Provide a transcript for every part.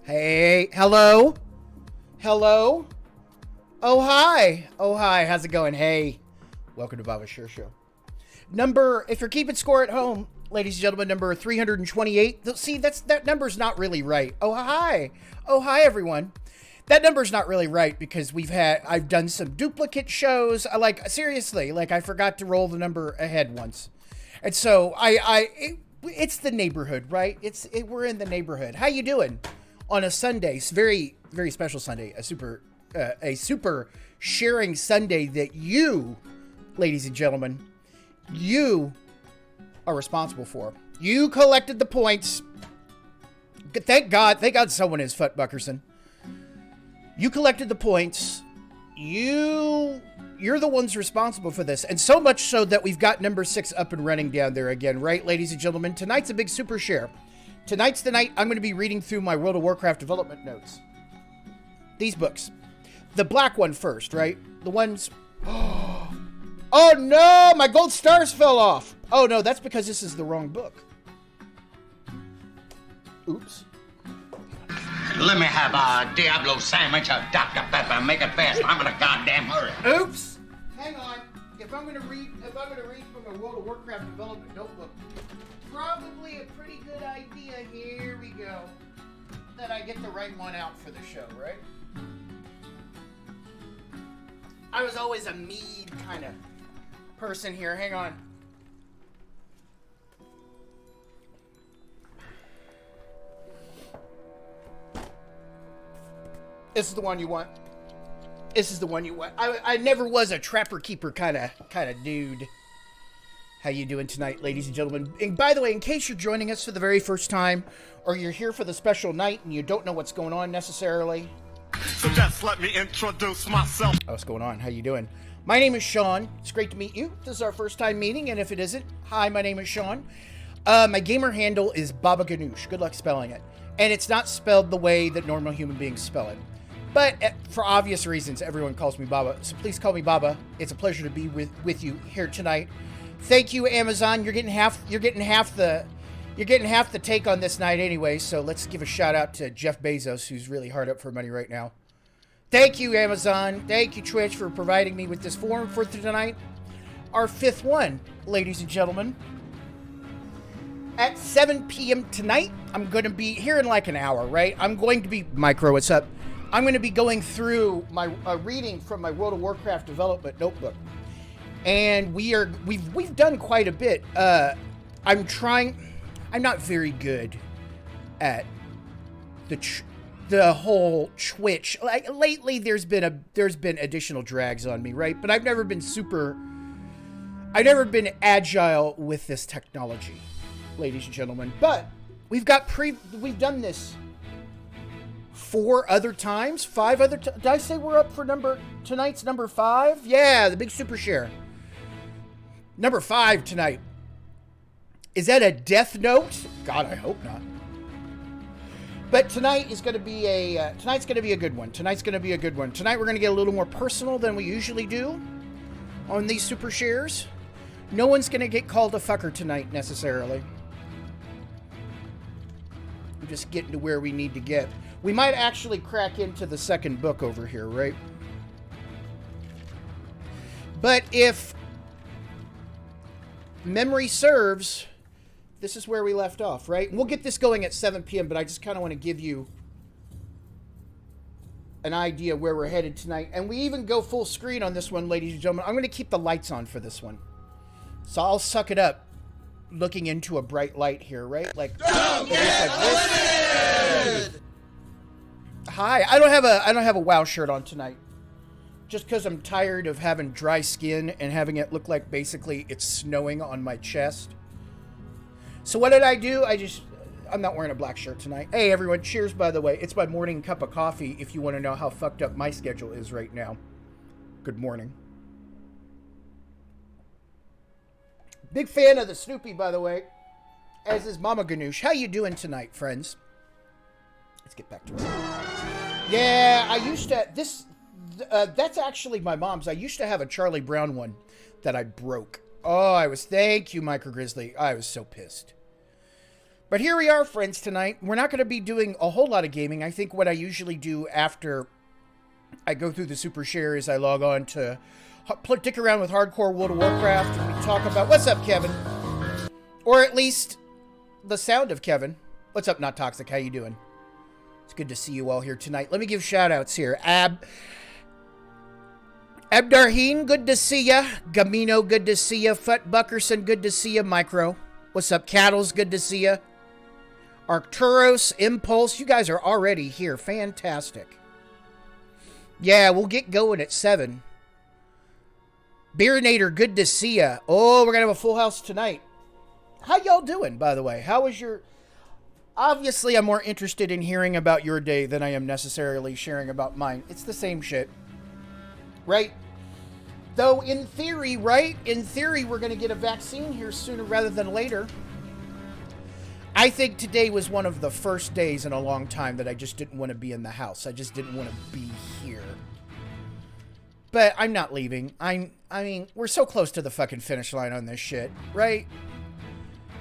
Hey, hello? Hello? Oh, hi. Oh, hi. How's it going? Hey, welcome to Baba Sure Show. If you're keeping score at home, ladies and gentlemen, number 328. See, that number's not really right. Oh, hi. Oh, hi, everyone. That number's not really right because I've done some duplicate shows. Seriously, I forgot to roll the number ahead once. And so it's the neighborhood, right? We're in the neighborhood. How you doing on a Sunday? It's very, very special Sunday, a super sharing Sunday that you, ladies and gentlemen, you are responsible for. You collected the points. Thank God someone is Fut Buckerson. You collected the points. You're the ones responsible for this. And so much so that we've got number 6 up and running down there again, right, ladies and gentlemen? Tonight's a big super share. Tonight's the night I'm going to be reading through my World of Warcraft development notes. These books. The black one first, right? The ones... Oh no! My gold stars fell off! Oh no, that's because this is the wrong book. Oops. Let me have a Diablo sandwich, a Dr. Pepper, make it fast. I'm in a goddamn hurry. Oops. Hang on. If I'm gonna read from a World of Warcraft development notebook, probably a pretty good idea. Here we go. That I get the right one out for the show, right? I was always a mead kind of person here. Hang on. This is the one you want. This is the one you want. I never was a trapper keeper kind of dude. How you doing tonight, ladies and gentlemen? And by the way, in case you're joining us for the very first time, or you're here for the special night and you don't know what's going on necessarily. So just let me introduce myself. Oh, what's going on? How you doing? My name is Sean. It's great to meet you. This is our first time meeting, and if it isn't, hi, my name is Sean. My gamer handle is Baba Ganoush. Good luck spelling it. And it's not spelled the way that normal human beings spell it. But for obvious reasons, everyone calls me Baba. So please call me Baba. It's a pleasure to be with you here tonight. Thank you, Amazon. You're getting half the take on this night anyway. So let's give a shout out to Jeff Bezos, who's really hard up for money right now. Thank you, Amazon. Thank you, Twitch, for providing me with this forum for tonight. Our 5th one, ladies and gentlemen. At 7 p.m. tonight, I'm going to be here in like an hour, right? I'm going to be... Micro, what's up? I'm going to be going through my reading from my World of Warcraft development notebook. And we've done quite a bit. I'm not very good at the whole Twitch. Like lately there's been additional drags on me, right? But I've never been agile with this technology, ladies and gentlemen. But we've done this 4 other times, 5 other times. Did I say we're up for tonight's number 5? Yeah, the big super share. Number 5 tonight. Is that a death note? God, I hope not. But tonight's going to be a good one. Tonight's going to be a good one. Tonight we're going to get a little more personal than we usually do on these super shares. No one's going to get called a fucker tonight necessarily. We're just getting to where we need to get. We might actually crack into the second book over here, right? But if memory serves, this is where we left off, right? We'll get this going at 7 p.m., but I just kind of want to give you an idea where we're headed tonight. And we even go full screen on this one, ladies and gentlemen. I'm going to keep the lights on for this one. So I'll suck it up looking into a bright light here, right? Like, like this. Hi, I don't have a WoW shirt on tonight. Just because I'm tired of having dry skin and having it look like basically it's snowing on my chest. So what did I do? I'm not wearing a black shirt tonight. Hey everyone, cheers by the way. It's my morning cup of coffee if you want to know how fucked up my schedule is right now. Good morning. Big fan of the Snoopy, by the way. As is Mama Ganoush. How you doing tonight, friends? Let's get back to it. Yeah, I used to... that's actually my mom's. I used to have a Charlie Brown one that I broke. Oh, thank you, Micro Grizzly. I was so pissed. But here we are, friends, tonight. We're not going to be doing a whole lot of gaming. I think what I usually do after I go through the super share is I log on to dick around with hardcore World of Warcraft, and we talk about... What's up, Kevin? Or at least the sound of Kevin. What's up, Not Toxic? How you doing? It's good to see you all here tonight. Let me give shout-outs here. Abdarheen, good to see ya. Gamino, good to see ya. Fut Buckerson, good to see ya. Micro, what's up? Cattles, good to see ya. Arcturos, Impulse, you guys are already here. Fantastic. Yeah, we'll get going at 7. Beerinator, good to see ya. Oh, we're going to have a full house tonight. How y'all doing, by the way? How was your... Obviously, I'm more interested in hearing about your day than I am necessarily sharing about mine. It's the same shit. Right? Though, in theory, right? In theory, we're going to get a vaccine here sooner rather than later. I think today was one of the first days in a long time that I just didn't want to be in the house. I just didn't want to be here. But I'm not leaving. I mean, we're so close to the fucking finish line on this shit, right?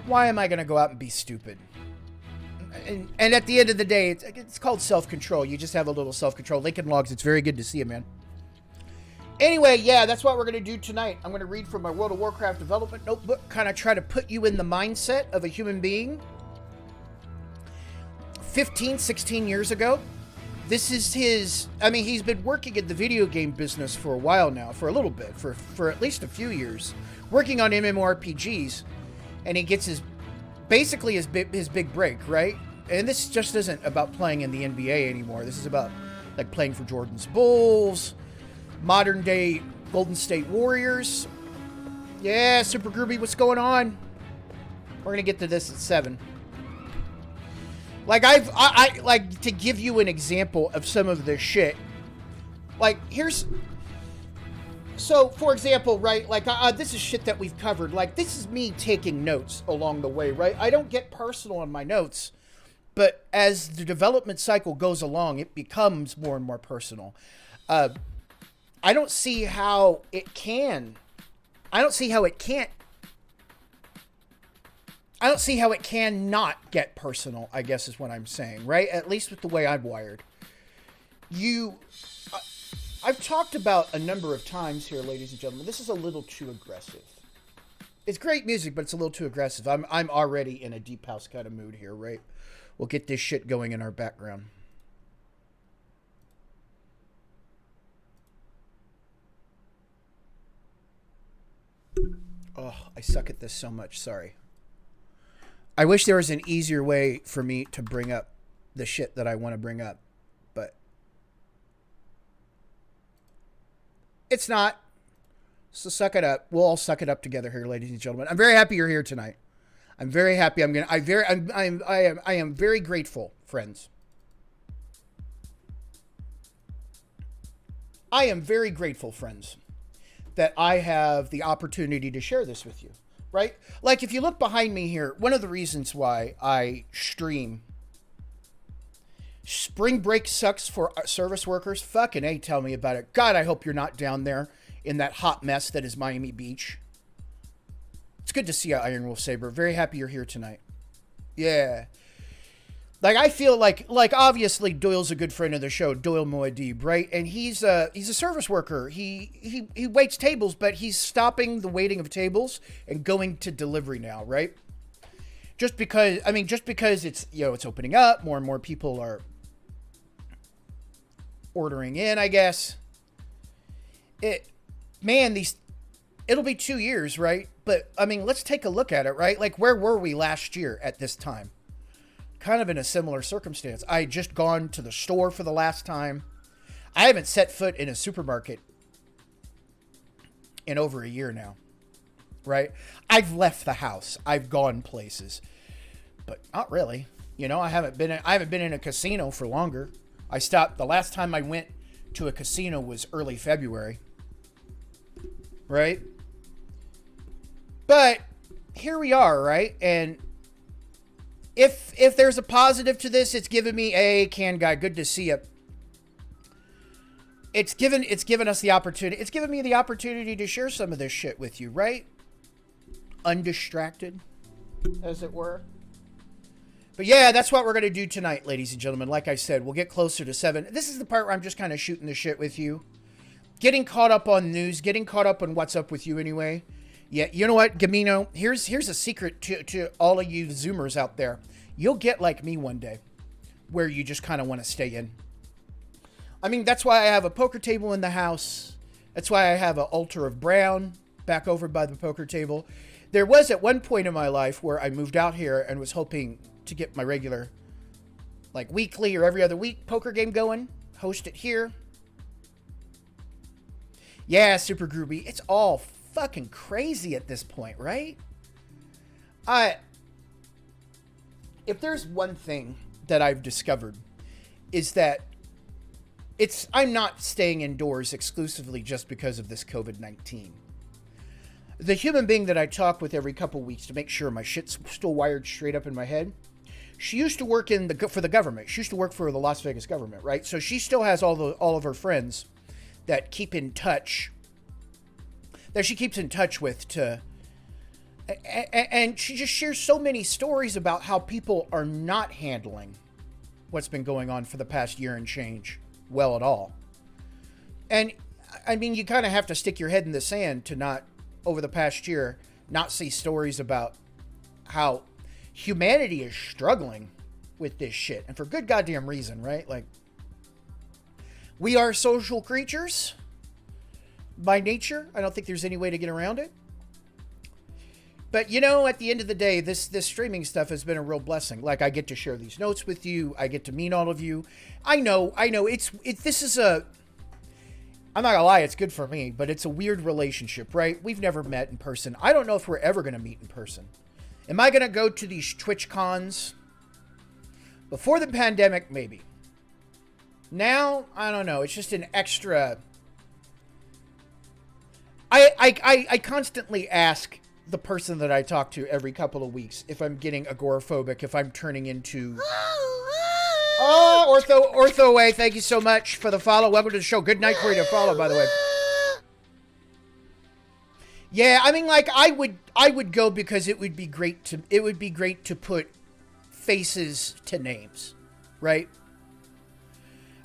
Why am I going to go out and be stupid? And at the end of the day, it's called self-control. You just have a little self-control. Lincoln Logs, it's very good to see you, man. Anyway, yeah, that's what we're going to do tonight. I'm going to read from my World of Warcraft development notebook, kind of try to put you in the mindset of a human being. 15, 16 years ago. This is his... I mean, he's been working in the video game business for a while now, for a little bit, for at least a few years, working on MMORPGs, and he gets his... basically his big break, right? And this just isn't about playing in the NBA anymore. This is about, like, playing for Jordan's Bulls, modern-day Golden State Warriors. Yeah, Super Groovy, what's going on? We're going to get to this at 7. Like, I like, to give you an example of some of this shit. Like, here's... So, for example, right, like, this is shit that we've covered. Like, this is me taking notes along the way, right? I don't get personal on my notes, but as the development cycle goes along, it becomes more and more personal. I don't see how it can. I don't see how it can't. I don't see how it cannot get personal, I guess is what I'm saying, right? At least with the way I'm wired. I've talked about a number of times here, ladies and gentlemen, this is a little too aggressive. It's great music, but it's a little too aggressive. I'm already in a deep house kind of mood here, right? We'll get this shit going in our background. Oh, I suck at this so much. Sorry. I wish there was an easier way for me to bring up the shit that I want to bring up, but it's not. So suck it up. We'll all suck it up together here, ladies and gentlemen. I'm very happy you're here tonight. I'm very happy. I am very grateful, friends. I am very grateful, friends, that I have the opportunity to share this with you, right? Like, if you look behind me here, one of the reasons why I stream spring break sucks for service workers. Fucking A, tell me about it. God, I hope you're not down there in that hot mess that is Miami Beach. It's good to see you, Iron Wolf Saber. Very happy you're here tonight. Yeah. Like, I feel like obviously Doyle's a good friend of the show, Doyle Moadib, right? And he's a service worker. He waits tables, but he's stopping the waiting of tables and going to delivery now, right? Just because it's, you know, it's opening up, more and more people are ordering in, I guess. It'll be 2 years, right? But, I mean, let's take a look at it, right? Like, where were we last year at this time? Kind of in a similar circumstance. I had just gone to the store for the last time. I haven't set foot in a supermarket in over a year now, right? I've left the house. I've gone places, but not really. You know, I haven't been in a casino for longer. I stopped. The last time I went to a casino was early February, right? But here we are, right? And if there's a positive to this, it's given me Can Guy, good to see you. It's given us the opportunity. It's given me the opportunity to share some of this shit with you, right? Undistracted, as it were. But yeah, that's what we're going to do tonight, ladies and gentlemen. Like I said, we'll get closer to 7. This is the part where I'm just kind of shooting the shit with you. Getting caught up on news, getting caught up on what's up with you anyway. Yeah, you know what, Gamino? Here's a secret to all of you Zoomers out there. You'll get like me one day, where you just kind of want to stay in. I mean, that's why I have a poker table in the house. That's why I have an altar of brown back over by the poker table. There was at one point in my life where I moved out here and was hoping to get my regular, like weekly or every other week poker game going. Host it here. Yeah, Super Groovy. It's all fucking crazy at this point, right? If there's one thing that I've discovered is that I'm not staying indoors exclusively just because of this COVID-19. The human being that I talk with every couple weeks to make sure my shit's still wired straight up in my head, she used to work for the government. She used to work for the Las Vegas government, right? So she still has all of her friends that keep in touch, that she keeps in touch with and she just shares so many stories about how people are not handling what's been going on for the past year and change well at all. And I mean, you kind of have to stick your head in the sand to not, over the past year, not see stories about how humanity is struggling with this shit. And for good goddamn reason, right? Like, we are social creatures by nature. I don't think there's any way to get around it. But, you know, at the end of the day, this streaming stuff has been a real blessing. Like, I get to share these notes with you. I get to meet all of you. I know. This is I'm not gonna lie, it's good for me, but it's a weird relationship, right? We've never met in person. I don't know if we're ever gonna meet in person. Am I gonna go to these Twitch cons? Before the pandemic, maybe. Now, I don't know. It's just an extra. I constantly ask the person that I talk to every couple of weeks if I'm getting agoraphobic, if I'm turning into... Oh, Ortho Way, thank you so much for the follow. Welcome to the show. Good night for you to follow, by the way. Yeah, I mean, like, I would go because it would be great to put faces to names, right?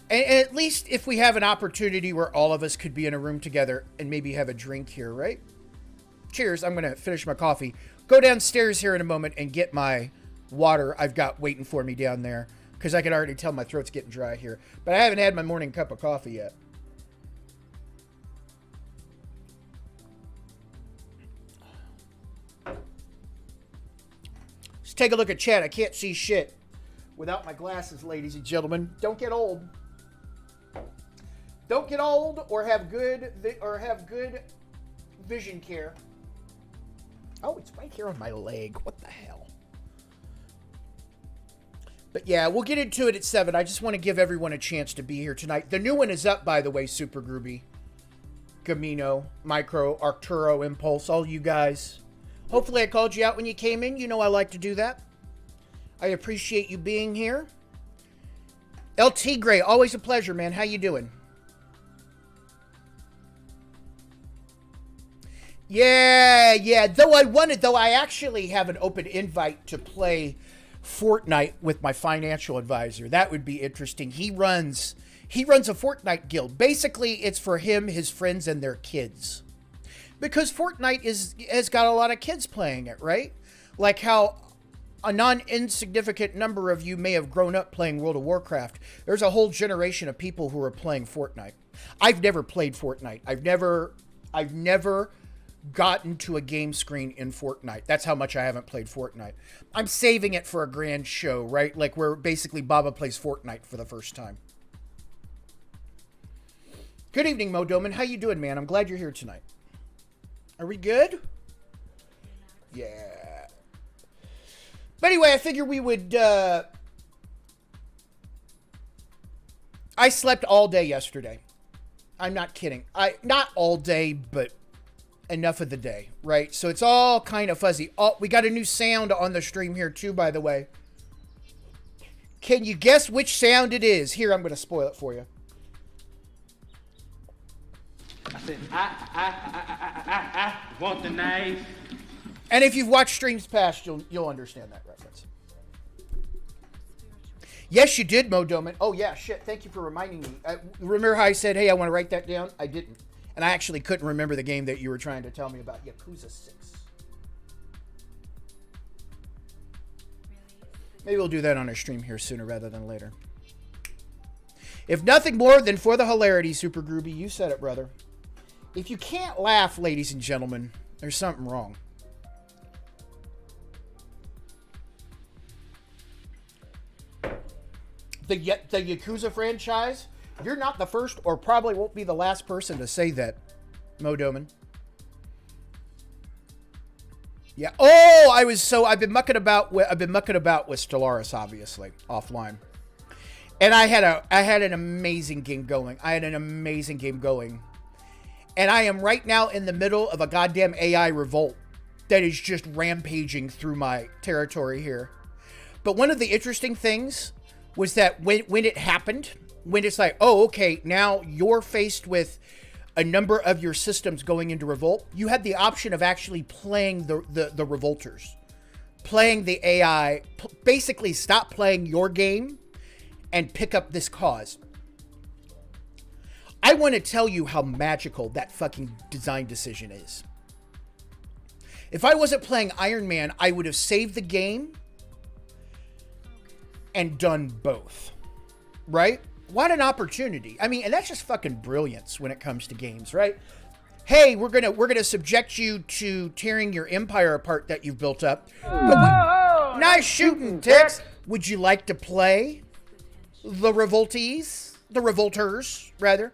And at least if we have an opportunity where all of us could be in a room together and maybe have a drink here, right? Cheers. I'm going to finish my coffee. Go downstairs here in a moment and get my water I've got waiting for me down there, because I can already tell my throat's getting dry here. But I haven't had my morning cup of coffee yet. Let's take a look at chat. I can't see shit without my glasses, ladies and gentlemen. Don't get old. Don't get old or have good vision care. Oh, it's right here on my leg. What the hell? But yeah, we'll get into it at 7. I just want to give everyone a chance to be here tonight. The new one is up, by the way, Super Groovy. Gamino, Micro, Arturo, Impulse, all you guys. Hopefully I called you out when you came in. You know I like to do that. I appreciate you being here. LT Gray, always a pleasure, man. How you doing? Yeah. Though I actually have an open invite to play Fortnite with my financial advisor. That would be interesting. He runs a Fortnite guild. Basically, it's for him, his friends, and their kids. Because Fortnite has got a lot of kids playing it, right? Like how a non-insignificant number of you may have grown up playing World of Warcraft. There's a whole generation of people who are playing Fortnite. I've never played Fortnite. I've never gotten to a game screen in Fortnite. That's how much I haven't played Fortnite. I'm saving it for a grand show, right? Like where basically Baba plays Fortnite for the first time. Good evening, Mo Doman. How you doing, man? I'm glad you're here tonight. Are we good? Yeah. But anyway, I figure we would... I slept all day yesterday. I'm not kidding. Not all day, but enough of the day, right? So it's all kind of fuzzy. Oh, we got a new sound on the stream here too, by the way. Can you guess which sound it is? Here, I'm going to spoil it for you. I said, I want the knife. And if you've watched streams past, you'll understand that reference. Yes, you did, Mo Doman. Oh, yeah, shit. Thank you for reminding me. Remember how I said, hey, I want to write that down? I didn't. And I actually couldn't remember the game that you were trying to tell me about. Yakuza 6. Maybe we'll do that on our stream here sooner rather than later. If nothing more than for the hilarity, Super Groovy, you said it, brother. If you can't laugh, ladies and gentlemen, there's something wrong. The Yakuza franchise, you're not the first or probably won't be the last person to say that, Mo Doman. Yeah. Oh, I've been mucking about with Stellaris, obviously, offline. And I had an amazing game going. And I am right now in the middle of a goddamn AI revolt that is just rampaging through my territory here. But one of the interesting things was that when it happened, when it's like, oh, okay, now you're faced with a number of your systems going into revolt, you had the option of actually playing the revolters, playing the AI, basically stop playing your game and pick up this cause. I want to tell you how magical that fucking design decision is. If I wasn't playing Iron Man, I would have saved the game and done both, right? What an opportunity. I mean, and that's just fucking brilliance when it comes to games, right? Hey, we're gonna subject you to tearing your empire apart that you've built up. Nice shooting, Tex. Would you like to play the revolters, rather?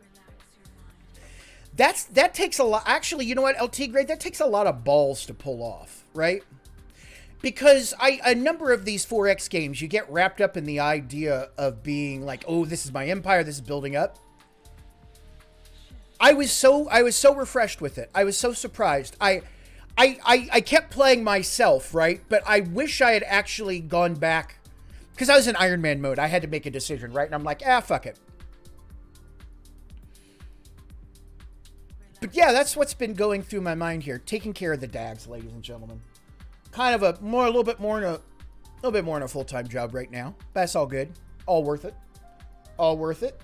That takes a lot. Actually, you know what, LT Grade, that takes a lot of balls to pull off, right? Because a number of these 4X games, you get wrapped up in the idea of being like, oh, this is my empire, this is building up. I was so refreshed with it. I was so surprised. I kept playing myself, right? But I wish I had actually gone back, because I was in Iron Man mode. I had to make a decision, right? And I'm like, fuck it. But yeah, that's what's been going through my mind here. Taking care of the dags, ladies and gentlemen. Kind of a little bit more in a full-time job right now. But that's all good. All worth it. All worth it.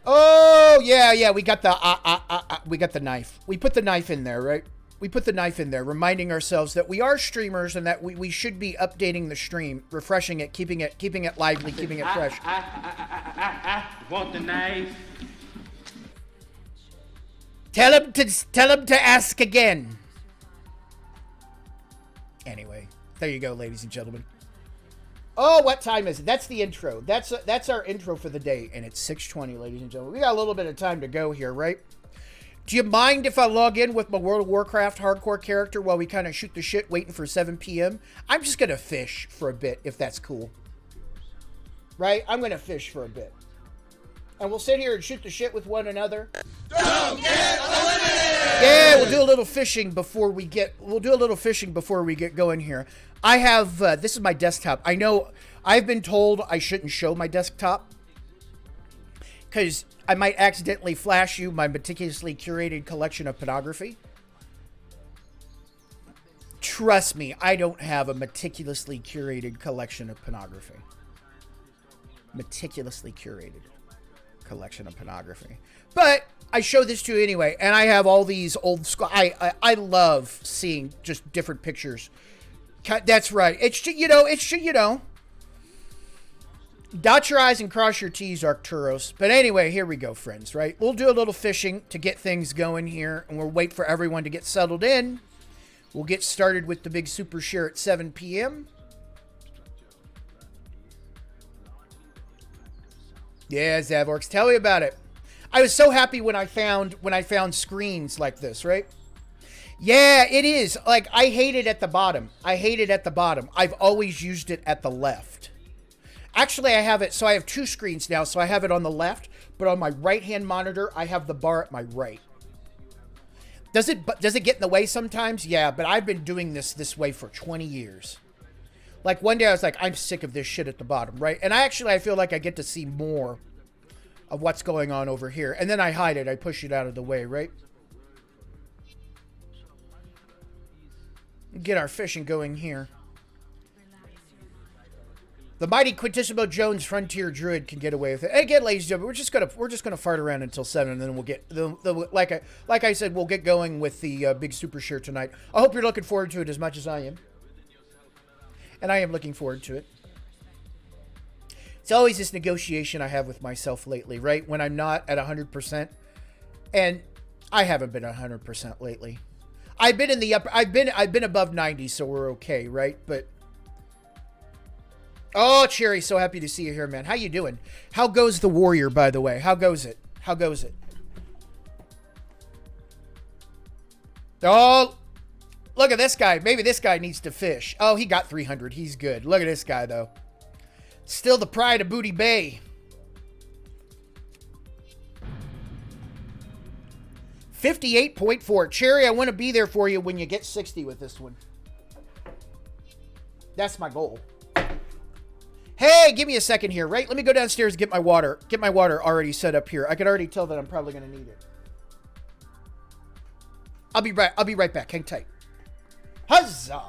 Oh, yeah, we got the knife. We put the knife in there, right? We put the knife in there, reminding ourselves that we are streamers and that we should be updating the stream, refreshing it, keeping it lively, keeping it fresh. I want the knife. Tell him to ask again. Anyway, there you go, ladies and gentlemen. Oh, what time is it? That's the intro. That's our intro for the day, and it's 6:20, ladies and gentlemen. We got a little bit of time to go here, right? Do you mind if I log in with my World of Warcraft hardcore character while we kind of shoot the shit waiting for 7 p.m.? I'm just going to fish for a bit, if that's cool. Right? I'm going to fish for a bit. And we'll sit here and shoot the shit with one another. Don't get eliminated! Yeah, we'll do a little fishing before we get going here. I have, this is my desktop. I know I've been told I shouldn't show my desktop because I might accidentally flash you my meticulously curated collection of pornography. Trust me, I don't have a meticulously curated collection of pornography. Meticulously curated collection of pornography. But I show this to you anyway, and I have all these old school. I love seeing just different pictures. That's right. It's dot your I's and cross your T's, Arcturus. But anyway, here we go, friends, right? We'll do a little fishing to get things going here, and we'll wait for everyone to get settled in. We'll get started with the big super share at 7 p.m. Yeah, Zavorks, tell me about it. I was so happy when I found screens like this, right? Yeah, it is. Like, I hate it at the bottom. I've always used it at the left. Actually, I have it, so I have two screens now, so I have it on the left, but on my right-hand monitor, I have the bar at my right. Does it get in the way sometimes? Yeah, but I've been doing this way for 20 years. Like, one day I was like, I'm sick of this shit at the bottom, right? And I feel like I get to see more of what's going on over here. And then I hide it. I push it out of the way, right? Get our fishing going here. The mighty Quintissimo Jones Frontier Druid can get away with it. And again, ladies and gentlemen, we're just gonna fart around until 7, and then we'll get like I said, we'll get going with the big super share tonight. I hope you're looking forward to it as much as I am, and I am looking forward to it. It's always this negotiation I have with myself lately, right? When I'm not at 100%, and I haven't been 100% lately. I've been in the upper. I've been above 90, so we're okay, right? But. Oh, Cherry, so happy to see you here, man. How you doing? How goes the Warrior, by the way? How goes it? How goes it? Oh, look at this guy. Maybe this guy needs to fish. Oh, he got 300. He's good. Look at this guy, though. Still the pride of Booty Bay. 58.4. Cherry, I want to be there for you when you get 60 with this one. That's my goal. Hey, give me a second here, right? Let me go downstairs and get my water. Get my water already set up here. I can already tell that I'm probably going to need it. I'll be right back. Hang tight. Huzzah!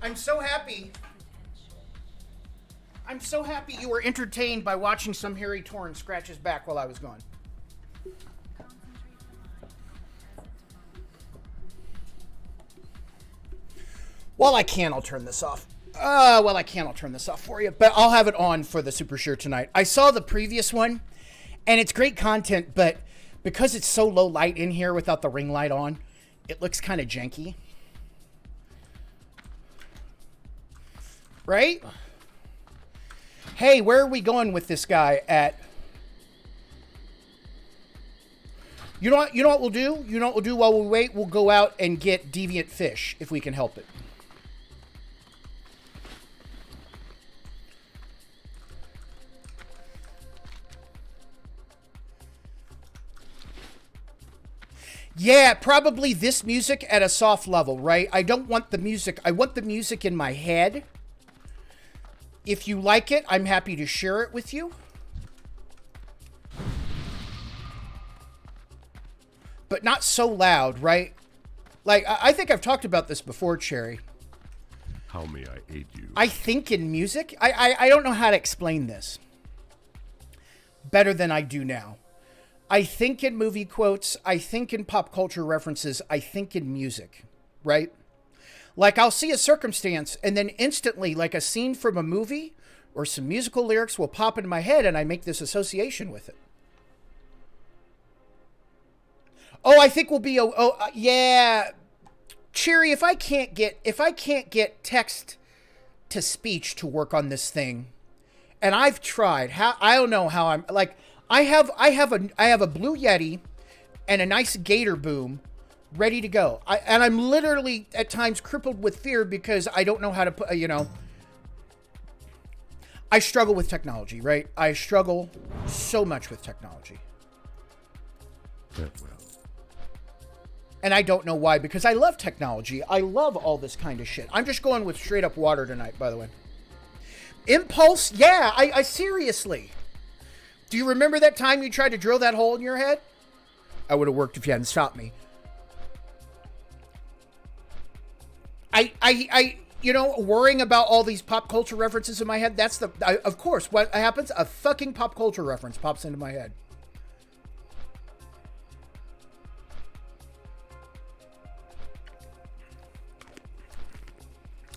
I'm so happy. I'm so happy you were entertained by watching some Harry Torrance scratch his back while I was gone. While I can, I'll turn this off. Well, I can, I'll turn this off for you, but I'll have it on for the Super Sure tonight. I saw the previous one, and it's great content, but because it's so low light in here without the ring light on, it looks kind of janky. Right? Hey, where are we going with this guy at? You know what we'll do? You know what we'll do while we wait? We'll go out and get deviant fish if we can help it. Yeah, probably this music at a soft level, right? I don't want the music. I want the music in my head. If you like it, I'm happy to share it with you. But not so loud, right? Like, I think I've talked about this before, Cherry. How may I aid you? I think in music, I don't know how to explain this better than I do now. I think in movie quotes, I think in pop culture references, I think in music, right? Like, I'll see a circumstance, and then instantly, like a scene from a movie or some musical lyrics will pop into my head, and I make this association with it. Oh, I think we'll be. Yeah, Cherry. If I can't get text to speech to work on this thing, and I've tried. I don't know how I'm like. I have a Blue Yeti and a nice Gator Boom ready to go. And I'm literally at times crippled with fear because I don't know how to put, I struggle with technology, right? I struggle so much with technology. Well. And I don't know why, because I love technology. I love all this kind of shit. I'm just going with straight up water tonight, by the way. Impulse? Yeah, I seriously. Do you remember that time you tried to drill that hole in your head? I would have worked if you hadn't stopped me. You know, worrying about all these pop culture references in my head, of course, what happens? A fucking pop culture reference pops into my head.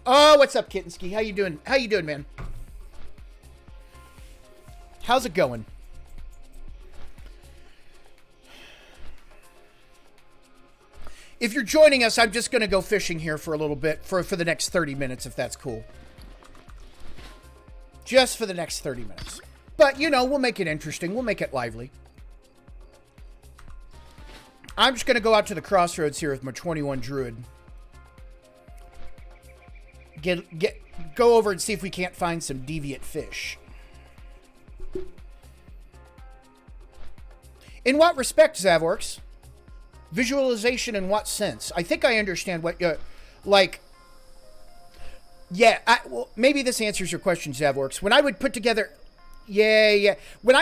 Oh, what's up, Kittenski? How you doing? How you doing, man? How's it going? If you're joining us, I'm just going to go fishing here for a little bit for the next 30 minutes, if that's cool. Just for the next 30 minutes. But, you know, we'll make it interesting. We'll make it lively. I'm just going to go out to the crossroads here with my 21 Druid. Go over and see if we can't find some deviant fish. In what respect, Zavworks? Visualization in what sense? I think I understand what like. Yeah, well, maybe this answers your question, Zavworks. When I would put together, when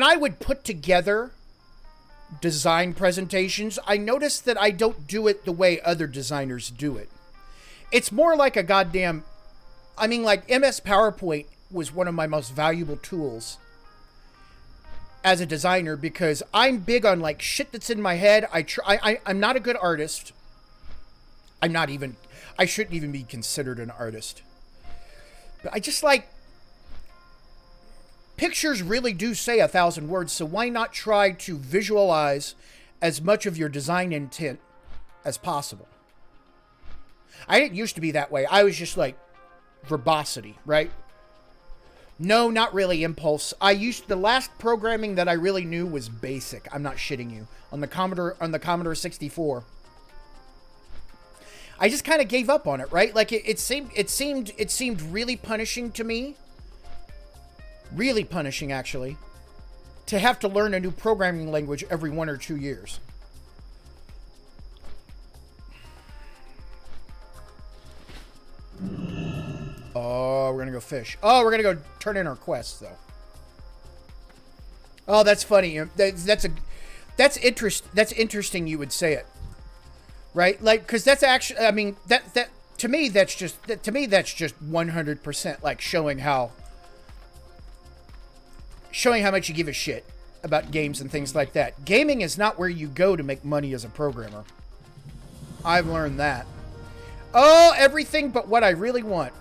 I would put together design presentations, I noticed that I don't do it the way other designers do it. It's more like a goddamn, I mean, like MS PowerPoint was one of my most valuable tools as a designer, because I'm big on like shit that's in my head. I'm not a good artist. I shouldn't even be considered an artist. But I just like, pictures really do say 1,000 words, so why not try to visualize as much of your design intent as possible? I didn't used to be that way. I was just like verbosity, right? No, not really impulse. The last programming that I really knew was BASIC. I'm not shitting you. On the Commodore 64. I just kind of gave up on it, right? Like it seemed really punishing to me. Really punishing, actually, to have to learn a new programming language every 1 or 2 years. Oh, we're gonna go fish. Oh, we're gonna go turn in our quests, though. Oh, that's funny. That's interesting. You would say it, right? Like, because that's actually, I mean, that to me that's just 100% like showing how much you give a shit about games and things like that. Gaming is not where you go to make money as a programmer. I've learned that. Oh, everything but what I really want.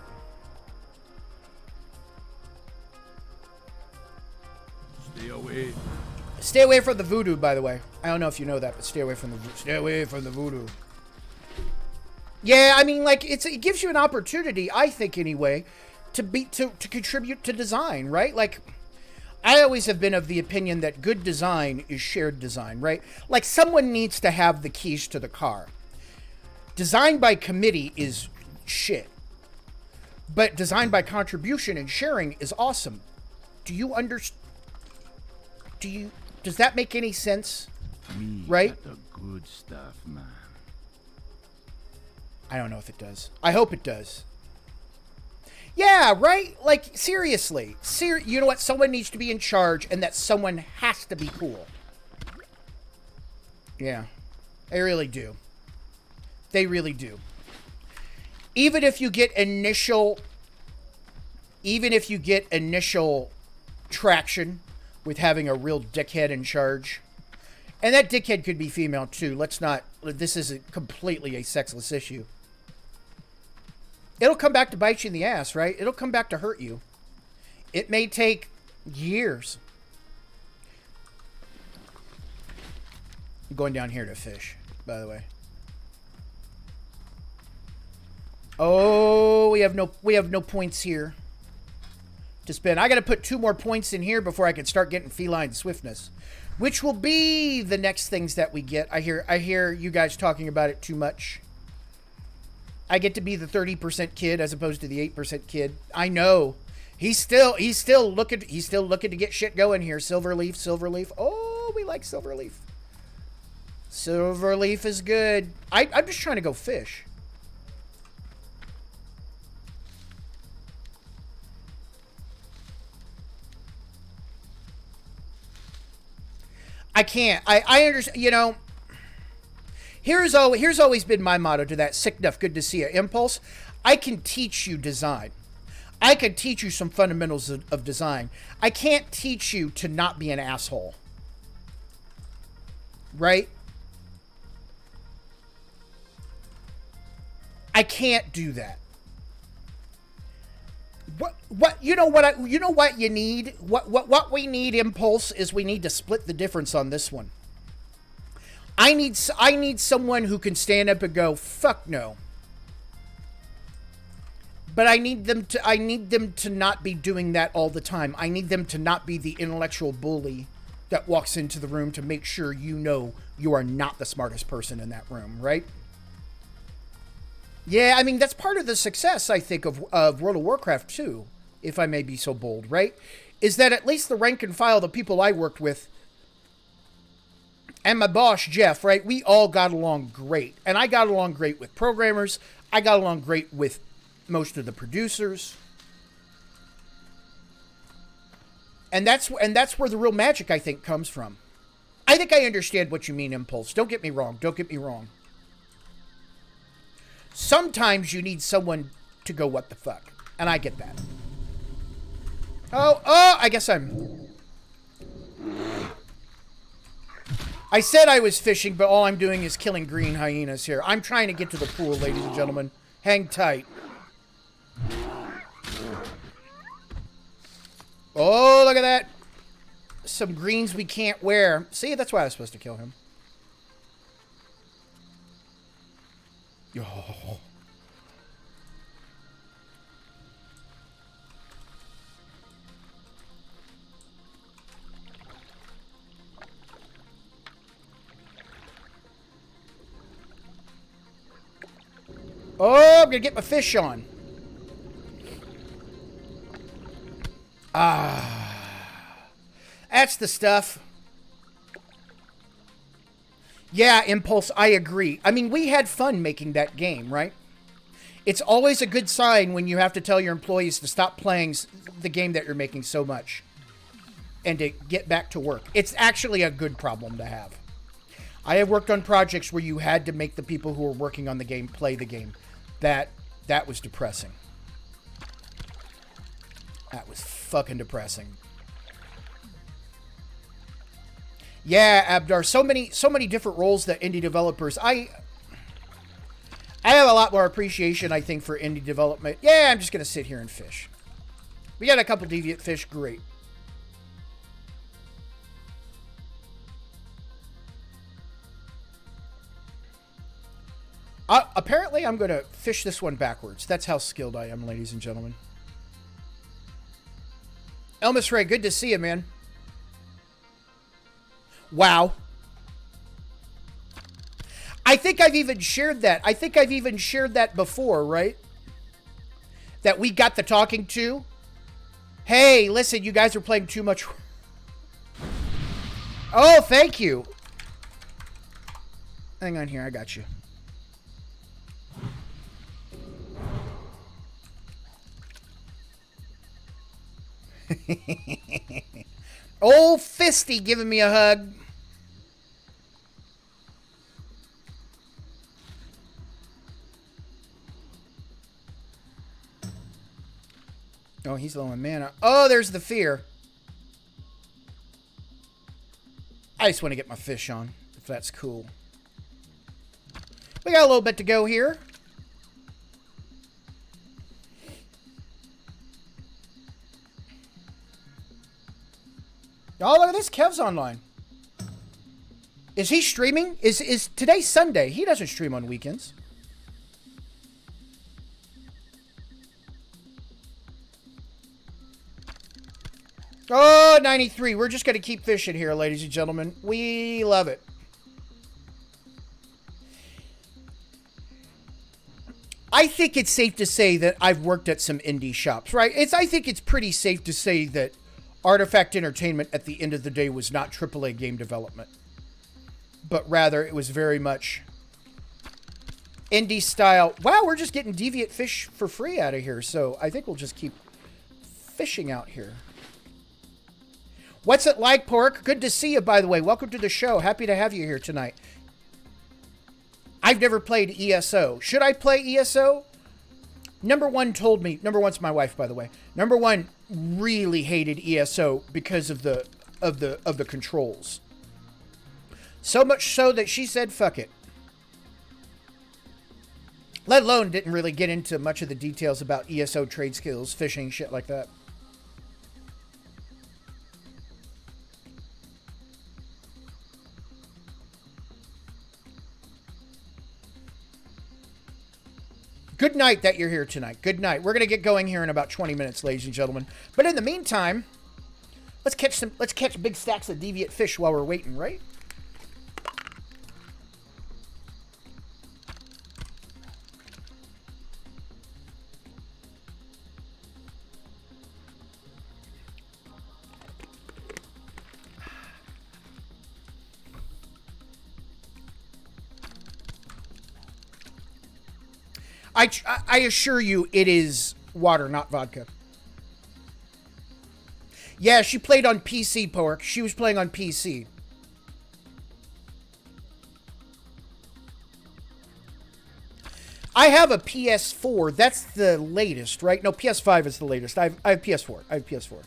Stay away from the voodoo, by the way. I don't know if you know that, but stay away from the voodoo. Yeah, I mean, like, it gives you an opportunity, I think anyway, to contribute to design, right? Like, I always have been of the opinion that good design is shared design, right? Like, someone needs to have the keys to the car. Design by committee is shit. But design by contribution and sharing is awesome. Does that make any sense? Right? The good stuff, man. I don't know if it does. I hope it does. Yeah, right? Like, seriously. You know what? Someone needs to be in charge, and that someone has to be cool. Yeah. They really do. They really do. Even if you get initial traction with having a real dickhead in charge. And that dickhead could be female, too. This isn't completely a sexless issue. It'll come back to bite you in the ass, right? It'll come back to hurt you. It may take years. I'm going down here to fish, by the way. Oh, we have no points here to spend. I got to put 2 more points in here before I can start getting feline swiftness, which will be the next things that we get. I hear you guys talking about it too much. I get to be the 30% kid as opposed to the 8% kid. I know. He's still looking to get shit going here. Silverleaf. Oh, we like Silverleaf. Silverleaf is good. I'm just trying to go fish. I can't. I understand, you know, here's always been my motto to that sick enough, good to see you impulse. I can teach you design. I can teach you some fundamentals of design. I can't teach you to not be an asshole. Right? I can't do that. What you know what you need? What we need, Impulse, is we need to split the difference on this one. I need someone who can stand up and go, fuck no. But I need them to not be doing that all the time. I need them to not be the intellectual bully that walks into the room to make sure you know you are not the smartest person in that room, right? Yeah, I mean, that's part of the success, I think, of World of Warcraft 2, if I may be so bold, right? Is that at least the rank and file, the people I worked with, and my boss, Jeff, right? We all got along great. And I got along great with programmers. I got along great with most of the producers. And that's where the real magic, I think, comes from. I think I understand what you mean, Impulse. Don't get me wrong. Don't get me wrong. Sometimes you need someone to go, what the fuck? And I get that. Oh, I guess I said I was fishing, but all I'm doing is killing green hyenas here. I'm trying to get to the pool, ladies and gentlemen. Hang tight. Oh, look at that. Some greens we can't wear. See, that's why I was supposed to kill him. Oh. Oh, I'm gonna get my fish on. That's the stuff. Yeah, Impulse, I agree. I mean, we had fun making that game, right? It's always a good sign when you have to tell your employees to stop playing the game that you're making so much and to get back to work. It's actually a good problem to have. I have worked on projects where you had to make the people who were working on the game play the game. That was depressing. That was fucking depressing. Yeah, Abdar, so many different roles that indie developers. I have a lot more appreciation, I think, for indie development. Yeah, I'm just gonna sit here and fish. We got a couple deviant fish, great. Apparently, I'm gonna fish this one backwards. That's how skilled I am, ladies and gentlemen. Elmas Ray, good to see you, man. Wow. I think I've even shared that. I think I've even shared that before, right? That we got the talking to. Hey, listen, you guys are playing too much. Oh, thank you. Hang on here, I got you. Old Fisty giving me a hug. Oh, he's low on mana. Oh, there's the fear. I just want to get my fish on, if that's cool. We got a little bit to go here. Oh, look at this. Kev's online. Is he streaming? Is today Sunday? He doesn't stream on weekends. Oh, 93. We're just going to keep fishing here, ladies and gentlemen. We love it. I think it's safe to say that I've worked at some indie shops, right? I think it's pretty safe to say that Artifact Entertainment at the end of the day was not AAA game development, but rather it was very much indie style. Wow, we're just getting deviant fish for free out of here, so I think we'll just keep fishing out here. What's it like, Pork? Good to see you, by the way. Welcome to the show. Happy to have you here tonight. I've never played ESO. Should I play ESO? Number one told me. Number one's my wife, by the way. Number one really hated ESO because of the controls. So much so that she said, "Fuck it." Let alone didn't really get into much of the details about ESO trade skills, fishing, shit like that. Good night that you're here tonight. Good night. We're going to get going here in about 20 minutes, ladies and gentlemen. But in the meantime, let's catch big stacks of deviant fish while we're waiting, right? I assure you it is water, not vodka. Yeah, she played on PC, Pork. She was playing on PC. I have a PS4. That's the latest, right? No, PS5 is the latest. I have PS4. I have PS4.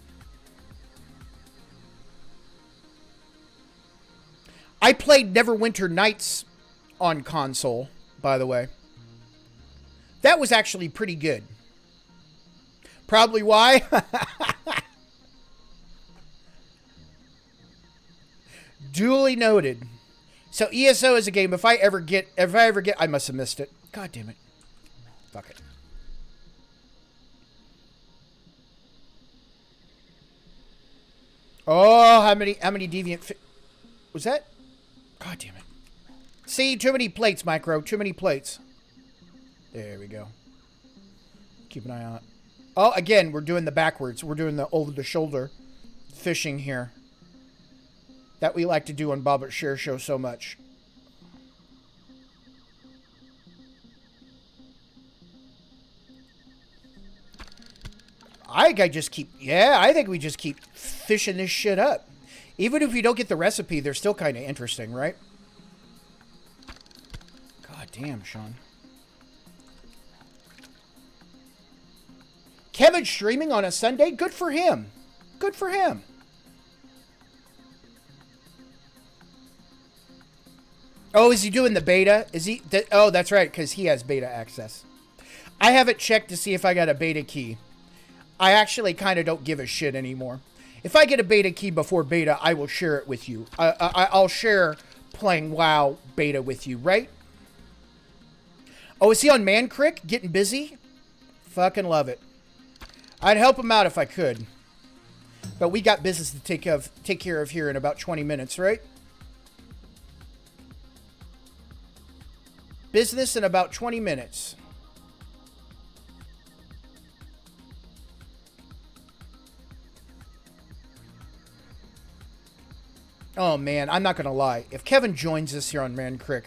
I played Neverwinter Nights on console, by the way. That was actually pretty good. Probably why? Duly noted. So ESO is a game. If I ever get, I must have missed it. God damn it. Fuck it. Oh, how many deviant was that? God damn it. See, too many plates, Micro. Too many plates. There we go. Keep an eye on it. Oh, again, we're doing the backwards. We're doing the over-the-shoulder fishing here. That we like to do on Bob at Share Show so much. I think I think we just keep fishing this shit up. Even if we don't get the recipe, they're still kind of interesting, right? God damn, Sean. Kevin streaming on a Sunday? Good for him. Good for him. Oh, is he doing the beta? Is he? Oh, that's right, because he has beta access. I haven't checked to see if I got a beta key. I actually kind of don't give a shit anymore. If I get a beta key before beta, I will share it with you. I'll share playing WoW beta with you, right? Oh, is he on Man Crick? Getting busy? Fucking love it. I'd help him out if I could. But we got business to take care of here in about 20 minutes, right? Business in about 20 minutes. Oh, man, I'm not going to lie. If Kevin joins us here on Man Crick,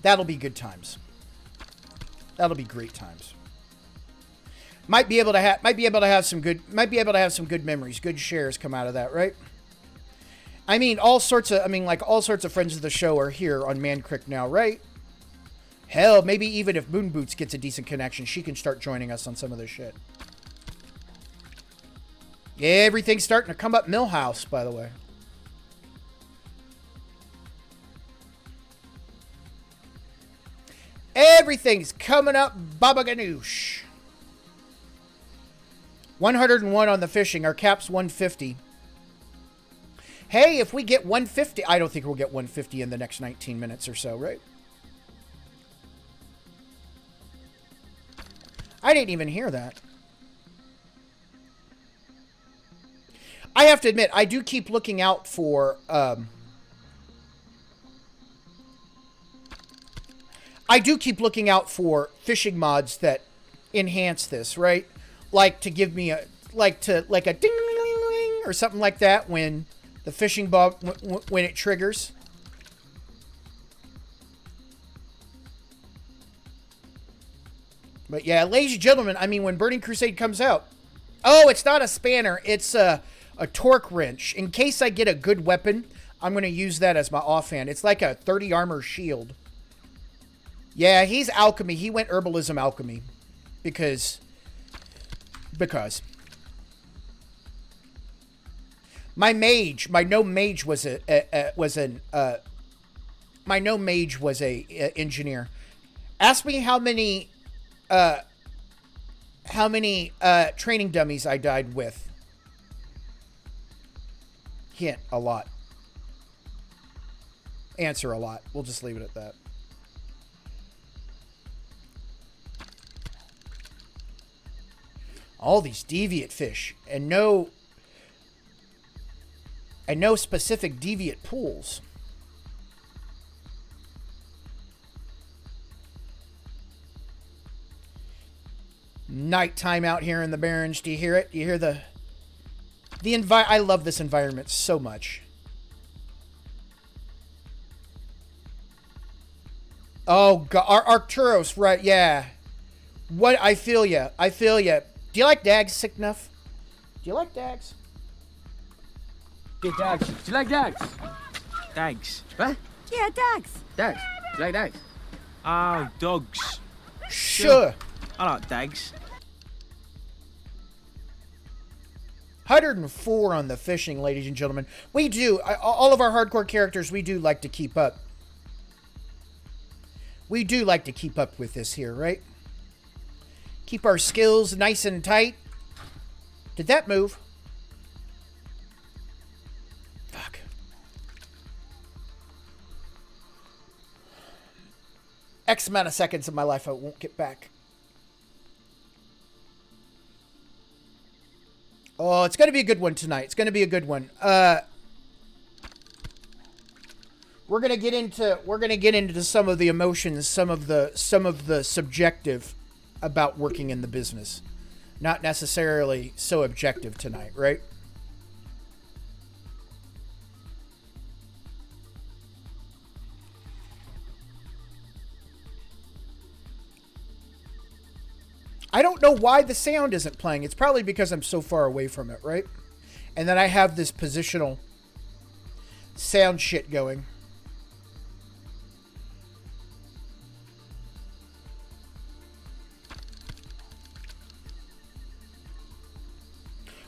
that'll be good times. That'll be great times. Might be able to have some good memories, good shares come out of that, right? I mean, all sorts of friends of the show are here on Man Crick now, right? Hell, maybe even if Moon Boots gets a decent connection, she can start joining us on some of this shit. Yeah, everything's starting to come up Millhouse, by the way. Everything's coming up Baba Ganoush. 101 on the fishing. Our cap's 150. Hey, if we get 150... I don't think we'll get 150 in the next 19 minutes or so, right? I didn't even hear that. I have to admit, I do keep looking out for... I do keep looking out for fishing mods that enhance this, right? Like to give me a... Like a ding-a-ling-a-ling or something like that when the fishing bug... When it triggers. But yeah, ladies and gentlemen, I mean, when Burning Crusade comes out... Oh, it's not a spanner. It's A torque wrench. In case I get a good weapon, I'm going to use that as my offhand. It's like a 30 armor shield. Yeah, he's alchemy. He went herbalism alchemy. Because. My no mage was a engineer. Ask me how many training dummies I died with. Hint, a lot. Answer, a lot. We'll just leave it at that. All these deviate fish and no specific deviate pools. Nighttime out here in the Barrens. Do you hear it? Do you hear the I love this environment so much. Oh God, Arcturus, right? Yeah. What? I feel ya. I feel ya. Do you like Dags, Sick enough? Do you like Dags? Yeah, Dags. Do you like Dags? Dags. What? Yeah, Dags. Dags. Do you like Dags? Oh, dogs. Sure. I like Dags. 104 on the fishing, ladies and gentlemen. We do. All of our hardcore characters, we do like to keep up. We do like to keep up with this here, right? Keep our skills nice and tight. Did that move? Fuck. X amount of seconds of my life I won't get back. Oh, it's going to be a good one tonight. It's going to be a good one. We're going to get into some of the emotions, some of the subjective about working in the business. Not necessarily so objective tonight, right? I don't know why the sound isn't playing. It's probably because I'm so far away from it, right? And then I have this positional sound shit going.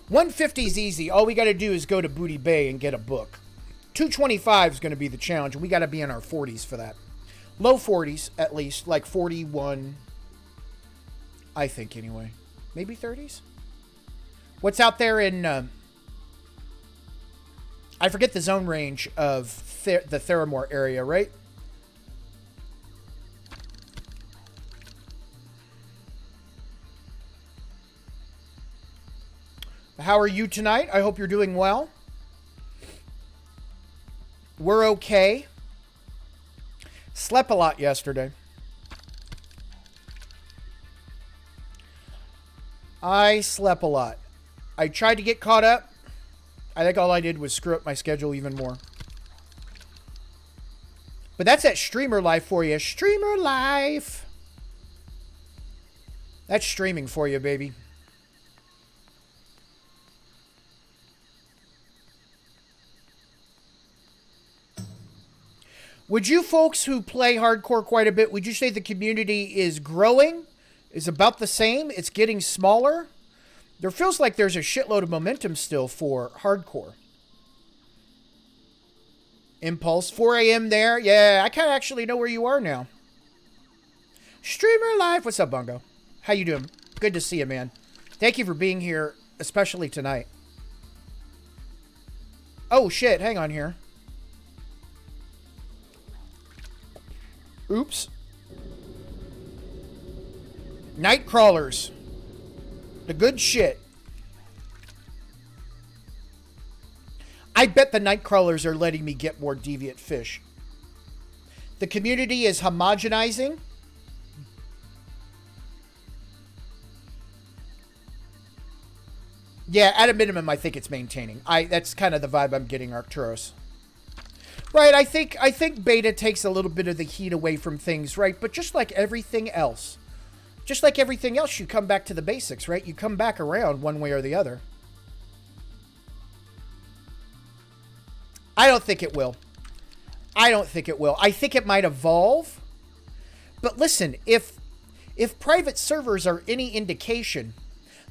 $150 is easy. All we got to do is go to Booty Bay and get a book. $225 is going to be the challenge. We got to be in our 40s for that. Low 40s, at least. Like 41... I think, anyway. Maybe 30s? What's out there in... I forget the zone range of the Theramore area, right? How are you tonight? I hope you're doing well. We're okay. Slept a lot yesterday. I slept a lot. I tried to get caught up. I think all I did was screw up my schedule even more. But that's that streamer life for you. Streamer life. That's streaming for you, baby. Would you folks who play hardcore quite a bit, would you say the community is growing? Is about the same? It's getting smaller? There feels like there's a shitload of momentum still for hardcore. Impulse, 4 a.m. there. Yeah, I kind of actually know where you are now. Streamer Live. What's up, Bungo? How you doing? Good to see you, man. Thank you for being here, especially tonight. Oh, shit. Hang on here. Oops. Night crawlers. The good shit. I bet the night crawlers are letting me get more deviant fish. The community is homogenizing. Yeah, at a minimum, I think it's maintaining. That's kind of the vibe I'm getting, Arcturus. Right, I think beta takes a little bit of the heat away from things, right? But just like everything else, you come back to the basics, right? You come back around one way or the other. I don't think it will. I don't think it will. I think it might evolve. But listen, if private servers are any indication,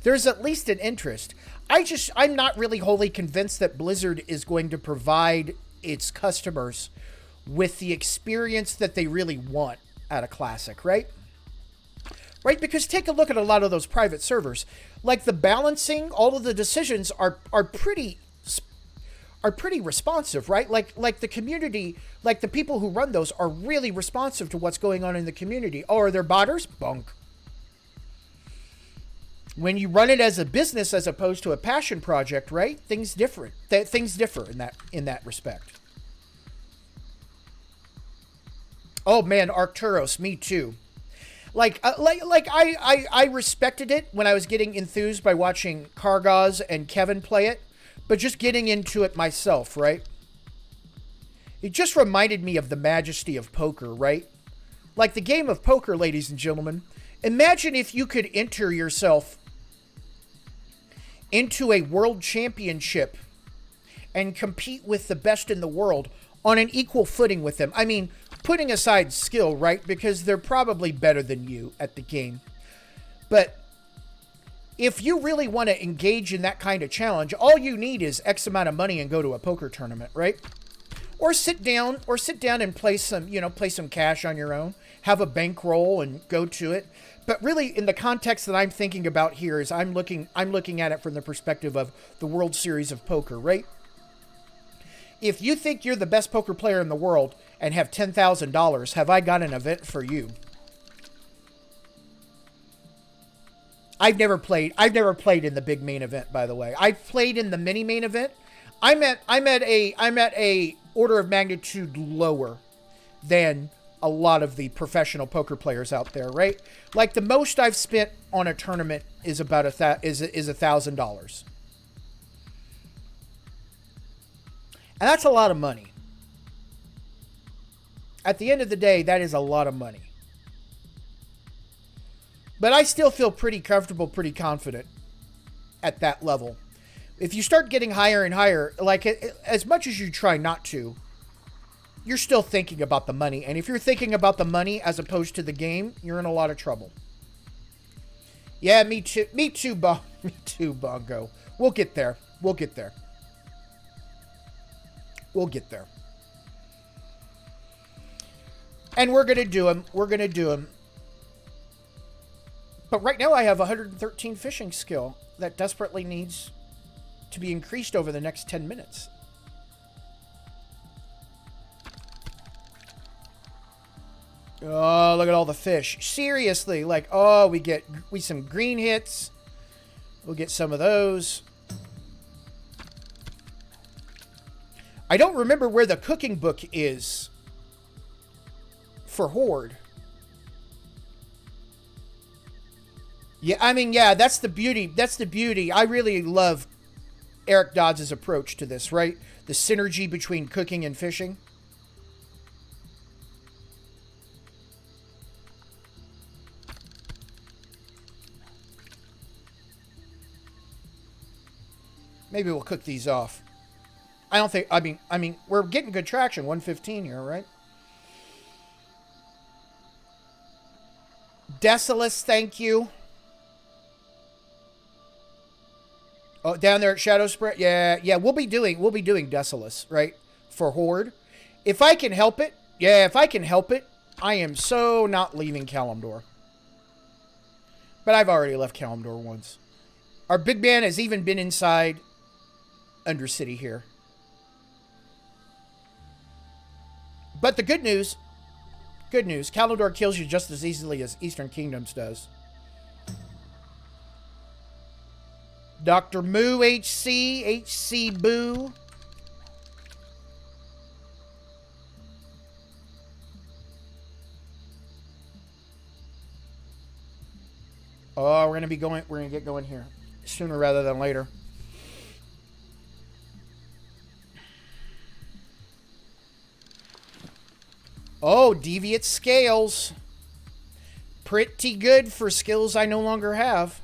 there's at least an interest. I'm not really wholly convinced that Blizzard is going to provide its customers with the experience that they really want at a classic, right? Right? Because take a look at a lot of those private servers. Like the balancing, all of the decisions are pretty responsive, right? Like the community, like the people who run those are really responsive to what's going on in the community. Oh, are there botters? Bunk. When you run it as a business as opposed to a passion project, right? Things differ in that respect. Oh man, Arcturus, me too. I respected it when I was getting enthused by watching Kargaz and Kevin play it, but just getting into it myself, right? It just reminded me of the majesty of poker, right? Like the game of poker, ladies and gentlemen. Imagine if you could enter yourself into a world championship and compete with the best in the world on an equal footing with them. I mean, putting aside skill, right? Because they're probably better than you at the game. But if you really want to engage in that kind of challenge, all you need is X amount of money and go to a poker tournament, right? Or sit down and play some cash on your own, have a bankroll and go to it. But really, in the context that I'm thinking about here is I'm looking at it from the perspective of the World Series of Poker, right? If you think you're the best poker player in the world and have $10,000, have I got an event for you? I've never played in the big main event, by the way. I've played in the mini main event. I'm at a order of magnitude lower than a lot of the professional poker players out there, right? Like the most I've spent on a tournament is about $1,000. And that's a lot of money. At the end of the day, that is a lot of money. But I still feel pretty comfortable, pretty confident at that level. If you start getting higher and higher, like as much as you try not to, you're still thinking about the money. And if you're thinking about the money as opposed to the game, you're in a lot of trouble. Yeah, me too. Me too, Bongo. We'll get there. We'll get there. We'll get there. And we're going to do them. We're going to do them. But right now I have 113 fishing skill that desperately needs to be increased over the next 10 minutes. Oh, look at all the fish. Seriously, like, oh, we some green hits. We'll get some of those. I don't remember where the cooking book is for Horde. Yeah, I mean, yeah, that's the beauty. That's the beauty. I really love Eric Dodds' approach to this, right? The synergy between cooking and fishing. Maybe we'll cook these off. I don't think, I mean, we're getting good traction. 115 here, right? Decimus, thank you. Oh, down there at Shadow Spread? Yeah, we'll be doing Decimus, right? For Horde. If I can help it, I am so not leaving Kalimdor. But I've already left Kalimdor once. Our big man has even been inside Undercity here. But the good news, Kalimdor kills you just as easily as Eastern Kingdoms does. Dr. Moo HC Boo. Oh, we're gonna get going here sooner rather than later. Oh, deviate scales. Pretty good for skills I no longer have.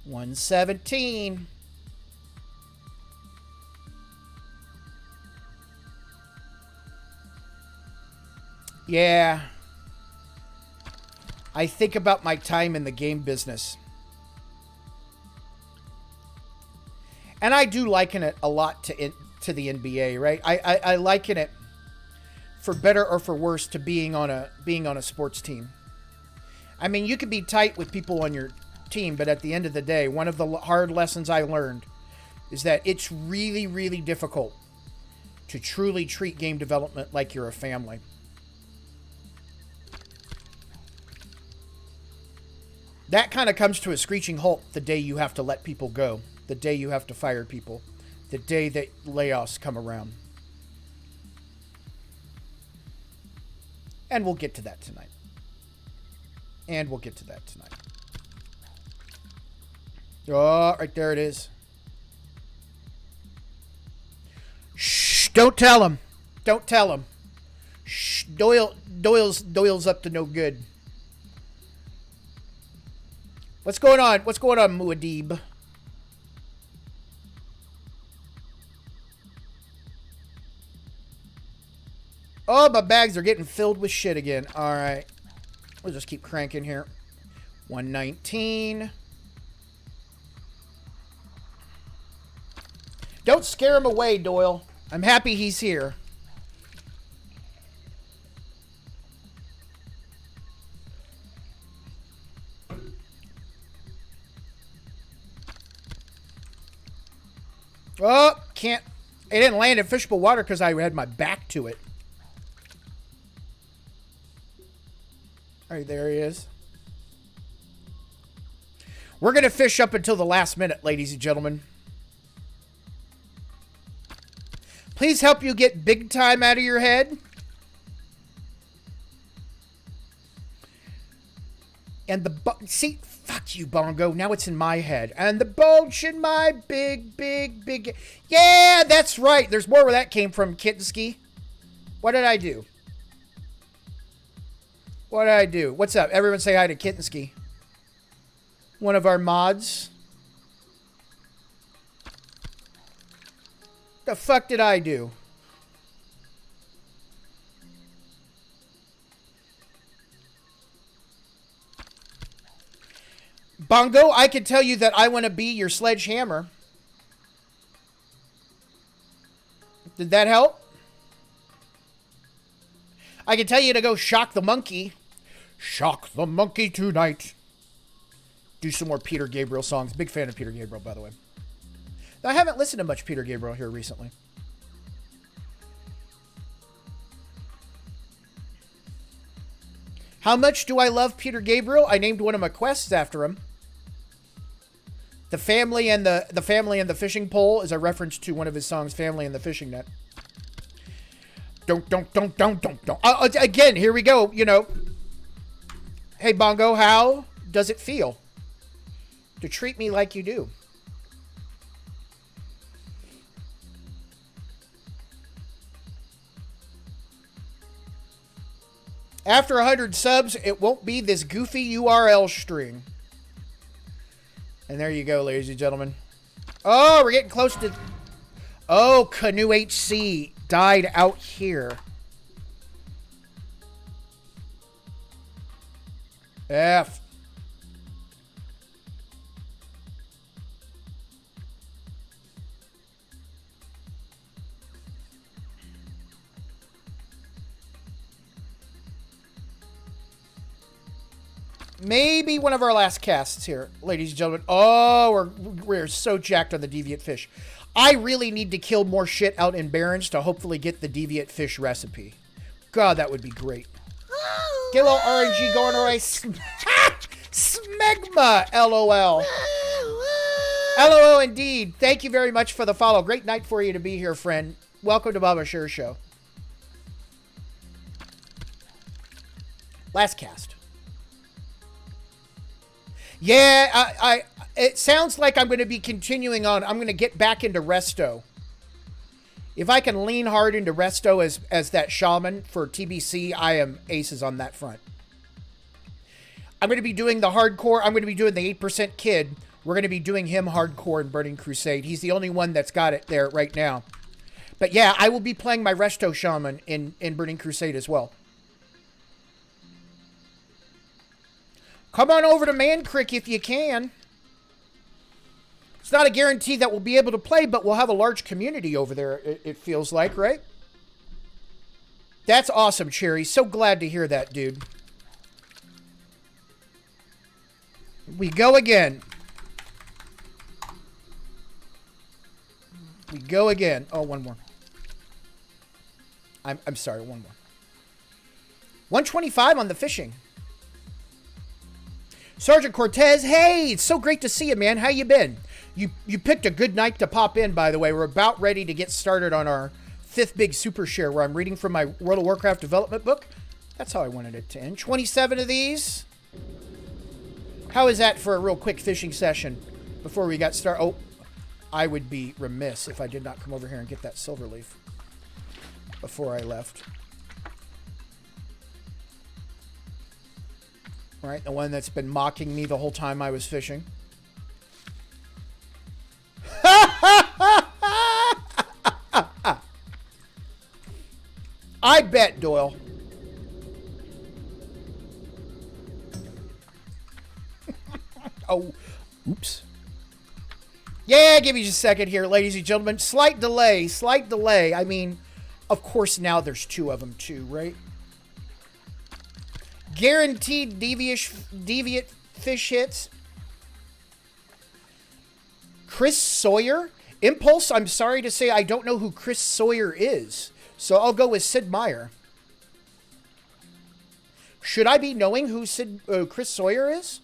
117. Yeah. I think about my time in the game business. And I do liken it a lot to the NBA, right? I liken it, for better or for worse, to being on a sports team. I mean, you could be tight with people on your team, but at the end of the day, one of the hard lessons I learned is that it's really, really difficult to truly treat game development like you're a family. That kind of comes to a screeching halt the day you have to let people go, the day you have to fire people, the day that layoffs come around. And we'll get to that tonight. Oh, right there it is. Shh, don't tell him. Don't tell him. Shh, Doyle's up to no good. What's going on? What's going on, Muad'Dib? Oh, my bags are getting filled with shit again. All right. We'll just keep cranking here. 119. Don't scare him away, Doyle. I'm happy he's here. Oh, can't. It didn't land in fishable water because I had my back to it. All right, there he is. We're going to fish up until the last minute, ladies and gentlemen. Please help you get big time out of your head. And the... See, fuck you, Bongo. Now it's in my head. And the bulge in my big... Yeah, that's right. There's more where that came from, Kittinsky. What did I do? What's up? Everyone say hi to Kittinsky. One of our mods. The fuck did I do? Bongo, I can tell you that I want to be your sledgehammer. Did that help? I can tell you to go shock the monkey. Shock the monkey tonight. Do some more Peter Gabriel songs. Big fan of Peter Gabriel, by the way. I haven't listened to much Peter Gabriel here recently. How much do I love Peter Gabriel? I named one of my quests after him. The family and the fishing pole is a reference to one of his songs, Family and the Fishing Net. Don't. Again, here we go, you know. Hey, Bongo, how does it feel to treat me like you do? After 100 subs, it won't be this goofy URL string. And there you go, ladies and gentlemen. Oh, we're getting close to... Oh, Canoe HC died out here. F. Maybe one of our last casts here, ladies and gentlemen. Oh, we're so jacked on the deviant fish. I really need to kill more shit out in Barrens to hopefully get the deviant fish recipe. God, that would be great. Get a little RNG going away. Smegma, LOL. LOL indeed. Thank you very much for the follow. Great night for you to be here, friend. Welcome to Baba Sure Show. Last cast. Yeah, it sounds like I'm going to be continuing on. I'm going to get back into Resto. If I can lean hard into Resto as that shaman for TBC, I am aces on that front. I'm going to be doing the hardcore. I'm going to be doing the 8% kid We're going to be doing him hardcore in Burning Crusade. He's the only one that's got it there right now. But yeah, I will be playing my Resto Shaman in Burning Crusade as well. Come on over to Mancrick if you can. It's not a guarantee that we'll be able to play, but we'll have a large community over there, it feels like, right? That's awesome, Cherry. So glad to hear that, dude. We go again. We go again. Oh, one more. I'm sorry, one more. 125 on the fishing. Sergeant Cortez, hey, it's so great to see you, man. How you been? You picked a good night to pop in, by the way. We're about ready to get started on our 5th big super share where I'm reading from my World of Warcraft development book. That's how I wanted it to end. 27 of these. How is that for a real quick fishing session before we got started? Oh, I would be remiss if I did not come over here and get that silver leaf before I left. All right, the one that's been mocking me the whole time I was fishing. I bet, Doyle. Oh, oops. Yeah, give me just a second here, ladies and gentlemen. Slight delay, slight delay. I mean, of course, now there's 2 of them too, right? Guaranteed deviate fish hits. Chris Sawyer? Impulse, I'm sorry to say I don't know who Chris Sawyer is. So I'll go with Sid Meier. Should I be knowing who Chris Sawyer is?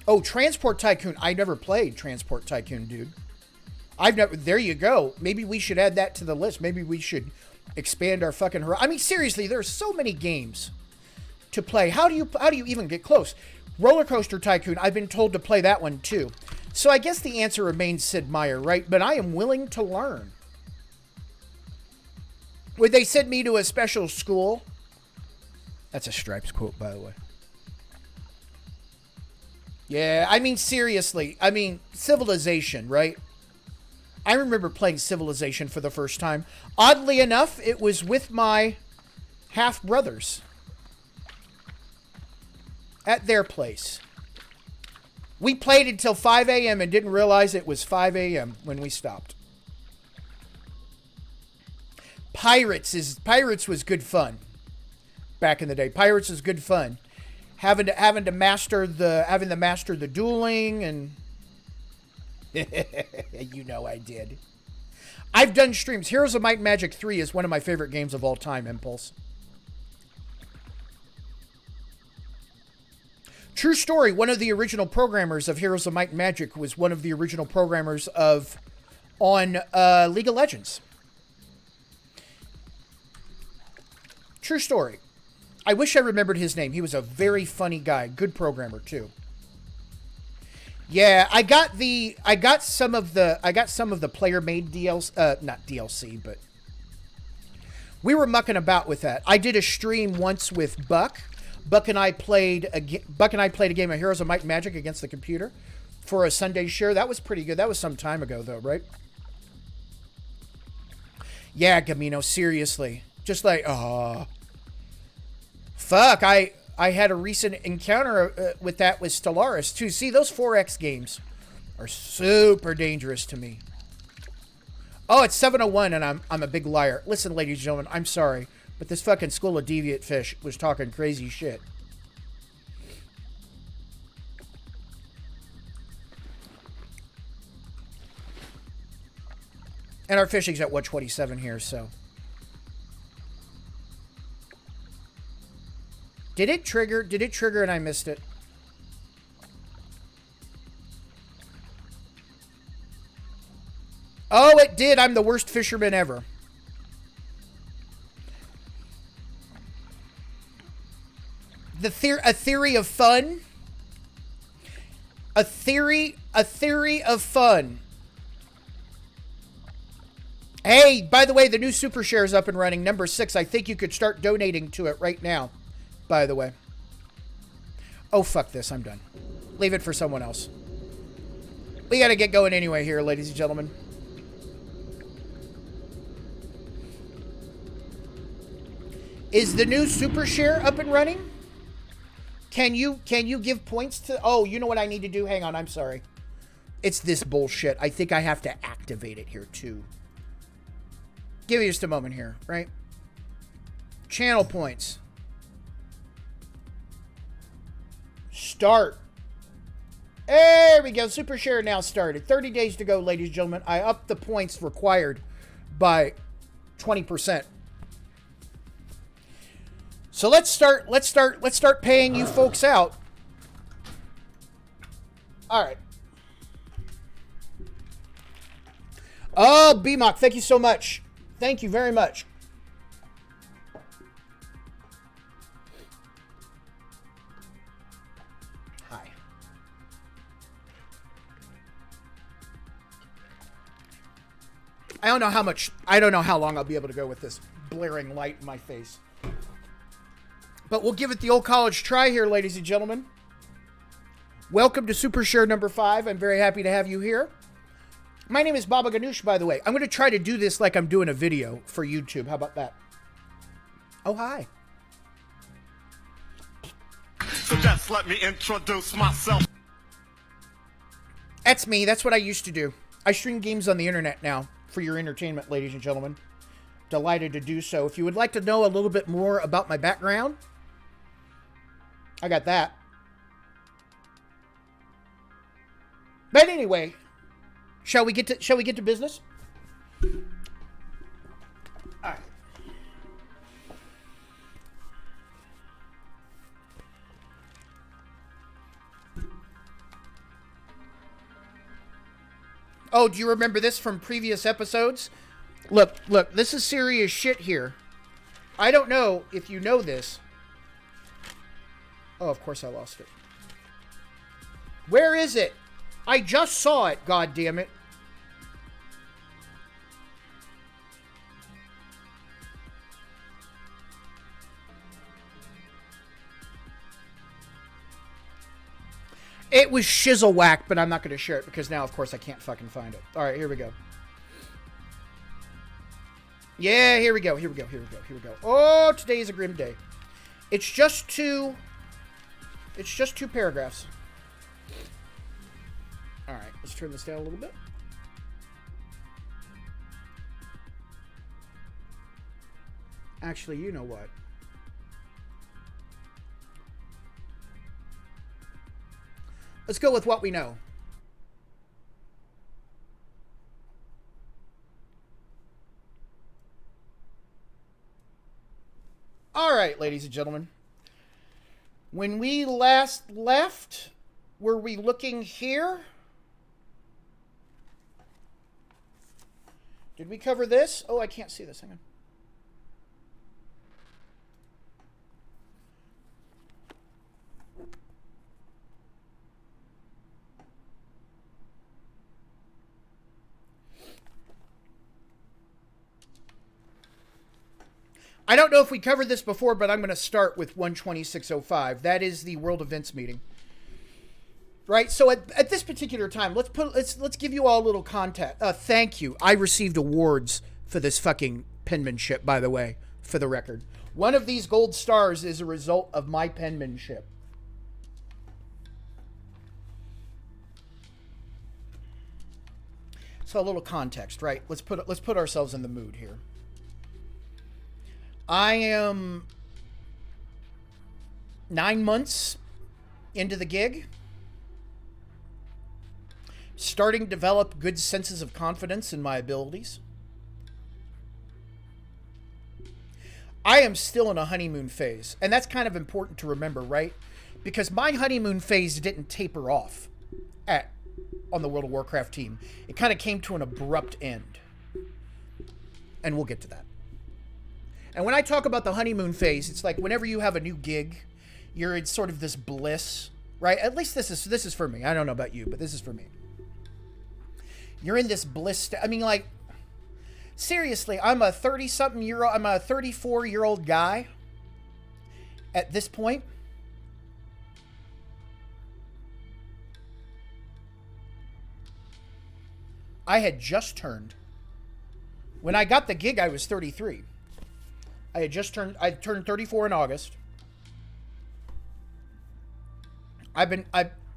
Oh, Transport Tycoon. I never played Transport Tycoon, dude. I've never... There you go. Maybe we should add that to the list. Maybe we should expand our fucking... I mean, seriously, there's so many games to play. How do you even get close? Roller Coaster Tycoon. I've been told to play that one, too. So I guess the answer remains Sid Meier, right? But I am willing to learn. Would they send me to a special school? That's a Stripes quote, by the way. Yeah, I mean, seriously. I mean, Civilization, right? I remember playing Civilization for the first time. Oddly enough, it was with my half-brothers. At their place. We played until 5 a.m. and didn't realize it was 5 a.m. when we stopped. Pirates was good fun. Back in the day. Pirates was good fun. Having to master the dueling and you know I did. I've done streams. Heroes of Might and Magic 3 is one of my favorite games of all time, Impulse. True story, one of the original programmers of Heroes of Might and Magic was one of the original programmers on League of Legends. True story. I wish I remembered his name. He was a very funny guy. Good programmer, too. Yeah, I got some of the player-made DLC, not DLC, but we were mucking about with that. I did a stream once with Buck. Buck and I played a game of Heroes of Might and Magic against the computer for a Sunday share. That was pretty good. That was some time ago, though, right? Yeah, Gamino, seriously. Just like, fuck, I had a recent encounter with that with Stellaris, too. See, those 4X games are super dangerous to me. Oh, it's 7:01, and I'm a big liar. Listen, ladies and gentlemen, I'm sorry, but this fucking School of Deviant Fish was talking crazy shit. And our fishing's at 127 here, so... Did it trigger? Did it trigger and I missed it? Oh, it did. I'm the worst fisherman ever. A theory of fun. A theory of fun. Hey, by the way, the new Super Share is up and running. Number 6. I think you could start donating to it right now, by the way. Oh, fuck this. I'm done. Leave it for someone else. We got to get going anyway here, ladies and gentlemen. Is the new Super Share up and running? Can you give points to... Oh, you know what I need to do? Hang on, I'm sorry. It's this bullshit. I think I have to activate it here, too. Give me just a moment here, right? Channel points. Start. There we go. Super Share now started. 30 days to go, ladies and gentlemen. I upped the points required by 20%. So let's start paying you folks out. All right. Oh, BMOC, thank you so much. Thank you very much. Hi. I don't know how long I'll be able to go with this blaring light in my face. But we'll give it the old college try here, ladies and gentlemen. Welcome to Super Share number 5. I'm very happy to have you here. My name is Baba Ganoush, by the way. I'm going to try to do this like I'm doing a video for YouTube. How about that? Oh, hi. So just let me introduce myself. That's me. That's what I used to do. I stream games on the internet now for your entertainment, ladies and gentlemen. Delighted to do so. If you would like to know a little bit more about my background, I got that. But anyway, shall we get to business? All right. Oh, do you remember this from previous episodes? Look, this is serious shit here. I don't know if you know this. Oh, of course I lost it. Where is it? I just saw it, god damn it. It was shizzle whack, but I'm not going to share it because now, of course, I can't fucking find it. All right, here we go. Yeah, here we go. Oh, today is a grim day. It's just two paragraphs. All right, let's turn this down a little bit. Actually, you know what? Let's go with what we know. All right, ladies and gentlemen. When we last left, were we looking here? Did we cover this? Oh, I can't see this. Hang on. I don't know if we covered this before, but I'm going to start with 126.05. That is the World Events meeting. Right? So at this particular time, let's give you all a little context. Thank you. I received awards for this fucking penmanship, by the way, for the record. One of these gold stars is a result of my penmanship. So a little context, right? Let's put ourselves in the mood here. I am 9 months into the gig, starting to develop good senses of confidence in my abilities. I am still in a honeymoon phase, and that's kind of important to remember, right? Because my honeymoon phase didn't taper off on the World of Warcraft team. It kind of came to an abrupt end, and we'll get to that. And when I talk about the honeymoon phase, it's like whenever you have a new gig, you're in sort of this bliss, right? At least this is for me. I don't know about you, but this is for me. You're in this bliss. I mean, like, Seriously, I'm a 34-year-old guy at this point. I had just turned. When I got the gig, I was 33. I turned 34 in August. I've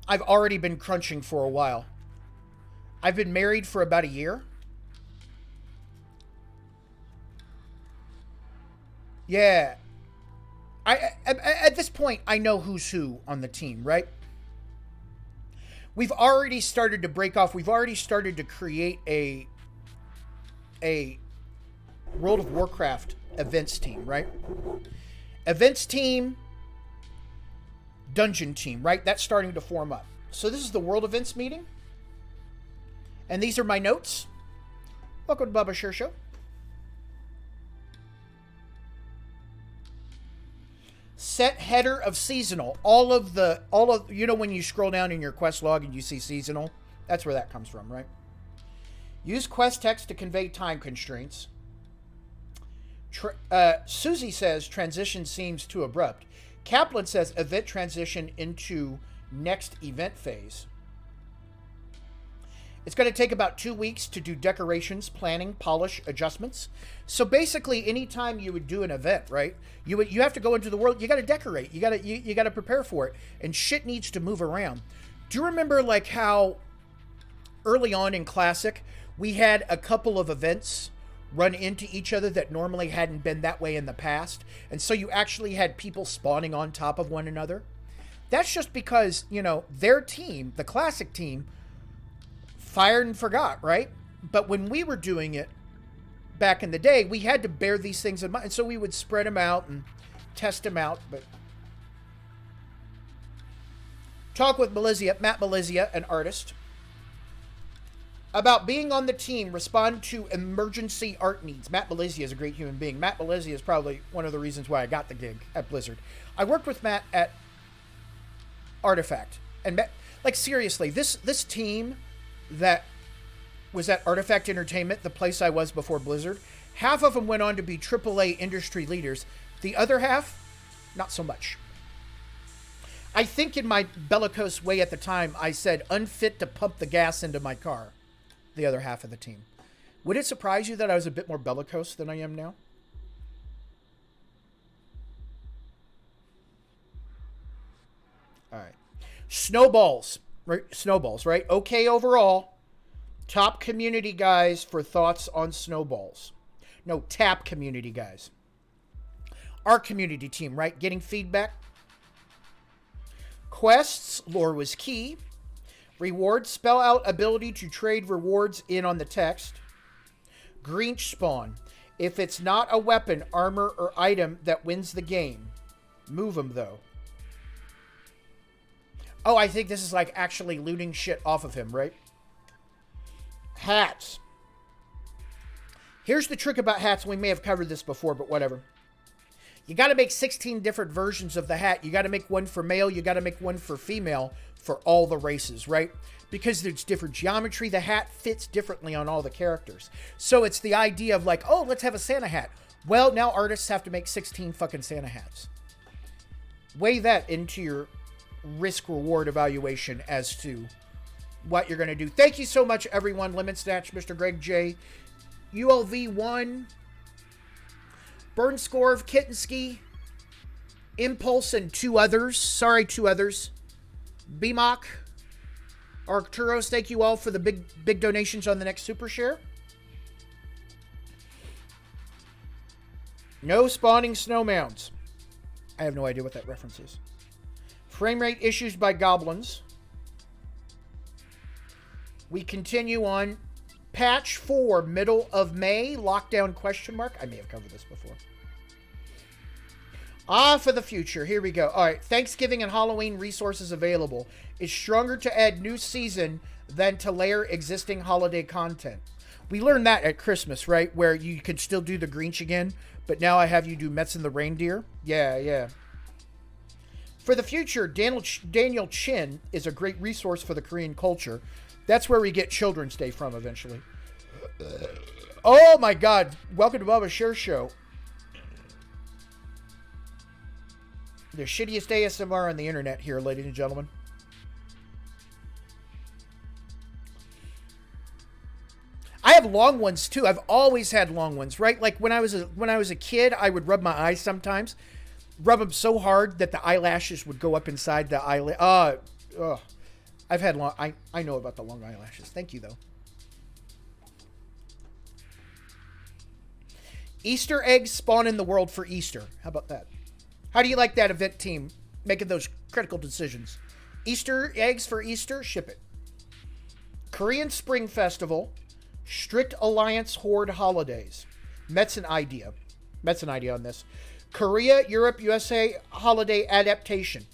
already been crunching for a while. I've been married for about a year. Yeah. At this point, I know who's who on the team, right? We've already started to break off. We've already started to create a World of Warcraft events team, right? Events team, dungeon team, right? That's starting to form up. So this is the World Events meeting. And these are my notes. Welcome to Bubba Sure Show. Set header of seasonal. All of you know when you scroll down in your quest log and you see seasonal? That's where that comes from, right? Use quest text to convey time constraints. Susie says transition seems too abrupt. Kaplan says event transition into next event phase. It's going to take about 2 weeks to do decorations, planning, polish, adjustments. So basically, anytime you would do an event, right? You have to go into the world. You got to decorate. You got to prepare for it, and shit needs to move around. Do you remember like how early on in Classic we had a couple of events run into each other that normally hadn't been that way in the past, and so you actually had people spawning on top of one another? That's just because, you know, their team, the Classic team, fired and forgot, right? But when we were doing it back in the day, we had to bear these things in mind. And so we would spread them out and test them out. But talk with Matt Melizia, an artist, about being on the team, respond to emergency art needs. Matt Melizia is a great human being. Matt Melizia is probably one of the reasons why I got the gig at Blizzard. I worked with Matt at Artifact. And Matt, like seriously, this team that was at Artifact Entertainment, the place I was before Blizzard, half of them went on to be AAA industry leaders. The other half, not so much. I think in my bellicose way at the time, I said unfit to pump the gas into my car. The other half of the team. Would it surprise you that I was a bit more bellicose than I am now? All right. Snowballs. Right? Snowballs, right? Okay overall. Top community guys for thoughts on snowballs. No, tap community guys. Our community team, right? Getting feedback. Quests, lore was key. Rewards, spell out ability to trade rewards in on the text. Grinch spawn. If it's not a weapon, armor, or item that wins the game. Move them, though. Oh, I think this is like actually looting shit off of him, right? Hats. Here's the trick about hats. We may have covered this before, but whatever. You got to make 16 different versions of the hat. You got to make one for male. You got to make one for female for all the races, right? Because there's different geometry. The hat fits differently on all the characters. So it's the idea of like, oh, let's have a Santa hat. Well, now artists have to make 16 fucking Santa hats. Weigh that into your risk-reward evaluation as to what you're going to do. Thank you so much, everyone. Lemon Snatch, Mr. Greg J. ULV1. Burn Scorv, Kittenski. Impulse, and two others. Sorry, two others. BMOC. Arcturos, thank you all for the big donations on the next Super Share. No spawning snow mounds. I have no idea what that reference is. Frame rate issues by goblins. We continue on. Patch 4, middle of May. Lockdown question mark. I may have covered this before. For the future. Here we go. All right. Thanksgiving and Halloween resources available. It's stronger to add new season than to layer existing holiday content. We learned that at Christmas, right? Where you could still do the Grinch again, but now I have you do Mets and the Reindeer. Yeah. For the future, Daniel Chin is a great resource for the Korean culture. That's where we get Children's Day from eventually. Oh my God. Welcome to Bubba's Share Show. The shittiest ASMR on the internet here, ladies and gentlemen. I have long ones too. I've always had long ones, right? Like when I was a kid, I would rub my eyes sometimes. Rub them so hard that the eyelashes would go up inside the eyelid. I've had long... I know about the long eyelashes. Thank you, though. Easter eggs spawn in the world for Easter. How about that? How do you like that event team making those critical decisions? Easter eggs for Easter? Ship it. Korean Spring Festival. Strict Alliance Horde holidays. Met's an idea on this. Korea, Europe, USA holiday adaptation.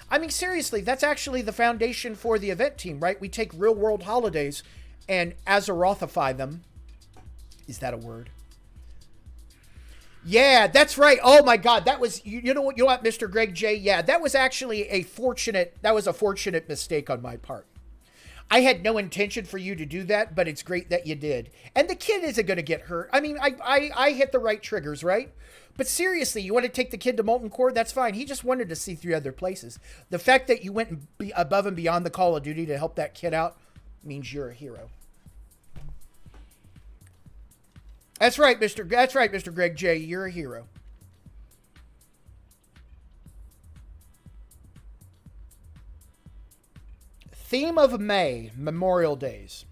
I mean, seriously, that's actually the foundation for the event team, right? We take real world holidays and Azerothify them. Is that a word? Yeah, that's right. Oh my God, that was, you know what, Mr. Greg J? Yeah, that was actually a fortunate mistake on my part. I had no intention for you to do that, but it's great that you did. And the kid isn't going to get hurt. I mean, I hit the right triggers, right? But seriously, you want to take the kid to Molten Core? That's fine. He just wanted to see 3 other places. The fact that you went above and beyond the Call of Duty to help that kid out means you're a hero. That's right, Mr. Greg J. You're a hero. Theme of May, Memorial Days.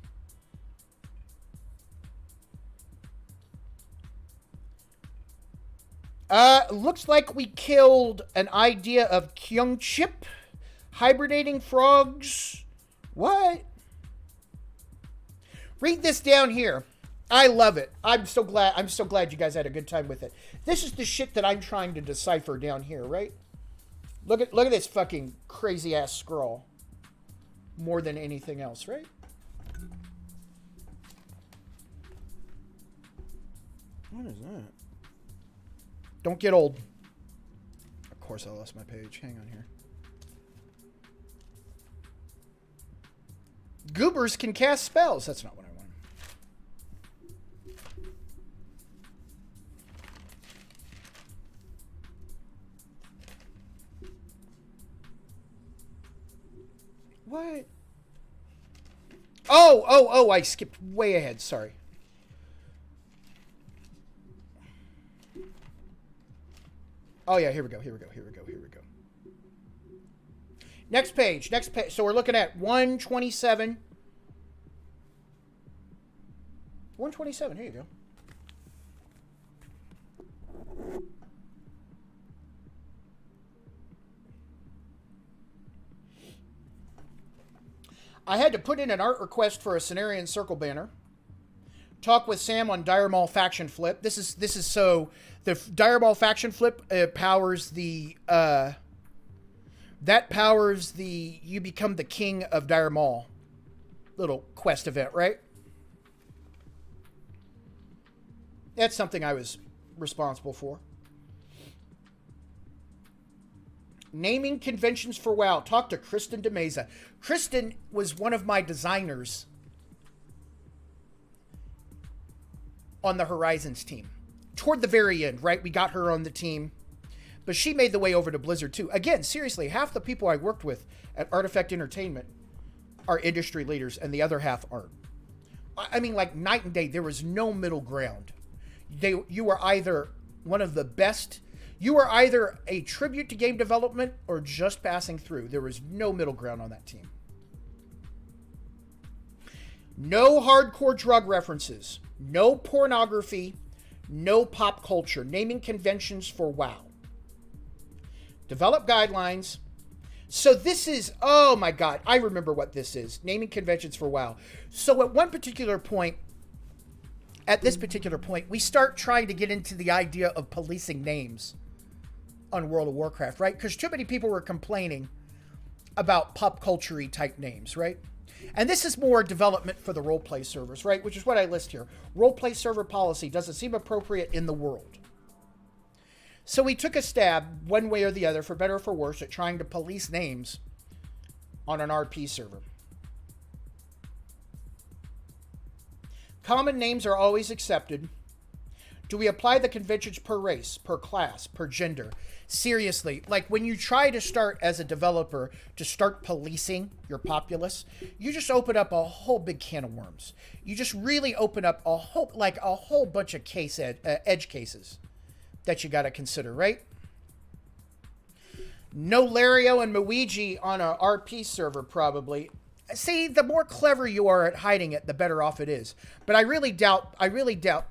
Looks like we killed an idea of Kyungchip. Hibernating frogs. What? Read this down here. I love it. I'm so glad you guys had a good time with it. This is the shit that I'm trying to decipher down here, right? Look at this fucking crazy ass scroll. More than anything else, right? What is that? Don't get old. Of course I lost my page. Hang on here. Goobers can cast spells. That's not what I want. What? Oh, I skipped way ahead. Sorry. Oh, yeah, here we go. Next page. So we're looking at 127. 127, here you go. I had to put in an art request for a Cenarian Circle banner. Talk with Sam on Dire Maul Faction Flip. This is so the Dire Maul Faction Flip powers the you become the king of Dire Maul little quest event, right? That's something I was responsible for. Naming conventions for WoW. Talk to Kristen DeMeza. Kristen was one of my designers on the Horizons team. Toward the very end, right? We got her on the team. But she made the way over to Blizzard too. Again, seriously, half the people I worked with at Artifact Entertainment are industry leaders and the other half aren't. I mean, like night and day. There was no middle ground. You were either one of the best... You were either a tribute to game development or just passing through. There was no middle ground on that team. No hardcore drug references. No pornography. No pop culture. Naming conventions for WoW. Develop guidelines. So this is... Oh my God. I remember what this is. Naming conventions for WoW. So at one particular point... At this particular point, we start trying to get into the idea of policing names on World of Warcraft, right? Because too many people were complaining about pop culture-y type names, right? And this is more development for the roleplay servers, right? Which is what I list here. Roleplay server policy doesn't seem appropriate in the world. So we took a stab, one way or the other, for better or for worse, at trying to police names on an RP server. Common names are always accepted. Do we apply the conventions per race, per class, per gender? Seriously, like when you try to start as a developer to start policing your populace, you just open up a whole big can of worms. You just really open up a whole bunch of edge cases that you got to consider, right? No Lario and Luigi on a RP server, probably. See, the more clever you are at hiding it, the better off it is. But I really doubt,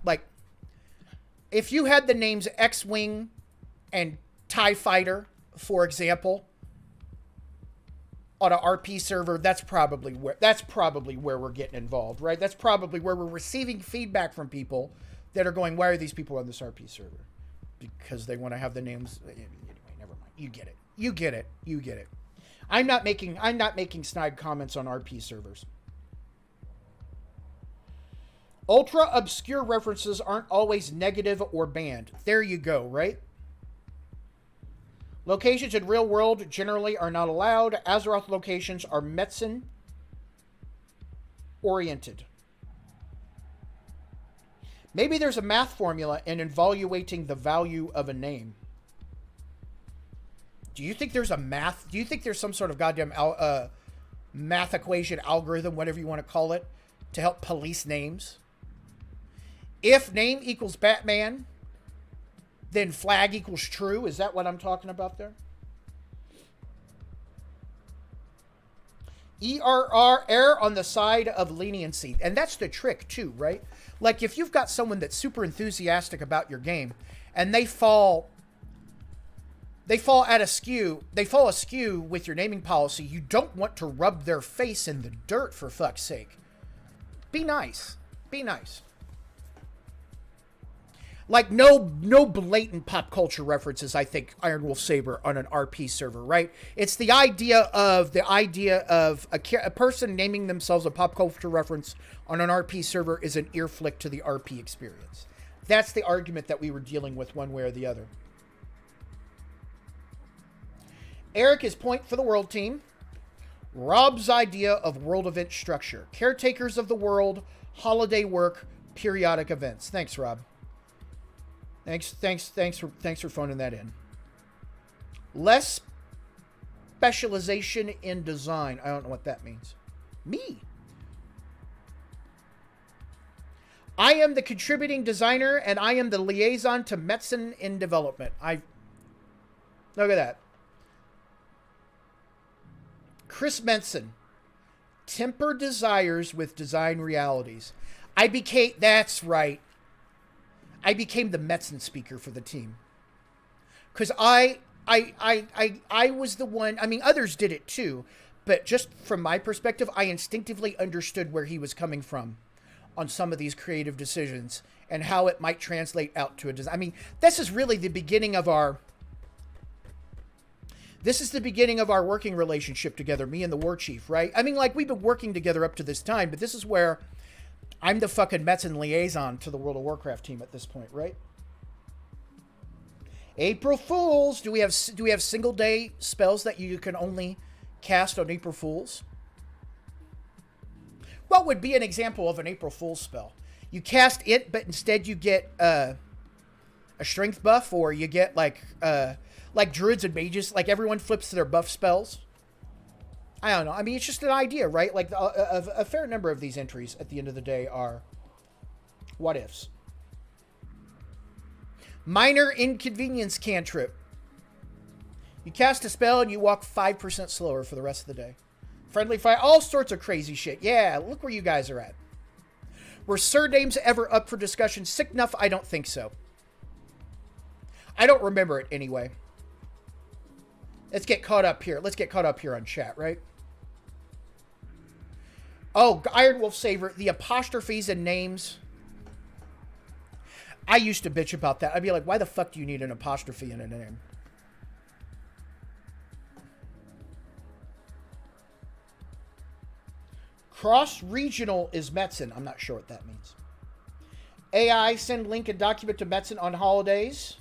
like, if you had the names X-Wing and TIE Fighter, for example, on an RP server, that's probably where we're getting involved, right? That's probably where we're receiving feedback from people that are going, why are these people on this RP server? Because they want to have the names. Anyway, never mind. You get it. I'm not making snide comments on RP servers. Ultra obscure references aren't always negative or banned. There you go, right? Locations in real world generally are not allowed. Azeroth locations are medicine oriented. Maybe there's a math formula in evaluating the value of a name. Do you think there's some sort of goddamn math equation, algorithm, whatever you want to call it, to help police names? If name equals Batman, then flag equals true. Is that what I'm talking about there? Err on the side of leniency. And that's the trick too, right? Like if you've got someone that's super enthusiastic about your game and they fall askew with your naming policy, you don't want to rub their face in the dirt, for fuck's sake. Be nice. Be nice. Like no blatant pop culture references, I think, Iron Wolf Saber on an RP server, right? It's the idea of a person naming themselves a pop culture reference on an RP server is an ear flick to the RP experience. That's the argument that we were dealing with one way or the other. Eric is point for the world team. Rob's idea of world event structure. Caretakers of the world, holiday work, periodic events. Thanks, Rob. Thanks for phoning that in. Less specialization in design. I don't know what that means. Me. I am the contributing designer, and I am the liaison to medicine in development. Look at that. Chris Menson. Temper desires with design realities. That's right. I became the medicine speaker for the team. Because I was the one, I mean, others did it too, but just from my perspective, I instinctively understood where he was coming from on some of these creative decisions and how it might translate out to a design. I mean, this is really the beginning of our working relationship together, me and the war chief, right? I mean, like, we've been working together up to this time, but this is where I'm the fucking medicine liaison to the World of Warcraft team at this point, right? April Fools. Do we have single day spells that you can only cast on April Fools? What would be an example of an April Fool's spell? You cast it, but instead you get a strength buff, or you get like druids and mages, like everyone flips to their buff spells. I don't know. I mean, it's just an idea, right? Like a fair number of these entries at the end of the day are what ifs. Minor inconvenience cantrip. You cast a spell and you walk 5% slower for the rest of the day. Friendly fire, all sorts of crazy shit. Yeah, look where you guys are at. Were surnames ever up for discussion? Sick enough? I don't think so. I don't remember it anyway. Let's get caught up here. Let's get caught up here on chat, right? Oh, Iron Wolf Saber, the apostrophes and names. I used to bitch about that. I'd be like, why the fuck do you need an apostrophe in a name? Cross-regional is medicine. I'm not sure what that means. AI, send link and document to medicine on holidays.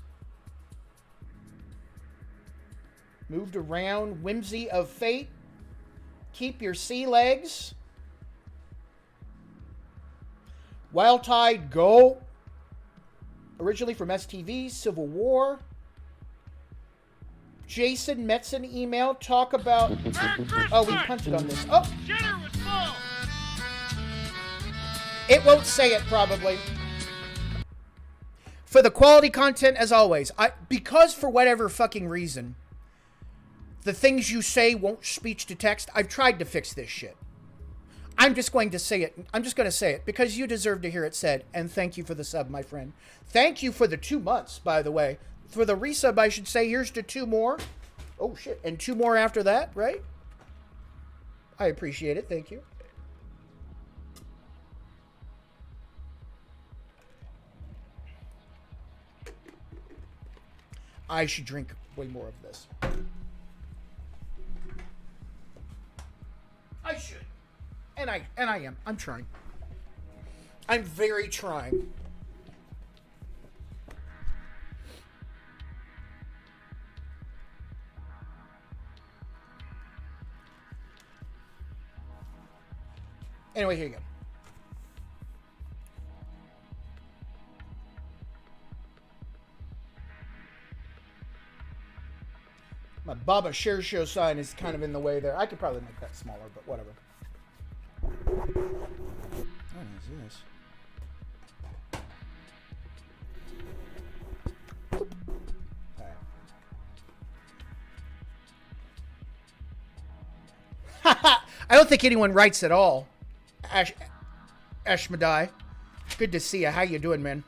Moved around. Whimsy of fate. Keep your sea legs. Wild Tide Go. Originally from STV, Civil War. Jason Metzen email. Talk about... Oh, we punted on this. Oh! It won't say it, probably. For the quality content, as always. Because for whatever fucking reason, the things you say won't speech to text, I've tried to fix this shit. I'm just going to say it. I'm just going to say it because you deserve to hear it said. And thank you for the sub, my friend. Thank you for the 2 months, by the way. For the resub, I should say, here's to 2 more. Oh, shit. And 2 more after that, right? I appreciate it. Thank you. I should drink way more of this. I should. And I am. I'm trying. I'm very trying. Anyway, here you go. My Baba Share Show sign is kind of in the way there. I could probably make that smaller, but whatever. What is this? Alright. I don't think anyone writes at all. Ashmadai. Good to see you. How you doing, man?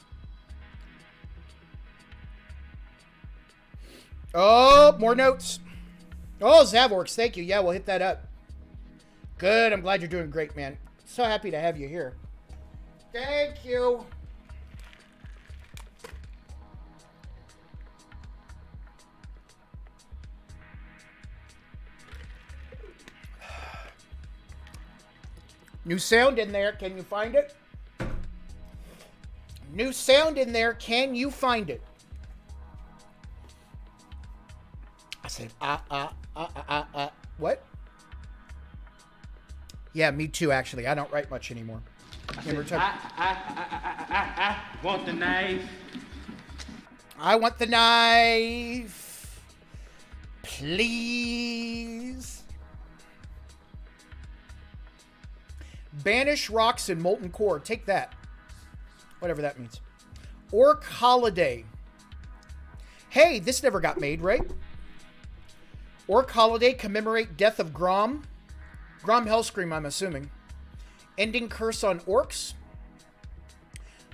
Oh, more notes. Oh, Zavorks, thank you. Yeah, we'll hit that up. Good. I'm glad you're doing great, man. So happy to have you here. Thank you. New sound in there. Can you find it? New sound in there. Can you find it? I said, what? Yeah, me too, actually. I don't write much anymore. I want the knife. I want the knife. Please. Banish rocks and molten core. Take that. Whatever that means. Orc Holiday. Hey, this never got made, right? Orc Holiday, commemorate death of Grom. Grom Hellscream, I'm assuming. Ending curse on orcs.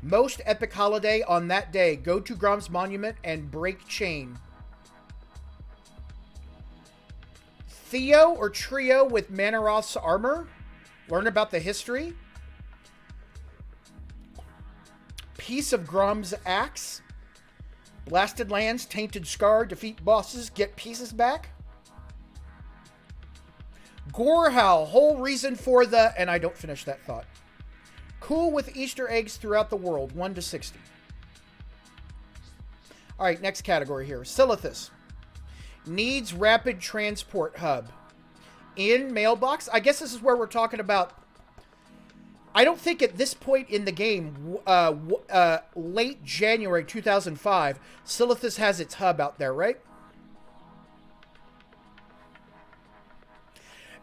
Most epic holiday on that day. Go to Grom's monument and break chain. Theo or trio with Manaroth's armor. Learn about the history. Piece of Grom's axe. Blasted lands, tainted scar, defeat bosses, get pieces back. Gorehowl, whole reason for the... And I don't finish that thought. Cool with Easter eggs throughout the world, 1 to 60. Alright, next category here. Silithus. Needs rapid transport hub. In mailbox. I guess this is where we're talking about... I don't think at this point in the game, late January 2005, Silithus has its hub out there, right?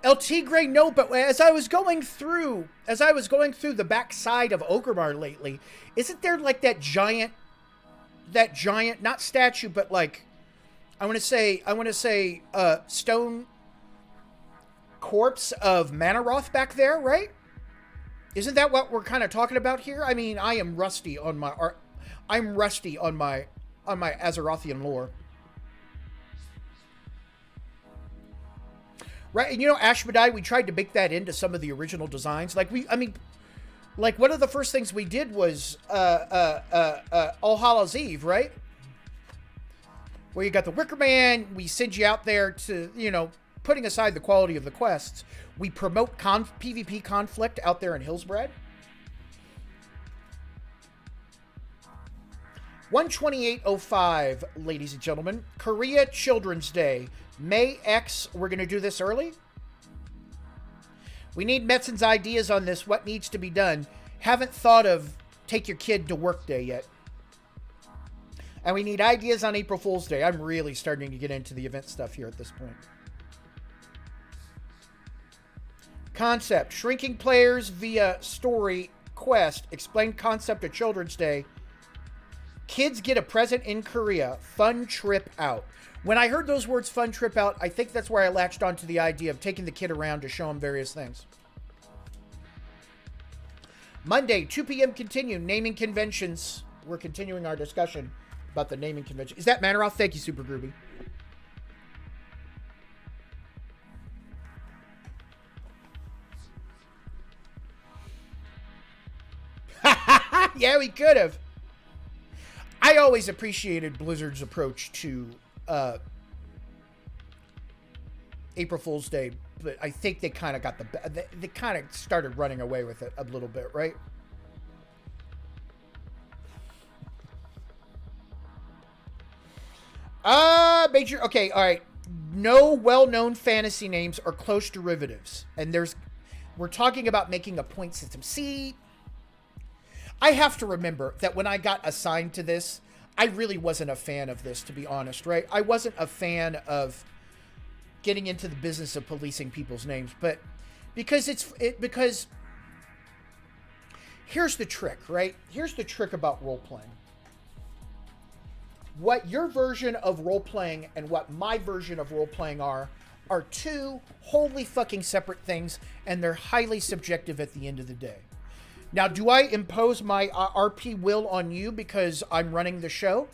El Tigre, no, but as I was going through the backside of Orgrimmar lately, isn't there like that giant, not statue, but like, I want to say, stone corpse of Manaroth back there, right? Isn't that what we're kind of talking about here? I mean, I'm rusty on my Azerothian lore. Right, and you know, Ashmadai, we tried to make that into some of the original designs. Like, one of the first things we did was All Hallows Eve, right? Where you got the Wicker Man, we send you out there to, you know, putting aside the quality of the quests, we promote PvP conflict out there in Hillsbrad. 128.05, ladies and gentlemen. Korea Children's Day. May X, we're going to do this early. We need Metzen's ideas on this, what needs to be done. Haven't thought of take your kid to work day yet. And we need ideas on April Fool's Day. I'm really starting to get into the event stuff here at this point. Concept. Shrinking players via story quest. Explain concept of Children's Day. Kids get a present in Korea. Fun trip out. When I heard those words, fun trip out, I think that's where I latched onto the idea of taking the kid around to show him various things. Monday, 2 p.m. continue. Naming conventions. We're continuing our discussion about the naming convention. Is that Manoroth? Thank you, Super Groovy. Yeah, we could have. I always appreciated Blizzard's approach to April Fool's Day, but I think they kind of got they kind of started running away with it a little bit, right? Major. Okay, all right. No well-known fantasy names are close derivatives, and we're talking about making a point system. See, I have to remember that when I got assigned to this, I really wasn't a fan of this, to be honest, right? I wasn't a fan of getting into the business of policing people's names, but because here's the trick, right? Here's the trick about role-playing. What your version of role-playing and what my version of role-playing are two wholly fucking separate things, and they're highly subjective at the end of the day. Now, do I impose my RP will on you because I'm running the show?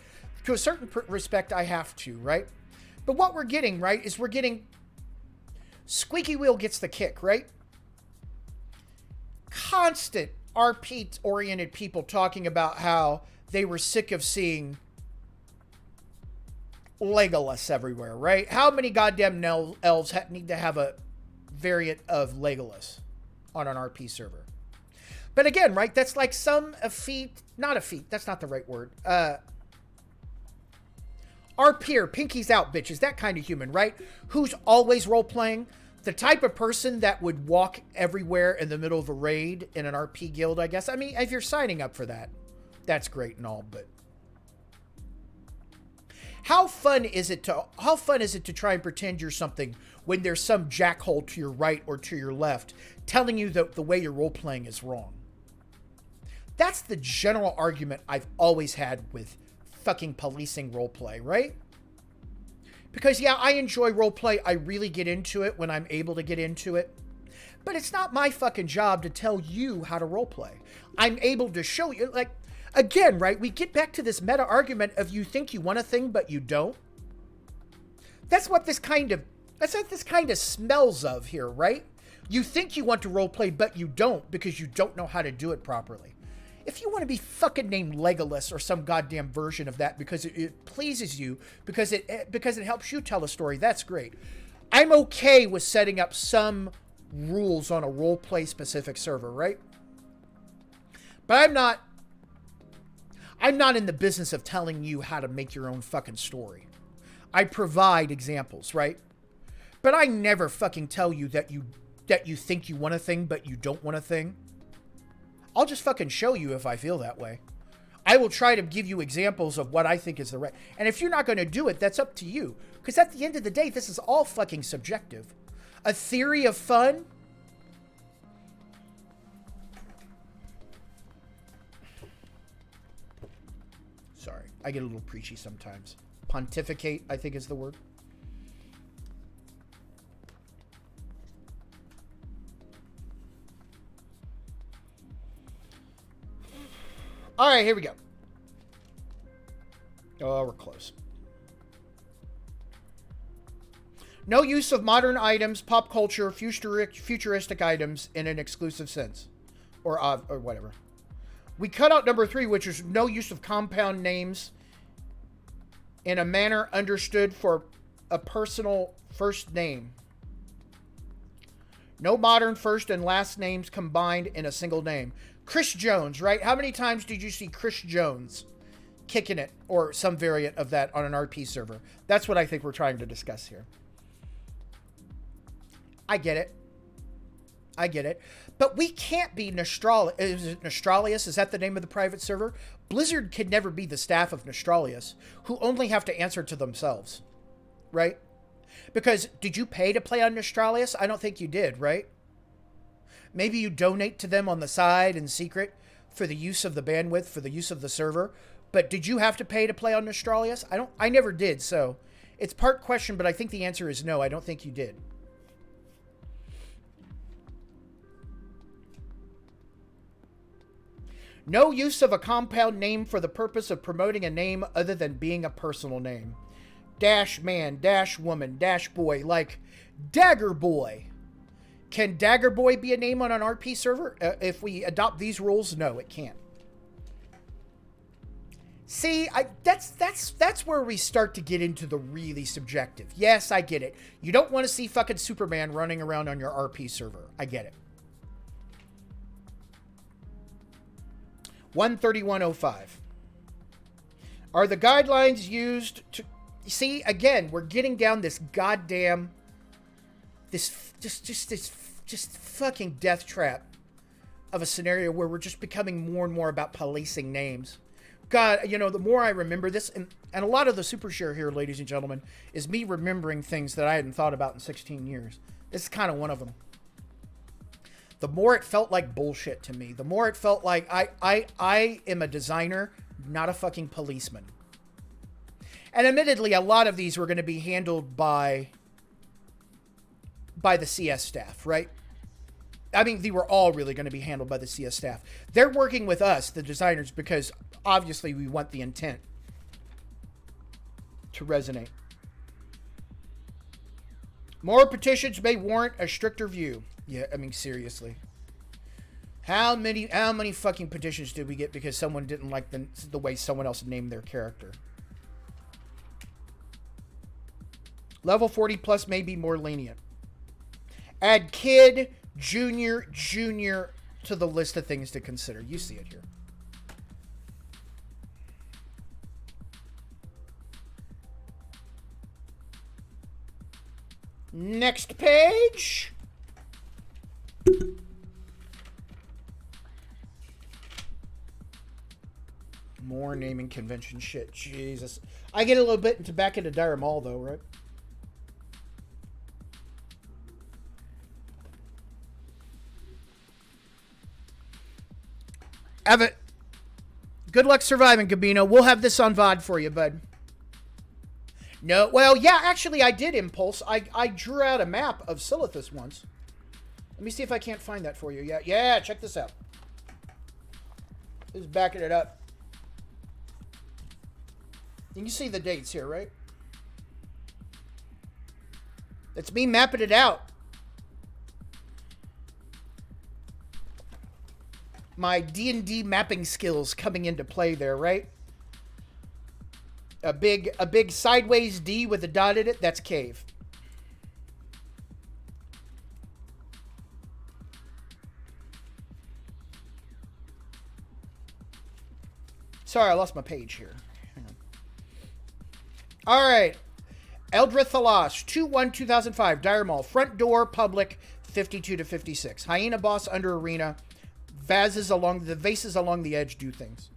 To a certain respect, I have to, right? But what we're getting, right, is we're getting squeaky wheel gets the kick, right? Constant RP-oriented people talking about how they were sick of seeing Legolas everywhere, right? How many goddamn elves need to have a variant of Legolas on an RP server? But again, right, that's like not a feat, that's not the right word. Our peer, pinkies out, bitches, that kind of human, right? Who's always role-playing. The type of person that would walk everywhere in the middle of a raid in an RP guild, I guess. I mean, if you're signing up for that, that's great and all, but how fun is it to try and pretend you're something when there's some jackhole to your right or to your left telling you that the way you're role-playing is wrong? That's the general argument I've always had with fucking policing roleplay, right? Because, yeah, I enjoy roleplay. I really get into it when I'm able to get into it. But it's not my fucking job to tell you how to roleplay. I'm able to show you, like, again, right? We get back to this meta argument of you think you want a thing, but you don't. That's what this kind of smells of here, right? You think you want to roleplay, but you don't because you don't know how to do it properly. If you want to be fucking named Legolas or some goddamn version of that because it pleases you, because it helps you tell a story, that's great. I'm okay with setting up some rules on a roleplay specific server, right? But I'm not in the business of telling you how to make your own fucking story. I provide examples, right? But I never fucking tell you that you think you want a thing, but you don't want a thing. I'll just fucking show you if I feel that way. I will try to give you examples of what I think is the right. And if you're not going to do it, that's up to you. Because at the end of the day, this is all fucking subjective. A theory of fun. Sorry, I get a little preachy sometimes. Pontificate, I think is the word. All right, here we go. Oh, we're close. No use of modern items, pop culture, futuristic items in an exclusive sense. Or whatever. We cut out number 3, which is no use of compound names in a manner understood for a personal first name. No modern first and last names combined in a single name. Chris Jones, right? How many times did you see Chris Jones kicking it or some variant of that on an RP server? That's what I think we're trying to discuss here. I get it. I get it. But we can't be Nostralis. Is it Nostralius? Is that the name of the private server? Blizzard could never be the staff of Nostralius, who only have to answer to themselves. Right? Because did you pay to play on Nostralius? I don't think you did, right? Maybe you donate to them on the side in secret for the use of the bandwidth, for the use of the server. But did you have to pay to play on Nostralius? I never did, so it's part question, but I think the answer is no. I don't think you did. No use of a compound name for the purpose of promoting a name other than being a personal name. Dash man, dash woman, dash boy, like Dagger Boy. Can Dagger Boy be a name on an RP server? If we adopt these rules, no, it can't. See, that's where we start to get into the really subjective. Yes, I get it. You don't want to see fucking Superman running around on your RP server. I get it. 13105. Are the guidelines used to... See, again, we're getting down this goddamn... This fucking death trap of a scenario where we're just becoming more and more about policing names. God, you know, the more I remember this, and a lot of the super share here, ladies and gentlemen, is me remembering things that I hadn't thought about in 16 years. This is kind of one of them. The more it felt like bullshit to me, the more it felt like I am a designer, not a fucking policeman. And admittedly, a lot of these were going to be handled by the CS staff, right? I mean, they were all really going to be handled by the CS staff. They're working with us, the designers, because obviously we want the intent to resonate. More petitions may warrant a stricter view. Yeah, I mean, seriously. How many fucking petitions did we get because someone didn't like the way someone else named their character? Level 40 plus may be more lenient. Add kid, junior to the list of things to consider. You see it here. Next page. More naming convention shit. Jesus. I get a little bit back into Dire Mall though, right? Evan, good luck surviving, Gabino. We'll have this on VOD for you, bud. No, well, yeah, actually, I did Impulse. I drew out a map of Silithus once. Let me see if I can't find that for you. Yeah, check this out. Just backing it up. You can see the dates here, right? It's me mapping it out. My D&D mapping skills coming into play there, right? A big sideways D with a dot in it, that's cave. Sorry, I lost my page here. Hang on. All right. Eldrith Thalash, 2/1/2005, Dire Mall, front door, public, 52 to 56. Hyena boss under arena. Vases along the edge do things.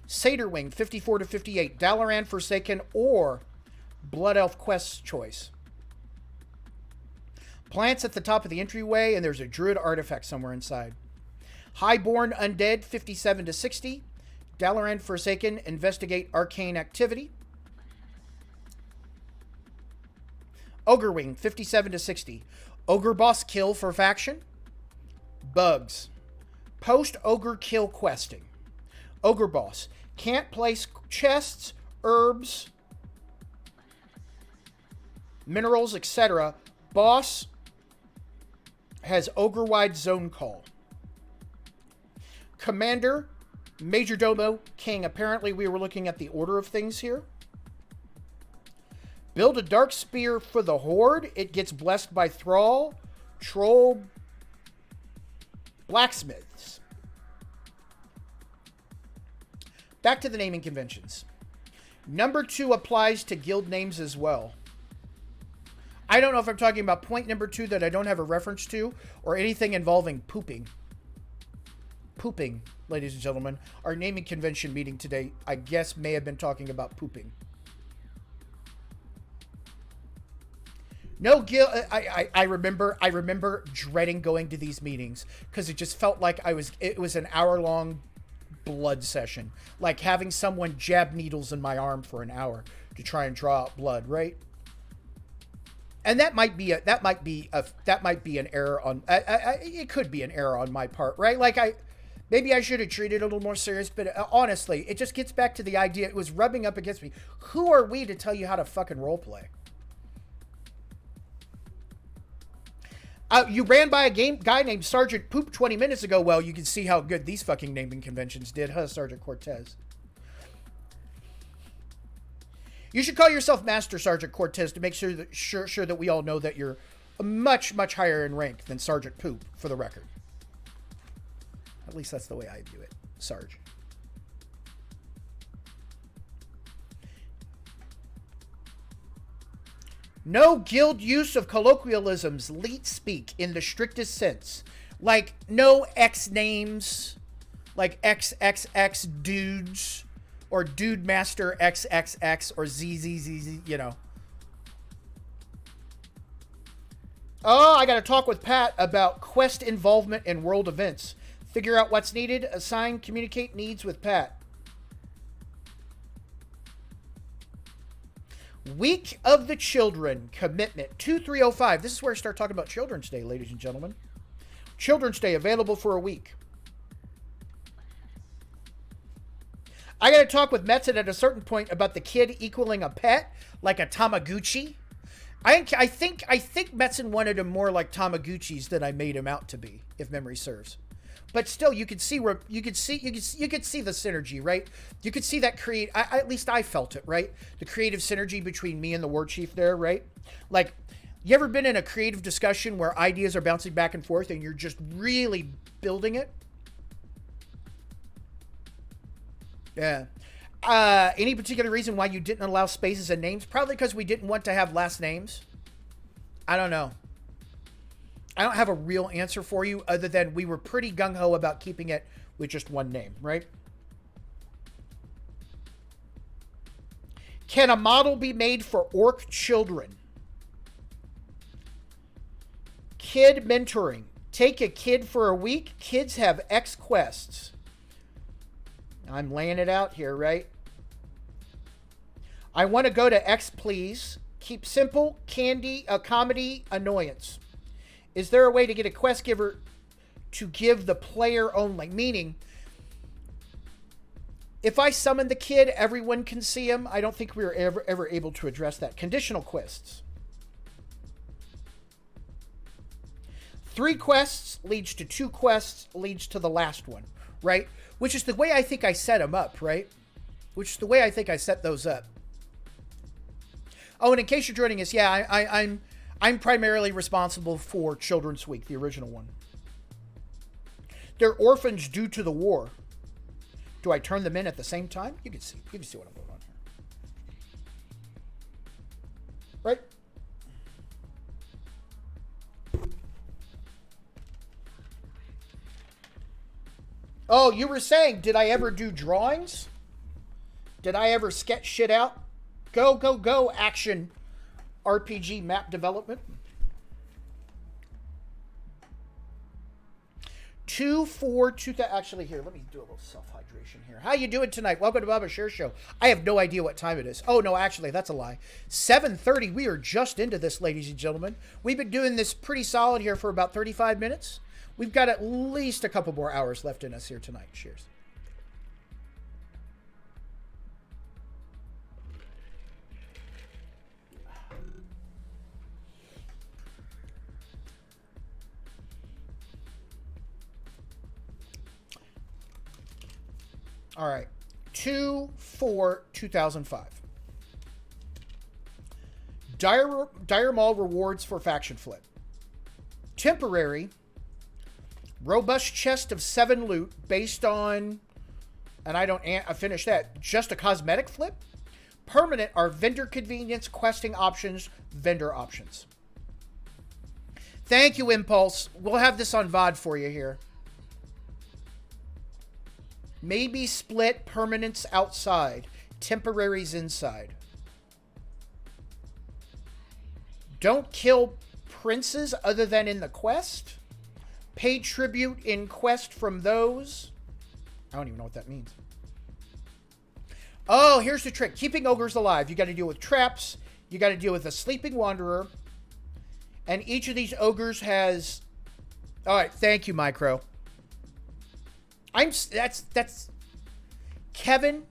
Satyr-wing, 54 to 58. Dalaran Forsaken or Blood Elf Quest choice. Plants at the top of the entryway, and there's a druid artifact somewhere inside. Highborn Undead, 57 to 60. Dalaran Forsaken, investigate arcane activity. Ogre Wing, 57 to 60. Ogre boss kill for faction. Bugs. Post-ogre kill questing. Ogre boss. Can't place chests, herbs, minerals, etc. Boss has ogre-wide zone call. Commander, Major Domo, King. Apparently we were looking at the order of things here. Build a dark spear for the horde. It gets blessed by Thrall, Troll, Blacksmiths. Back to the naming conventions. Number 2 applies to guild names as well. I don't know if I'm talking about point number 2 that I don't have a reference to, or anything involving pooping. Pooping, ladies and gentlemen. Our naming convention meeting today, I guess, may have been talking about pooping. No guilt. I remember dreading going to these meetings because it just felt like it was an hour-long blood session. Like having someone jab needles in my arm for an hour to try and draw out blood, right? And that might be an error on it could be an error on my part, right? Like maybe I should have treated it a little more serious, but honestly, it just gets back to the idea it was rubbing up against me. Who are we to tell you how to fucking role play? You ran by a guy named Sergeant Poop 20 minutes ago. Well, you can see how good these fucking naming conventions did, huh, Sergeant Cortez? You should call yourself Master Sergeant Cortez to make sure that we all know that you're much, much higher in rank than Sergeant Poop, for the record. At least that's the way I view it, Sarge. No guild use of colloquialisms, leet speak in the strictest sense. Like, no X names, like XXX dudes, or Dude Master XXX, or ZZZZ, you know. Oh, I gotta talk with Pat about quest involvement in world events. Figure out what's needed, assign, communicate needs with Pat. Week of the Children Commitment 2305. This is where I start talking about Children's Day, ladies and gentlemen. Children's Day available for a week. I got to talk with Metzen at a certain point about the kid equaling a pet, like a Tamagotchi. I think Metzen wanted him more like Tamaguchis than I made him out to be, if memory serves. But still, you could see the synergy, right? You could see that at least I felt it, right? The creative synergy between me and the war chief there, right? Like, you ever been in a creative discussion where ideas are bouncing back and forth and you're just really building it? Yeah. Any particular reason why you didn't allow spaces and names? Probably because we didn't want to have last names. I don't know. I don't have a real answer for you other than we were pretty gung-ho about keeping it with just one name, right? Can a model be made for orc children? Kid mentoring. Take a kid for a week. Kids have X quests. I'm laying it out here, right? I want to go to X, please. Keep simple, comedy, annoyance. Is there a way to get a quest giver to give the player only? Meaning, if I summon the kid, everyone can see him. I don't think we were ever able to address that. Conditional quests. 3 quests leads to 2 quests, leads to the last one, right? Which is the way I think I set them up, right? Which is the way I think I set those up. Oh, and in case you're joining us, yeah, I'm primarily responsible for Children's Week, the original one. They're orphans due to the war. Do I turn them in at the same time? You can see what I'm going on here. Right? Oh, you were saying, did I ever do drawings? Did I ever sketch shit out? Go, action RPG map development. 2/4/2000. Actually, here, let me do a little self-hydration here. How you doing tonight? Welcome to Baba Share Show. I have no idea what time it is. Oh, no, actually, that's a lie. 7:30. We are just into this, ladies and gentlemen. We've been doing this pretty solid here for about 35 minutes. We've got at least a couple more hours left in us here tonight. Cheers. All right. 2/4/2005. Dire Maul rewards for faction flip. Temporary. Robust chest of 7 loot based on, and I finish that, just a cosmetic flip. Permanent are vendor convenience, questing options, vendor options. Thank you, Impulse. We'll have this on VOD for you here. Maybe split permanents outside, temporaries inside. Don't kill princes other than in the quest. Pay tribute in quest from those. I don't even know what that means. Oh, here's the trick. Keeping ogres alive. You got to deal with traps. You got to deal with a sleeping wanderer. And each of these ogres has... All right, thank you, Micro. That's Kevin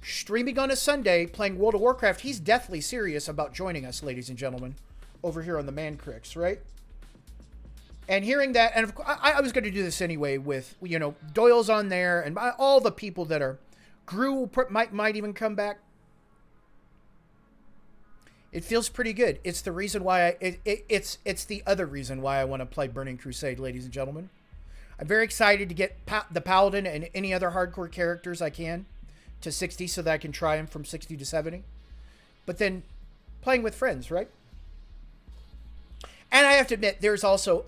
streaming on a Sunday playing World of Warcraft. He's deathly serious about joining us, ladies and gentlemen, over here on the Man Cricks, right? And hearing that, and of course, I was going to do this anyway with, you know, Doyle's on there and all the people that are... Gru might even come back. It feels pretty good. It's the reason why it's the other reason why I want to play Burning Crusade, ladies and gentlemen. I'm very excited to get the Paladin and any other hardcore characters I can to 60 so that I can try them from 60 to 70. But then playing with friends, right? And I have to admit, there's also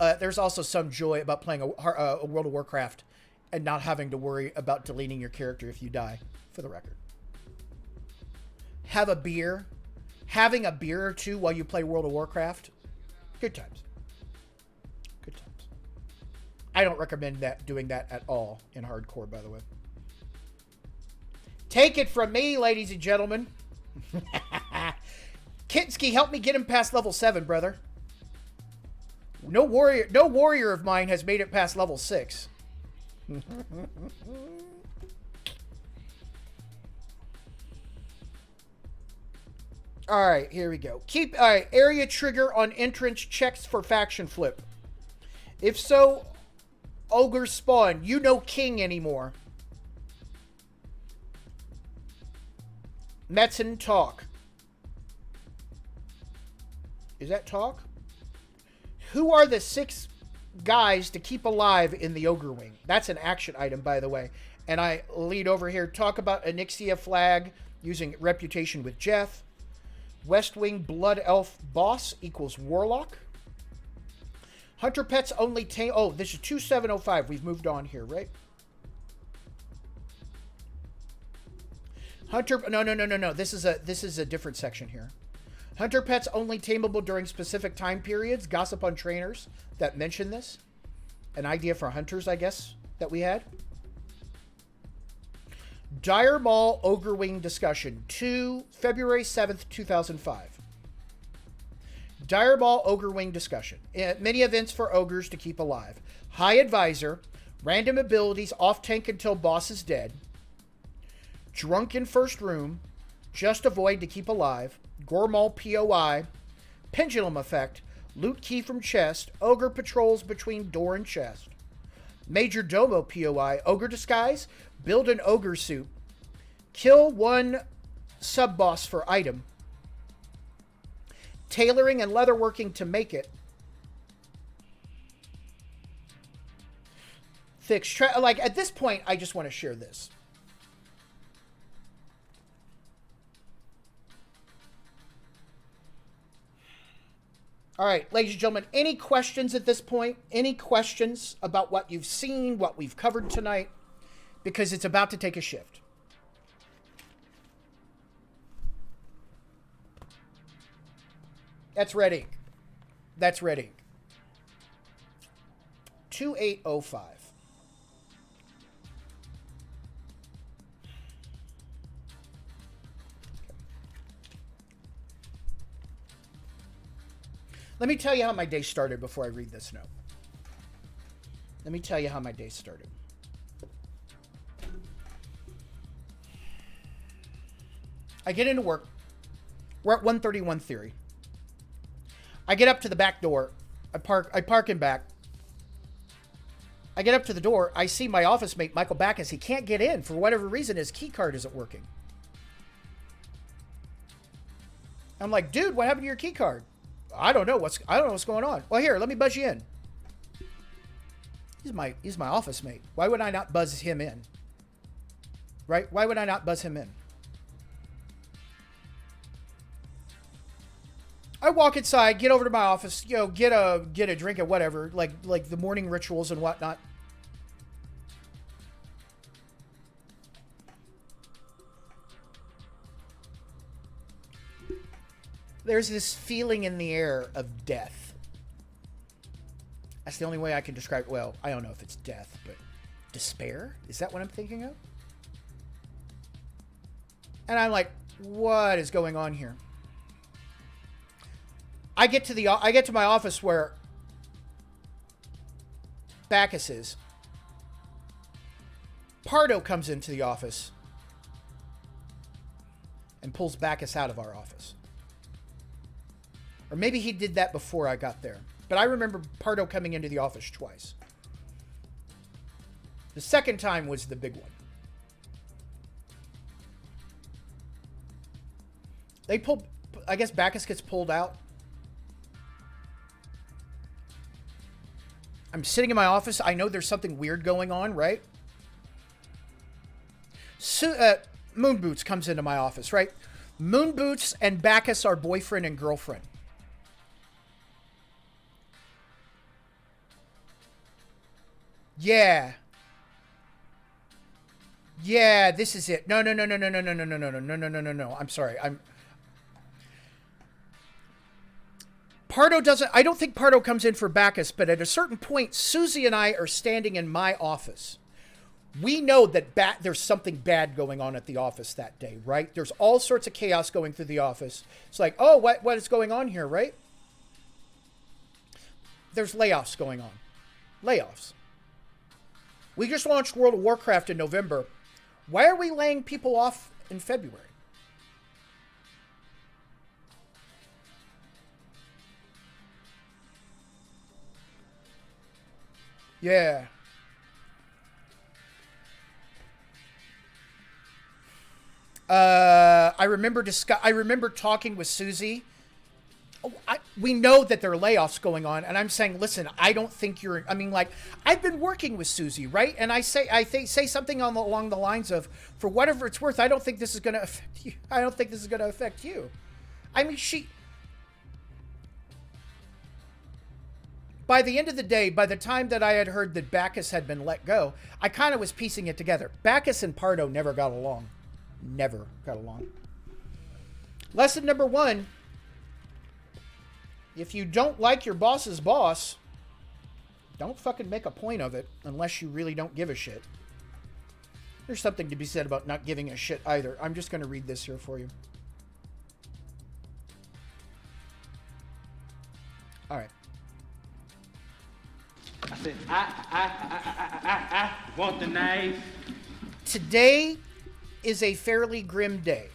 some joy about playing a World of Warcraft and not having to worry about deleting your character if you die, for the record. Have a beer. Having a beer or two while you play World of Warcraft. Good times. Good times. I don't recommend doing that at all in hardcore, by the way. Take it from me, ladies and gentlemen. Kitsky, help me get him past level 7, brother. No warrior of mine has made it past level 6. All right, here we go. Keep area trigger on entrance checks for faction flip. If so, ogres spawn. You know king anymore. Metzen talk. Is that talk? Who are the 6 guys to keep alive in the ogre wing? That's an action item, by the way. And I lead over here. Talk about Onyxia flag using reputation with Jeff. West Wing Blood Elf Boss equals Warlock. Hunter Pets only tame... Oh, this is 2705. We've moved on here, right? Hunter... No. This is a different section here. Hunter Pets only tameable during specific time periods. Gossip on trainers that mention this. An idea for hunters, I guess, that we had. Dire Maul Ogre Wing discussion. February 7th, 2005. Dire Maul Ogre Wing discussion. Many events for ogres to keep alive. High Advisor. Random abilities off tank until boss is dead. Drunk in first room. Just avoid to keep alive. Gormal POI. Pendulum effect. Loot key from chest. Ogre patrols between door and chest. Major Domo POI. Ogre disguise. Build an ogre suit. Kill one sub-boss for item. Tailoring and leatherworking to make it. Fix. Like, at this point, I just want to share this. All right, ladies and gentlemen, any questions at this point? Any questions about what you've seen, what we've covered tonight? Because it's about to take a shift. That's red ink. That's red ink. 2805. Let me tell you how my day started before I read this note. Let me tell you how my day started. I get into work. We're at 131 Theory. I get up to the back door. I park in back. I get up to the door. I see my office mate, Michael Backus. He can't get in. For whatever reason, his key card isn't working. I'm like, dude, what happened to your key card? I don't know what's going on. Well, here, let me buzz you in. He's my office mate. Why would I not buzz him in? Right? Why would I not buzz him in? I walk inside, get over to my office, get a drink or whatever, like the morning rituals and whatnot. There's this feeling in the air of death. That's the only way I can describe it. Well, I don't know if it's death, but despair? Is that what I'm thinking of? And I'm like, what is going on here? I get to my office where Bacchus is. Pardo comes into the office and pulls Bacchus out of our office. Or maybe he did that before I got there. But I remember Pardo coming into the office twice. The second time was the big one. They pulled... I guess Bacchus gets pulled out. I'm sitting in my office. I know there's something weird going on, right? So, Moon Boots comes into my office, right? Moon Boots and Bacchus are boyfriend and girlfriend. Yeah. Yeah, this is it. No. I'm sorry. Pardo doesn't... I don't think Pardo comes in for Bacchus, but at a certain point, Susie and I are standing in my office. We know that there's something bad going on at the office that day, right? There's all sorts of chaos going through the office. It's like, oh, what is going on here, right? There's layoffs going on. Layoffs. We just launched World of Warcraft in November. Why are we laying people off in February? Yeah. I remember talking with Susie. We know that there are layoffs going on, and I'm saying, listen, I don't think you're... I mean, like, I've been working with Susie, right? And I say something along the lines of, for whatever it's worth, I don't think this is going to affect you. I don't think this is going to affect you. I mean, by the end of the day, by the time that I had heard that Bacchus had been let go, I kind of was piecing it together. Bacchus and Pardo never got along. Never got along. Lesson number 1. If you don't like your boss's boss, don't fucking make a point of it unless you really don't give a shit. There's something to be said about not giving a shit either. I'm just going to read this here for you. All right. I said, I want the knife. Today is a fairly grim day.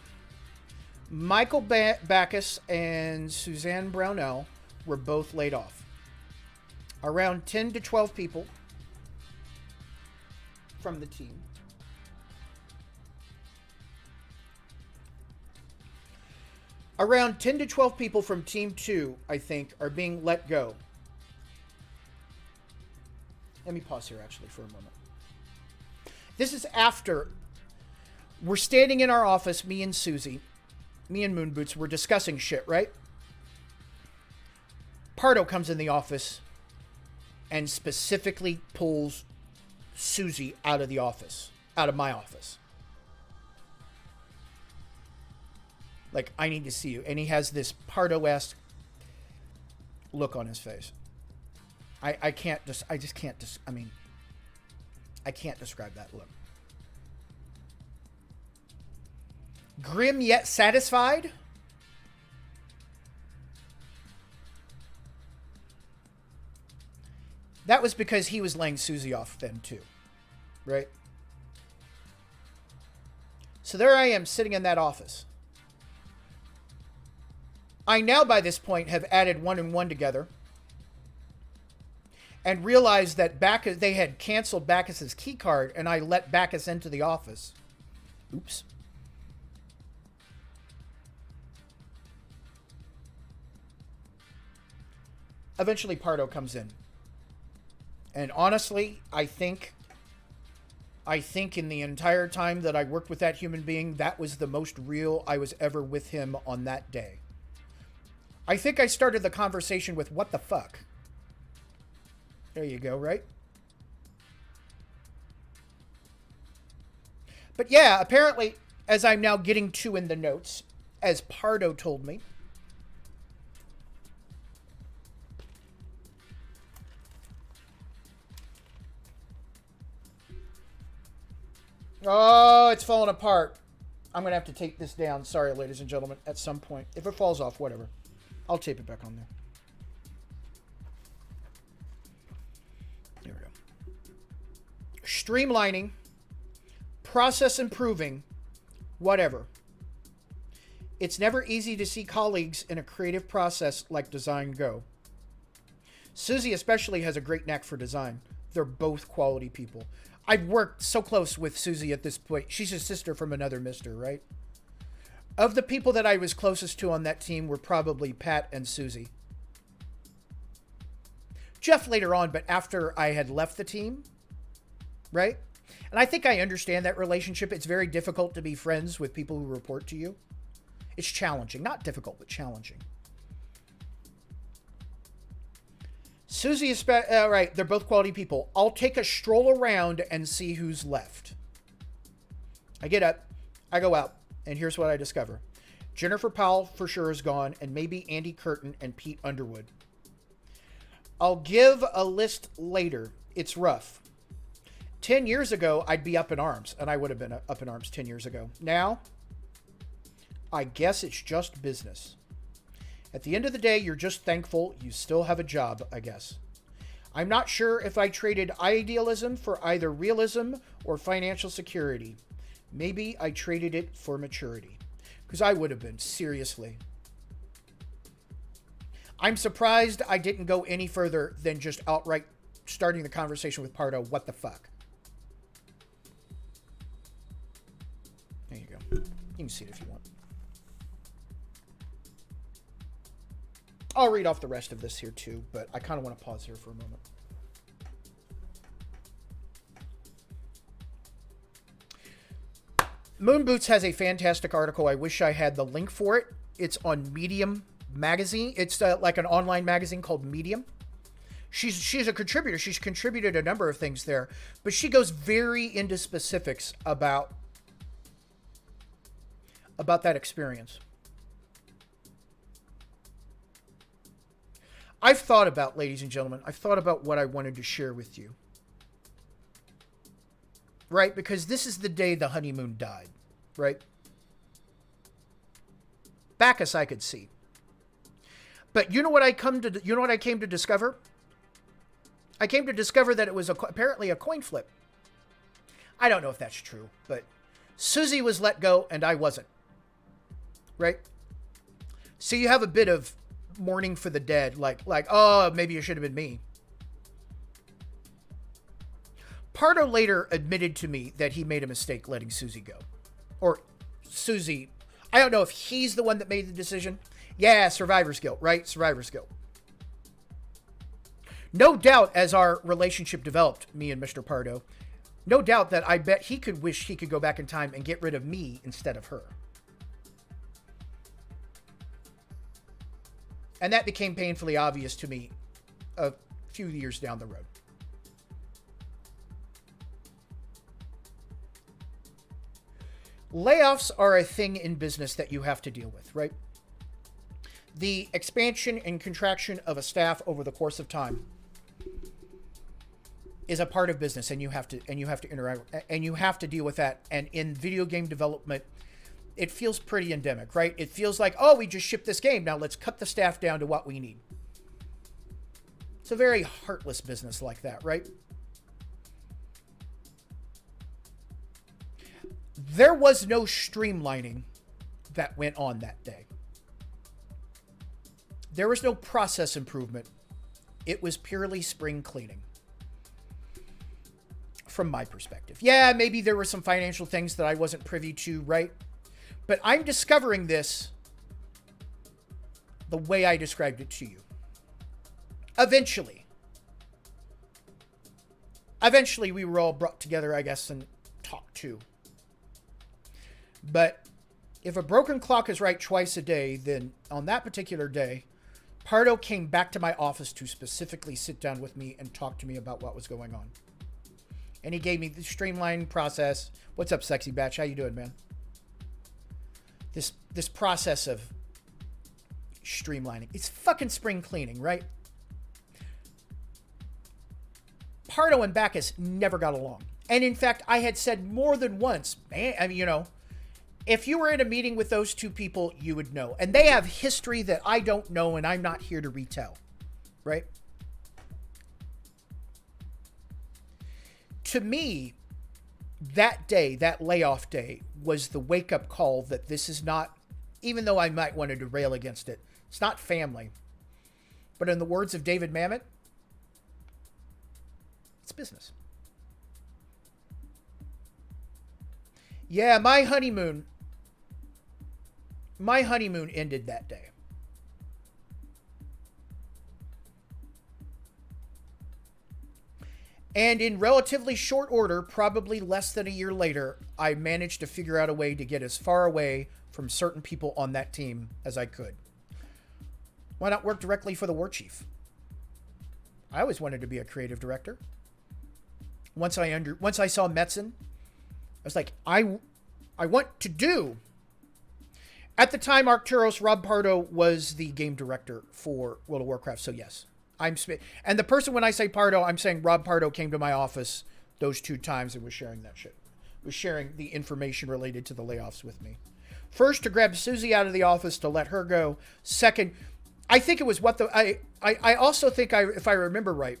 Michael Bacchus and Suzanne Brownell were both laid off. Around 10 to 12 people from the team. Around 10 to 12 people from Team 2, I think, are being let go. Let me pause here, actually, for a moment. This is after we're standing in our office, me and Susie, me and Moon Boots, we're discussing shit, right? Pardo comes in the office and specifically pulls Susie out of the office, out of my office. Like, I need to see you. And he has this Pardo-esque look on his face. I can't describe that look. Grim yet satisfied. That was because he was laying Susie off then too, right? So there I am sitting in that office. I now by this point have added 1 and 1 together and realized that Bacchus, they had canceled Bacchus's key card and I let Bacchus into the office. Oops. Eventually Pardo comes in. And honestly, I think in the entire time that I worked with that human being, that was the most real I was ever with him on that day. I think I started the conversation with what the fuck. There you go, right? But yeah, apparently, as I'm now getting to in the notes, as Pardo told me, oh, it's falling apart. I'm going to have to tape this down. Sorry, ladies and gentlemen, at some point. If it falls off, whatever. I'll tape it back on there. There we go. Streamlining, process improving, whatever. It's never easy to see colleagues in a creative process like design go. Susie especially has a great knack for design. They're both quality people. I've worked so close with Susie at this point. She's a sister from another mister, right? Of the people that I was closest to on that team were probably Pat and Susie. Jeff later on, but after I had left the team, right? And I think I understand that relationship. It's very difficult to be friends with people who report to you. It's challenging. Not difficult, but challenging. Susie is... right, they're both quality people. I'll take a stroll around and see who's left. I get up. I go out. And here's what I discover. Jennifer Powell for sure is gone. And maybe Andy Curtin and Pete Underwood. I'll give a list later. It's rough. 10 years ago, I'd be up in arms. And I would have been up in arms 10 years ago. Now, I guess it's just business. At the end of the day, you're just thankful you still have a job, I guess. I'm not sure if I traded idealism for either realism or financial security. Maybe I traded it for maturity. Because I would have been, seriously. I'm surprised I didn't go any further than just outright starting the conversation with Pardo, what the fuck? There you go. You can see it if you want. I'll read off the rest of this here too, but I kind of want to pause here for a moment. Moon Boots has a fantastic article. I wish I had the link for it. It's on Medium magazine. It's like an online magazine called Medium. She's a contributor. She's contributed a number of things there, but she goes very into specifics about that experience. I've thought about, ladies and gentlemen, I've thought about what I wanted to share with you. Right? Because this is the day the honeymoon died. Right? Bacchus I could see. But you know what I came to discover? I came to discover that it was apparently a coin flip. I don't know if that's true, but Susie was let go and I wasn't. Right? So you have a bit of mourning for the dead, like, oh, maybe it should have been me. Pardo later admitted to me that he made a mistake letting Susie go. Or Susie, I don't know if he's the one that made the decision. Yeah, survivor's guilt, right? Survivor's guilt. No doubt as our relationship developed, me and Mr. Pardo, no doubt that I bet he could wish he could go back in time and get rid of me instead of her. And that became painfully obvious to me a few years down the road. Layoffs are a thing in business that you have to deal with, right? The expansion and contraction of a staff over the course of time is a part of business, and you have to interact, and you have to deal with that. And in video game development, it feels pretty endemic, right? It feels like, oh, we just shipped this game. Now let's cut the staff down to what we need. It's a very heartless business like that, right? There was no streamlining that went on that day. There was no process improvement. It was purely spring cleaning. From my perspective. Yeah, maybe there were some financial things that I wasn't privy to, right? But I'm discovering this the way I described it to you. Eventually we were all brought together, I guess, and talked to. But if a broken clock is right twice a day, then on that particular day, Pardo came back to my office to specifically sit down with me and talk to me about what was going on. And he gave me the streamlining process. What's up, Sexy Batch? How you doing, man? This process of streamlining. It's fucking spring cleaning, right? Pardo and Bacchus never got along. And in fact, I had said more than once, man, I mean, you know, if you were in a meeting with those two people, you would know. And they have history that I don't know, and I'm not here to retell, right? To me, that day, that layoff day, was the wake-up call that this is not, even though I might want to rail against it, it's not family. But in the words of David Mamet, it's business. Yeah, my honeymoon ended that day. And in relatively short order, probably less than a year later, I managed to figure out a way to get as far away from certain people on that team as I could. Why not work directly for the war chief? I always wanted to be a creative director. Once I saw Metzen, I was like, I want to do. At the time, Arcturus, Rob Pardo was the game director for World of Warcraft. So yes, and the person, when I say Pardo, I'm saying Rob Pardo came to my office those 2 times and was sharing that shit. Was sharing the information related to the layoffs with me. First, to grab Susie out of the office to let her go. Second, I think it was I also think if I remember right,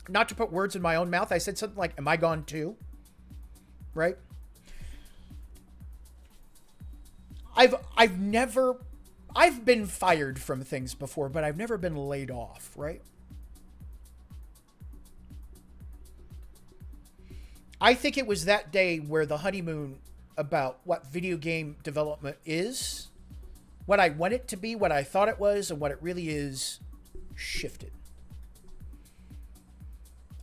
not to put words in my own mouth, I said something like, "Am I gone too?" Right? I've been fired from things before, but I've never been laid off, right? I think it was that day where the honeymoon about what video game development is, what I want it to be, what I thought it was, and what it really is, shifted.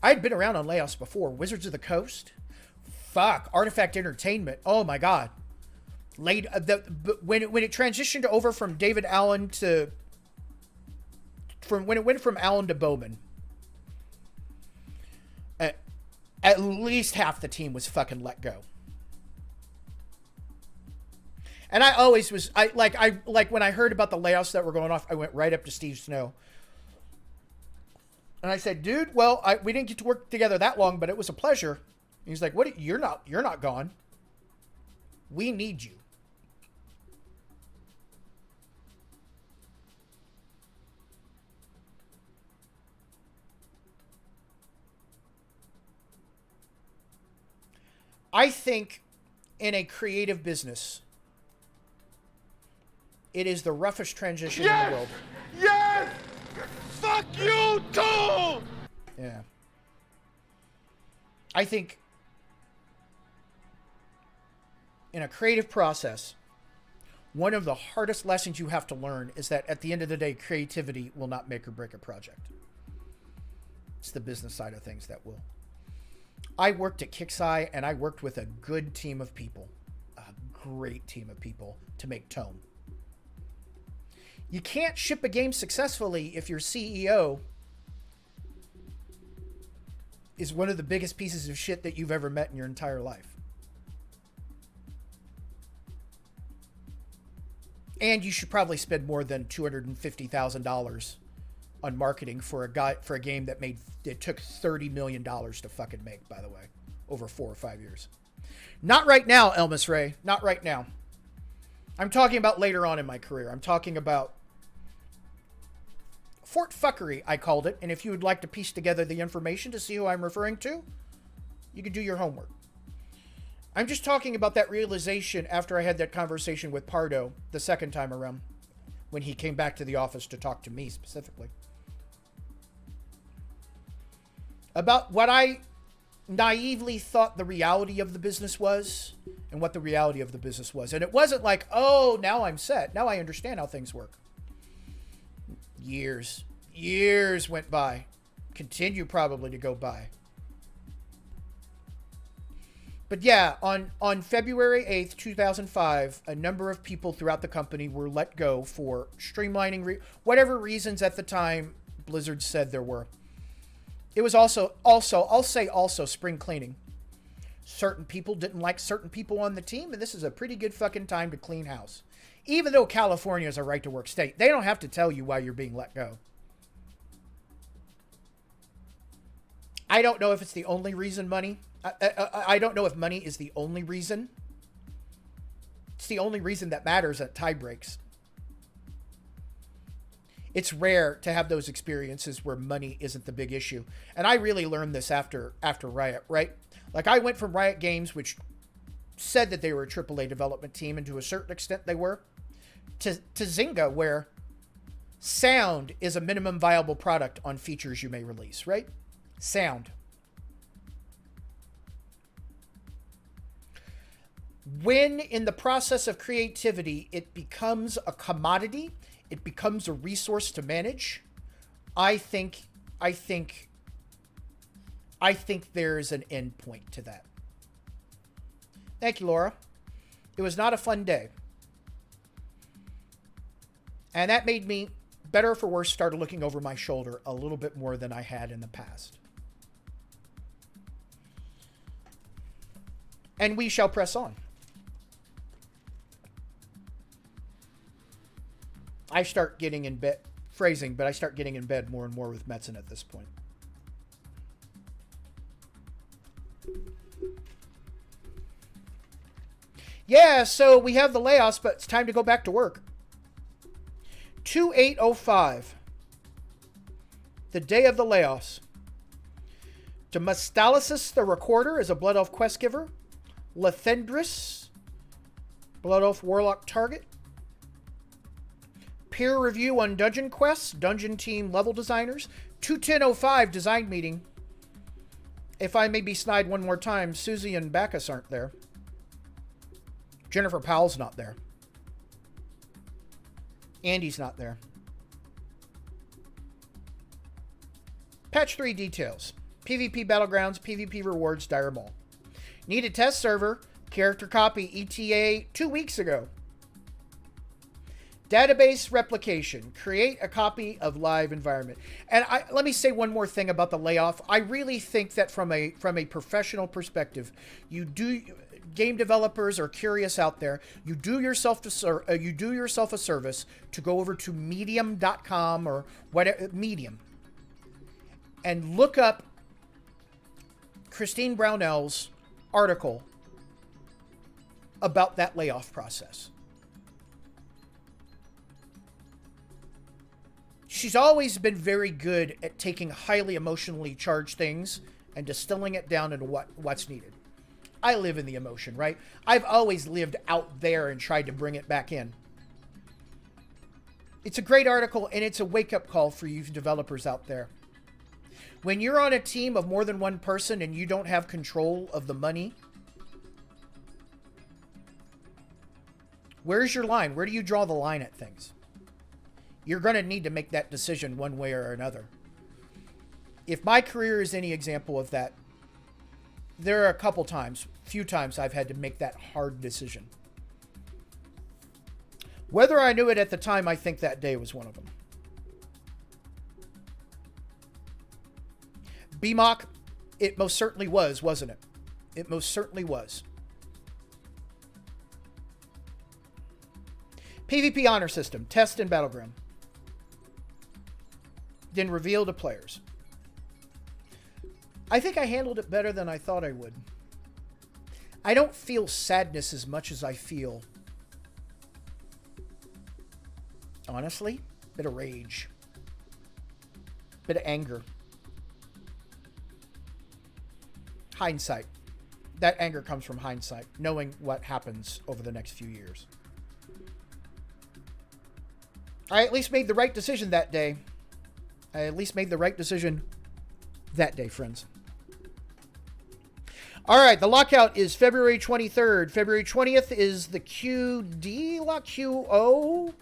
I'd been around on layoffs before. Wizards of the Coast. Fuck. Artifact Entertainment. Oh my God. When it transitioned over from David Allen to... when it went from Allen to Bowman, at least half the team was fucking let go. And I always was... when I heard about the layoffs that were going off, I went right up to Steve Snow. And I said, dude, well, we didn't get to work together that long, but it was a pleasure. And he's like, what? You're not gone. We need you. I think in a creative business, it is the roughest transition in the world. Yes! Fuck you too! Yeah. I think in a creative process, one of the hardest lessons you have to learn is that at the end of the day, creativity will not make or break a project. It's the business side of things that will. I worked at Kixeye, and I worked with a good team of people, a great team of people, to make Tome. You can't ship a game successfully if your CEO is one of the biggest pieces of shit that you've ever met in your entire life. And you should probably spend more than $250,000 on marketing for a game that took $30 million to fucking make, by the way, over 4 or 5 years. Not right now, Elmas Ray. Not right now. I'm talking about later on in my career. I'm talking about Fort Fuckery, I called it. And if you would like to piece together the information to see who I'm referring to, you can do your homework. I'm just talking about that realization after I had that conversation with Pardo the second time around, when he came back to the office to talk to me specifically. About what I naively thought the reality of the business was and what the reality of the business was. And it wasn't like, oh, now I'm set. Now I understand how things work. Years went by. Continue probably to go by. But yeah, on February 8th, 2005, a number of people throughout the company were let go for streamlining, whatever reasons at the time Blizzard said there were. It was also, I'll say also spring cleaning. Certain people didn't like certain people on the team, and this is a pretty good fucking time to clean house. Even though California is a right to work state, they don't have to tell you why you're being let go. I don't know if it's the only reason money. I don't know if money is the only reason. It's the only reason that matters at tie breaks. It's rare to have those experiences where money isn't the big issue. And I really learned this after Riot, right? Like, I went from Riot Games, which said that they were a AAA development team, and to a certain extent they were, to Zynga, where sound is a minimum viable product on features you may release, right? Sound. When in the process of creativity, it becomes a commodity, it becomes a resource to manage, I think there's an end point to that. Thank you, Laura. It was not a fun day. And that made me, better or for worse, start looking over my shoulder a little bit more than I had in the past. And we shall press on. I start getting in bed, phrasing, but I start getting in bed more and more with Metzen at this point. Yeah, so we have the layoffs, but it's time to go back to work. 2805. The day of the layoffs. Demostalasis the Recorder is a Blood Elf quest giver. Lethendris, Blood Elf Warlock target. Peer review on dungeon quests, dungeon team level designers. 21005 design meeting. If I may be snide one more time, Susie and Bacchus aren't there. Jennifer Powell's not there. Andy's not there. Patch 3 details. PvP Battlegrounds, PvP Rewards, Dire Maul. Need a test server, character copy ETA 2 weeks ago. Database replication. Create a copy of live environment. And let me say one more thing about the layoff. I really think that from a professional perspective, game developers are curious out there. You do yourself a service to go over to medium.com or whatever, Medium, and look up Christine Brownell's article about that layoff process. She's always been very good at taking highly emotionally charged things and distilling it down into what's needed. I live in the emotion, right? I've always lived out there and tried to bring it back in. It's a great article, and it's a wake-up call for you developers out there. When you're on a team of more than one person and you don't have control of the money, where's your line? Where do you draw the line at things? You're going to need to make that decision one way or another. If my career is any example of that, there are a few times I've had to make that hard decision. Whether I knew it at the time, I think that day was one of them. BMOC, it most certainly was, wasn't it? It most certainly was. PvP honor system, test and battleground. Then reveal to players. I think I handled it better than I thought I would. I don't feel sadness as much as I feel, honestly, a bit of rage, a bit of anger. Hindsight. That anger comes from hindsight, knowing what happens over the next few years. I at least made the right decision that day. Friends. All right, the lockout is February 23rd. February 20th is the QD lock, QO?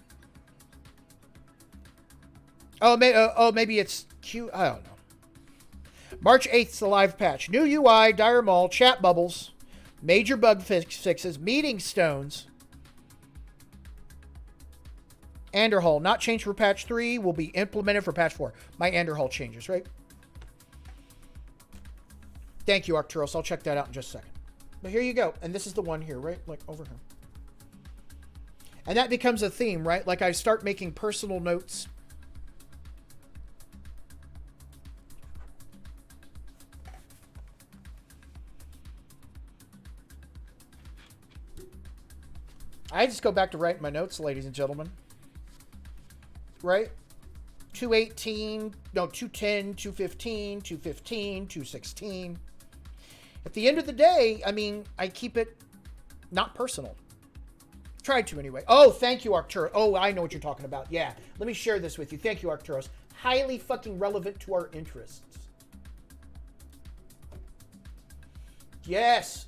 Maybe it's Q. I don't know. March 8th is the live patch. New UI, Dire Maul, chat bubbles, Major bug fixes, meeting stones. Anderhall, not changed for patch 3, will be implemented for patch 4. My Anderhall changes, right? Thank you, Arcturus. I'll check that out in just a second. But here you go. And this is the one here, right? Like over here. And that becomes a theme, right? Like I start making personal notes. I just go back to writing my notes, ladies and gentlemen. Right? 218, no, 210, 215, 215, 216. At the end of the day, I mean, I keep it not personal. Tried to anyway. Oh, thank you, Arcturus. Oh, I know what you're talking about. Yeah. Let me share this with you. Thank you, Arcturus. Highly fucking relevant to our interests. Yes.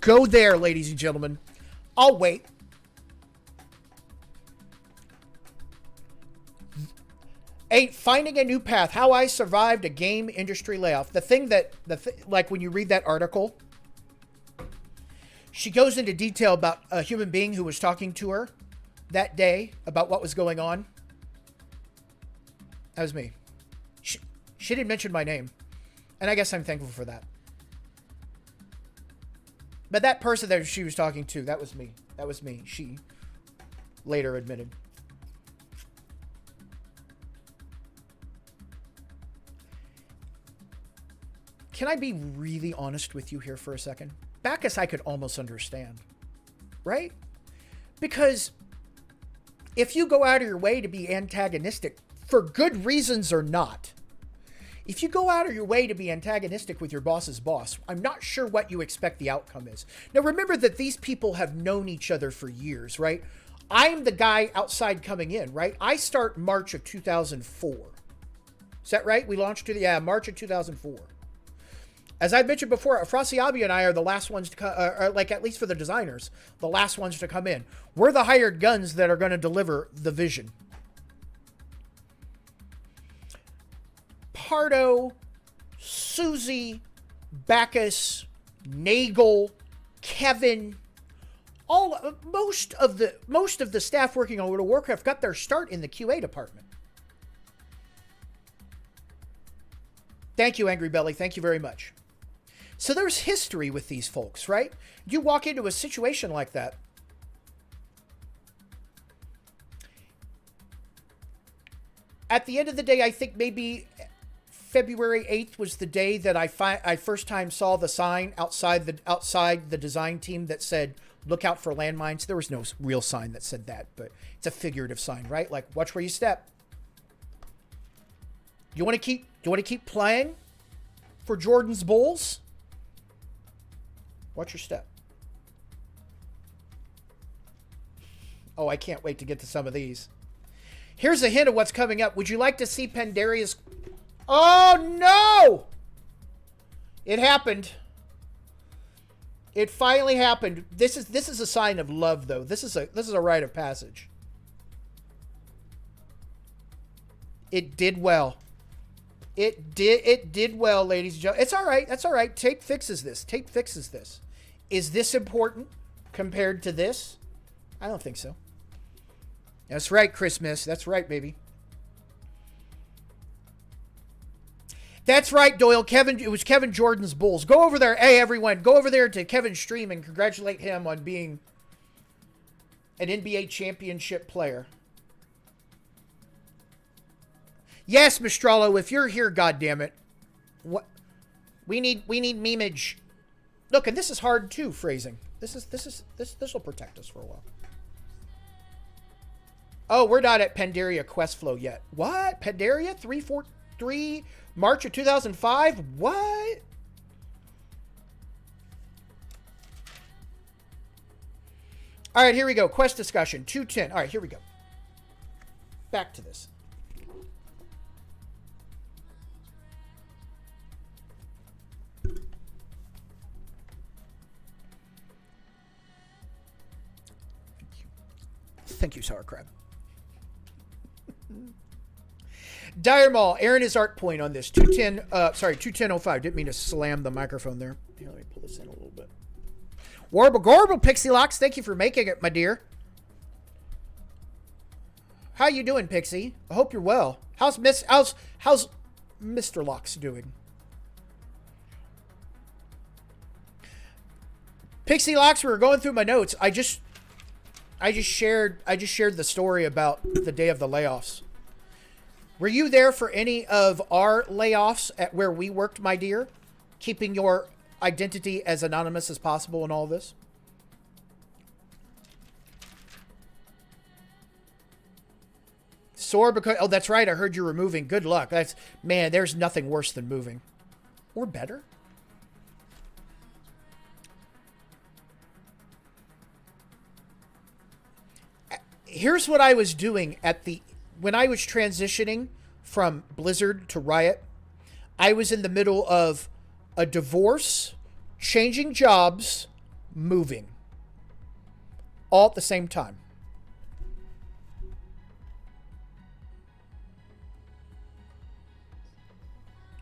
Go there, ladies and gentlemen. I'll wait. Finding a new path. How I survived a game industry layoff. The thing that, like when you read that article, she goes into detail about a human being who was talking to her that day about what was going on. That was me. She didn't mention my name. And I guess I'm thankful for that. But that person that she was talking to, that was me. That was me. She later admitted. Can I be really honest with you here for a second? Bacchus I could almost understand. Right? Because if you go out of your way to be antagonistic, for good reasons or not, if you go out of your way to be antagonistic with your boss's boss, I'm not sure what you expect the outcome is. Now, remember that these people have known each other for years, right? I'm the guy outside coming in, right? I start March of 2004. Is that right? We launched March of 2004. As I mentioned before, Frasiabi and I are the last ones to come, like at least for the designers, the last ones to come in. We're the hired guns that are going to deliver the vision. Pardo, Susie, Bacchus, Nagel, Kevin, most of the staff working on World of Warcraft got their start in the QA department. Thank you, Angry Belly. Thank you very much. So there's history with these folks, right? You walk into a situation like that. At the end of the day, I think maybe February 8th was the day that I first time saw the sign outside the design team that said, "Look out for landmines." There was no real sign that said that, but it's a figurative sign, right? Like, watch where you step. You want to keep playing for Jordan's Bulls? Watch your step. Oh, I can't wait to get to some of these. Here's a hint of what's coming up. Would you like to see Pandaria's... Oh, no! It happened. It finally happened. This is a sign of love, though. This is a rite of passage. It did well. It did well, ladies and gentlemen. It's all right. That's all right. Tape fixes this. Tape fixes this. Is this important compared to this? I don't think so. That's right, Christmas. That's right, baby. That's right, Doyle. It was Kevin Jordan's Bulls. Go over there. Hey, everyone. Go over there to Kevin's stream and congratulate him on being an NBA championship player. Yes, Mistrallo, if you're here, goddammit. What? We need memeage. Look, and this is hard too, phrasing. This will protect us for a while. Oh, we're not at Pandaria Quest Flow yet. What? Pandaria 343 March of 2005? What? All right, here we go. Quest discussion 210. All right, here we go. Back to this. Thank you, Sour Crab. Dire Mall, Aaron is art point on this. 210.05. Didn't mean to slam the microphone there. Here, let me pull this in a little bit. Warble Gorble, Pixie Locks, thank you for making it, my dear. How you doing, Pixie? I hope you're well. How's Mr. Locks doing? Pixie Locks, we were going through my notes. I just shared the story about the day of the layoffs. Were you there for any of our layoffs at where we worked, my dear? Keeping your identity as anonymous as possible in all this? Sore because... Oh, that's right. I heard you're moving. Good luck. Man, there's nothing worse than moving. Or better. Here's what I was doing when I was transitioning from Blizzard to Riot. I was in the middle of a divorce, changing jobs, moving. All at the same time.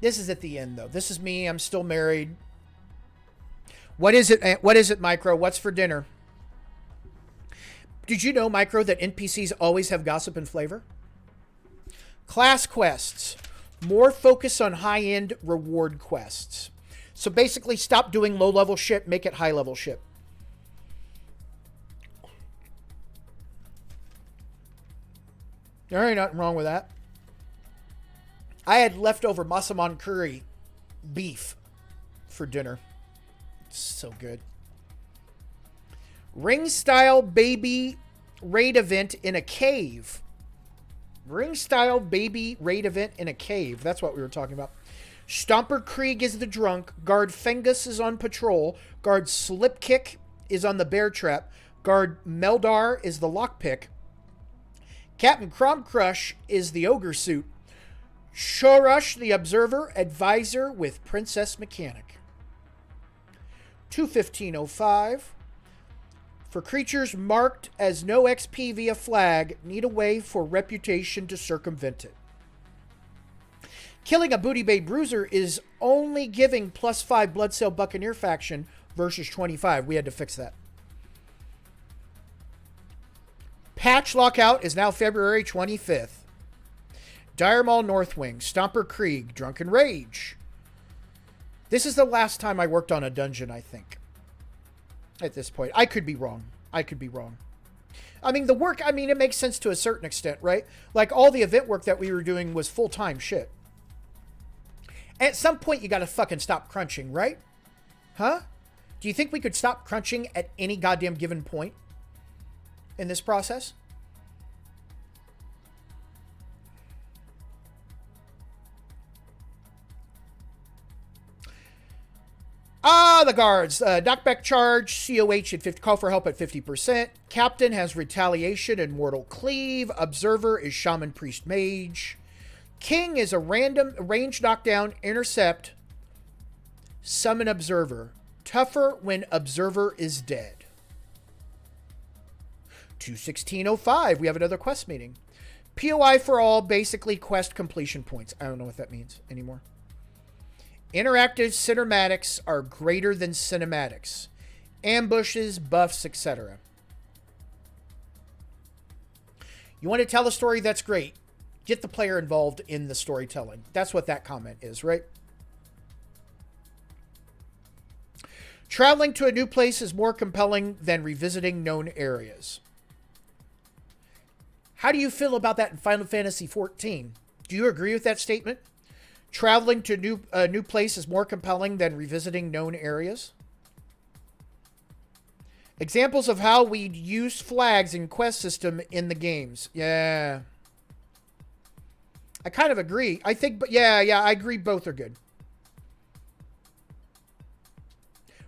This is at the end, though. This is me. I'm still married. What is it, Micro? What's for dinner? Did you know, Micro, that NPCs always have gossip and flavor? Class quests. More focus on high-end reward quests. So basically, stop doing low-level shit, make it high-level shit. There ain't nothing wrong with that. I had leftover Masaman curry beef for dinner. It's so good. Ring-style baby raid event in a cave. Ring-style baby raid event in a cave. That's what we were talking about. Stomper Krieg is the drunk. Guard Fengus is on patrol. Guard Slipkick is on the bear trap. Guard Meldar is the lockpick. Captain Cromcrush is the ogre suit. Shorush the observer, advisor with Princess Mechanic. 215.05. For creatures marked as no XP via flag, need a way for reputation to circumvent it. Killing a Booty Bay Bruiser is only giving +5 Blood Sail Buccaneer faction versus 25. We had to fix that. Patch lockout is now February 25th. Dire Maul Northwing, Stomper Krieg, Drunken Rage. This is the last time I worked on a dungeon, I think. At this point. I could be wrong. I mean, it makes sense to a certain extent, right? Like, all the event work that we were doing was full-time shit. At some point, you gotta fucking stop crunching, right? Huh? Do you think we could stop crunching at any goddamn given point in this process? The guards. Knockback charge, COH at 50, call for help at 50%. Captain has retaliation and mortal cleave. Observer is shaman, priest, mage. King is a random range knockdown, intercept, summon observer. Tougher when observer is dead. 216.05, we have another quest meeting. POI for all, basically quest completion points. I don't know what that means anymore. Interactive cinematics are greater than cinematics. Ambushes, buffs, etc. You want to tell a story? That's great. Get the player involved in the storytelling. That's what that comment is, right? Traveling to a new place is more compelling than revisiting known areas. How do you feel about that in Final Fantasy XIV? Do you agree with that statement? Traveling to a new place is more compelling than revisiting known areas. Examples of how we use flags in quest system in the games. Yeah. I kind of agree. I think, but yeah, I agree. Both are good.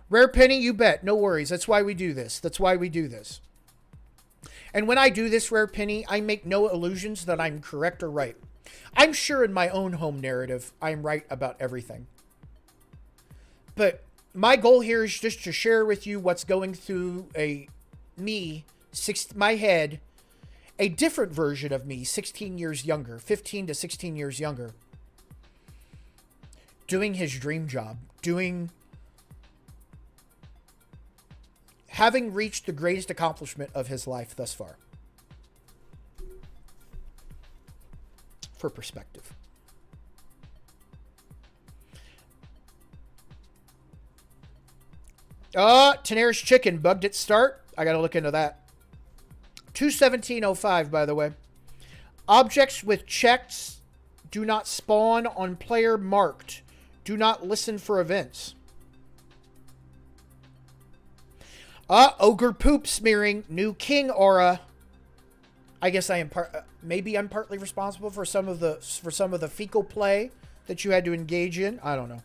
Rare Penny, you bet. No worries. That's why we do this. And when I do this, Rare Penny, I make no illusions that I'm correct or right. I'm sure in my own home narrative, I'm right about everything. But my goal here is just to share with you what's going through my head a different version of me, 16 years younger, 15 to 16 years younger, doing his dream job, having reached the greatest accomplishment of his life thus far. For perspective. Tenaris Chicken bugged its start. I gotta look into that. 217.05, by the way. Objects with checks do not spawn on player marked. Do not listen for events. Ogre poop smearing. New king aura. I guess I am maybe I'm partly responsible for some of the fecal play that you had to engage in. I don't know.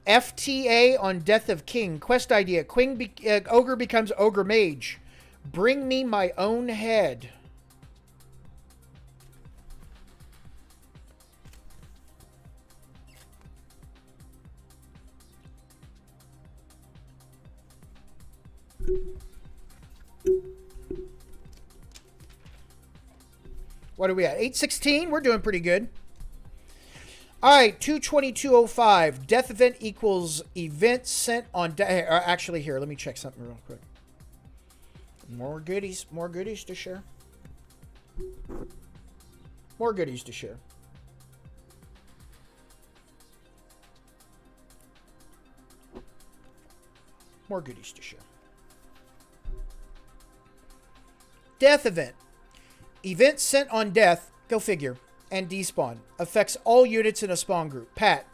FTA on Death of King. Quest idea. Ogre becomes Ogre Mage. Bring me my own head. What are we at? 816? We're doing pretty good. All right, 222.05. Death event equals event sent on... actually, here, let me check something real quick. More goodies to share. More goodies to share. More goodies to share. Death event. Event sent on death, go figure, and despawn. Affects all units in a spawn group. Pat.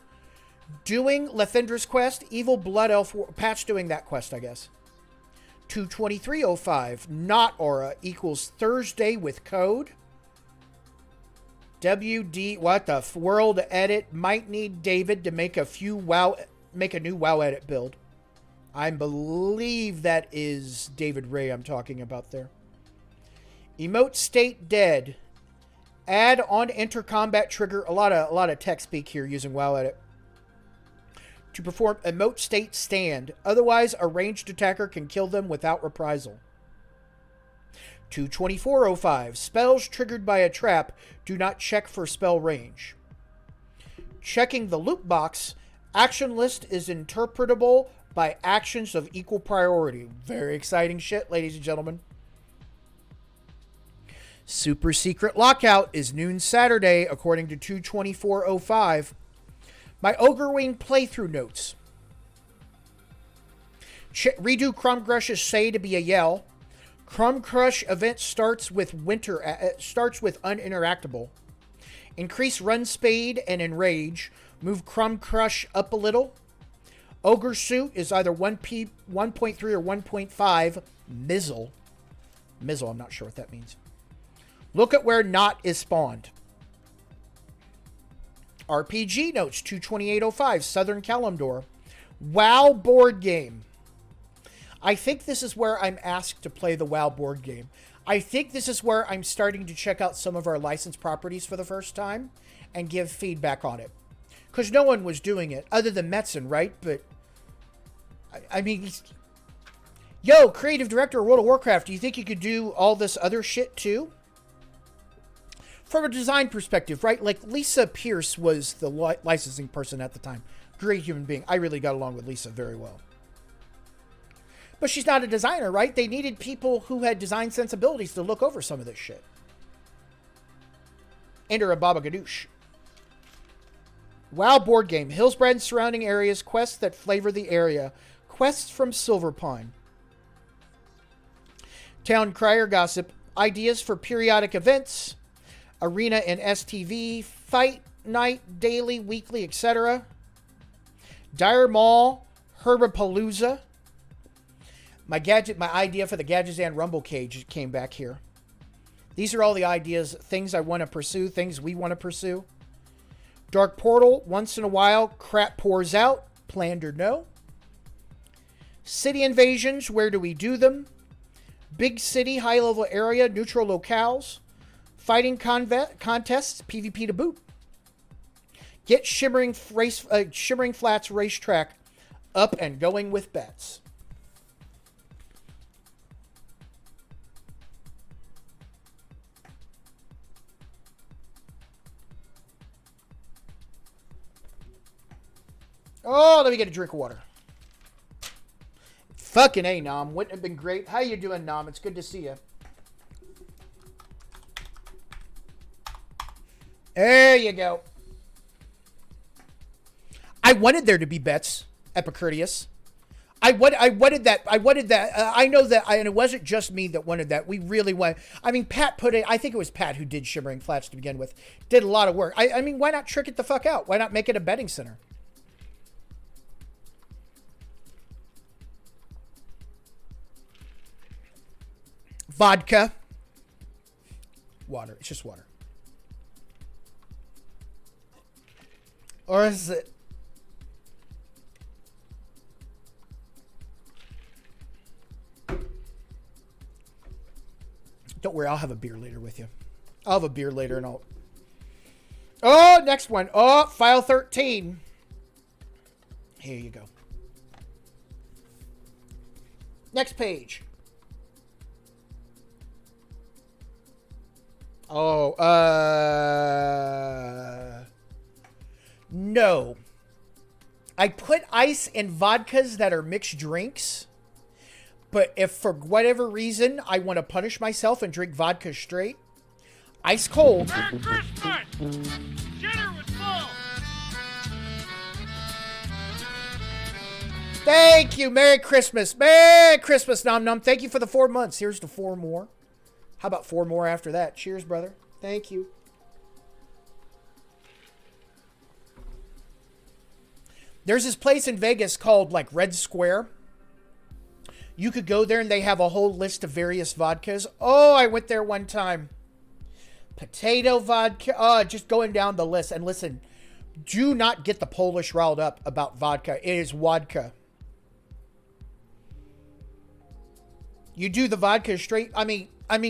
Doing Lethendra's quest. Evil Blood Elf. Pat's doing that quest, I guess. 223.05. Not aura equals Thursday with code. WD. What the world edit. Might need David to make a new WoW edit build. I believe that is David Ray I'm talking about there. Emote state dead. Add on enter combat trigger. A lot of tech speak here using WoW Edit. To perform emote state stand. Otherwise, a ranged attacker can kill them without reprisal. 224.05. Spells triggered by a trap do not check for spell range. Checking the loot box. Action list is interpretable by actions of equal priority. Very exciting shit, ladies and gentlemen. Super secret lockout is noon Saturday, according to 224.05. My Ogre Wing playthrough notes. Redo Crumb Crush's say to be a yell. Crumb Crush event starts with uninteractable. Increase run speed and enrage. Move Crumb Crush up a little. Ogre suit is either 1.3 or 1.5. Mizzle, I'm not sure what that means. Look at where not is spawned. RPG notes 228.05. Southern Kalimdor. WoW board game. I think this is where I'm asked to play the WoW board game. I think this is where I'm starting to check out some of our licensed properties for the first time and give feedback on it. Because no one was doing it other than Metzen, right? But, I mean, yo, creative director of World of Warcraft, do you think you could do all this other shit too? From a design perspective, right? Like, Lisa Pierce was the licensing person at the time. Great human being. I really got along with Lisa very well. But she's not a designer, right? They needed people who had design sensibilities to look over some of this shit. Enter a Baba Ganoush. WoW board game. Hillsbrad and surrounding areas. Quests that flavor the area. Quests from Silverpine. Town Crier Gossip. Ideas for periodic events. Arena and STV. Fight night, daily, weekly, etc. Dire Mall. Herbapalooza. My idea for the Gadgetzan Rumble Cage came back here. These are all the ideas, things I want to pursue, things we want to pursue. Dark Portal, once in a while, crap pours out, planned or no. City invasions, where do we do them? Big city, high-level area, neutral locales. Fighting contests, PvP to boot. Get Shimmering Flats racetrack up and going with bets. Oh, let me get a drink of water. Fucking A, Nom. Wouldn't have been great. How you doing, Nom? It's good to see you. There you go. I wanted there to be bets, Epicurtius. I wanted that. I know that, and it wasn't just me that wanted that. We really want. I mean, Pat put it. I think it was Pat who did Shimmering Flats to begin with. Did a lot of work. I mean, why not trick it the fuck out? Why not make it a betting center? Vodka. Water. It's just water. Or is it? Don't worry, I'll have a beer later with you. I'll have a beer later and I'll... Oh, next one. Oh, file 13. Here you go. Next page. Oh, no. I put ice in vodkas that are mixed drinks. But if for whatever reason I want to punish myself and drink vodka straight, ice cold. Merry Christmas! Dinner was full! Thank you. Merry Christmas. Merry Christmas, Nom Nom. Thank you for the 4 months. Here's to 4 more. How about 4 more after that? Cheers, brother. Thank you. There's this place in Vegas called like Red Square. You could go there and they have a whole list of various vodkas. Oh, I went there one time. Potato vodka. Just going down the list. And listen, do not get the Polish riled up about vodka. It is vodka. You do the vodka straight. I mean,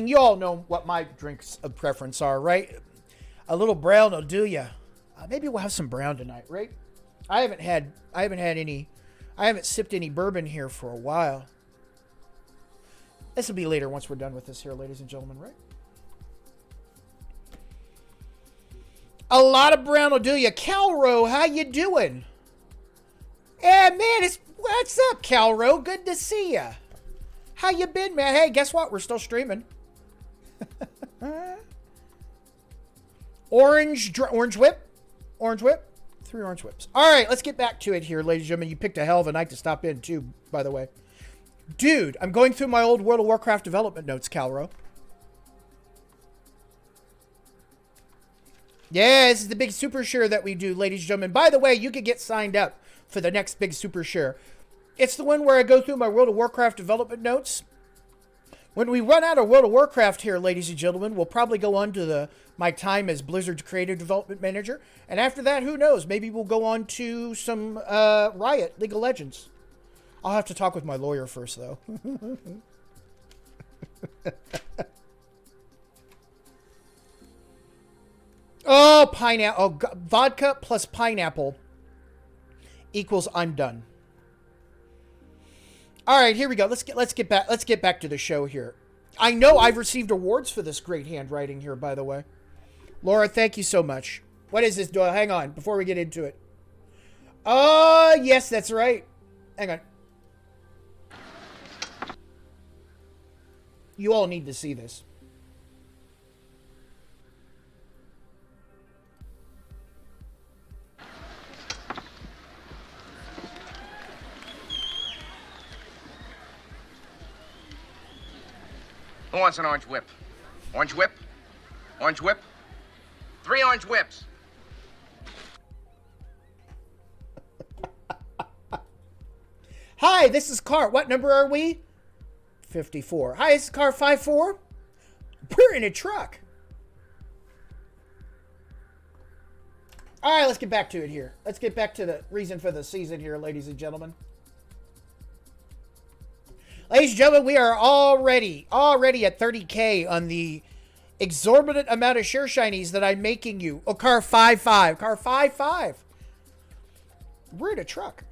you all know what my drinks of preference are, right? A little brown will do ya. Maybe we'll have some brown tonight, right? I haven't sipped any bourbon here for a while. This will be later once we're done with this here, ladies and gentlemen, right? A lot of brown will do ya. Calro, how you doing? Yeah, man, what's up, Calro? Good to see ya. How you been, man? Hey, guess what? We're still streaming. Orange whip. 3 orange whips. All right, let's get back to it here, ladies and gentlemen. You picked a hell of a night to stop in, too, by the way. Dude, I'm going through my old World of Warcraft development notes, Calro. Yeah, this is the big super share that we do, ladies and gentlemen. By the way, you could get signed up for the next big super share. It's the one where I go through my World of Warcraft development notes. When we run out of World of Warcraft here, ladies and gentlemen, we'll probably go on to my time as Blizzard's creative development manager. And after that, who knows? Maybe we'll go on to some Riot, League of Legends. I'll have to talk with my lawyer first, though. Oh, pineapple. Oh, vodka plus pineapple equals I'm done. All right, here we go. Let's get back to the show here. I know I've received awards for this great handwriting here, by the way. Laura, thank you so much. What is this, Doyle? Hang on, before we get into it. Oh, yes, that's right. Hang on. You all need to see this. Who wants an orange whip? Orange whip? Orange whip? 3 orange whips. Hi, this is car. What number are we? 54. Hi, this is car 54. We're in a truck. All right, let's get back to it here. Let's get back to the reason for the season here, ladies and gentlemen. Ladies and gentlemen, we are already at 30K on the exorbitant amount of share shinies that I'm making you. Oh, car 55. Car 55. We're in a truck.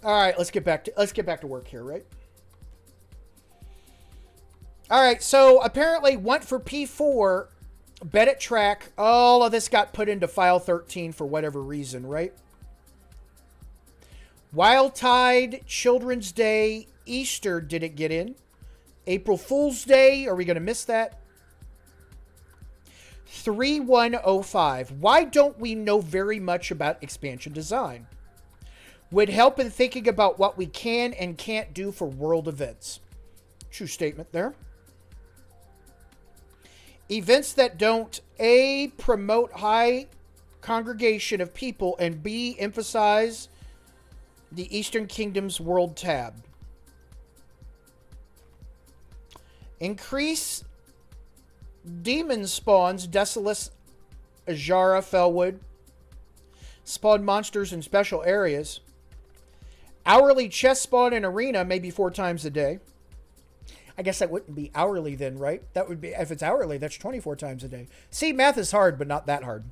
All right, let's get back to work here, right? All right, so apparently went for P4 Bennett track. All of this got put into file 13 for whatever reason, right? Wild Tide, Children's Day, Easter didn't get in. April Fool's Day, are we going to miss that? 3105. Why don't we know very much about expansion design? Would help in thinking about what we can and can't do for world events. True statement there. Events that don't A, promote high congregation of people, and B, emphasize the Eastern Kingdom's world tab. Increase demon spawns, Desolus, Ajara, Felwood. Spawn monsters in special areas. Hourly chest spawn in arena, maybe 4 times a day. I guess that wouldn't be hourly then, right? That would be, if it's hourly, that's 24 times a day. See, math is hard, but not that hard.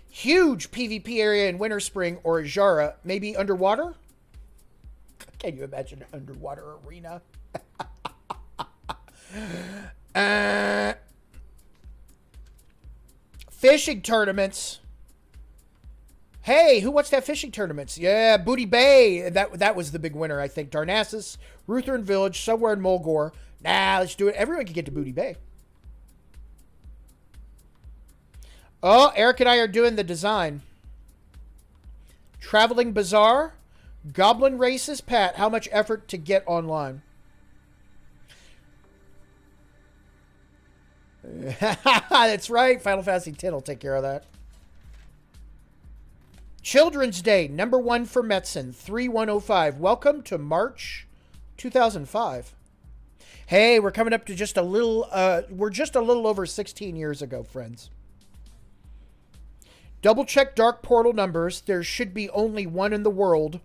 Huge PvP area in Winter Spring or Ajara, maybe underwater? Can you imagine an underwater arena? Fishing tournaments. Hey, who watched that fishing tournaments? Yeah, Booty Bay. That was the big winner, I think. Darnassus, Ruthven Village, somewhere in Mulgore. Nah, let's do it. Everyone can get to Booty Bay. Oh, Eric and I are doing the design. Traveling Bazaar. Goblin Races. Pat, how much effort to get online? That's right. Final Fantasy X will take care of that. Children's Day, number 1 for Metzen, 3105. Welcome to March 2005. Hey, we're coming up to just a little, we're just a little over 16 years ago, friends. Double check Dark Portal numbers. There should be only one in the world.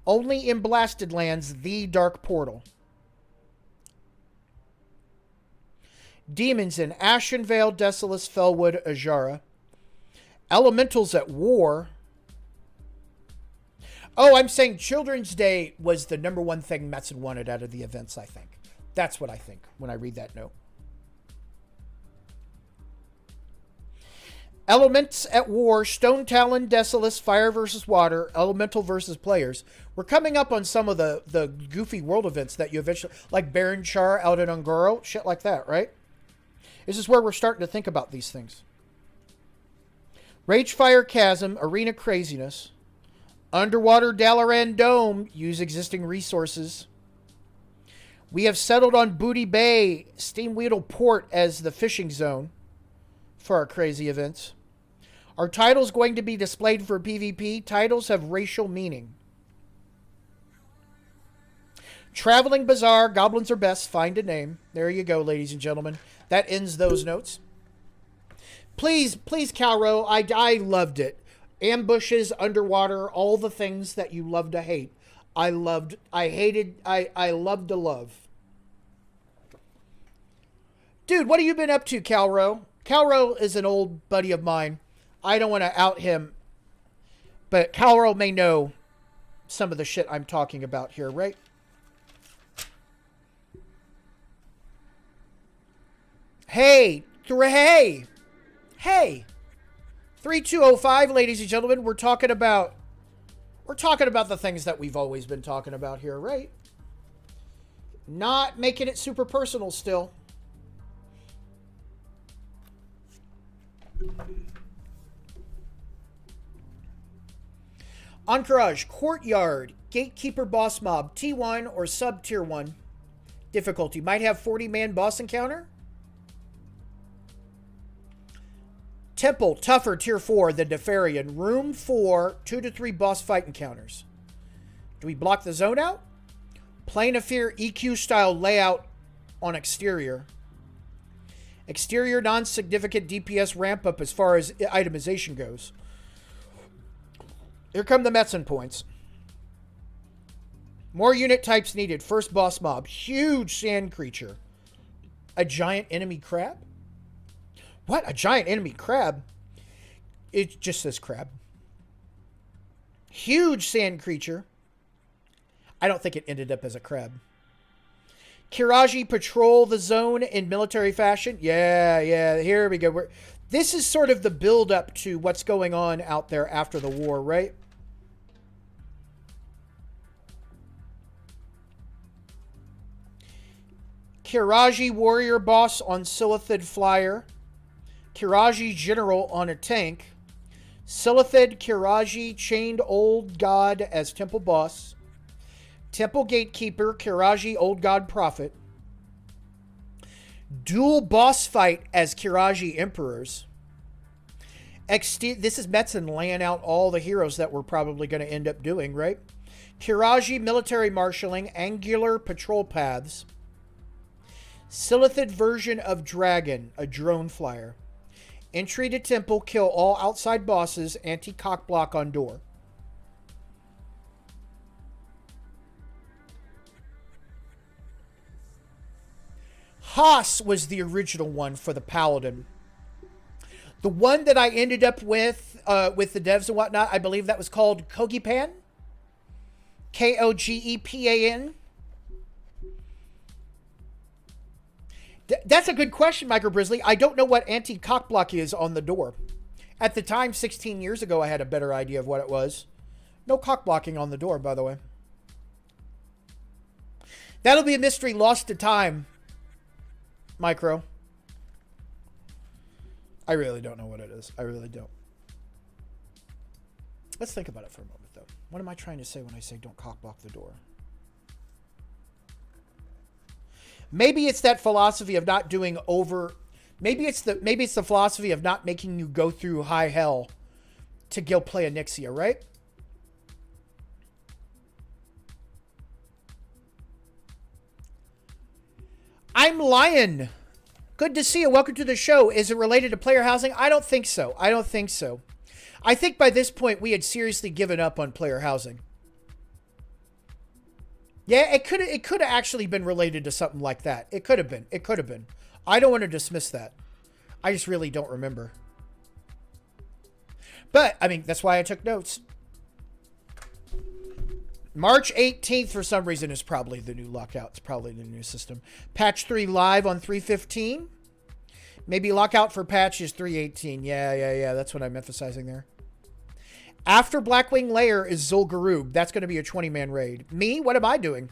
Only in Blasted Lands, the Dark Portal. Demons in Ashenvale, Desolus, Felwood, Ajara. Elementals at War. Oh, I'm saying Children's Day was the number 1 thing Metzen wanted out of the events, I think. That's what I think when I read that note. Elements at War, Stone Talon, Desolus, Fire versus Water, Elemental versus Players. We're coming up on some of the goofy world events that you eventually... Like Baron Char out in Ungoro, shit like that, right? This is where we're starting to think about these things. Ragefire Chasm, Arena Craziness. Underwater Dalaran Dome, use existing resources. We have settled on Booty Bay, Steamweedle Port as the fishing zone for our crazy events. Are titles going to be displayed for PvP? Titles have racial meaning. Traveling Bazaar, Goblins are best, find a name. There you go, ladies and gentlemen. That ends those notes. Please, Calro, I loved it. Ambushes, underwater, all the things that you love to hate. I loved to love. Dude, what have you been up to, Calro? Calro is an old buddy of mine. I don't want to out him, but Calro may know some of the shit I'm talking about here, right? Hey! 3205, ladies and gentlemen, we're talking about the things that we've always been talking about here, right? Not making it super personal still. Entourage, Courtyard, Gatekeeper Boss Mob, T1 or Sub Tier 1. Difficulty, might have 40-man boss encounter. Temple, tougher, Tier 4 than Nefarian. Room 4, 2 to 3 boss fight encounters. Do we block the zone out? Plane of Fear EQ style layout on exterior. Exterior non-significant DPS ramp up as far as itemization goes. Here come the Metzen points. More unit types needed. First boss mob. Huge sand creature. A giant enemy crab? What? A giant enemy crab? It just says crab. Huge sand creature. I don't think it ended up as a crab. Kiraji patrol the zone in military fashion. Yeah, here we go. This is sort of the build-up to what's going on out there after the war, right? Kiraji warrior boss on Silithid flyer. Kiraji general on a tank. Silithid Kiraji chained old god as temple boss. Temple gatekeeper Kiraji old god prophet. Dual boss fight as Kiraji emperors. This is Metzen laying out all the heroes that we're probably going to end up doing, right? Kiraji military marshalling, angular patrol paths. Silithid version of Dragon, a drone flyer. Entry to temple, kill all outside bosses, anti-cock block on door. Haas was the original one for the Paladin. The one that I ended up with the devs and whatnot, I believe that was called Kogepan. Kogepan. That's a good question, Micro Brisley. I don't know what anti-cock block is on the door. At the time, 16 years ago, I had a better idea of what it was. No cock blocking on the door, by the way. That'll be a mystery lost to time, Micro. I really don't know what it is. I really don't. Let's think about it for a moment, though. What am I trying to say when I say don't cock block the door? Maybe it's that philosophy of not doing over. Maybe it's the philosophy of not making you go through high hell to go play a Nixia, right? I'm Lion. Good to see you. Welcome to the show. Is it related to player housing? I don't think so. I think by this point we had seriously given up on player housing. Yeah, it could have actually been related to something like that. It could have been. I don't want to dismiss that. I just really don't remember. But, I mean, that's why I took notes. March 18th, for some reason, is probably the new lockout. It's probably the new system. Patch 3 live on 3.15. Maybe lockout for patch is 3.18. Yeah. That's what I'm emphasizing there. After Blackwing Lair is Zul'Gurub. That's going to be a 20-man raid. Me? What am I doing?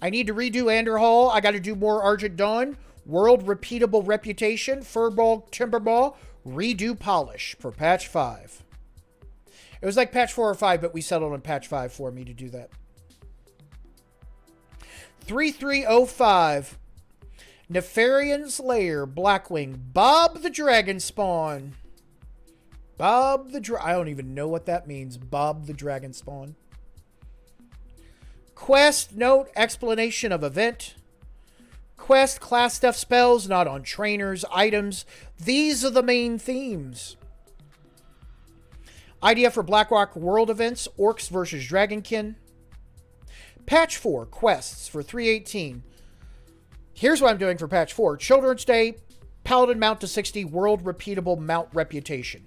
I need to redo Anderhall. I got to do more Argent Dawn. World Repeatable Reputation. Furball, Timberball. Redo Polish for patch 5. It was like patch 4 or 5, but we settled on patch 5 for me to do that. 3305. Nefarian's Lair. Blackwing. Bob the Dragon Spawn. I don't even know what that means. Bob the Dragon Spawn. Quest, note, explanation of event. Quest, class stuff spells, not on trainers, items. These are the main themes. Idea for Blackrock World events, Orcs versus Dragonkin. Patch 4, quests for 3.18. Here's what I'm doing for patch 4. Children's Day, Paladin mount to 60, World Repeatable Mount Reputation.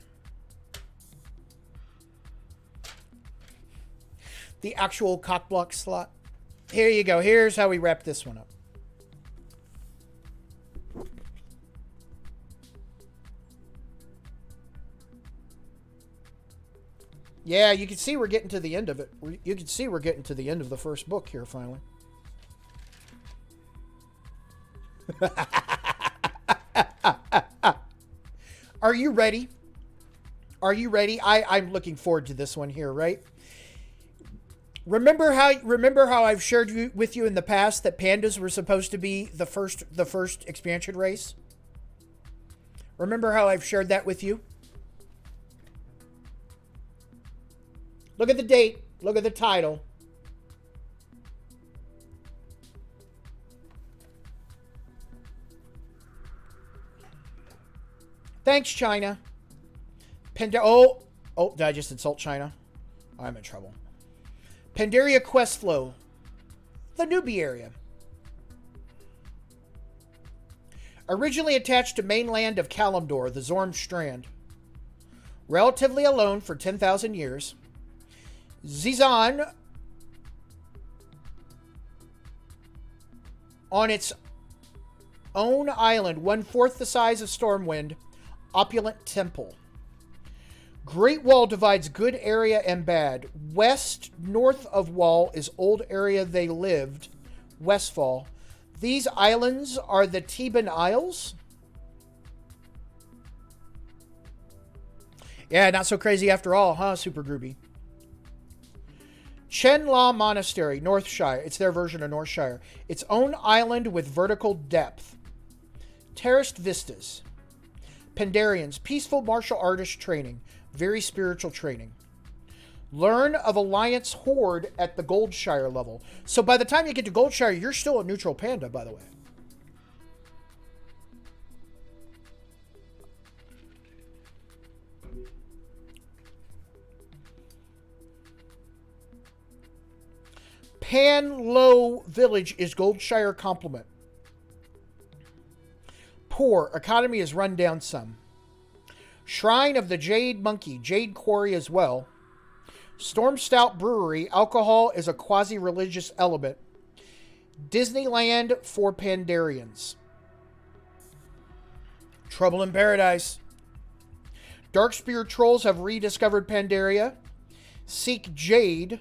The actual cockblock slot. Here you go. Here's how we wrap this one up. Yeah, you can see we're getting to the end of it. You can see we're getting to the end of the first book here, finally. Are you ready? Are you ready? I'm looking forward to this one here, right? Remember how I've shared with you in the past that pandas were supposed to be the first expansion race? Remember how I've shared that with you? Look at the date. Look at the title. Thanks, China. Oh, did I just insult China? I'm in trouble. Pandaria Quest Flow. The newbie area. Originally attached to mainland of Kalimdor, the Zorm Strand. Relatively alone for 10,000 years. Zizan On its own island, 1/4 the size of Stormwind, opulent temple. Great Wall divides good area and bad. West, north of Wall is old area they lived, Westfall. These islands are the Theban Isles. Yeah, not so crazy after all, huh, Super Groovy? Chen La Monastery, Northshire. It's their version of Northshire. Its own island with vertical depth. Terraced vistas. Pandarians, peaceful martial artist training. Very spiritual training. Learn of Alliance Horde at the Goldshire level. So by the time you get to Goldshire, you're still a neutral panda, by the way. Panlow Village is Goldshire complement. Poor. Economy is run down some. Shrine of the Jade Monkey. Jade Quarry as well. Storm Stout Brewery. Alcohol is a quasi-religious element. Disneyland for Pandarians. Trouble in Paradise. Darkspear Trolls have rediscovered Pandaria. Seek Jade.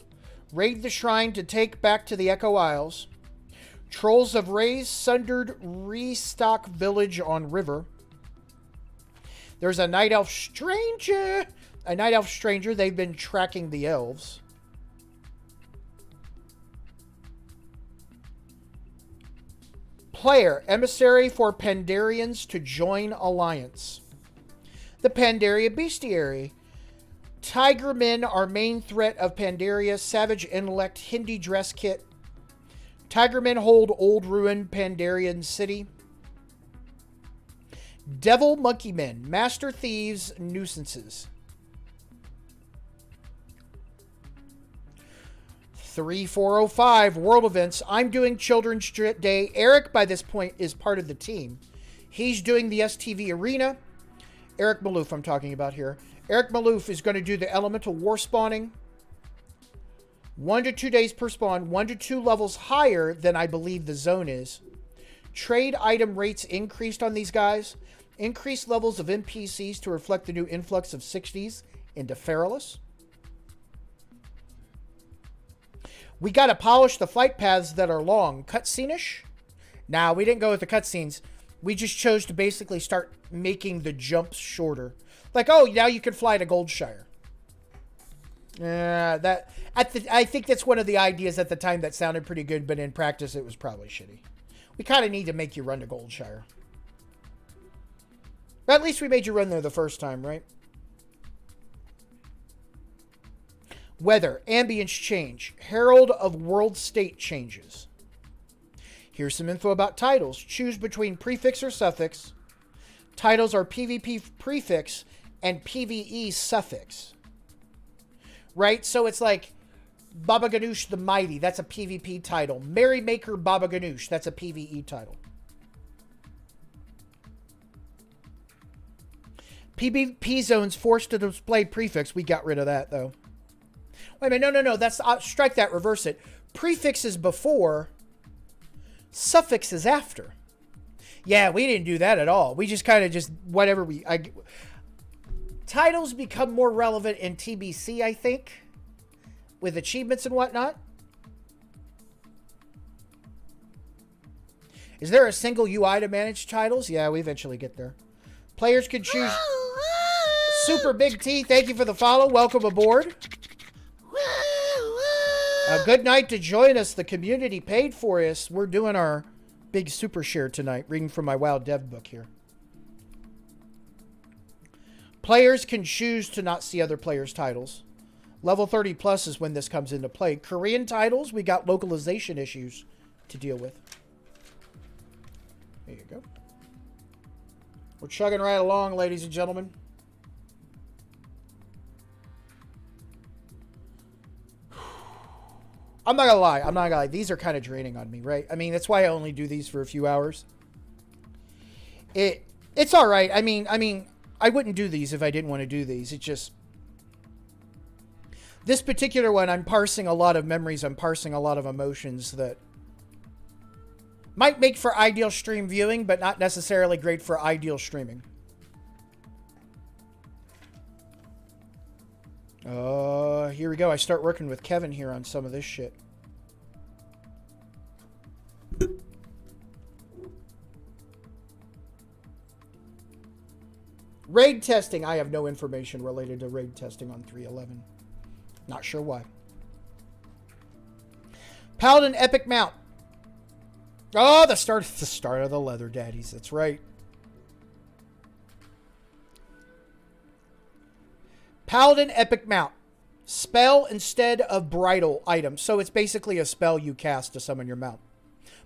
Raid the shrine to take back to the Echo Isles. Trolls have raised sundered restock village on river. There's a night elf stranger. A night elf stranger. They've been tracking the elves. Player. Emissary for Pandarians to join alliance. The Pandaria Bestiary. Tigermen are main threat of Pandaria. Savage intellect. Hindi dress kit. Tigermen hold old ruined Pandarian city. Devil monkey men. Master thieves. Nuisances. 3405. World events. I'm doing Children's Day. Eric, by this point, is part of the team. He's doing the STV Arena. Eric Maloof I'm talking about here. Eric Maloof is going to do the elemental war spawning. 1 to 2 days per spawn. 1 to 2 levels higher than I believe the zone is. Trade item rates increased on these guys. Increased levels of NPCs to reflect the new influx of 60s into Feralus. We got to polish the flight paths that are long. Cutscene-ish? Nah, we didn't go with the cutscenes. We just chose to basically start making the jumps shorter. Like, oh, now you can fly to Goldshire. I think that's one of the ideas at the time that sounded pretty good, but in practice it was probably shitty. We kind of need to make you run to Goldshire. But at least we made you run there the first time, right? Weather. Ambience change. Herald of world state changes. Here's some info about titles. Choose between prefix or suffix. Titles are PvP prefix and PvE suffix. Right? So it's like Baba Ganoush the Mighty. That's a PvP title. Merrymaker Baba Ganoush. That's a PvE title. PvP zones forced to display prefix. We got rid of that, though. Wait a minute. No. That's strike that. Reverse it. Prefix is before. Suffix is after. Yeah, we didn't do that at all. We just kind of just whatever titles become more relevant in TBC, I think, with achievements and whatnot. Is there a single UI to manage titles? Yeah, we eventually get there. Players can choose. Super Big T, thank you for the follow. Welcome aboard. A good night to join us. The community paid for us. We're doing our big super share tonight. Reading from my WoW dev book here. Players can choose to not see other players' titles. Level 30 plus is when this comes into play. Korean titles, we got localization issues to deal with. There you go. We're chugging right along, ladies and gentlemen. I'm not gonna lie. These are kind of draining on me, right? I mean, that's why I only do these for a few hours. It's all right. I mean, I wouldn't do these if I didn't want to do these. It just this particular one, I'm parsing a lot of memories. I'm parsing a lot of emotions that Might make for ideal stream viewing, but not necessarily great for ideal streaming. Here we go. I start working with Kevin here on some of this shit. Raid testing. I have no information related to raid testing on 311. Not sure why. Paladin epic mount. Oh, the start of the leather daddies. That's right. Paladin epic mount. Spell instead of bridal item. So it's basically a spell you cast to summon your mount.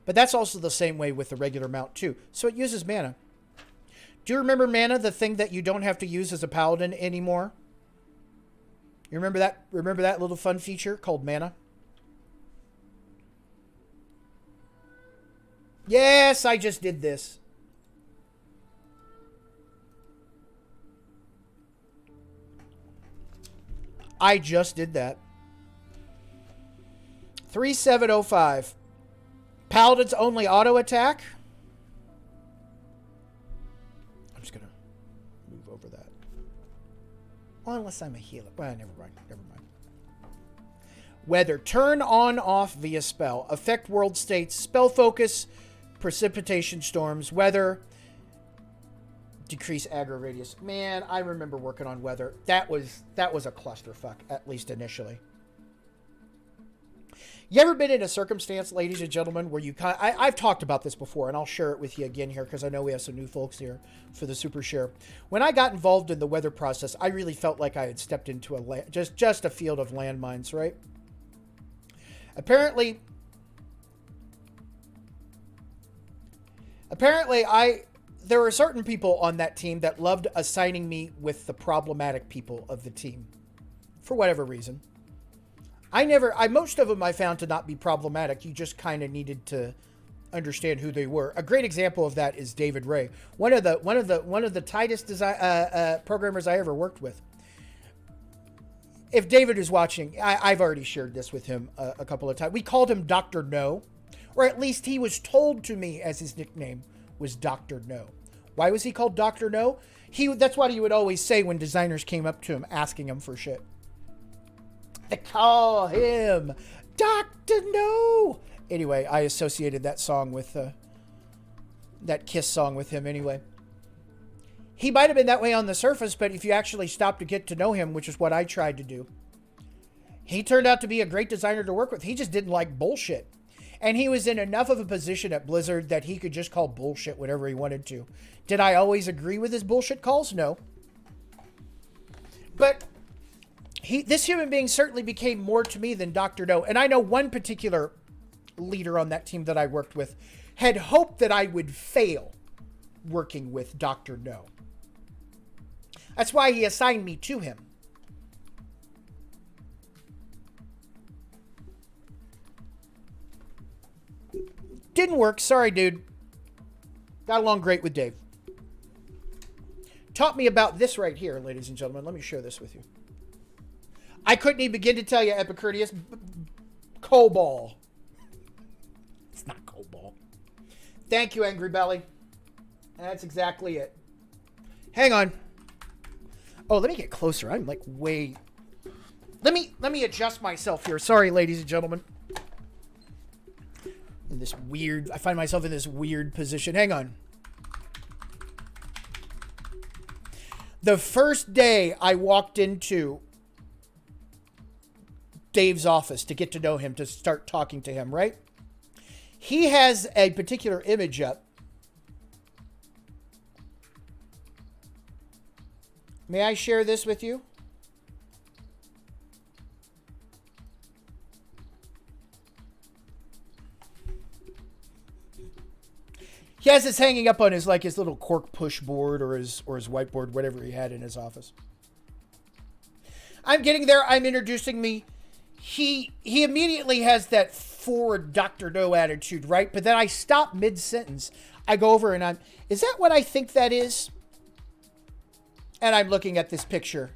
But that's also the same way with the regular mount too. So it uses mana. Do you remember mana, the thing that you don't have to use as a paladin anymore? You remember that? Remember that little fun feature called mana? Yes, I just did this. I just did that. 3705. Paladin's only auto attack. I'm just going to move over that. Well, unless I'm a healer. Well, never mind. Never mind. Weather. Turn on, off via spell. Affect world states. Spell focus. Precipitation storms. Weather. Decrease aggro radius. Man, I remember working on weather. That was a clusterfuck, at least initially. You ever been in a circumstance, ladies and gentlemen, where you I've talked about this before, and I'll share it with you again here because I know we have some new folks here for the super share. When I got involved in the weather process, I really felt like I had stepped into just a field of landmines, right? Apparently, there were certain people on that team that loved assigning me with the problematic people of the team, for whatever reason. Most of them I found to not be problematic. You just kind of needed to understand who they were. A great example of that is David Ray, one of the tightest programmers I ever worked with. If David is watching, I've already shared this with him a couple of times. We called him Dr. No, or at least he was told to me as his nickname was Dr. No. Why was he called Dr. No? That's what he would always say when designers came up to him asking him for shit. They call him Dr. No. Anyway, I associated that song with that Kiss song with him anyway. He might have been that way on the surface, but if you actually stop to get to know him, which is what I tried to do, he turned out to be a great designer to work with. He just didn't like bullshit. And he was in enough of a position at Blizzard that he could just call bullshit whatever he wanted to. Did I always agree with his bullshit calls? No. But this human being certainly became more to me than Dr. No. And I know one particular leader on that team that I worked with had hoped that I would fail working with Dr. No. That's why he assigned me to him. Didn't work. Sorry, dude. Got along great with Dave. Taught me about this right here, ladies and gentlemen. Let me share this with you. I couldn't even begin to tell you, Epicurtius. Cobalt. It's not Cobalt. Thank you, Angry Belly. That's exactly it. Hang on. Oh, let me get closer. I'm like way... Let me adjust myself here. Sorry, ladies and gentlemen. I find myself in this weird position. Hang on. The first day I walked into Dave's office to get to know him, to start talking to him, right? He has a particular image up. May I share this with you? He has this hanging up on his little cork push board or his whiteboard, whatever he had in his office. I'm getting there. I'm introducing me. He immediately has that forward Dr. No attitude, right? But then I stop mid-sentence. I go over and is that what I think that is? And I'm looking at this picture.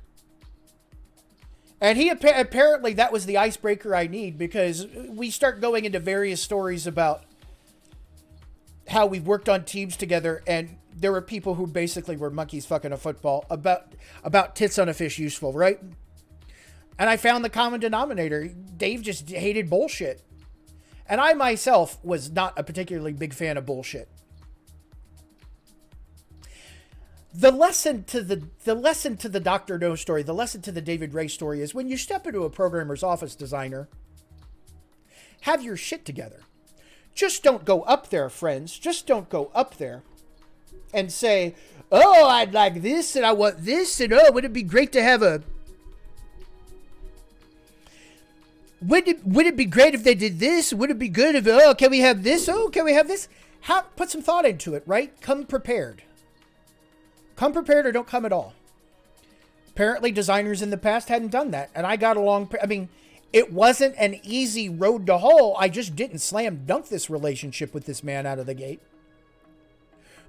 And apparently that was the icebreaker I need, because we start going into various stories about how we've worked on teams together, and there were people who basically were monkeys fucking a football about tits on a fish useful, right? And I found the common denominator. Dave just hated bullshit. And I myself was not a particularly big fan of bullshit. The lesson to the Dr. No story, the lesson to the David Ray story is when you step into a programmer's office, designer, have your shit together. Just don't go up there, friends. Just don't go up there and say, oh, I'd like this and I want this and oh, would it be great to have a... Would it be great if they did this? Would it be good if, oh, can we have this? Oh, can we have this? Put some thought into it, right? Come prepared. Come prepared or don't come at all. Apparently designers in the past hadn't done that. And I got along, I mean, it wasn't an easy road to hoe. I just didn't slam dunk this relationship with this man out of the gate.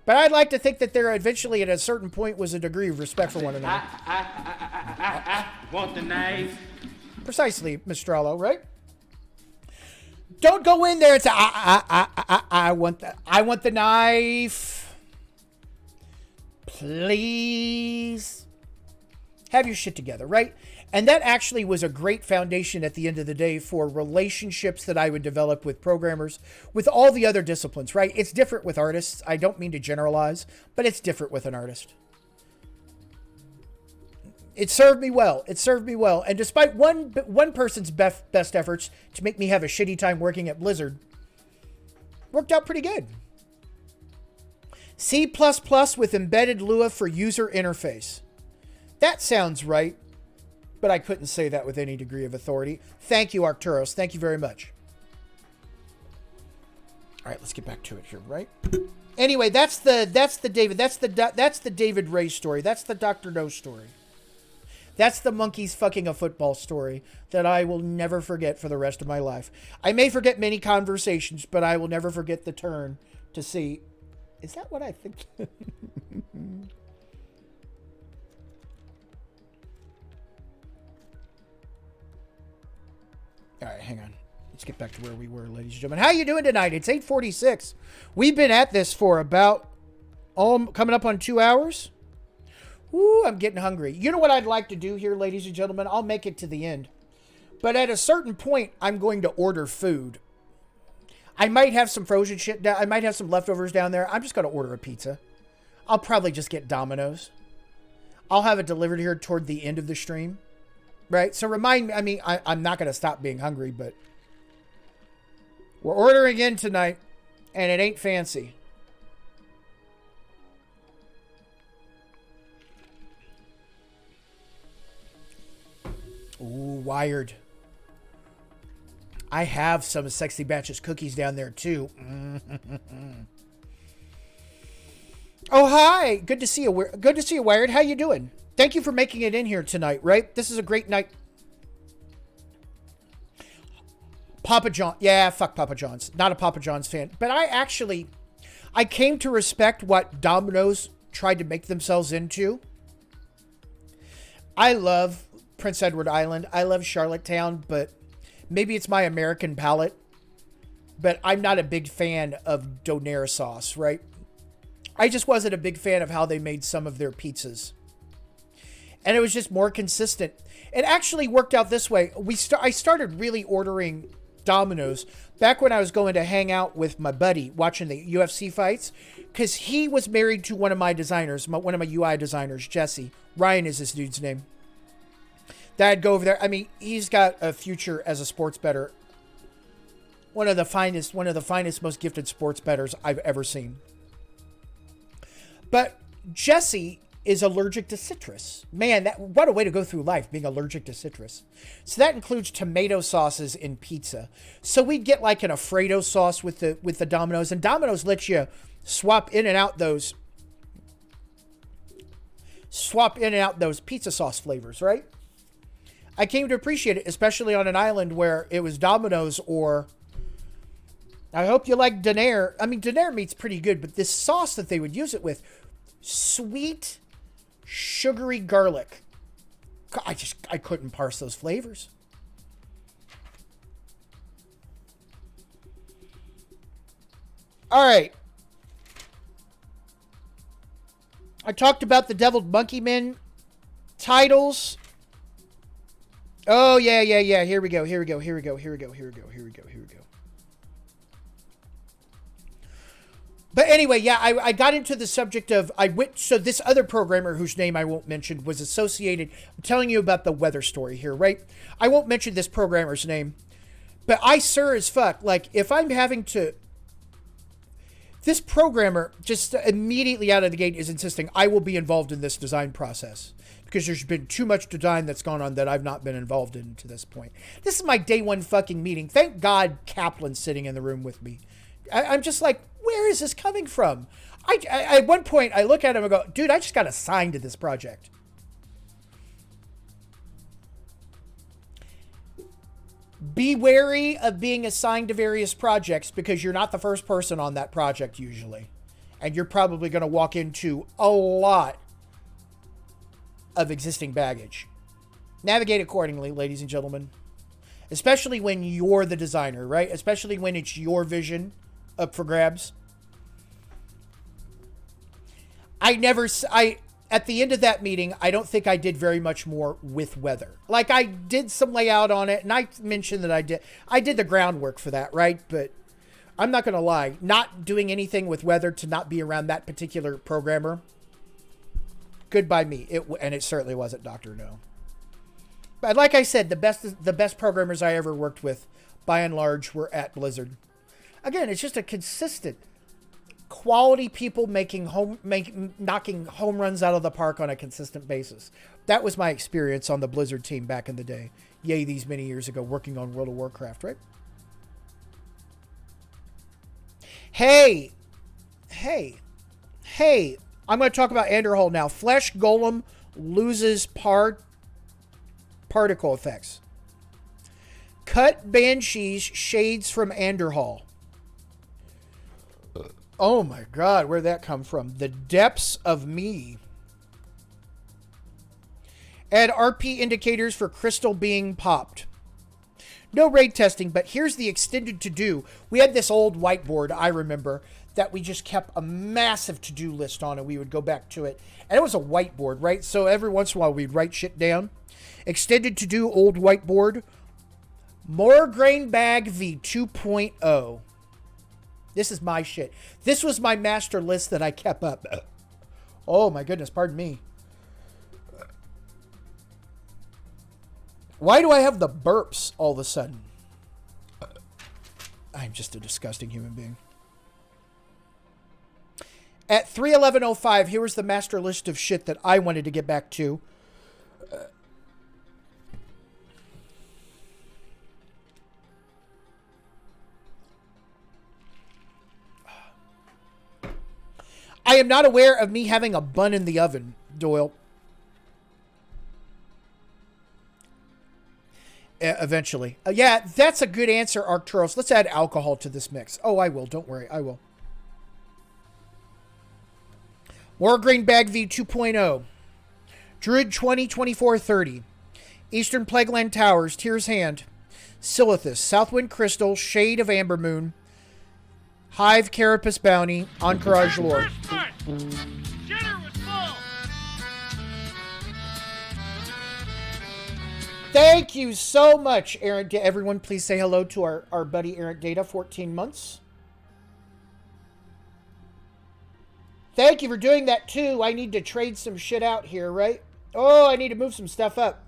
But I'd like to think that there eventually at a certain point was a degree of respect for one another. I want the knife. Precisely, Mistrello, right? Don't go in there and say, I want the knife. Please. Have your shit together, right? And that actually was a great foundation at the end of the day for relationships that I would develop with programmers, with all the other disciplines, right? It's different with artists. I don't mean to generalize, but it's different with an artist. It served me well. It served me well. And despite one person's best efforts to make me have a shitty time working at Blizzard, worked out pretty good. C++ with embedded Lua for user interface. That sounds right, but I couldn't say that with any degree of authority. Thank you, Arcturus. Thank you very much. All right, let's get back to it here, right? Anyway, that's the David Ray story. That's the Dr. No story. That's the monkeys fucking a football story that I will never forget for the rest of my life. I may forget many conversations, but I will never forget the turn to see, is that what I think? All right, hang on. Let's get back to where we were, ladies and gentlemen. How you doing tonight? It's 8:46. We've been at this for about, coming up on 2 hours. Ooh, I'm getting hungry. You know what I'd like to do here, ladies and gentlemen? I'll make it to the end. But at a certain point, I'm going to order food. I might have some frozen shit down. I might have some leftovers down there. I'm just going to order a pizza. I'll probably just get Domino's. I'll have it delivered here toward the end of the stream. Right? So remind me, I mean, I'm not going to stop being hungry, but we're ordering in tonight, and it ain't fancy. Ooh, Wired. I have some Sexy Batches cookies down there, too. Oh, hi. Good to see you. Good to see you, Wired. How you doing? Thank you for making it in here tonight, right? This is a great night. Papa John. Yeah, fuck Papa John's. Not a Papa John's fan. But I came to respect what Domino's tried to make themselves into. I love Prince Edward Island. I love Charlottetown, but maybe it's my American palate. But I'm not a big fan of donair sauce, right? I just wasn't a big fan of how they made some of their pizzas. And it was just more consistent. It actually worked out this way. I started really ordering Domino's back when I was going to hang out with my buddy watching the UFC fights, because he was married to one of my designers, one of my UI designers, Jesse. Ryan is this dude's name. That I'd go over there. I mean, he's got a future as a sports bettor. One of the finest, most gifted sports bettors I've ever seen. But Jesse is allergic to citrus. Man, what a way to go through life, being allergic to citrus. So that includes tomato sauces in pizza. So we'd get like an Alfredo sauce with the Domino's, and Domino's lets you swap in and out those pizza sauce flavors, right? I came to appreciate it, especially on an island where it was Domino's or... I hope you like donair. I mean, donair meat's pretty good, but this sauce that they would use it with, sweet, sugary garlic. I couldn't parse those flavors. All right. I talked about the Deviled Monkey Men titles. Oh, yeah. Here we go. But anyway, yeah, I got into the subject of, so this other programmer whose name I won't mention was associated, I'm telling you about the weather story here, right? I won't mention this programmer's name, but I sure as fuck, like, if I'm having to, this programmer just immediately out of the gate is insisting I will be involved in this design process because there's been too much design that's gone on that I've not been involved in to this point. This is my day one fucking meeting. Thank God Kaplan's sitting in the room with me. I'm just like, where is this coming from? I at one point, I look at him and go, dude, I just got assigned to this project. Be wary of being assigned to various projects because you're not the first person on that project usually. And you're probably going to walk into a lot of existing baggage. Navigate accordingly, ladies and gentlemen. Especially when you're the designer, right? Especially when it's your vision up for grabs. At the end of that meeting, I don't think I did very much more with weather. Like, I did some layout on it, and I mentioned that I did the groundwork for that, right? But I'm not going to lie, not doing anything with weather to not be around that particular programmer, good by me. And it certainly wasn't Dr. No. But like I said, the best programmers I ever worked with, by and large, were at Blizzard. Again, it's just a consistent quality people knocking home runs out of the park on a consistent basis. That was my experience on the Blizzard team back in the day. Yay, these many years ago, working on World of Warcraft, right? Hey, I'm going to talk about Anderhall now. Flesh Golem loses particle effects. Cut Banshees shades from Anderhall. Oh my God, where'd that come from? The depths of me. Add RP indicators for crystal being popped. No raid testing, but here's the extended to-do. We had this old whiteboard, I remember, that we just kept a massive to-do list on, and we would go back to it. And it was a whiteboard, right? So every once in a while, we'd write shit down. Extended to-do, old whiteboard. More grain bag v 2.0. This is my shit. This was my master list that I kept up. Oh my goodness, pardon me. Why do I have the burps all of a sudden? I'm just a disgusting human being. At 3:11:05, here was the master list of shit that I wanted to get back to. I am not aware of me having a bun in the oven, Doyle. Eventually. Yeah, that's a good answer, Arcturus. Let's add alcohol to this mix. Oh, I will. Don't worry. I will. More Green Bag V 2.0. Druid 202430. Eastern Plagueland Towers. Tyr's Hand. Silithus. Southwind Crystal. Shade of Amber Moon. Hive Carapace Bounty. Encourage Lore. Thank you so much, Errant. Everyone, please say hello to our buddy Errant Data, 14 months. Thank you for doing that, too. I need to trade some shit out here, right? Oh, I need to move some stuff up.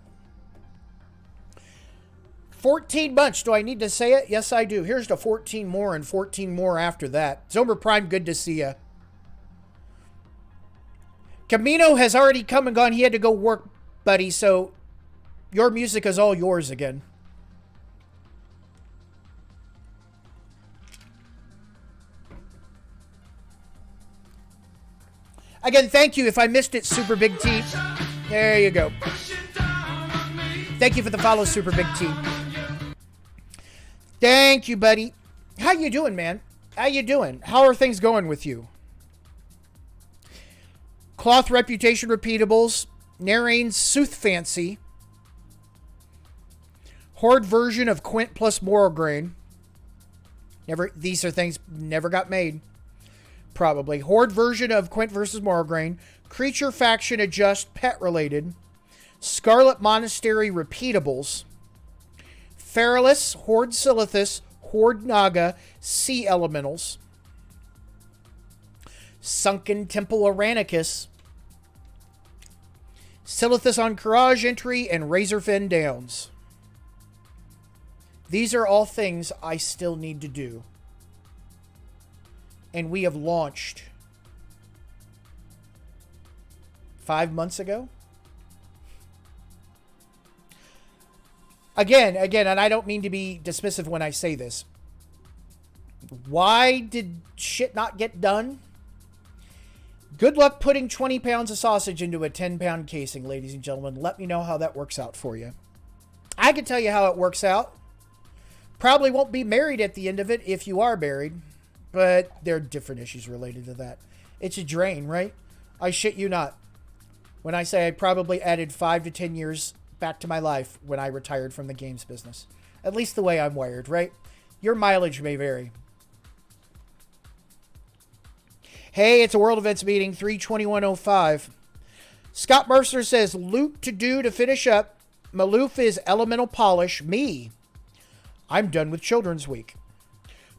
14 months. Do I need to say it? Yes, I do. Here's to 14 more and 14 more after that. Zomer Prime, good to see ya. Camino has already come and gone. He had to go work, buddy, so your music is all yours again. Again, thank you. If I missed it, Super Big T. There you go. Thank you for the follow, Super Big T. Thank you, buddy. How you doing, man? How you doing? How are things going with you? Cloth Reputation Repeatables. Narain's Sooth Fancy. Horde version of Quint plus Moral Grain. These are things never got made. Probably. Horde version of Quint versus Moral Grain. Creature Faction Adjust Pet Related, Scarlet Monastery Repeatables, Feralus, Horde Silithus, Horde Naga, Sea Elementals, Sunken Temple Aranicus, Silithus on Courage Entry, and Razorfen Downs. These are all things I still need to do. And we have launched 5 months ago. Again, and I don't mean to be dismissive when I say this. Why did shit not get done? Good luck putting 20 pounds of sausage into a 10-pound casing, ladies and gentlemen. Let me know how that works out for you. I can tell you how it works out. Probably won't be married at the end of it if you are married, but there are different issues related to that. It's a drain, right? I shit you not. When I say I probably added 5 to 10 years back to my life when I retired from the games business. At least the way I'm wired, right? Your mileage may vary. Hey, it's a World Events meeting, 32105. Scott Mercer says, loot to do to finish up. Maloof is Elemental Polish. Me. I'm done with Children's Week.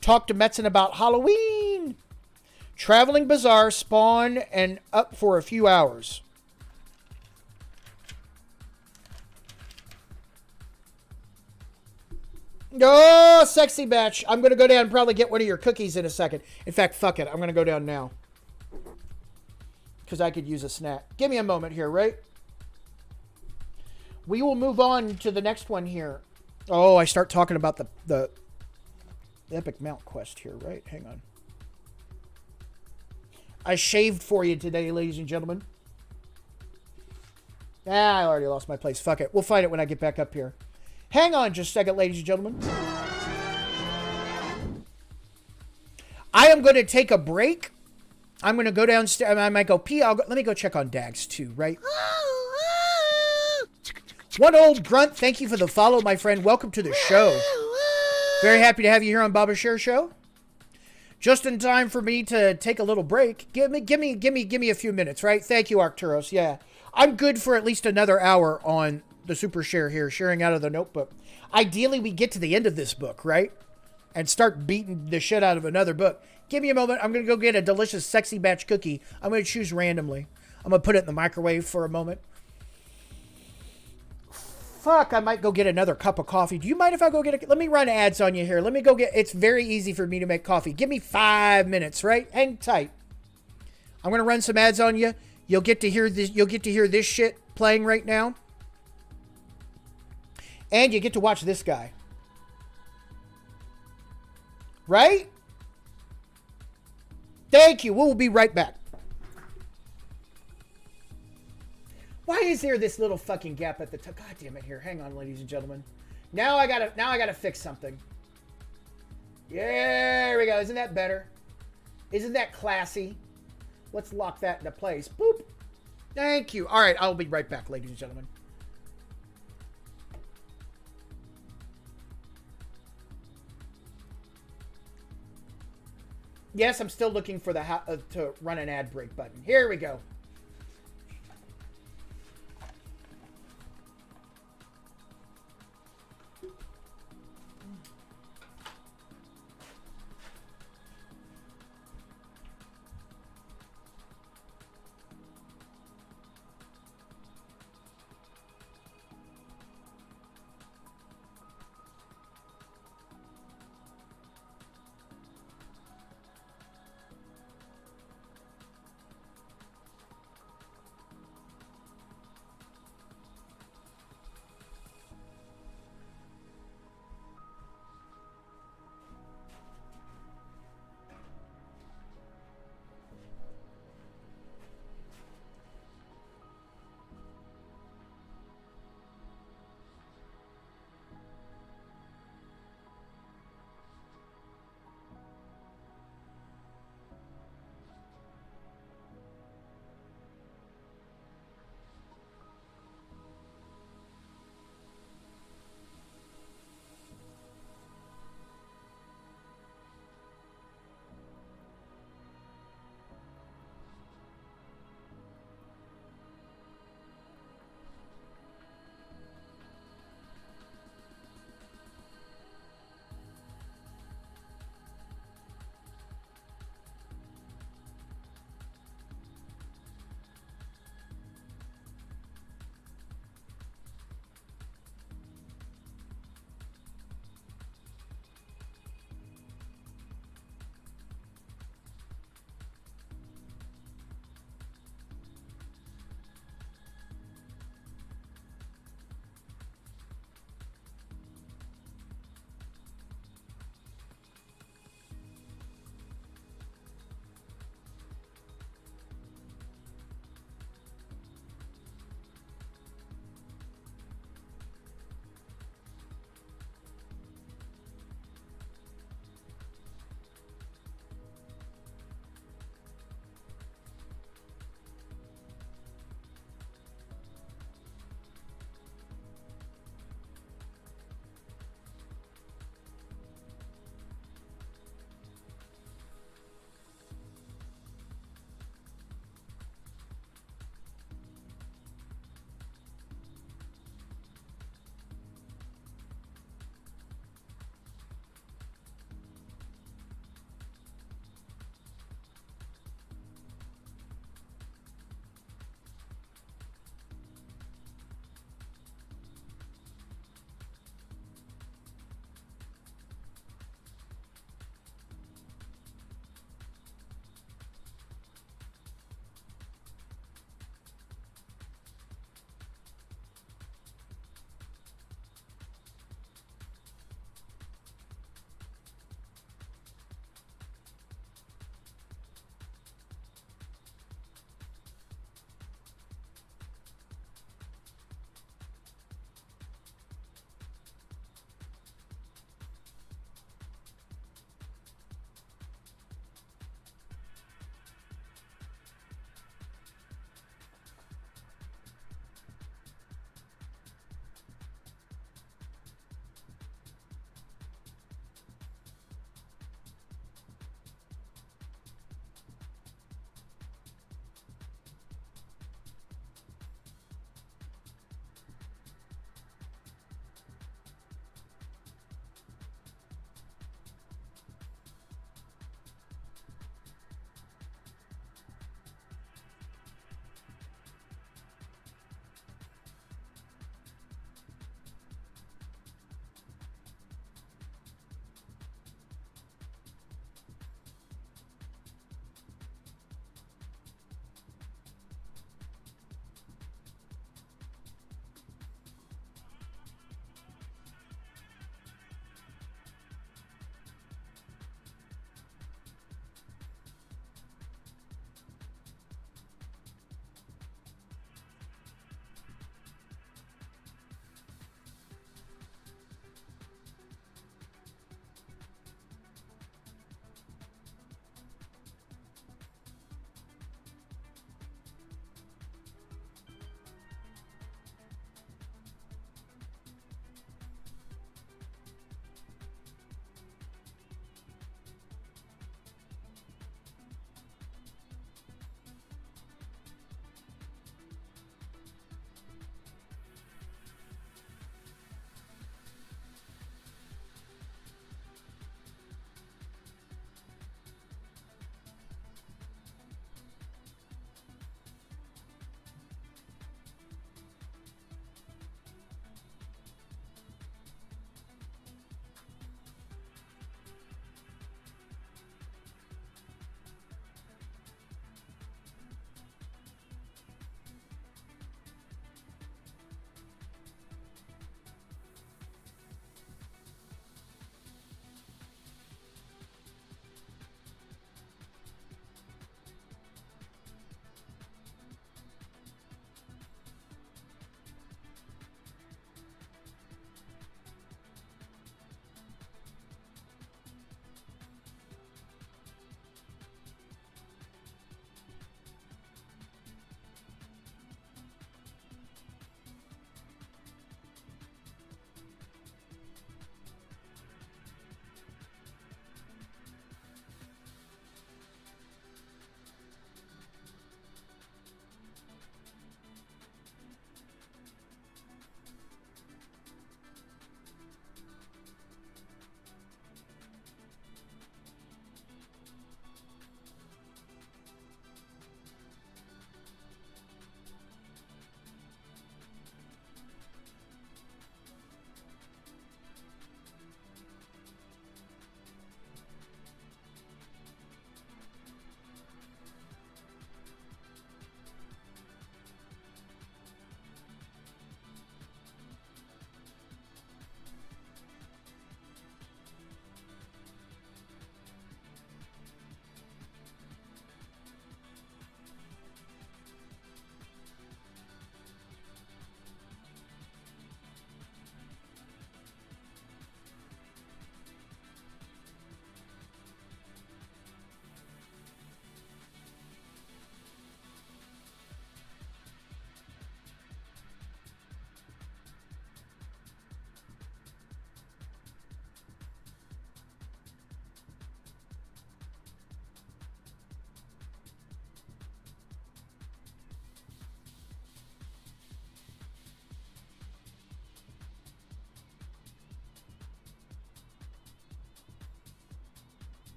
Talk to Metzen about Halloween. Traveling Bazaar, Spawn, and up for a few hours. Oh, sexy batch. I'm going to go down and probably get one of your cookies in a second. In fact, fuck it. I'm going to go down now. Because I could use a snack. Give me a moment here, right? We will move on to the next one here. Oh, I start talking about the Epic Mount quest here, right? Hang on. I shaved for you today, ladies and gentlemen. I already lost my place. Fuck it. We'll find it when I get back up here. Hang on just a second, ladies and gentlemen. I am going to take a break. I'm going to go downstairs. I might go pee. Let me go check on Dags too, right? One old grunt. Thank you for the follow, my friend. Welcome to the show. Very happy to have you here on Baba Share Show. Just in time for me to take a little break. Give me a few minutes, right? Thank you, Arcturus. Yeah, I'm good for at least another hour on the Super Share here, sharing out of the notebook. Ideally, we get to the end of this book, right? And start beating the shit out of another book. Give me a moment. I'm going to go get a delicious sexy batch cookie. I'm going to choose randomly. I'm going to put it in the microwave for a moment. Fuck, I might go get another cup of coffee. Do you mind if I go get a... Let me run ads on you here. Let me go get... It's very easy for me to make coffee. Give me 5 minutes, right? Hang tight. I'm going to run some ads on you. You'll get to hear this. You'll get to hear this shit playing right now. And you get to watch this guy. Right? Thank you. We'll be right back. Why is there this little fucking gap at the top? God damn it! Here, hang on, ladies and gentlemen. Now I gotta fix something. There we go. Isn't that better? Isn't that classy? Let's lock that into place. Boop. Thank you. All right, I'll be right back, ladies and gentlemen. Yes, I'm still looking for the to run an ad break button. Here we go.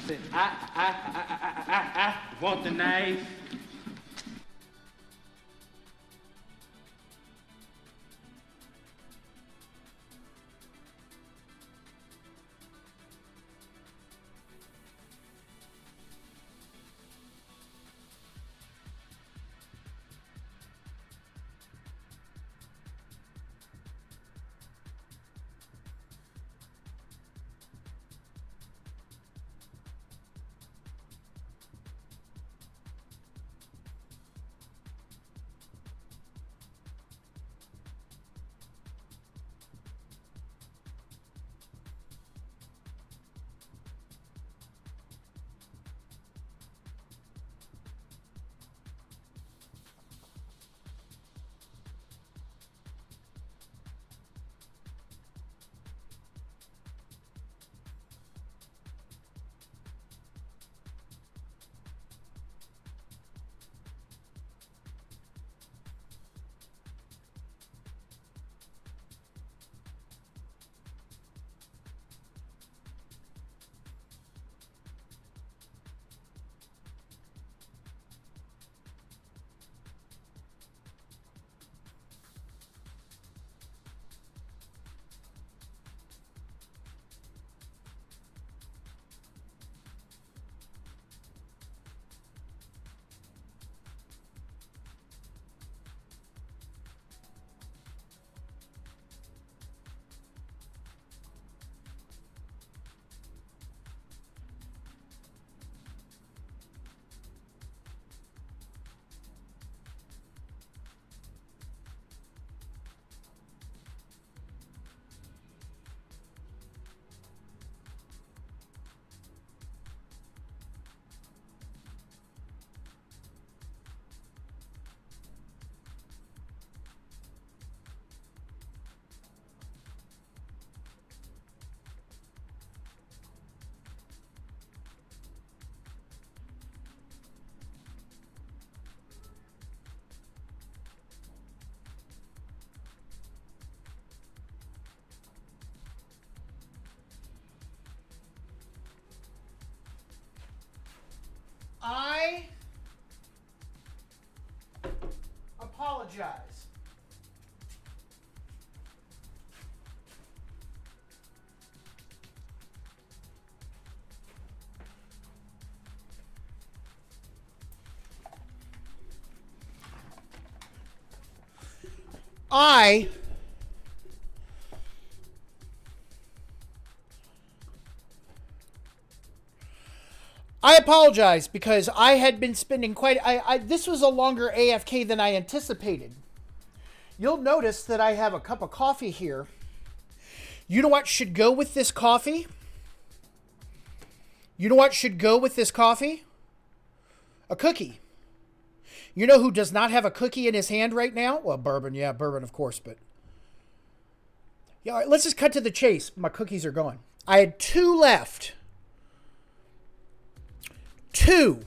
Said, I want the knife. I apologize. I apologize because I had been spending this was a longer AFK than I anticipated. You'll notice that I have a cup of coffee here. You know what should go with this coffee? You know what should go with this coffee? A cookie. You know who does not have a cookie in his hand right now? Well, bourbon. Yeah, bourbon, of course, but... Yeah, all right, let's just cut to the chase. My cookies are gone. I had 2 left. 2.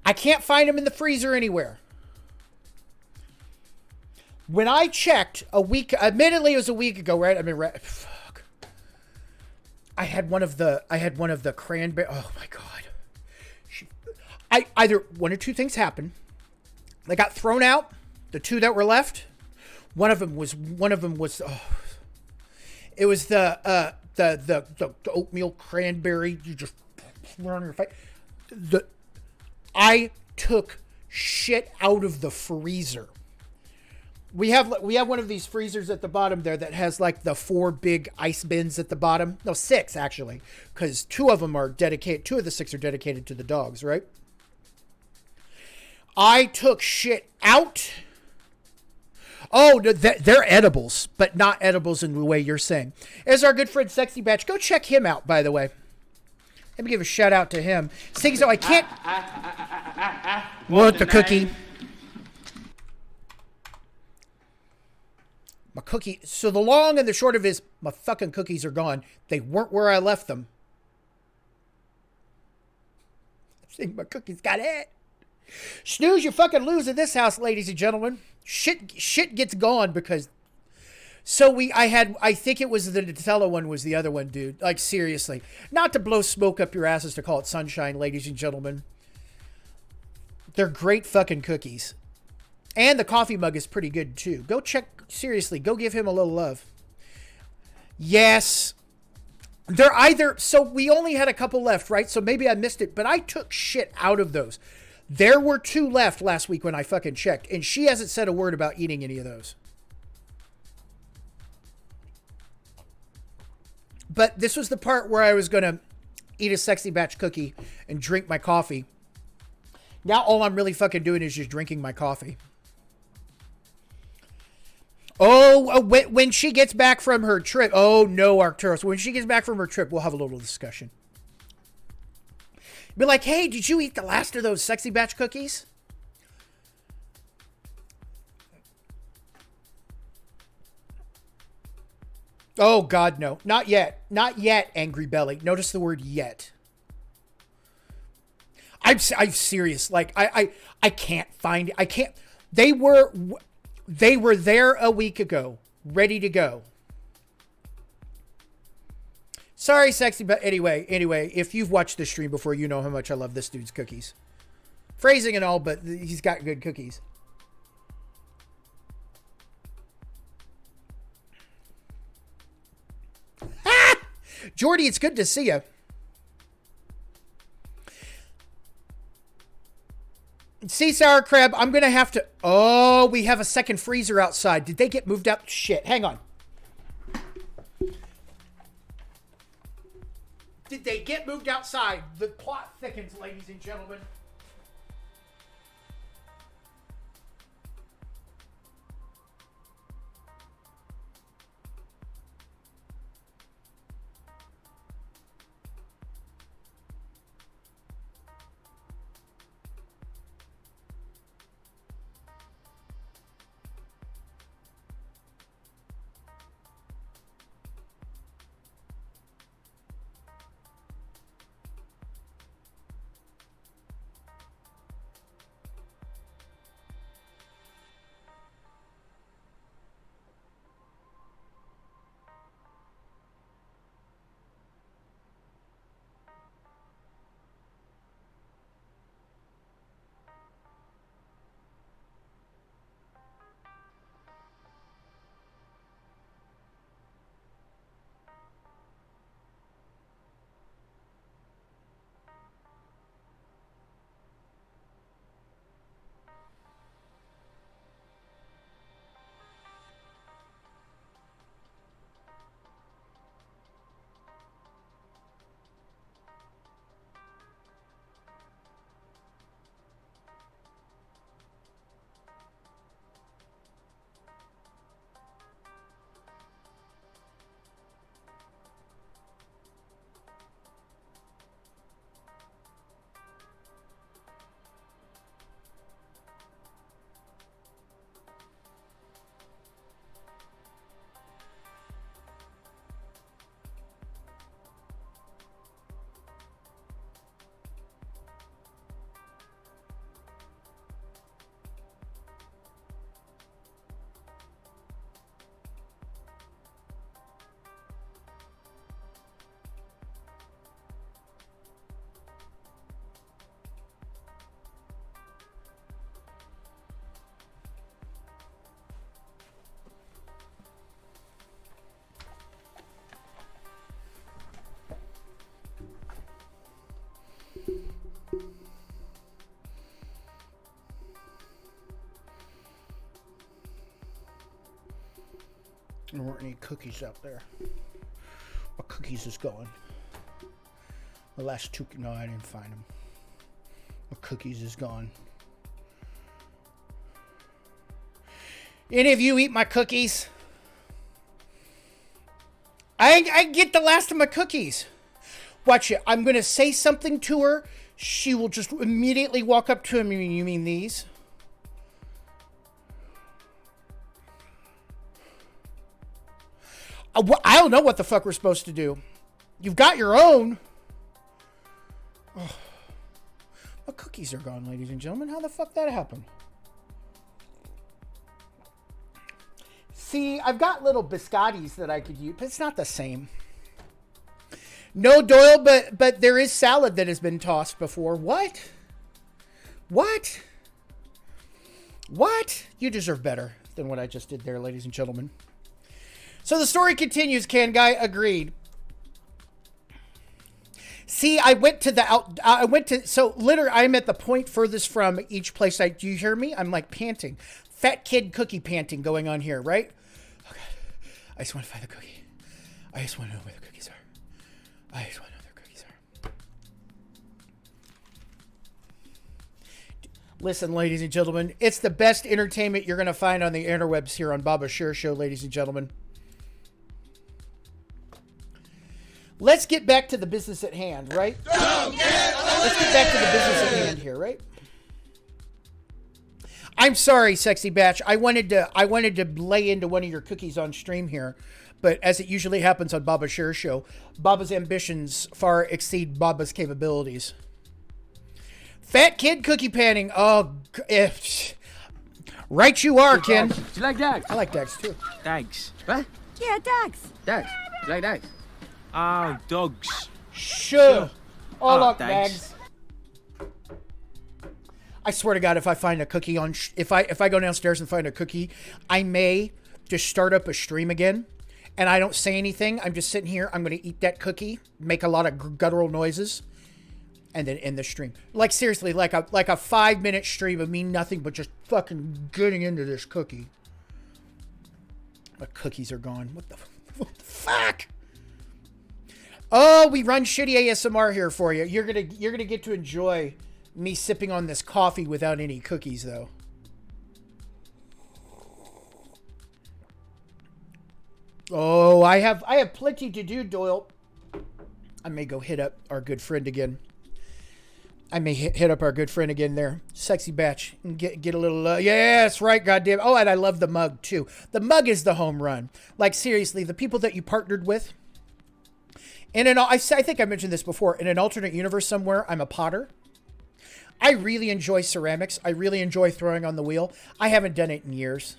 I can't find them in the freezer anywhere. When I checked admittedly it was a week ago, right? I mean, fuck. I had one of the cranberry. Oh my God. Either one or two things happened. They got thrown out. The 2 that were left. One of them was. It was the oatmeal cranberry. You just put on your face. I took shit out of the freezer. We have one of these freezers at the bottom there that has like the 4 big ice bins at the bottom. No, 6 actually, because 2 of them are dedicated. 2 of the 6 are dedicated to the dogs, right? I took shit out. Oh, they're edibles, but not edibles in the way you're saying. As our good friend Sexy Batch, go check him out, by the way. Let me give a shout out to him. Saying so I can't. Want the cookie? My cookie. So the long and the short of it is, my fucking cookies are gone. They weren't where I left them. I think my cookies got it. Snooze, you fucking lose in this house, ladies and gentlemen. Shit gets gone because So I think it was the Nutella one was the other one, dude. Like, seriously. Not to blow smoke up your asses to call it sunshine, ladies and gentlemen. They're great fucking cookies. And the coffee mug is pretty good, too. Go check, seriously, go give him a little love. Yes. They're either, so we only had a couple left, right? So maybe I missed it, but I took shit out of those. There were 2 left last week when I fucking checked, and she hasn't said a word about eating any of those. But this was the part where I was going to eat a sexy batch cookie and drink my coffee. Now all I'm really fucking doing is just drinking my coffee. Oh, when she gets back from her trip. Oh, no, Arcturus. When she gets back from her trip, we'll have a little discussion. Be like, hey, did you eat the last of those sexy batch cookies? Oh, God, no. Not yet. Not yet, Angry Belly. Notice the word yet. I'm serious. Like, I can't find it. I can't. They were there a week ago, ready to go. Sorry, sexy, but anyway, if you've watched this stream before, you know how much I love this dude's cookies. Phrasing and all, but he's got good cookies. Ah! Jordy, it's good to see you. Sea sour crab, I'm going to have to... Oh, we have a second freezer outside. Did they get moved out? Shit, hang on. Did they get moved outside? The plot thickens, ladies and gentlemen. There weren't any cookies out there. What cookies is going? The last 2... No, I didn't find them. What cookies is gone? Any of you eat my cookies? I get the last of my cookies. Watch it. I'm going to say something to her. She will just immediately walk up to him. You mean these? I don't know what the fuck we're supposed to do. You've got your own. Oh. My cookies are gone, ladies and gentlemen. How the fuck that happened? See, I've got little biscottis that I could use, but it's not the same. No, Doyle, but there is salad that has been tossed before. What? What? What? You deserve better than what I just did there, ladies and gentlemen. So the story continues. Can Guy agreed. See, I went to so literally I'm at the point furthest from each place. Do you hear me? I'm like panting. Fat kid cookie panting going on here, right? Oh God. I just want to find the cookie. I just want to know where the cookies are. I just want to know where the cookies are. Listen, ladies and gentlemen, it's the best entertainment you're going to find on the interwebs here on Baba Sure Show, ladies and gentlemen. Let's get back to the business at hand, right? Let's get back to the business at hand here, right? I'm sorry, Sexy Batch. I wanted to lay into one of your cookies on stream here, but as it usually happens on Baba Sure Show, Baba's ambitions far exceed Baba's capabilities. Fat kid cookie panning. Oh, right you are, Ken. Do you like Dax? I like Dax too. Dax. What? Yeah, Dax. Dax. Do you like Dax? Oh, dogs. Sure. Oh, look, thanks. Dags. I swear to God, if I find a cookie on, if I go downstairs and find a cookie, I may just start up a stream again, and I don't say anything. I'm just sitting here. I'm going to eat that cookie, make a lot of guttural noises, and then end the stream. Like seriously, like a 5-minute stream of me nothing but just fucking getting into this cookie. My cookies are gone. What the fuck? Oh, we run shitty ASMR here for you. You're gonna get to enjoy me sipping on this coffee without any cookies, though. Oh, I have plenty to do, Doyle. I may go hit up our good friend again. I may hit up our good friend again there. Sexy Batch. And get a little... yeah, that's right, goddamn. Oh, and I love the mug, too. The mug is the home run. Like, seriously, the people that you partnered with... I think I mentioned this before. In an alternate universe somewhere, I'm a potter. I really enjoy ceramics. I really enjoy throwing on the wheel. I haven't done it in years.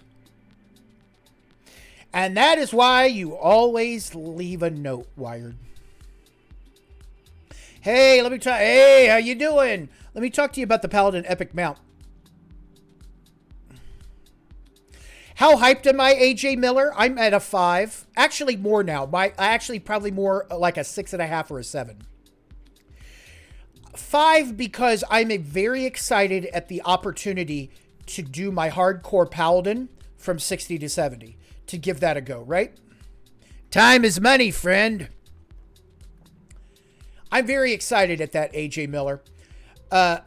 And that is why you always leave a note, Wired. Hey, let me talk. Hey, how you doing? Let me talk to you about the Paladin Epic Mount. How hyped am I, AJ Miller? I'm at a 5. Actually, more now. Actually, probably more like a 6.5 or a 7. 5 because I'm very excited at the opportunity to do my hardcore Paladin from 60 to 70. To give that a go, right? Time is money, friend. I'm very excited at that, AJ Miller. I'm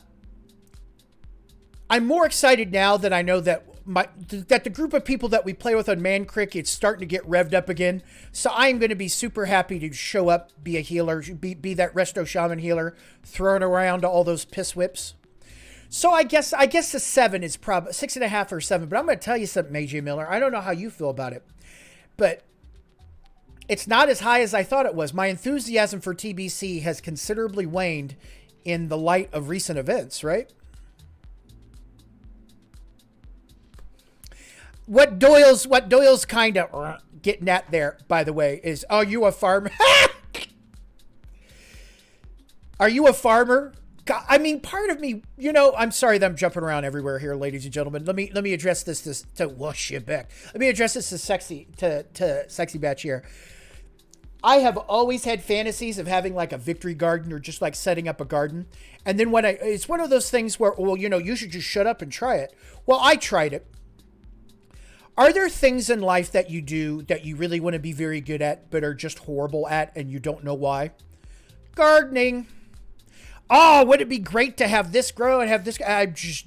more excited now that I know that that the group of people that we play with on Man Crick, it's starting to get revved up again. So I am going to be super happy to show up, be a healer, be that Resto Shaman healer, throwing around all those piss whips. So I guess the 7 is probably 6.5 or 7. But I'm going to tell you something, AJ Miller. I don't know how you feel about it, but it's not as high as I thought it was. My enthusiasm for TBC has considerably waned in the light of recent events, right? What Doyle's kind of getting at there, by the way, is, are you a farmer? Are you a farmer? God, I mean, part of me, I'm sorry that I'm jumping around everywhere here, ladies and gentlemen. Let me address this to wash you back. Let me address this to Sexy Batch here. I have always had fantasies of having like a victory garden or just like setting up a garden. And then it's one of those things where, well, you should just shut up and try it. Well, I tried it. Are there things in life that you do that you really want to be very good at, but are just horrible at and you don't know why? Gardening. Oh, would it be great to have this grow and have this? I'm just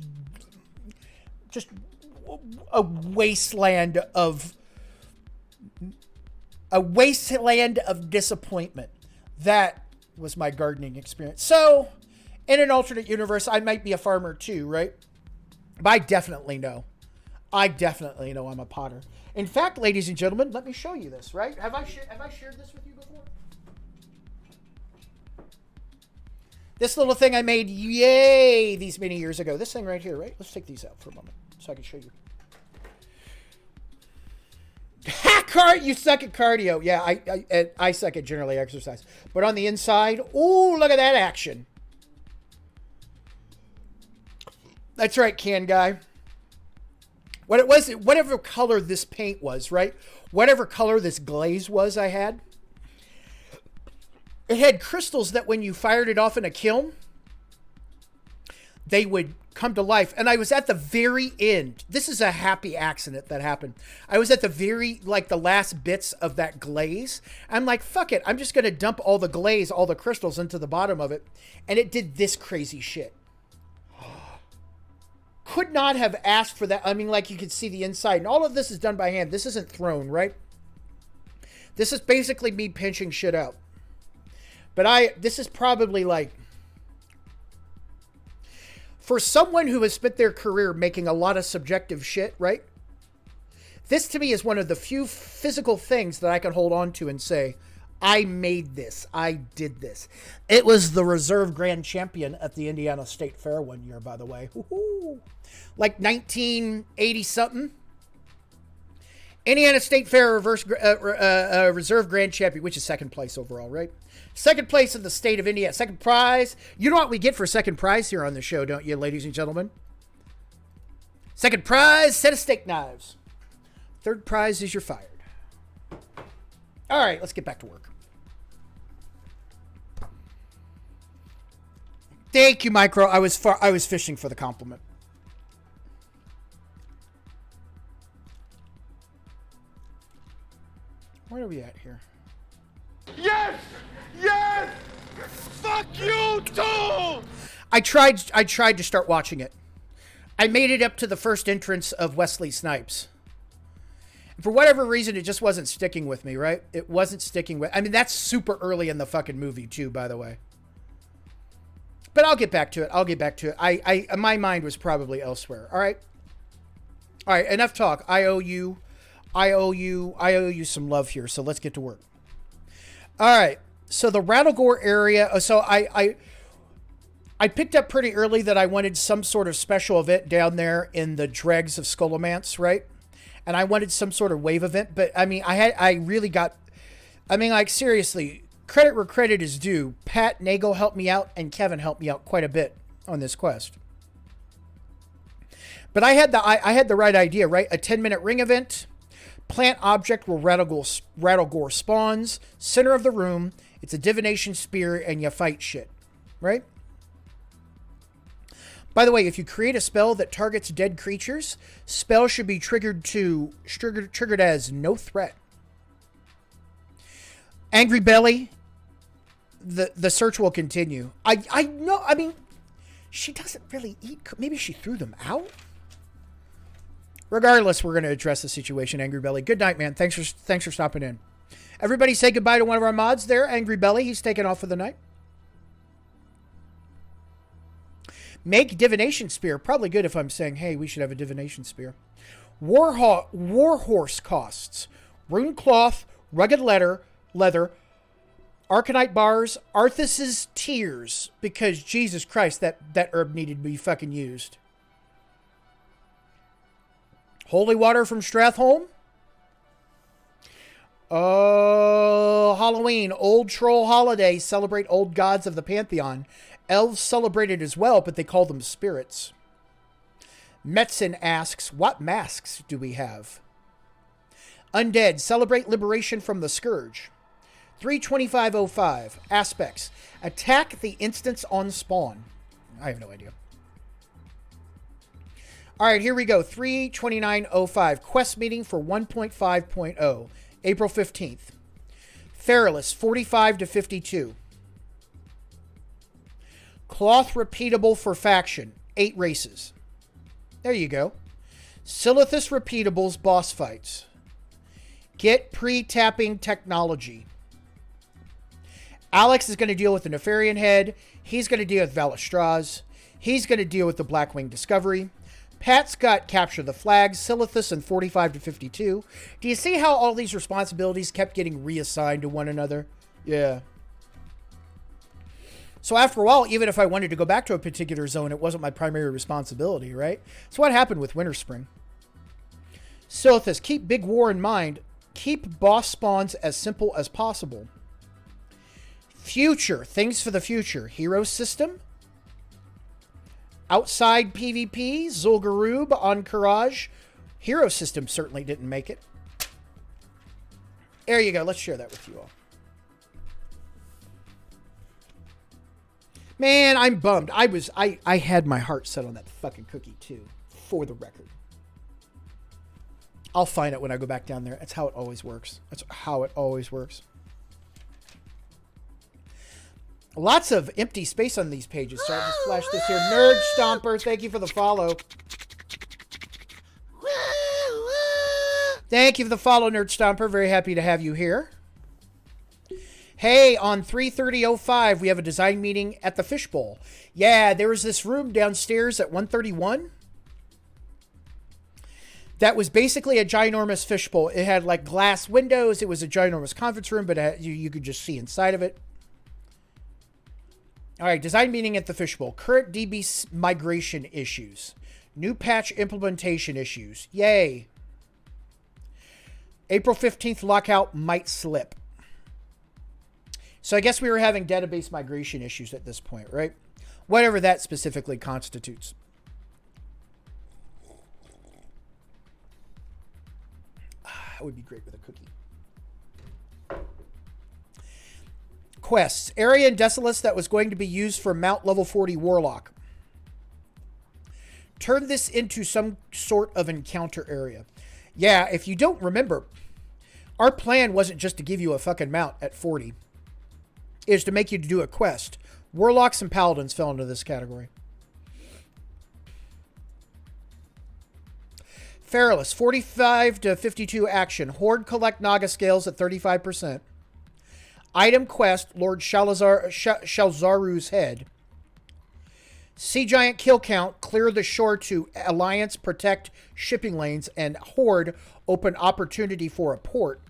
a wasteland of disappointment. That was my gardening experience. So, in an alternate universe, I might be a farmer too, right? But I definitely know I'm a potter. In fact, ladies and gentlemen, let me show you this, right? Have I shared this with you before? This little thing I made, these many years ago. This thing right here, right? Let's take these out for a moment so I can show you. You suck at cardio. Yeah, I suck at generally exercise. But on the inside, ooh, look at that action. That's right, can guy. What it was, whatever color this paint was, right? Whatever color this glaze was I had. It had crystals that when you fired it off in a kiln, they would come to life. And I was at the very end. This is a happy accident that happened. I was at the very, like the last bits of that glaze. I'm like, fuck it. I'm just going to dump all the glaze, all the crystals into the bottom of it. And it did this crazy shit. Could not have asked for that. I mean, like you could see the inside. And all of this is done by hand. This isn't thrown, right? This is basically me pinching shit out. But this is probably like, for someone who has spent their career making a lot of subjective shit, right? This to me is one of the few physical things that I can hold on to and say, I made this. I did this. It was the reserve grand champion at the Indiana State Fair one year, by the way. Woo-hoo. Like 1980 something. Indiana State Fair reserve grand champion, which is second place overall, right? Second place in the state of Indiana. Second prize. You know what we get for second prize here on the show, don't you, ladies and gentlemen? Second prize, set of steak knives. Third prize is you're fired. All right, let's get back to work. Thank you, Micro. I was fishing for the compliment. Where are we at here? Yes! Yes! Fuck you too! I tried to start watching it. I made it up to the first entrance of Wesley Snipes. And for whatever reason, it just wasn't sticking with me, right? It wasn't sticking with... I mean, that's super early in the fucking movie, too, by the way. But I'll get back to it. My mind was probably elsewhere. All right? All right, enough talk. I owe you some love here, so let's get to work. All right. So the Rattlegore area, so I picked up pretty early that I wanted some sort of special event down there in the dregs of Scholomance, right? And I wanted some sort of wave event, but I mean, seriously, credit where credit is due. Pat Nagel helped me out and Kevin helped me out quite a bit on this quest. But I had the right idea, right? A 10-minute ring event, plant object where Rattlegore spawns, center of the room. It's a divination spear and you fight shit, right? By the way, if you create a spell that targets dead creatures, spell should be triggered as no threat. Angry Belly, the search will continue. I know, I mean, she doesn't really eat, maybe she threw them out? Regardless, we're going to address the situation, Angry Belly. Good night, man. Thanks for stopping in. Everybody say goodbye to one of our mods there, Angry Belly. He's taking off for the night. Make Divination Spear. Probably good if I'm saying, hey, we should have a Divination Spear. Warhorse costs. Rune Cloth, Rugged Leather, Arcanite Bars, Arthas's Tears. Because, Jesus Christ, that herb needed to be fucking used. Holy Water from Strathholm. Halloween, Old Troll Holiday, celebrate old gods of the Pantheon. Elves celebrate it as well, but they call them spirits. Metzen asks, what masks do we have? Undead, celebrate liberation from the Scourge. 32505, aspects. Attack the instance on spawn. I have no idea. All right, here we go. 32905, quest meeting for 1.5.0. April 15th. Feralus, 45 to 52. Cloth repeatable for faction, 8 races. There you go. Silithus repeatables boss fights. Get pre-tapping technology. Alex is going to deal with the Nefarian Head. He's going to deal with Valistraz. He's going to deal with the Blackwing Discovery. Pat's got Capture the Flag, Silithus, and 45 to 52. Do you see how all these responsibilities kept getting reassigned to one another? Yeah. So after a while, even if I wanted to go back to a particular zone, it wasn't my primary responsibility, right? So what happened with Winter Spring? Silithus, keep Big War in mind. Keep boss spawns as simple as possible. Future. Things for the future. Hero system. Outside PvP. Zul'Gurub on Courage. Hero system certainly didn't make it. There you go. Let's share that with you all. Man, I'm bummed. I had my heart set on that fucking cookie too, for the record. I'll find it when I go back down there. That's how it always works. That's how it always works. Lots of empty space on these pages. So I'll just flash this here. Nerd Stomper, thank you for the follow. Thank you for the follow, Nerd Stomper. Very happy to have you here. Hey, on 3/30/05, we have a design meeting at the Fishbowl. Yeah, there was this room downstairs at 131 that was basically a ginormous fishbowl. It had like glass windows. It was a ginormous conference room, but you could just see inside of it. All right, design meeting at the Fishbowl. Current DB migration issues. New patch implementation issues. Yay. April 15th lockout might slip. So I guess we were having database migration issues at this point, right? Whatever that specifically constitutes. That would be great with a cookie. Quests. Area in Desolace that was going to be used for Mount Level 40 Warlock. Turn this into some sort of encounter area. Yeah, if you don't remember, our plan wasn't just to give you a fucking mount at 40. It was to make you do a quest. Warlocks and Paladins fell into this category. Feralus, 45 to 52 action. Horde collect Naga scales at 35%. Item quest, Lord Shalzaru's head. Sea Giant kill count, clear the shore to Alliance, protect shipping lanes, and Horde, open opportunity for a port.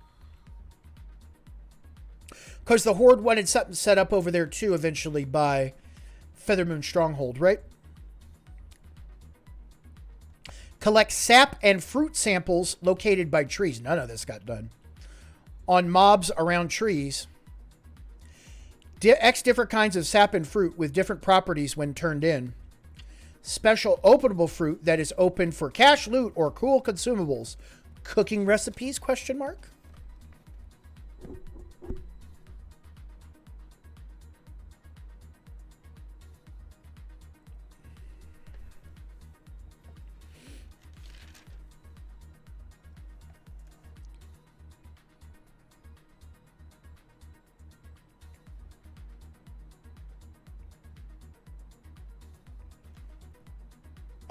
Because the Horde wanted something set up over there too eventually by Feathermoon Stronghold, right? Collect sap and fruit samples located by trees. None of this got done. On mobs around trees. X different kinds of sap and fruit with different properties when turned in. Special openable fruit that is open for cash loot or cool consumables. Cooking recipes, question mark?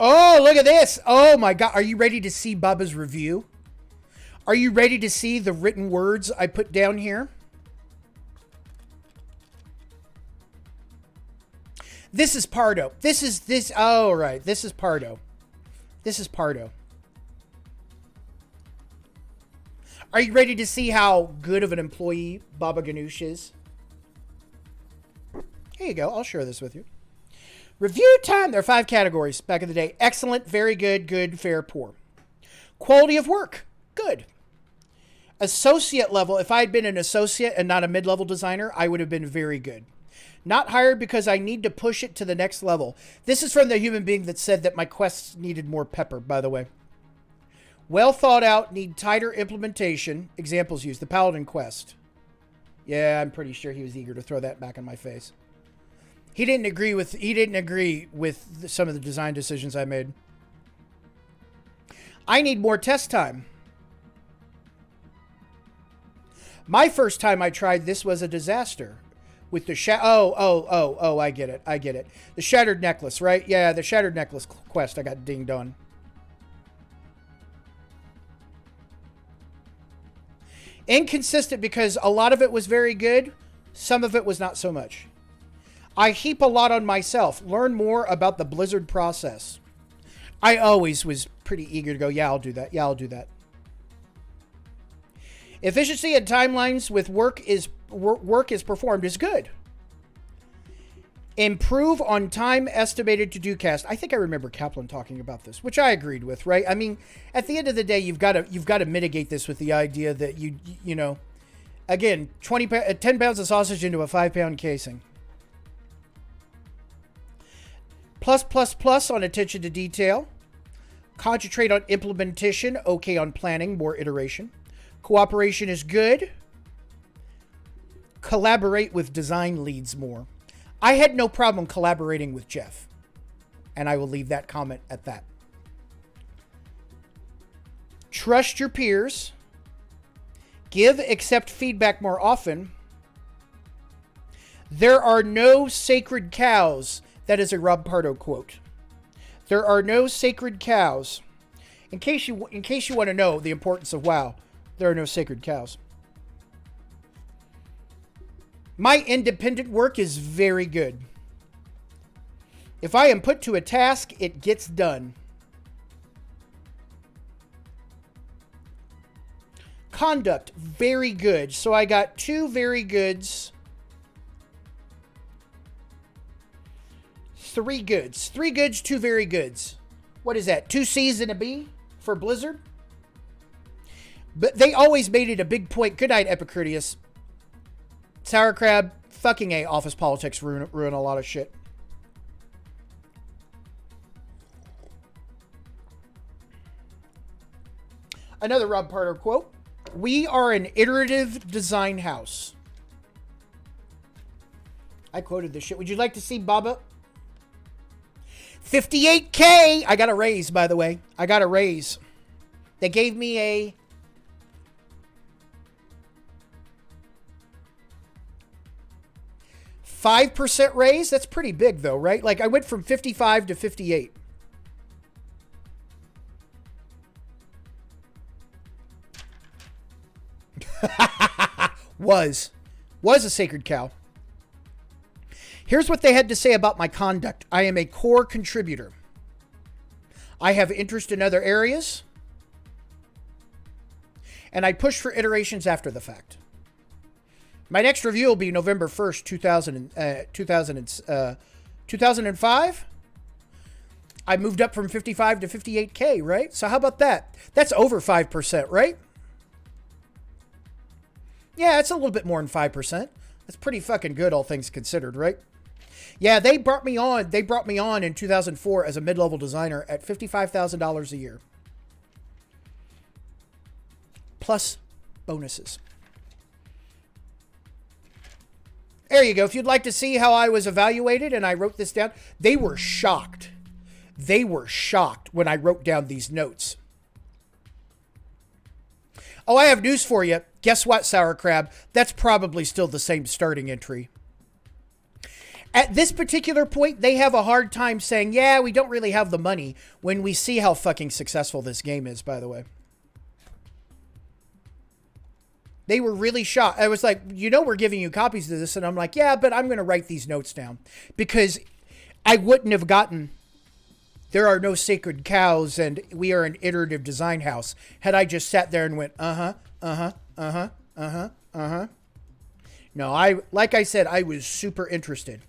Oh, look at this. Oh my God. Are you ready to see Bubba's review? Are you ready to see the written words I put down here? This is Pardo. Oh, right. This is Pardo. This is Pardo. Are you ready to see how good of an employee Baba Ganoush is? Here you go. I'll share this with you. Review time. There are 5 categories back in the day. Excellent, very good, good, fair, poor. Quality of work. Good. Associate level. If I had been an associate and not a mid-level designer, I would have been very good. Not hired because I need to push it to the next level. This is from the human being that said that my quests needed more pepper, by the way. Well thought out, need tighter implementation. Examples used. The Paladin quest. Yeah, I'm pretty sure he was eager to throw that back in my face. He didn't agree with some of the design decisions I made. I need more test time. My first time I tried this was a disaster. With the I get it. I get it. The Shattered Necklace, right? Yeah, the Shattered Necklace quest I got dinged on. Inconsistent because a lot of it was very good. Some of it was not so much. I heap a lot on myself. Learn more about the Blizzard process. I always was pretty eager to go, yeah, I'll do that. Yeah, I'll do that. Efficiency and timelines with work is performed is good. Improve on time estimated to do cast. I think I remember Kaplan talking about this, which I agreed with, right? I mean, at the end of the day, you've got to mitigate this with the idea that you know, again, 10 pounds of sausage into a 5-pound casing. Plus on attention to detail. Concentrate on implementation. Okay on planning. More iteration. Cooperation is good. Collaborate with design leads more. I had no problem collaborating with Jeff. And I will leave that comment at that. Trust your peers. Give, accept feedback more often. There are no sacred cows. That is a Rob Pardo quote. There are no sacred cows. In case you want to know the importance of WoW, there are no sacred cows. My independent work is very good. If I am put to a task, it gets done. Conduct, very good. So I got 2 very goods. 3 goods. 3 goods, 2 very goods. What is that? 2 C's and a B for Blizzard? But they always made it a big point. Good night, Epicurus. Sour Crab, fucking A, office politics ruin a lot of shit. Another Rob Pardo quote. We are an iterative design house. I quoted this shit. Would you like to see Baba? 58K! I got a raise, by the way. I got a raise. They gave me a... $5 raise? That's pretty big, though, right? Like, I went from 55 to 58. Was a sacred cow. Here's what they had to say about my conduct. I am a core contributor. I have interest in other areas. And I push for iterations after the fact. My next review will be November 1st, 2005. I moved up from 55 to 58K, right? So how about that? That's over 5%, right? Yeah, it's a little bit more than 5%. That's pretty fucking good, all things considered, right? Yeah, they brought me on. They brought me on in 2004 as a mid-level designer at $55,000 a year. Plus bonuses. There you go. If you'd like to see how I was evaluated and I wrote this down, they were shocked. They were shocked when I wrote down these notes. Oh, I have news for you. Guess what, Sour Crab? That's probably still the same starting entry. At this particular point, they have a hard time saying, yeah, we don't really have the money when we see how fucking successful this game is, by the way. They were really shocked. I was like, you know, we're giving you copies of this. And I'm like, yeah, but I'm going to write these notes down. Because I wouldn't have gotten, there are no sacred cows and we are an iterative design house, had I just sat there and went, no, like I said, I was super interested.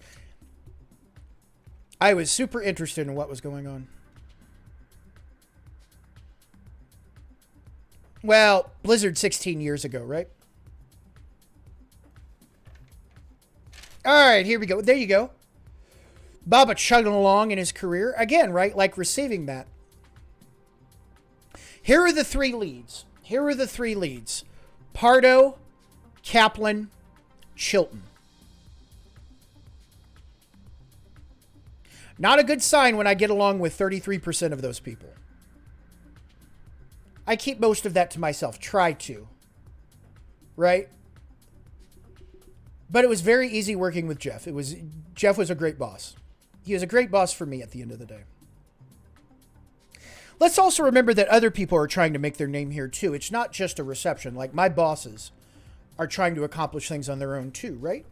I was super interested in what was going on. Well, Blizzard 16 years ago, right? All right, here we go. There you go. Baba chugging along in his career. Again, right? Like receiving that. Here are the 3 leads. Here are the 3 leads. Pardo, Kaplan, Chilton. Not a good sign when I get along with 33% of those people. I keep most of that to myself. Try to. Right? But it was very easy working with Jeff. Jeff was a great boss. He was a great boss for me at the end of the day. Let's also remember that other people are trying to make their name here too. It's not just a reception. Like my bosses are trying to accomplish things on their own too, right?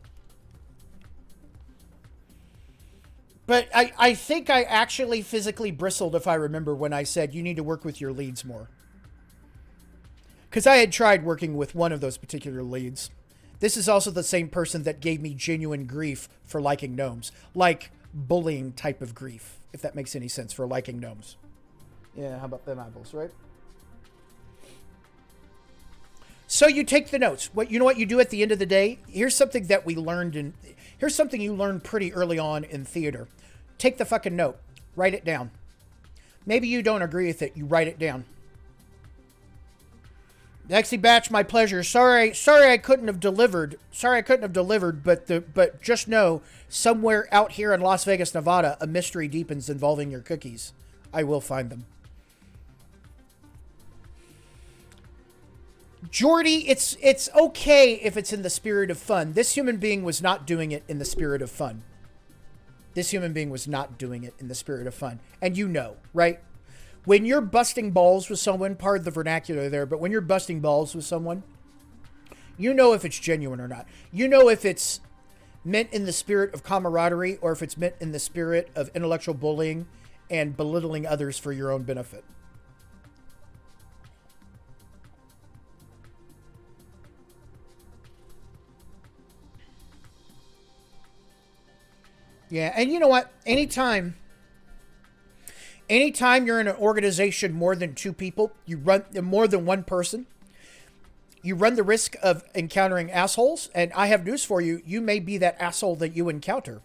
But I think I actually physically bristled, if I remember, when I said you need to work with your leads more. Because I had tried working with one of those particular leads. This is also the same person that gave me genuine grief for liking gnomes. Like bullying type of grief, if that makes any sense, for liking gnomes. Yeah, how about them eyeballs, right? So you take the notes. You know what you do at the end of the day? Here's something that we learned here's something you learned pretty early on in theater. Take the fucking note. Write it down. Maybe you don't agree with it. You write it down. Lexi Batch, my pleasure. Sorry I couldn't have delivered. But just know, somewhere out here in Las Vegas, Nevada, a mystery deepens involving your cookies. I will find them. Jordy, it's okay if it's in the spirit of fun. This human being was not doing it in the spirit of fun. And you know, right? When you're busting balls with someone, pardon the vernacular there, but when you're busting balls with someone, you know if it's genuine or not. You know if it's meant in the spirit of camaraderie or if it's meant in the spirit of intellectual bullying and belittling others for your own benefit. Yeah, and you know what? Anytime you're in an organization more than two people, you run more than one person, you run the risk of encountering assholes. And I have news for you. You may be that asshole that you encounter.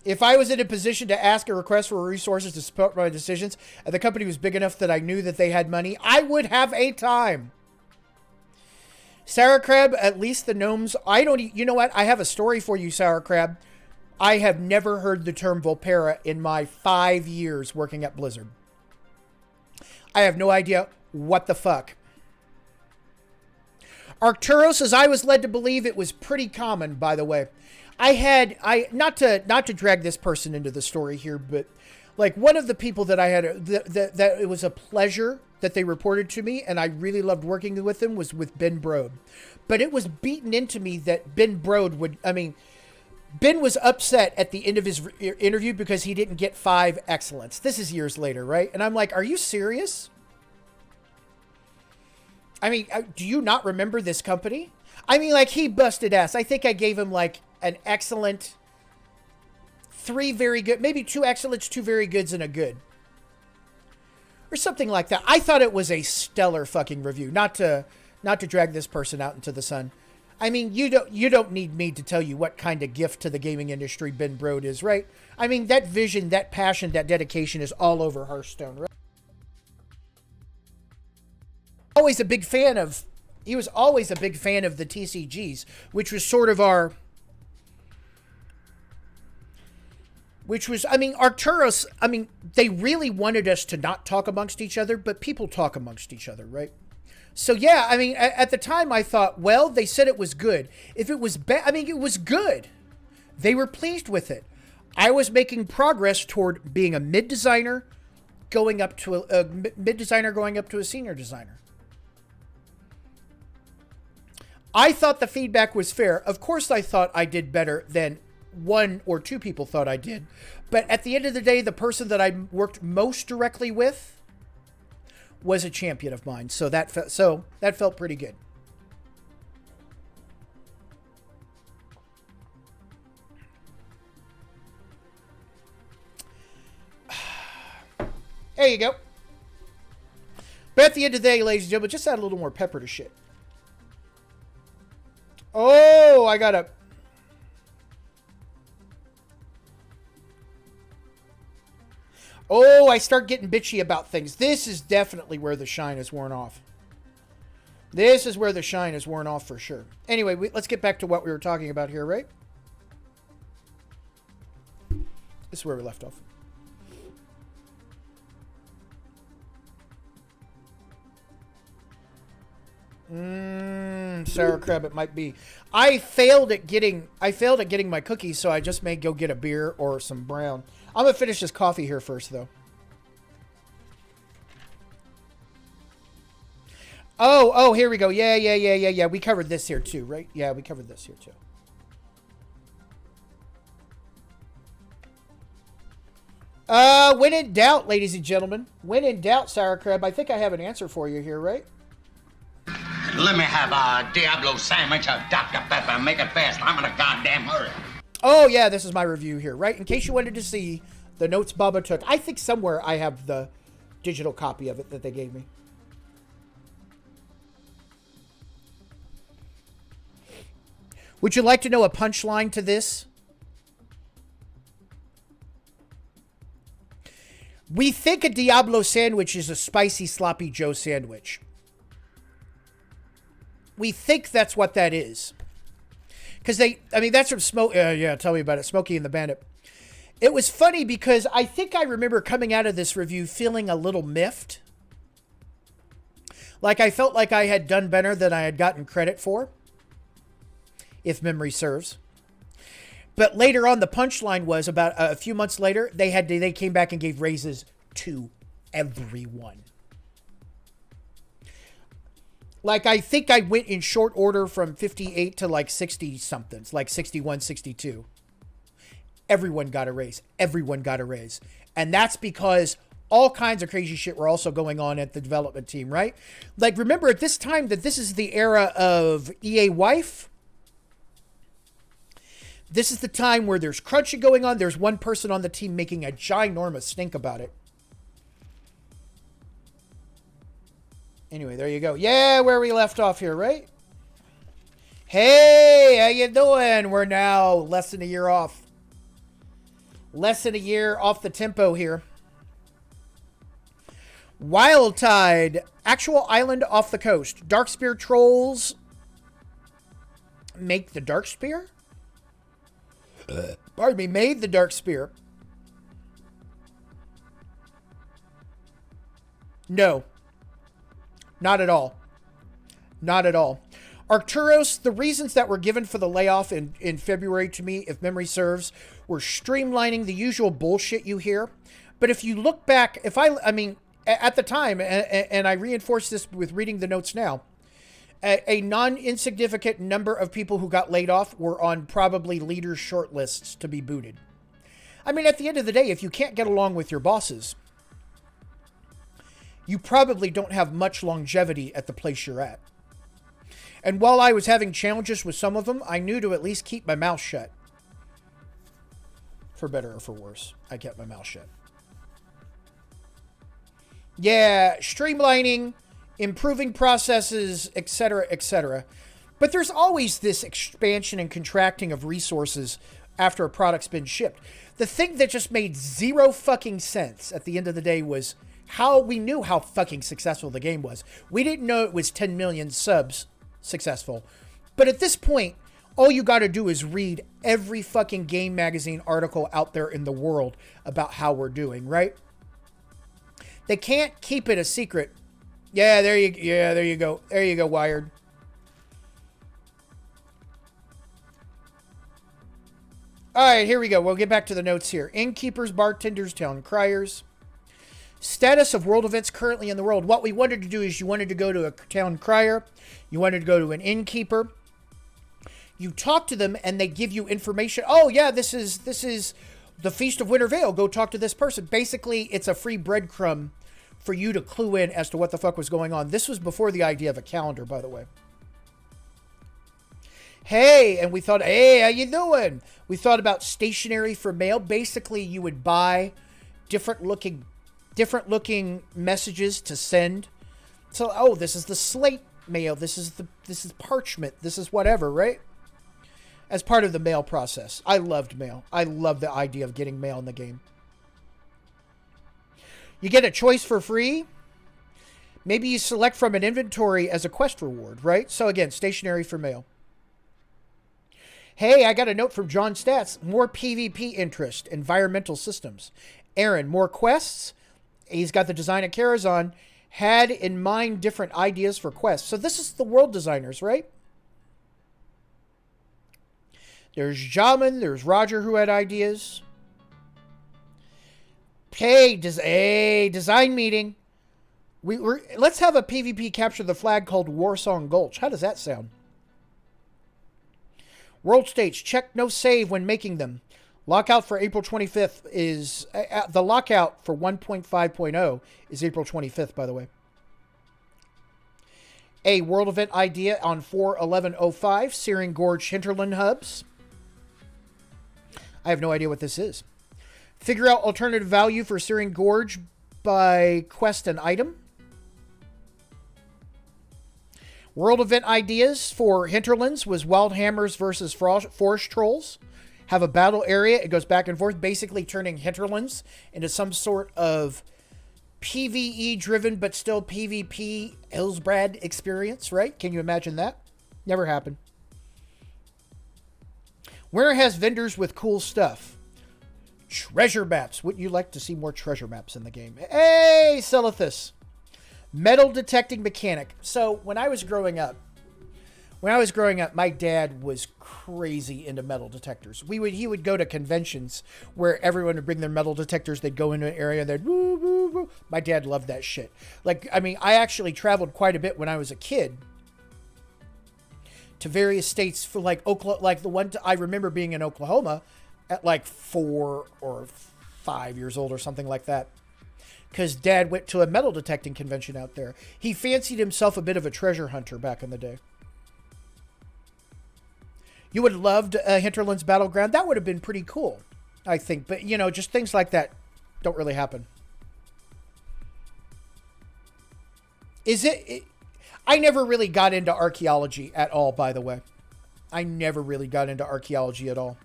If I was in a position to ask a request for resources to support my decisions, and the company was big enough that I knew that they had money, I would have a time. Sour Crab, at least the gnomes, you know what? I have a story for you, Sour Crab. I have never heard the term Volpera in my 5 years working at Blizzard. I have no idea what the fuck. Arcturo says, I was led to believe it was pretty common, by the way. Not to drag this person into the story here, but like one of the people that I had, that it was a pleasure that they reported to me, and I really loved working with them, was with Ben Brode. But it was beaten into me that Ben was upset at the end of his interview because he didn't get 5 excellence. This is years later, right? And I'm like, are you serious? I mean, do you not remember this company? I mean, like, he busted ass. I think I gave him like an excellent, 3 very good, maybe 2 excellents, 2 very goods, and a good. Or something like that. I thought it was a stellar fucking review. Not to drag this person out into the sun. I mean, you don't need me to tell you what kind of gift to the gaming industry Ben Brode is, right? I mean, that vision, that passion, that dedication is all over Hearthstone, right? He was always a big fan of the TCGs, which was sort of our... Arcturus, they really wanted us to not talk amongst each other, but people talk amongst each other, right? So yeah, at the time I thought, well, they said it was good. If it was bad, it was good. They were pleased with it. I was making progress toward being a mid designer, going up to a senior designer. I thought the feedback was fair. Of course, I thought I did better than 1 or 2 people thought I did. But at the end of the day, the person that I worked most directly with was a champion of mine. So that felt pretty good. There you go. But at the end of the day, ladies and gentlemen, just add a little more pepper to shit. Oh, I gotta... Oh, I start getting bitchy about things. This is definitely where the shine is worn off. This is where the shine is worn off for sure. Anyway, let's get back to what we were talking about here, right? This is where we left off. Sour Crab, it might be. I failed at getting my cookies, so I just may go get a beer or some brown. I'm going to finish this coffee here first, though. Oh, here we go. Yeah. We covered this here, too, right? Yeah, we covered this here, too. When in doubt, ladies and gentlemen. When in doubt, Sour Crab. I think I have an answer for you here, right? Let me have a Diablo sandwich of Dr. Pepper. Make it fast. I'm in a goddamn hurry. Oh, yeah, this is my review here, right? In case you wanted to see the notes Bubba took. I think somewhere I have the digital copy of it that they gave me. Would you like to know a punchline to this? We think a Diablo sandwich is a spicy, sloppy Joe sandwich. We think that's what that is. Because that's from Smoke. Yeah, tell me about it. Smokey and the Bandit. It was funny because I think I remember coming out of this review feeling a little miffed. Like I felt like I had done better than I had gotten credit for. If memory serves. But later on, the punchline was about a few months later, they came back and gave raises to everyone. Like, I think I went in short order from 58 to like 60 somethings, like 61, 62. Everyone got a raise. Everyone got a raise. And that's because all kinds of crazy shit were also going on at the development team, right? Like, remember at this time that this is the era of EA Wife. This is the time where there's crunching going on. There's one person on the team making a ginormous stink about it. Anyway, there you go. Yeah, where we left off here, right? Hey, how you doing? We're now less than a year off. Less than a year off the tempo here. Wild Tide. Actual island off the coast. Darkspear trolls make the Darkspear? Pardon me, made the Darkspear. No. Not at all. Not at all. Arcturos, the reasons that were given for the layoff in February to me, if memory serves, were streamlining the usual bullshit you hear. But if you look back, at the time, and I reinforce this with reading the notes now, a non-insignificant number of people who got laid off were on probably leaders' shortlists to be booted. I mean, at the end of the day, if you can't get along with your bosses, you probably don't have much longevity at the place you're at. And while I was having challenges with some of them, I knew to at least keep my mouth shut. For better or for worse, I kept my mouth shut. Yeah, streamlining, improving processes, etc., etc. But there's always this expansion and contracting of resources after a product's been shipped. The thing that just made zero fucking sense at the end of the day was how we knew how fucking successful the game was. We didn't know it was 10 million subs successful. But at this point, all you got to do is read every fucking game magazine article out there in the world about how we're doing, right? They can't keep it a secret. Yeah, there you go. There you go, Wired. All right, here we go. We'll get back to the notes here. Innkeepers, bartenders, town criers. Status of world events currently in the world. What we wanted to do is you wanted to go to a town crier. You wanted to go to an innkeeper. You talk to them and they give you information. Oh, yeah, this is the Feast of Winter Veil. Go talk to this person. Basically, it's a free breadcrumb for you to clue in as to what the fuck was going on. This was before the idea of a calendar, by the way. Hey, and we thought, hey, how you doing? We thought about stationery for mail. Basically, you would buy different looking messages to send. So, oh, this is the slate mail. This is parchment. This is whatever, right? As part of the mail process. I loved mail. I love the idea of getting mail in the game. You get a choice for free. Maybe you select from an inventory as a quest reward, right? So again, stationery for mail. Hey, I got a note from John Stats. More PvP interest, environmental systems. Aaron, more quests. He's got the design of Karazhan. Had in mind different ideas for quests. So this is the world designers, right? There's Jamin. There's Roger who had ideas. Hey, design meeting. Let's have a PvP capture the flag called Warsong Gulch. How does that sound? World states, check no save when making them. Lockout for April 25th is... the lockout for 1.5.0 is April 25th, by the way. A world event idea on 4.11.05, Searing Gorge Hinterland hubs. I have no idea what this is. Figure out alternative value for Searing Gorge by quest and item. World event ideas for Hinterlands was Wild Hammers versus Forest Trolls. Have a battle area. It goes back and forth, basically turning Hinterlands into some sort of PvE driven, but still PvP Hillsbrad experience, right? Can you imagine that? Never happened. Winter has vendors with cool stuff. Treasure maps. Wouldn't you like to see more treasure maps in the game? Hey, Silithus. Metal detecting mechanic. So when I was growing up, my dad was crazy into metal detectors. He would go to conventions where everyone would bring their metal detectors. They'd go into an area and they'd woo, woo, woo. My dad loved that shit. Like, I mean, I actually traveled quite a bit when I was a kid to various states for like Oklahoma. Like the one I remember being in Oklahoma at like 4 or 5 years old or something like that. Because Dad went to a metal detecting convention out there. He fancied himself a bit of a treasure hunter back in the day. You would have loved Hinterlands Battleground. That would have been pretty cool, I think. But, you know, just things like that don't really happen. I never really got into archaeology at all, by the way. I never really got into archaeology at all.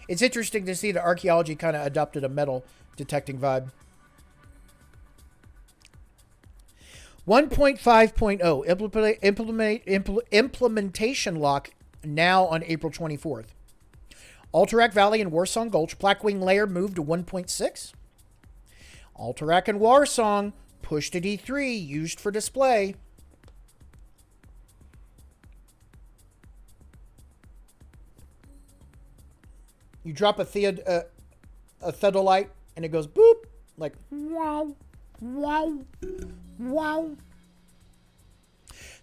It's interesting to see that archaeology kind of adopted a metal detecting vibe. 1.5.0 implementation lock now on April 24th. Alterac Valley and Warsong Gulch Blackwing layer moved to 1.6. Alterac and Warsong pushed to D3, used for display. You drop a theodolite and it goes boop, like wow, wow, wow.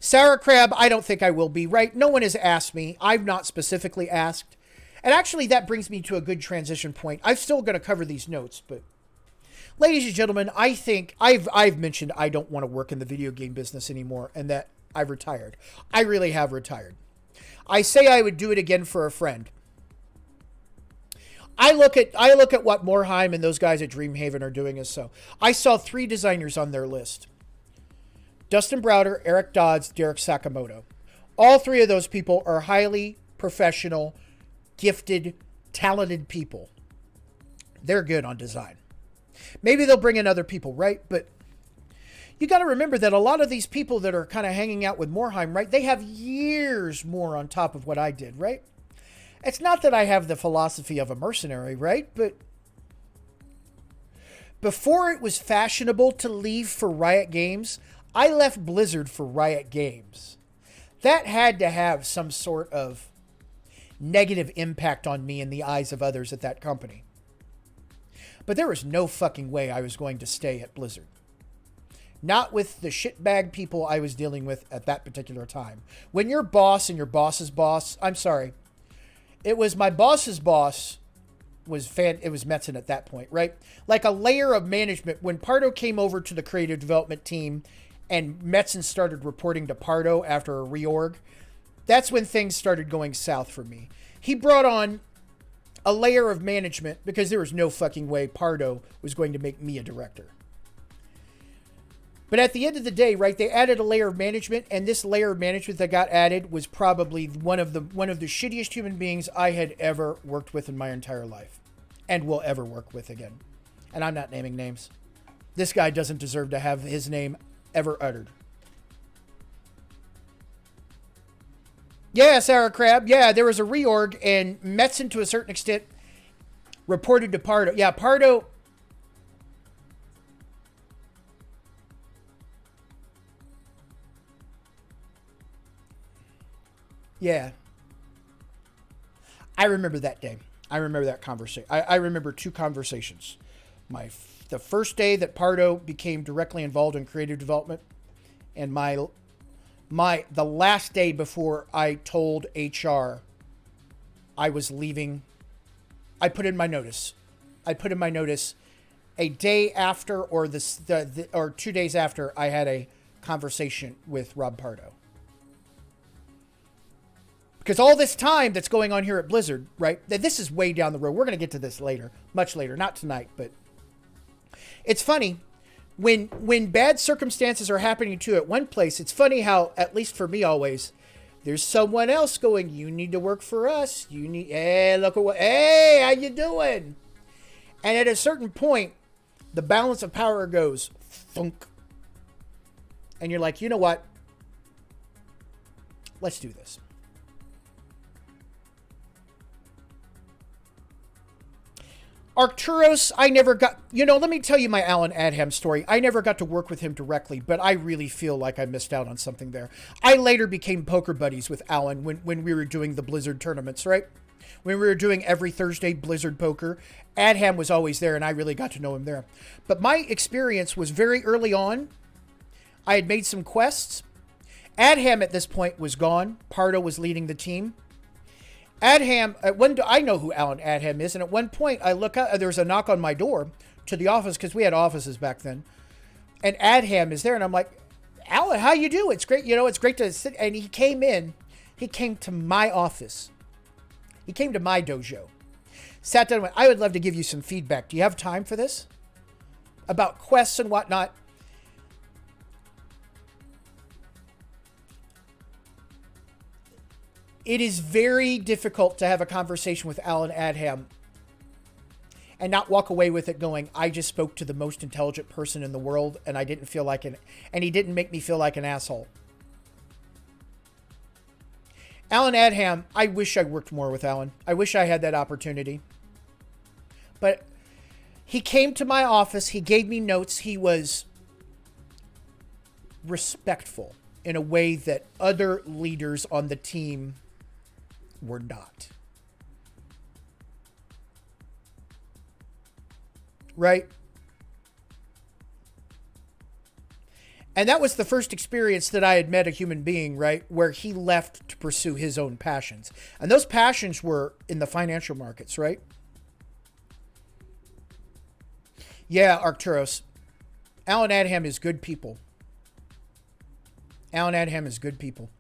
Sour crab, I don't think I will be, right? No one has asked me. I've not specifically asked. And actually, that brings me to a good transition point. I'm still going to cover these notes, but ladies and gentlemen, I think I've mentioned I don't want to work in the video game business anymore and that I've retired. I really have retired. I say I would do it again for a friend. I look at what Morheim and those guys at Dreamhaven are doing as so. I saw 3 designers on their list. Dustin Browder, Eric Dodds, Derek Sakamoto. All 3 of those people are highly professional, gifted, talented people. They're good on design. Maybe they'll bring in other people, right? But you got to remember that a lot of these people that are kind of hanging out with Morheim, right? They have years more on top of what I did, right? It's not that I have the philosophy of a mercenary, right? But before it was fashionable to leave for Riot Games, I left Blizzard for Riot Games. That had to have some sort of negative impact on me in the eyes of others at that company. But there was no fucking way I was going to stay at Blizzard. Not with the shitbag people I was dealing with at that particular time. When your boss and your boss's boss, I'm sorry, it was my boss's boss it was Metzen at that point, right? Like a layer of management. When Pardo came over to the creative development team and Metzen started reporting to Pardo after a reorg, that's when things started going south for me. He brought on a layer of management because there was no fucking way Pardo was going to make me a director. But at the end of the day, right, they added a layer of management, and this layer of management that got added was probably one of the shittiest human beings I had ever worked with in my entire life, and will ever work with again. And I'm not naming names. This guy doesn't deserve to have his name ever uttered. Yeah, Sarah Crab. Yeah, there was a reorg, and Metzen, to a certain extent, reported to Pardo. Yeah, Pardo. Yeah. I remember that day. I remember that conversation. I remember 2 conversations. The first day that Pardo became directly involved in creative development, and the last day before I told HR I was leaving. I put in my notice. A day after, or or 2 days after, I had a conversation with Rob Pardo. Because all this time that's going on here at Blizzard, right? This is way down the road. We're going to get to this later, much later, not tonight, but it's funny when bad circumstances are happening to you at one place. It's funny how, at least for me, always there's someone else going, you need to work for us. You need, hey, look at what, hey, how you doing? And at a certain point, the balance of power goes thunk. And you're like, you know what? Let's do this. Arcturos, I never got, let me tell you my Alan Adham story. I never got to work with him directly, but I really feel like I missed out on something there. I later became poker buddies with Alan when we were doing the Blizzard tournaments, right? When we were doing every Thursday Blizzard poker, Adham was always there, and I really got to know him there. But my experience was very early on. I had made some quests. Adham at this point was gone. Pardo was leading the team. Adham, I know who Alan Adham is, and at one point I look out, there's a knock on my door to the office, because we had offices back then, and Adham is there, and I'm like, Alan, how you do? It's great, it's great to sit. And he came to my office. He came to my dojo, sat down and went, I would love to give you some feedback. Do you have time for this? About quests and whatnot. It is very difficult to have a conversation with Alan Adham and not walk away with it going, I just spoke to the most intelligent person in the world, and I didn't feel like and he didn't make me feel like an asshole. Alan Adham, I wish I worked more with Alan. I wish I had that opportunity. But he came to my office. He gave me notes. He was respectful in a way that other leaders on the team were not. Right? And that was the first experience that I had met a human being, right, where he left to pursue his own passions. And those passions were in the financial markets, right? Yeah, Arcturos. Alan Adham is good people. Alan Adham is good people.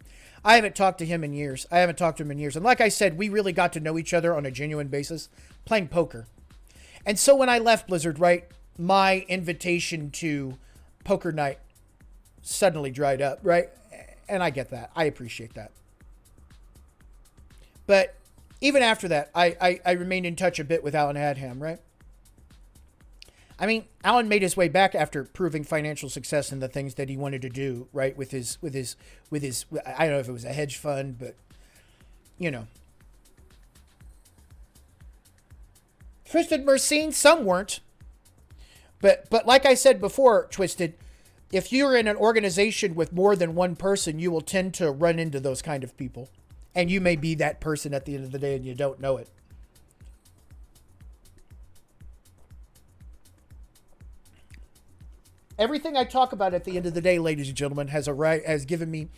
I haven't talked to him in years. And like I said, we really got to know each other on a genuine basis playing poker. And so when I left Blizzard, right, my invitation to poker night suddenly dried up, right? And I get that. I appreciate that. But even after that, I remained in touch a bit with Alan Adham, right? I mean, Alan made his way back after proving financial success in the things that he wanted to do, right? With his, I don't know if it was a hedge fund, but Twisted Mercine, some weren't. But like I said before, Twisted, if you're in an organization with more than one person, you will tend to run into those kind of people. And you may be that person at the end of the day and you don't know it. Everything I talk about at the end of the day, ladies and gentlemen, has given me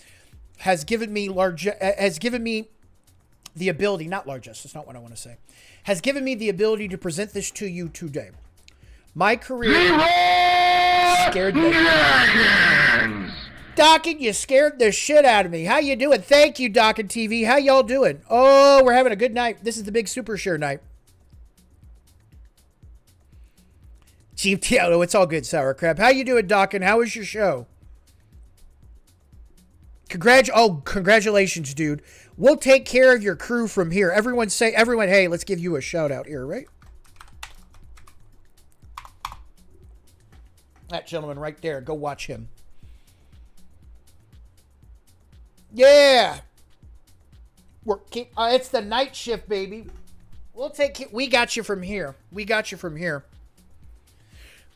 the ability, not largesse, that's not what I want to say, has given me the ability to present this to you today. My career scared the Dockin, you scared the shit out of me. How you doing? Thank you, Dockin TV. How y'all doing? Oh, we're having a good night. This is the big super share night. Chief Tiago, it's all good, Sour Crab. How you doing, Dockin? How was your show? Congratulations, dude. We'll take care of your crew from here. Everyone, hey, let's give you a shout out here, right? That gentleman right there. Go watch him. Yeah. It's the night shift, baby. We got you from here.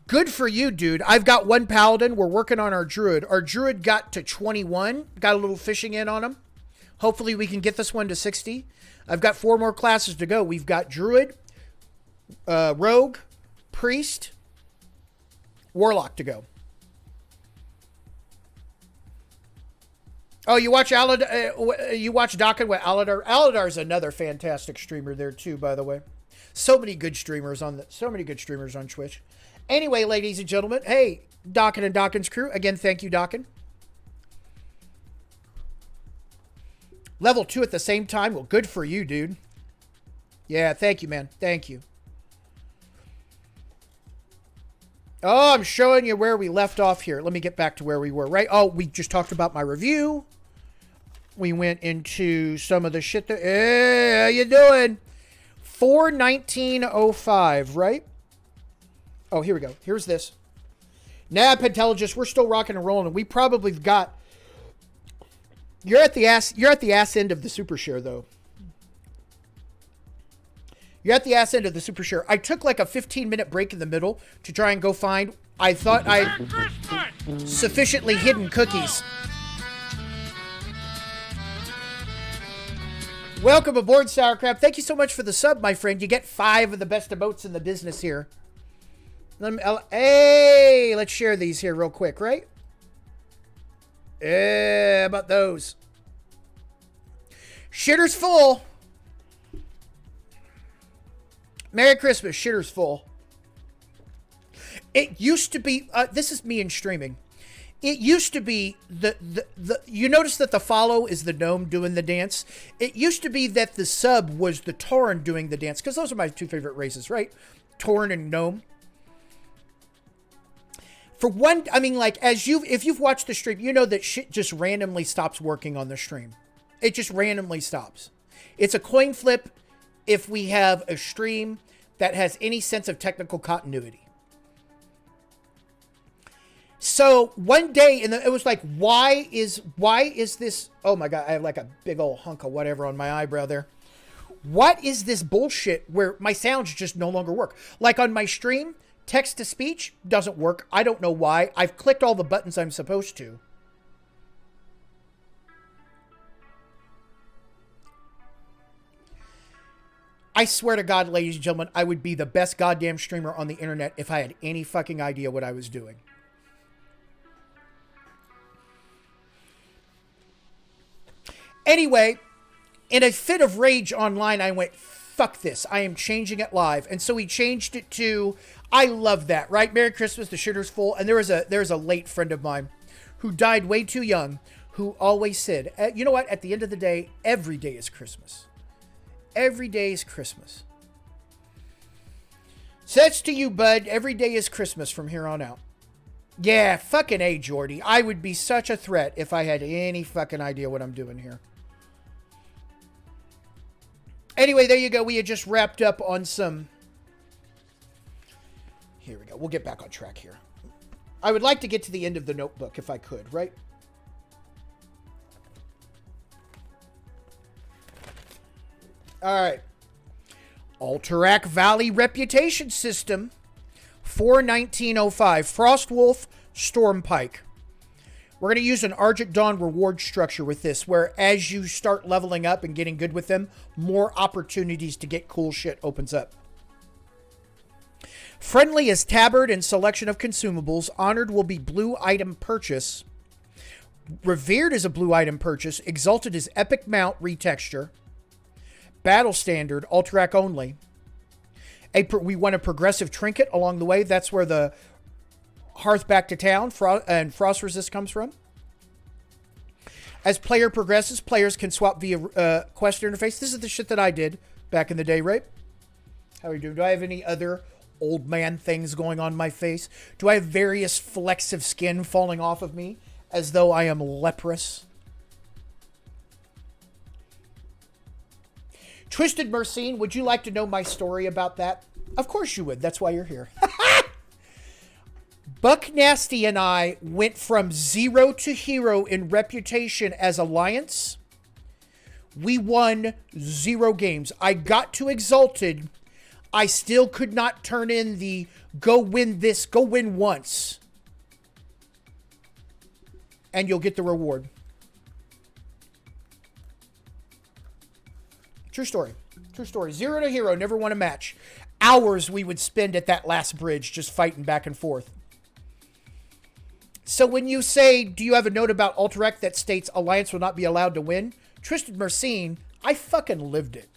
Good for you, dude. I've got one paladin. We're working on our druid. Our druid got to 21. Got a little fishing in on him. Hopefully we can get this one to 60. I've got 4 more classes to go. We've got druid, rogue, priest, warlock to go. Oh, you watch Dockin with Aladar. Aladar's another fantastic streamer there too, by the way. So many good streamers on Twitch. Anyway, ladies and gentlemen, hey, Dockin and Dawkins crew. Again, thank you, Dockin. Level 2 at the same time. Well, good for you, dude. Yeah, thank you, man. Thank you. Oh, I'm showing you where we left off here. Let me get back to where we were, right? Oh, we just talked about my review. We went into some of the shit that... Hey, how you doing? 4/19/05, right? Oh, here we go. Here's this. Nap Intelligence, we're still rocking and rolling, and we probably got... You're at the ass end of the super share, though. You're at the ass end of the super share. I took like a 15-minute break in the middle to try and go find... I thought I sufficiently hidden cookies. Welcome aboard, Sauerkraut. Thank you so much for the sub, my friend. You get 5 of the best emotes in the business here. Hey, let's share these here real quick, right? Yeah, how about those? Shitter's full. Merry Christmas. Shitter's full. It used to be, this is me in streaming. It used to be you notice that the follow is the gnome doing the dance. It used to be that the sub was the Tauren doing the dance, because those are my 2 favorite races, right? Tauren and gnome. For one, I mean, like, if you've watched the stream, you know that shit just randomly stops working on the stream. It just randomly stops. It's a coin flip if we have a stream that has any sense of technical continuity. So one day, it was like, why is this? Oh my God, I have like a big old hunk of whatever on my eyebrow there. What is this bullshit where my sounds just no longer work? Like on my stream, text to speech doesn't work. I don't know why. I've clicked all the buttons I'm supposed to. I swear to God, ladies and gentlemen, I would be the best goddamn streamer on the internet if I had any fucking idea what I was doing. Anyway, in a fit of rage online, I went, fuck this. I am changing it live. And so we changed it to, I love that, right? Merry Christmas, the shitter's full. And there's a late friend of mine who died way too young, who always said, you know what? At the end of the day, every day is Christmas. Every day is Christmas. So that's to you, bud. Every day is Christmas from here on out. Yeah, fucking A, Jordy. I would be such a threat if I had any fucking idea what I'm doing here. Anyway, there you go. We had just wrapped up on some... Here we go. We'll get back on track here. I would like to get to the end of the notebook if I could, right? All right. Alterac Valley Reputation System. 4/19/05. Frostwolf Stormpike. We're going to use an Argent Dawn reward structure with this, where as you start leveling up and getting good with them, more opportunities to get cool shit opens up. Friendly is tabard and selection of consumables. Honored will be blue item purchase. Revered is a blue item purchase. Exalted is epic mount retexture. Battle standard, Alterac only. We want a progressive trinket along the way. That's where the Hearth Back to Town and Frost Resist comes from. As player progresses, players can swap via quest interface. This is the shit that I did back in the day, right? How are you doing? Do I have any other old man things going on my face? Do I have various flecks of skin falling off of me as though I am leprous? Twisted Mercine, would you like to know my story about that? Of course you would. That's why you're here. Buck Nasty and I went from 0 to hero in reputation as Alliance. We won 0 games. I got to Exalted. I still could not turn in the go win this, go win once. And you'll get the reward. True story. True story. 0 to hero, never won a match. Hours we would spend at that last bridge just fighting back and forth. So when you say, do you have a note about Alterac that states Alliance will not be allowed to win? Twisted Mercine, I fucking lived it.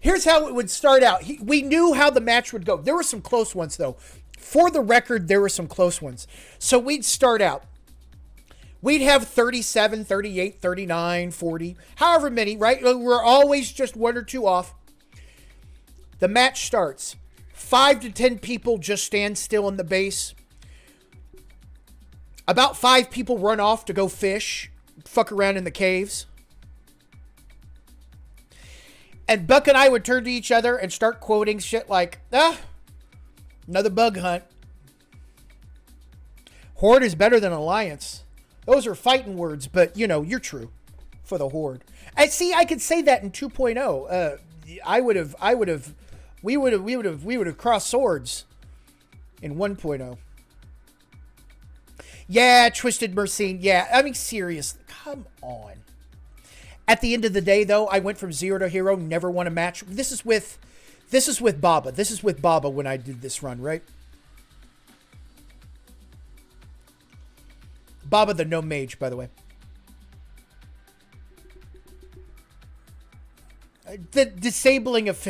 Here's how it would start out. We knew how the match would go. There were some close ones, though. For the record, there were some close ones. So we'd start out. We'd have 37, 38, 39, 40, however many, right? We're always just 1 or 2 off. The match starts. 5 to 10 people just stand still in the base. About 5 people run off to go fish, fuck around in the caves. And Buck and I would turn to each other and start quoting shit like, another bug hunt. Horde is better than Alliance. Those are fighting words, but, you know, you're true for the Horde. I see, I could say that in 2.0. We would have crossed swords in 1.0. Yeah, Twisted Mercine. Yeah, I mean, seriously, come on. At the end of the day, though, I went from 0 to hero, never won a match. This is with Baba. This is with Baba when I did this run, right? Baba the no mage, by the way. The disabling of...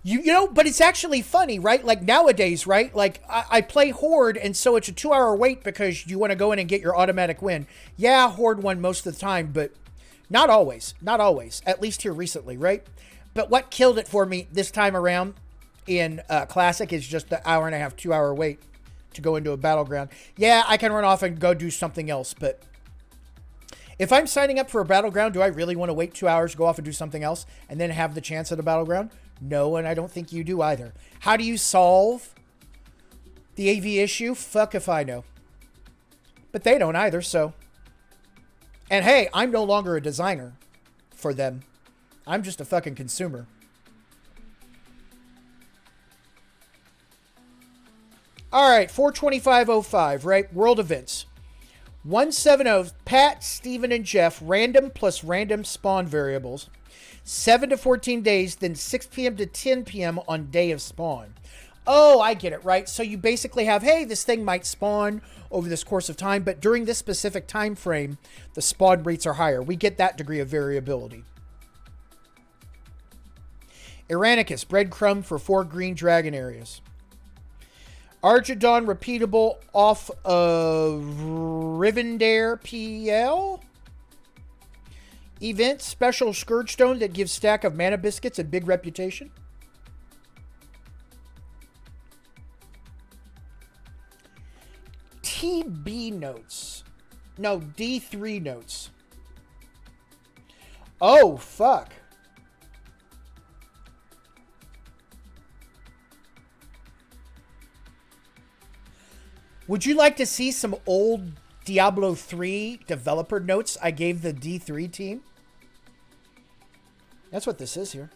You know, but it's actually funny, right? Like nowadays, right? Like I play Horde, and so it's a 2-hour wait because you want to go in and get your automatic win. Yeah, Horde won most of the time, but not always. Not always. At least here recently, right? But what killed it for me this time around in Classic is just the 1.5, 2-hour wait to go into a battleground. Yeah, I can run off and go do something else, but if I'm signing up for a battleground, do I really want to wait 2 hours, go off and do something else, and then have the chance at a battleground? No, and I don't think you do either. How do you solve the AV issue? Fuck if I know. But they don't either, so. And hey, I'm no longer a designer for them. I'm just a fucking consumer. All right, 425.05, right? World events. 170, Pat, Steven, and Jeff, random plus random spawn variables. 7 to 14 days, then 6 p.m. to 10 p.m. on day of spawn. Oh, I get it, right? So you basically have, hey, this thing might spawn over this course of time, but during this specific time frame, the spawn rates are higher. We get that degree of variability. Iranicus, breadcrumb for 4 green dragon areas. Archidon repeatable off of Rivendare PL. Event, special Scourge Stone that gives stack of mana biscuits and big reputation. TB notes. No, D3 notes. Oh, fuck. Would you like to see some old Diablo 3 developer notes I gave the D3 team? That's what this is here.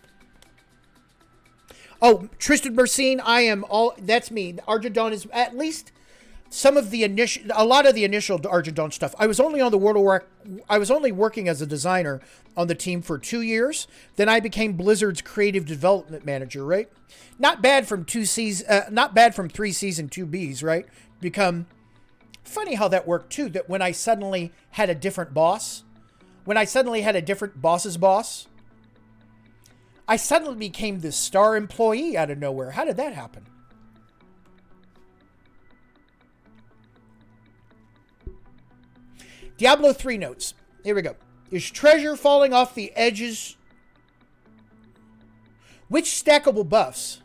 Oh, Tristan Mercine, I am all... That's me. Argidon is at least some of the initial... A lot of the initial Argidon stuff. I was only on the World of War... I was only working as a designer on the team for 2 years. Then I became Blizzard's creative development manager, right? Not bad from 3 season 2Bs, right? Become... Funny how that worked, too, that when I suddenly had a different boss... When I suddenly had a different boss's boss... I suddenly became this star employee out of nowhere. How did that happen? Diablo 3 notes. Here we go. Is treasure falling off the edges? Which stackable buffs?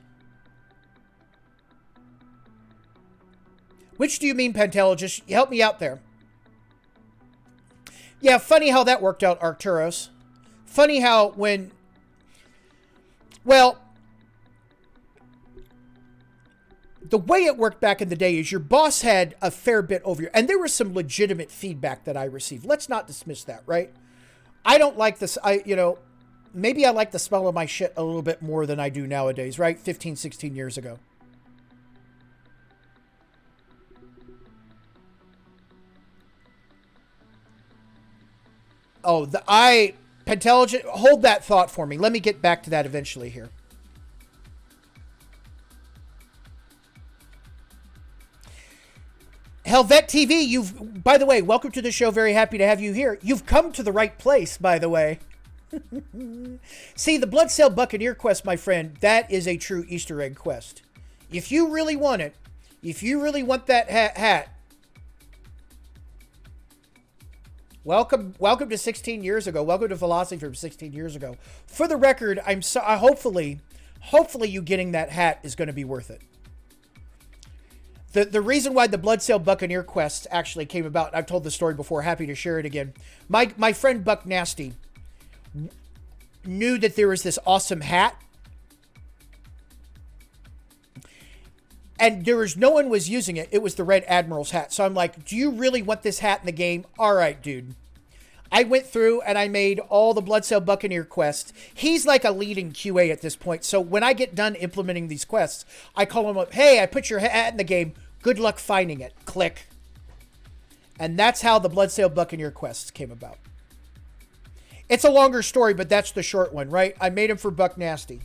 Which do you mean, Pantelogist? Help me out there. Yeah, funny how that worked out, Arcturus. Funny how when... Well, the way it worked back in the day is your boss had a fair bit over you. And there was some legitimate feedback that I received. Let's not dismiss that, right? I don't like this. Maybe I like the smell of my shit a little bit more than I do nowadays, right? 15, 16 years ago. Oh, Intelligent, hold that thought for me. Let me get back to that eventually here. Helvet TV, by the way, welcome to the show. Very happy to have you here. You've come to the right place, by the way. See, the Bloodsail Buccaneer quest, my friend, that is a true Easter egg quest. If you really want it, if you really want that hat, welcome to 16 years ago. Welcome to Philosophy from 16 years ago. For the record, hopefully you getting that hat is going to be worth it. The reason why the Bloodsail Buccaneer quest actually came about, I've told the story before, happy to share it again. My friend Buck Nasty knew that there was this awesome hat. And no one was using it. It was the Red Admiral's hat. So I'm like, do you really want this hat in the game? All right, dude. I went through and I made all the Bloodsail Buccaneer quests. He's like a leading QA at this point. So when I get done implementing these quests, I call him up, hey, I put your hat in the game. Good luck finding it. Click. And that's how the Bloodsail Buccaneer quests came about. It's a longer story, but that's the short one, right? I made him for Buck Nasty.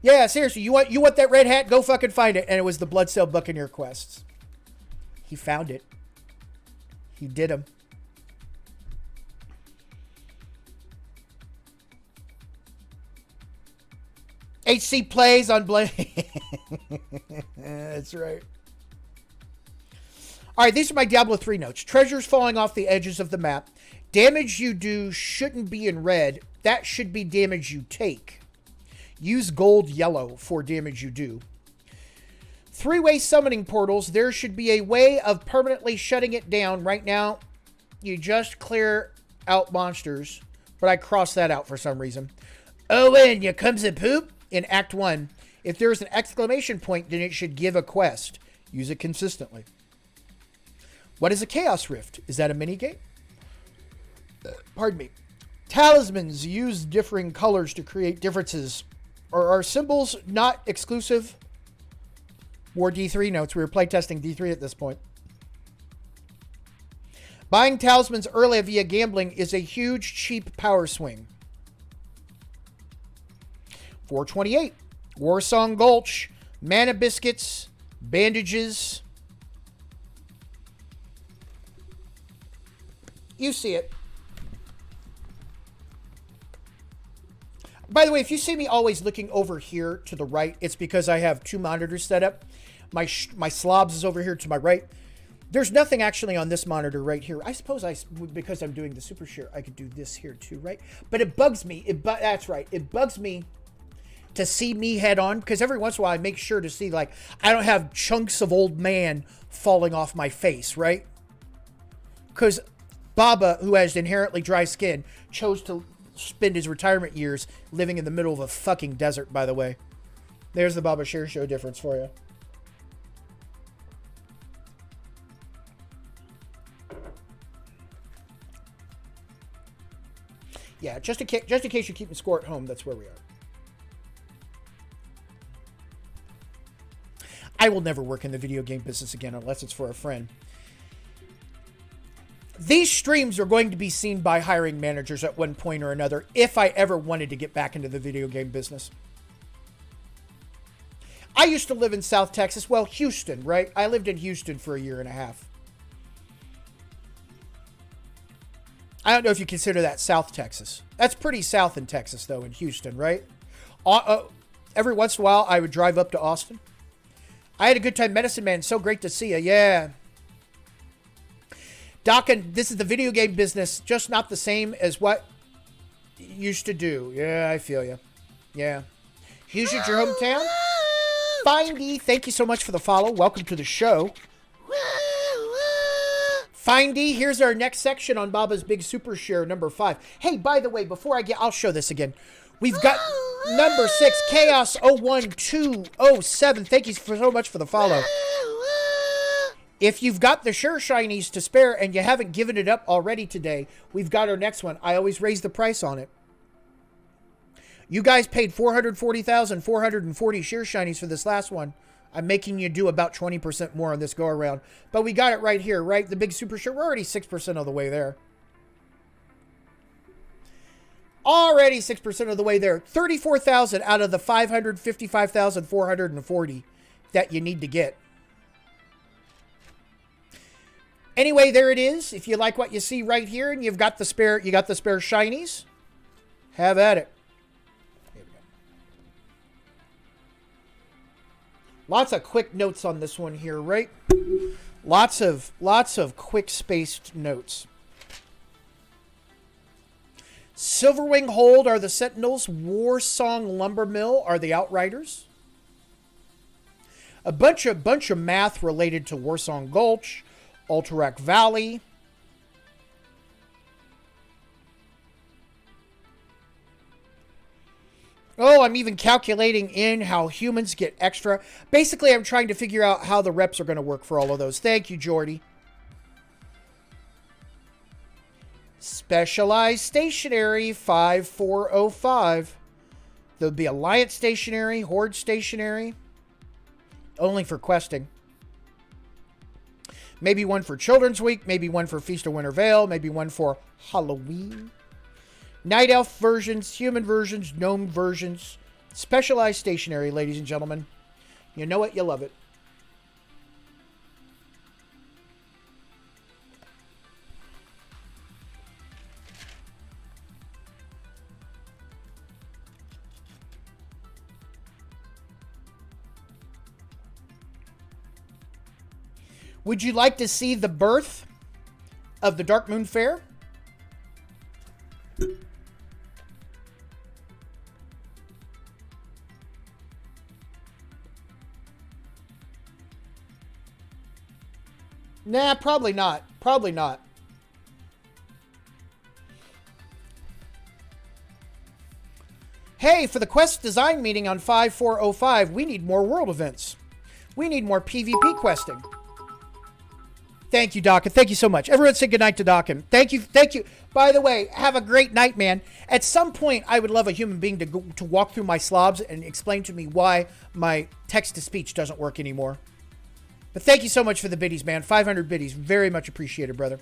Yeah, seriously, you want that red hat? Go fucking find it. And it was the Bloodsail Buccaneer quests. He found it. He did them. HC plays on Blade. That's right. All right, these are my Diablo 3 notes. Treasures falling off the edges of the map. Damage you do shouldn't be in red. That should be damage you take. Use gold yellow for damage you do. 3-way summoning portals. There should be a way of permanently shutting it down. Right now, you just clear out monsters. But I crossed that out for some reason. Oh, and you comes a poop in Act 1. If there's an exclamation point, then it should give a quest. Use it consistently. What is a Chaos Rift? Is that a minigame? Pardon me. Talismans use differing colors to create differences. Or are symbols not exclusive? War D3 notes. We were playtesting D3 at this point. Buying talismans early via gambling is a huge, cheap power swing. 428. Warsong Gulch. Mana biscuits. Bandages. You see it. By the way, if you see me always looking over here to the right, it's because I have two monitors set up. My slobs is over here to my right. There's nothing actually on this monitor right here. I suppose because I'm doing the super share, I could do this here too, right? But it bugs me. That's right. It bugs me to see me head on, because every once in a while I make sure to see, like, I don't have chunks of old man falling off my face, right? Because Baba, who has inherently dry skin, chose to spend his retirement years living in the middle of a fucking desert, by the way. There's the Baba Share Show difference for you. Yeah, just in case you're keeping score at home, that's where we are. I will never work in the video game business again unless it's for a friend. These streams are going to be seen by hiring managers at one point or another if I ever wanted to get back into the video game business. I used to live in South Texas. Well, Houston, right? I lived in Houston for a year and a half. I don't know if you consider that South Texas. That's pretty south in Texas, though, in Houston, right? Every once in a while, I would drive up to Austin. I had a good time. Medicine Man, so great to see you. Yeah. Doc, and this is the video game business, just not the same as what you used to do. Yeah, I feel you. Yeah. Houston's your hometown? Findy, thank you so much for the follow. Welcome to the show. Findy, here's our next section on Baba's Big Super Share, number 5. Hey, by the way, before I'll show this again. We've got number 6, Chaos 01207. Thank you so much for the follow. If you've got the Sure Shinies to spare and you haven't given it up already today, we've got our next one. I always raise the price on it. You guys paid 440,440 Sure Shinies for this last one. I'm making you do about 20% more on this go around. But we got it right here, right? The Big Super Sure. We're already 6% of the way there. Already 6% of the way there. 34,000 out of the 555,440 that you need to get. Anyway, there it is. If you like what you see right here and you've got the spare, shinies, have at it. Here we go. Lots of quick notes on this one here, right? Lots of quick spaced notes. Silverwing Hold are the Sentinels. War Song Lumber Mill are the Outriders. A bunch of math related to Warsong Gulch, Alterac Valley. Oh, I'm even calculating in how humans get extra. Basically, I'm trying to figure out how the reps are going to work for all of those. Thank you, Jordy. Specialized Stationary 5405. There'll be Alliance Stationary, Horde Stationary. Only for questing. Maybe one for Children's Week. Maybe one for Feast of Winter Veil. Maybe one for Halloween. Night Elf versions, human versions, gnome versions. Specialized Stationary, ladies and gentlemen. You know it, you love it. Would you like to see the birth of the Dark Moon Fair? Nah, probably not. Probably not. Hey, for the Quest design meeting on 5405, we need more world events. We need more PvP questing. Thank you, Dokken. Thank you so much. Everyone say goodnight to Dokken. Thank you. Thank you. By the way, have a great night, man. At some point, I would love a human being to walk through my slobs and explain to me why my text-to-speech doesn't work anymore. But thank you so much for the biddies, man. 500 biddies. Very much appreciated, brother.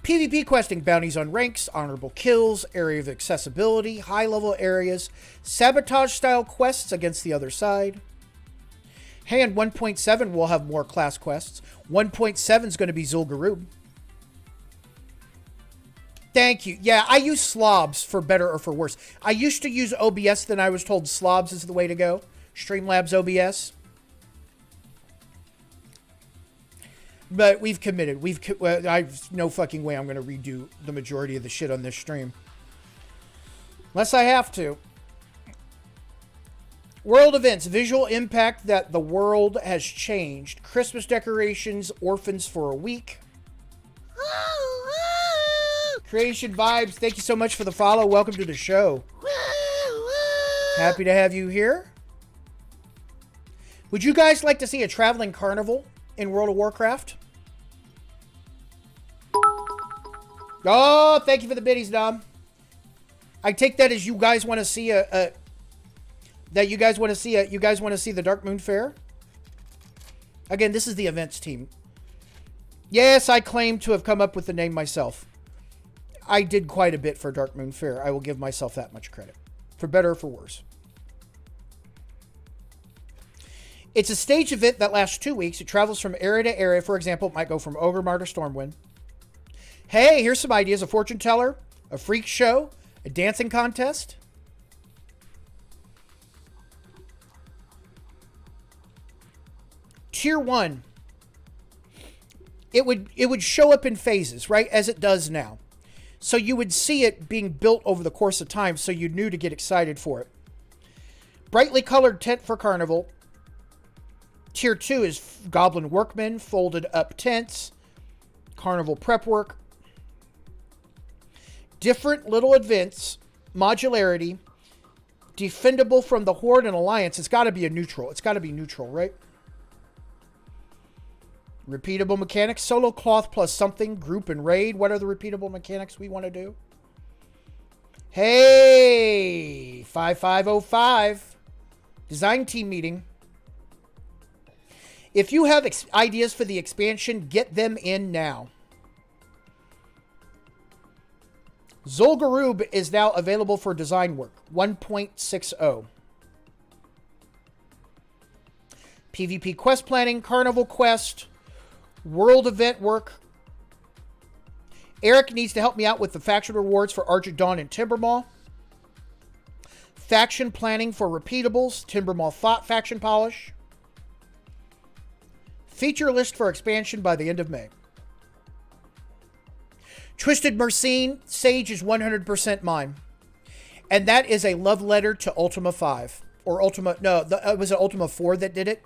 PvP questing, bounties on ranks, honorable kills, area of accessibility, high-level areas, sabotage-style quests against the other side. Hey, and 1.7 will have more class quests. 1.7 is going to be Zul'Gurub. Thank you. Yeah, I use slobs for better or for worse. I used to use OBS, then I was told slobs is the way to go. Streamlabs OBS. But we've committed. I've no fucking way I'm going to redo the majority of the shit on this stream. Unless I have to. World events. Visual impact that the world has changed. Christmas decorations. Orphans for a week. Creation Vibes. Thank you so much for the follow. Welcome to the show. Happy to have you here. Would you guys like to see a traveling carnival in World of Warcraft? Oh, thank you for the biddies, Dom. I take that as you guys want to see you guys want to see the Dark Moon Fair. Again, this is the events team. Yes, I claim to have come up with the name myself. I did quite a bit for Dark Moon Fair. I will give myself that much credit. For better or for worse. It's a stage event that lasts 2 weeks. It travels from area to area. For example, it might go from Ogremar to Stormwind. Hey, here's some ideas. A fortune teller, a freak show, a dancing contest. Tier 1. It would show up in phases, right? As it does now. So you would see it being built over the course of time, so you knew to get excited for it. Brightly colored tent for Carnival. Tier 2 is Goblin Workmen, folded up tents, Carnival prep work. Different little events, modularity, defendable from the Horde and Alliance. It's got to be a neutral. It's got to be neutral, right? Repeatable mechanics, solo cloth plus something, group and raid. What are the repeatable mechanics we want to do? Hey, 5505. Design team meeting. If you have ideas for the expansion, get them in now. Zul'Gurub is now available for design work. 1.60. PvP quest planning, carnival quest, world event work. Eric needs to help me out with the faction rewards for Archer Dawn and Timbermaw. Faction planning for repeatables, Timbermaw Thought faction polish. Feature list for expansion by the end of May. Twisted Mercine, Sage is 100% mine. And that is a love letter to Ultima 5. Or Ultima, no, it was an Ultima 4 that did it.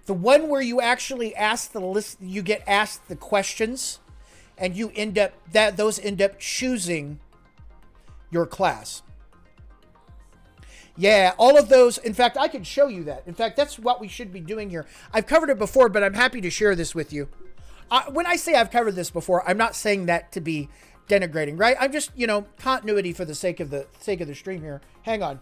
The one where you actually ask the list, you get asked the questions, and you end up, those end up choosing your class. Yeah, all of those. In fact, I can show you that. In fact, that's what we should be doing here. I've covered it before, but I'm happy to share this with you. When I say I've covered this before, I'm not saying that to be denigrating, right? I'm just, continuity for the sake of the stream here. Hang on.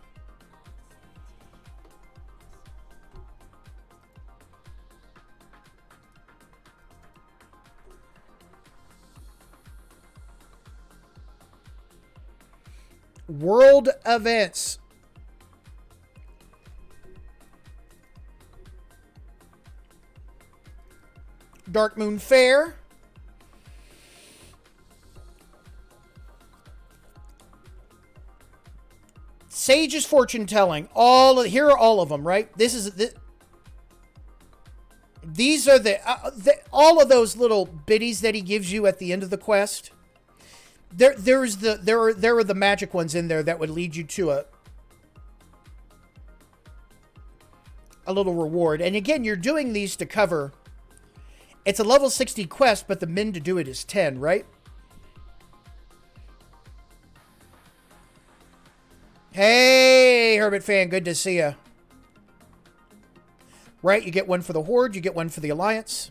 World events. Dark Moon Fair. Sage's fortune telling. Here are all of them, right? These are all of those little biddies that he gives you at the end of the quest. There are the magic ones in there that would lead you to a little reward. And again, you're doing these to cover. It's a level 60 quest, but the min to do it is 10, right? Hey, Herbert fan, good to see you. Right, you get one for the Horde, you get one for the Alliance.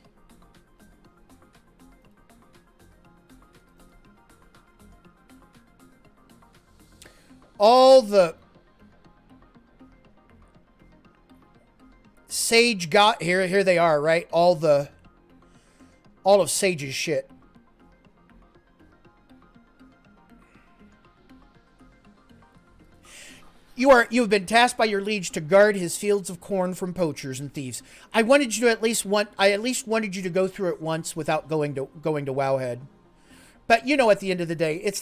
All the Sage got here they are, right? All of Sage's shit. You have been tasked by your liege to guard his fields of corn from poachers and thieves. I wanted you to at least wanted you to go through it once without going to Wowhead. But at the end of the day,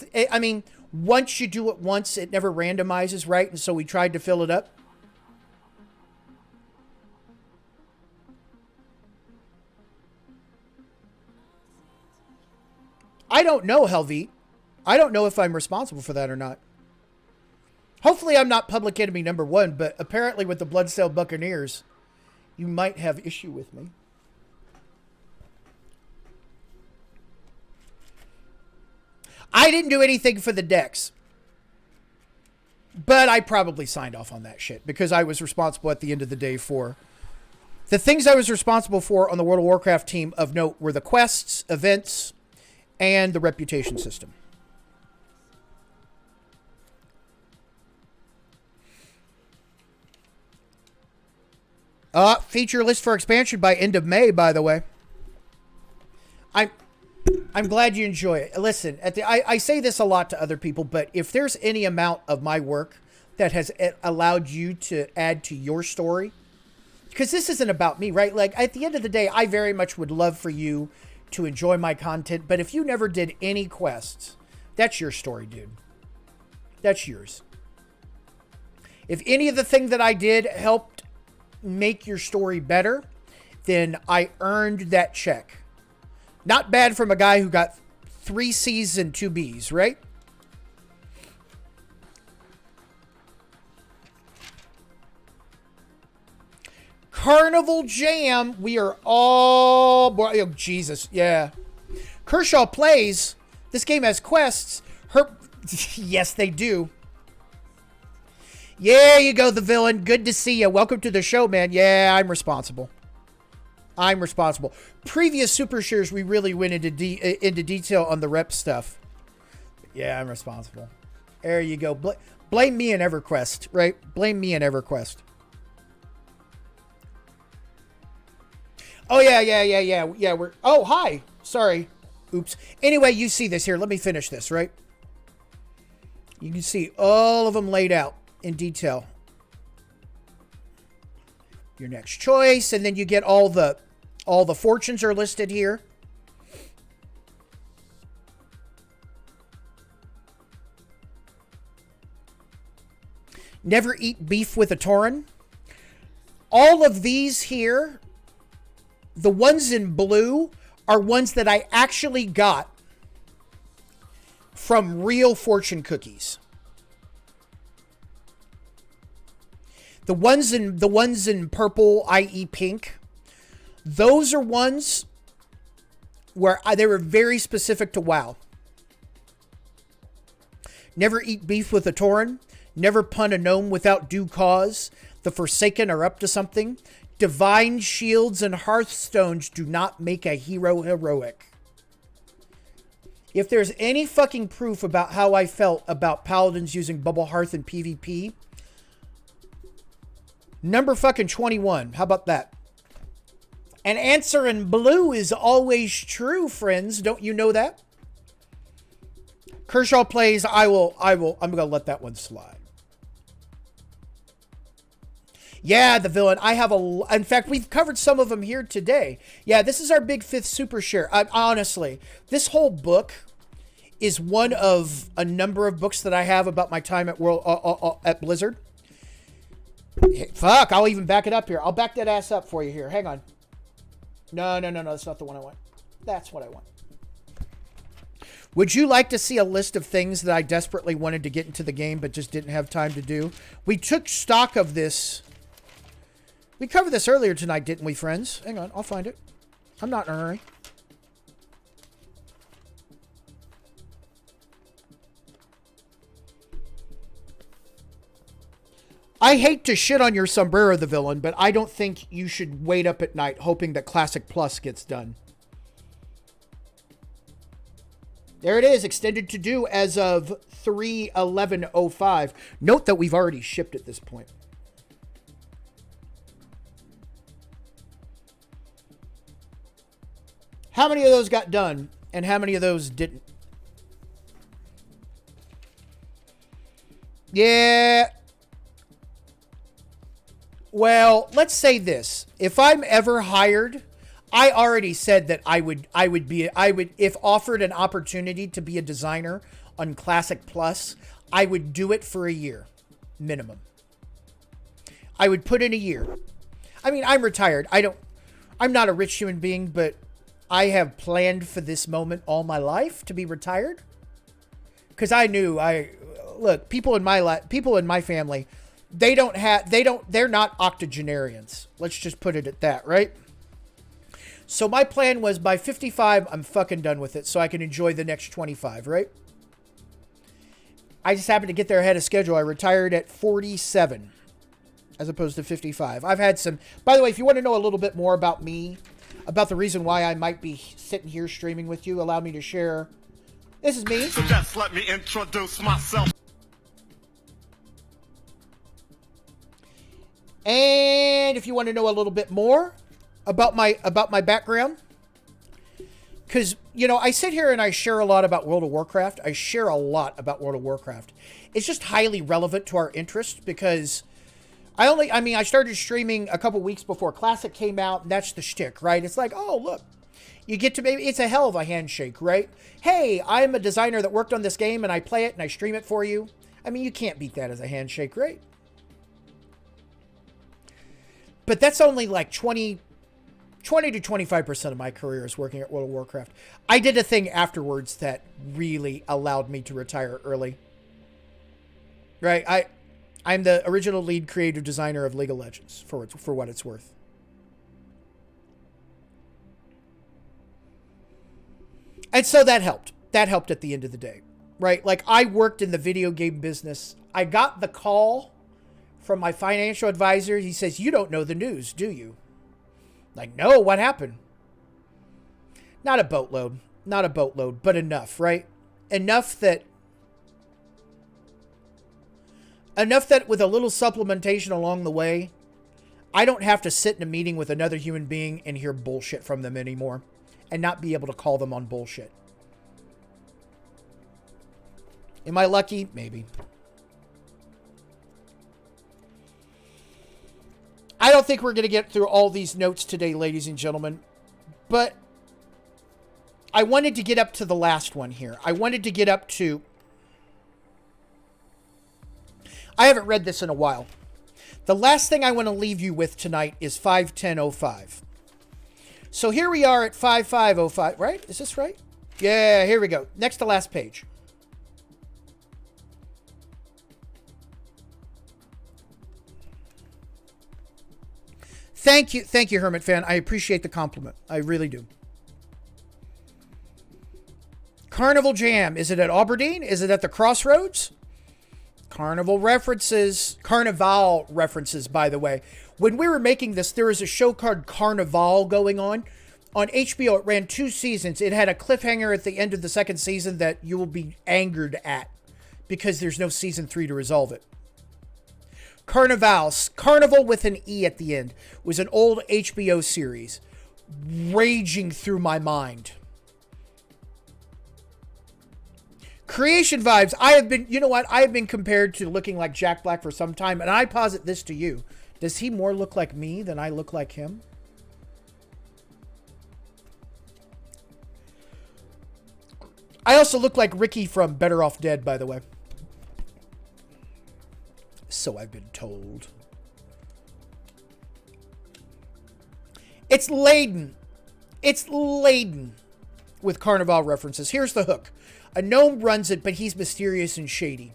once you do it once, it never randomizes, right? And so we tried to fill it up. I don't know, Helveet. I don't know if I'm responsible for that or not. Hopefully I'm not public enemy number 1, but apparently with the Bloodsail Buccaneers, you might have issue with me. I didn't do anything for the decks. But I probably signed off on that shit because I was responsible at the end of the day for... The things I was responsible for on the World of Warcraft team of note were the quests, events, and the reputation system. Feature list for expansion by end of May, by the way. I'm glad you enjoy it. Listen, I say this a lot to other people, but if there's any amount of my work that has allowed you to add to your story, because this isn't about me, right? Like, at the end of the day, I very much would love for you to enjoy my content, but if you never did any quests, that's your story, dude. That's yours. If any of the thing that I did helped make your story better, then I earned that check. Not bad from a guy who got 3 C's and 2 B's, right? Carnival Jam. We are all... Oh, Jesus. Yeah. Kershaw plays. This game has quests. Yes, they do. Yeah, you go, the villain. Good to see you. Welcome to the show, man. Yeah, I'm responsible. Previous Super Shares, we really went into detail on the rep stuff. Yeah, I'm responsible. There you go. Blame me and EverQuest, right? Blame me and EverQuest. Oh, yeah. Oh, hi. Sorry. Oops. Anyway, you see this here. Let me finish this, right? You can see all of them laid out in detail. your next choice, and then you get all the fortunes are listed here. Never eat beef with a Tauren. All of these here, the ones in blue, are ones that I actually got from real fortune cookies. The ones in purple, i.e. pink, those are ones where they were very specific to WoW. Never eat beef with a Tauren. Never pun a gnome without due cause. The Forsaken are up to something. Divine shields and hearthstones do not make a hero heroic. If there's any fucking proof about how I felt about paladins using bubble hearth in PvP, number fucking 21. How about that? An answer in blue is always true, friends. Don't you know that? Kershaw plays, I'm going to let that one slide. Yeah, the villain. In fact, we've covered some of them here today. Yeah, this is our big 5th super share. Honestly, this whole book is one of a number of books that I have about my time at Blizzard. Fuck, I'll even back it up here. I'll back that ass up for you here. Hang on. No, that's not the one I want. That's what I want. Would you like to see a list of things that I desperately wanted to get into the game but just didn't have time to do? We took stock of this. We covered this earlier tonight, didn't we, friends? Hang on, I'll find it. I'm not in a hurry. I hate to shit on your sombrero, the villain, but I don't think you should wait up at night hoping that Classic Plus gets done. There it is, extended to do as of 3/11/05. Note that we've already shipped at this point. How many of those got done and how many of those didn't? Yeah. Well, let's say this. If I'm ever hired, I already said that I would if offered an opportunity to be a designer on Classic Plus, I would do it for a year minimum. I would put in a year. I mean, I'm retired. I'm not a rich human being, but I have planned for this moment all my life to be retired. Cuz look, people in my family, they're not octogenarians. Let's just put it at that, right? So my plan was by 55, I'm fucking done with it so I can enjoy the next 25, right? I just happened to get there ahead of schedule. I retired at 47 as opposed to 55. I've had some, by the way, if you want to know a little bit more about me, about the reason why I might be sitting here streaming with you, allow me to share. This is me. So just let me introduce myself. And if you want to know a little bit more about my background, because, you know, I sit here and I share a lot about World of Warcraft. I share a lot about World of Warcraft. It's just highly relevant to our interest because I started streaming a couple weeks before Classic came out, and that's the shtick, right? It's like, oh, look, you get to maybe, it's a hell of a handshake, right? Hey, I'm a designer that worked on this game and I play it and I stream it for you. I mean, you can't beat that as a handshake, right? But that's only like 20 to 25% of my career is working at World of Warcraft. I did a thing afterwards that really allowed me to retire early. Right? I'm the original lead creative designer of League of Legends, for what it's worth. And so that helped. That helped at the end of the day. Right? Like, I worked in the video game business. I got the call from my financial advisor. He says, "You don't know the news, do you?" Like, no, what happened? Not a boatload, but enough, right? Enough that with a little supplementation along the way, I don't have to sit in a meeting with another human being and hear bullshit from them anymore and not be able to call them on bullshit. Am I lucky? Maybe. I don't think we're going to get through all these notes today, ladies and gentlemen, but I wanted to get up to the last one here. I wanted to get up to... I haven't read this in a while. The last thing I want to leave you with tonight is 51005. So here we are at 5505, right? Is this right? Yeah, here we go. Next to last page. Thank you, Hermit Fan. I appreciate the compliment. I really do. Carnival Jam. Is it at Aberdeen? Is it at the Crossroads? Carnival references, by the way. When we were making this, there was a show called Carnival going on. On HBO, it ran 2 seasons. It had a cliffhanger at the end of the 2nd season that you will be angered at because there's no season 3 to resolve it. Carnival with an E at the end, was an old HBO series raging through my mind. Creation vibes. I have been, you know what? I have been compared to looking like Jack Black for some time, and I posit this to you. Does he more look like me than I look like him? I also look like Ricky from Better Off Dead, by the way. So I've been told. It's laden. It's laden with Carnival references. Here's the hook. A gnome runs it, but he's mysterious and shady.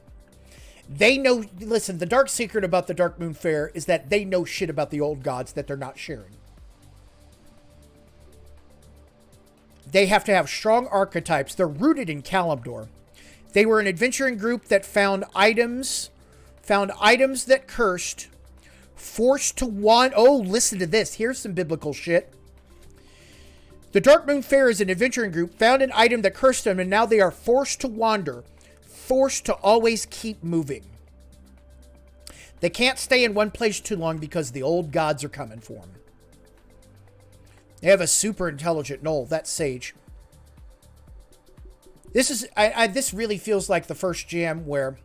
They know... Listen, the dark secret about the Dark Moon Fair is that they know shit about the old gods that they're not sharing. They have to have strong archetypes. They're rooted in Kalimdor. They were an adventuring group that found items that cursed, forced to want... Oh, listen to this. Here's some biblical shit. The Dark Moon Fair is an adventuring group, found an item that cursed them, and now they are forced to wander, forced to always keep moving. They can't stay in one place too long because the old gods are coming for them. They have a super intelligent gnoll. That's Sage. This really feels like the first jam where,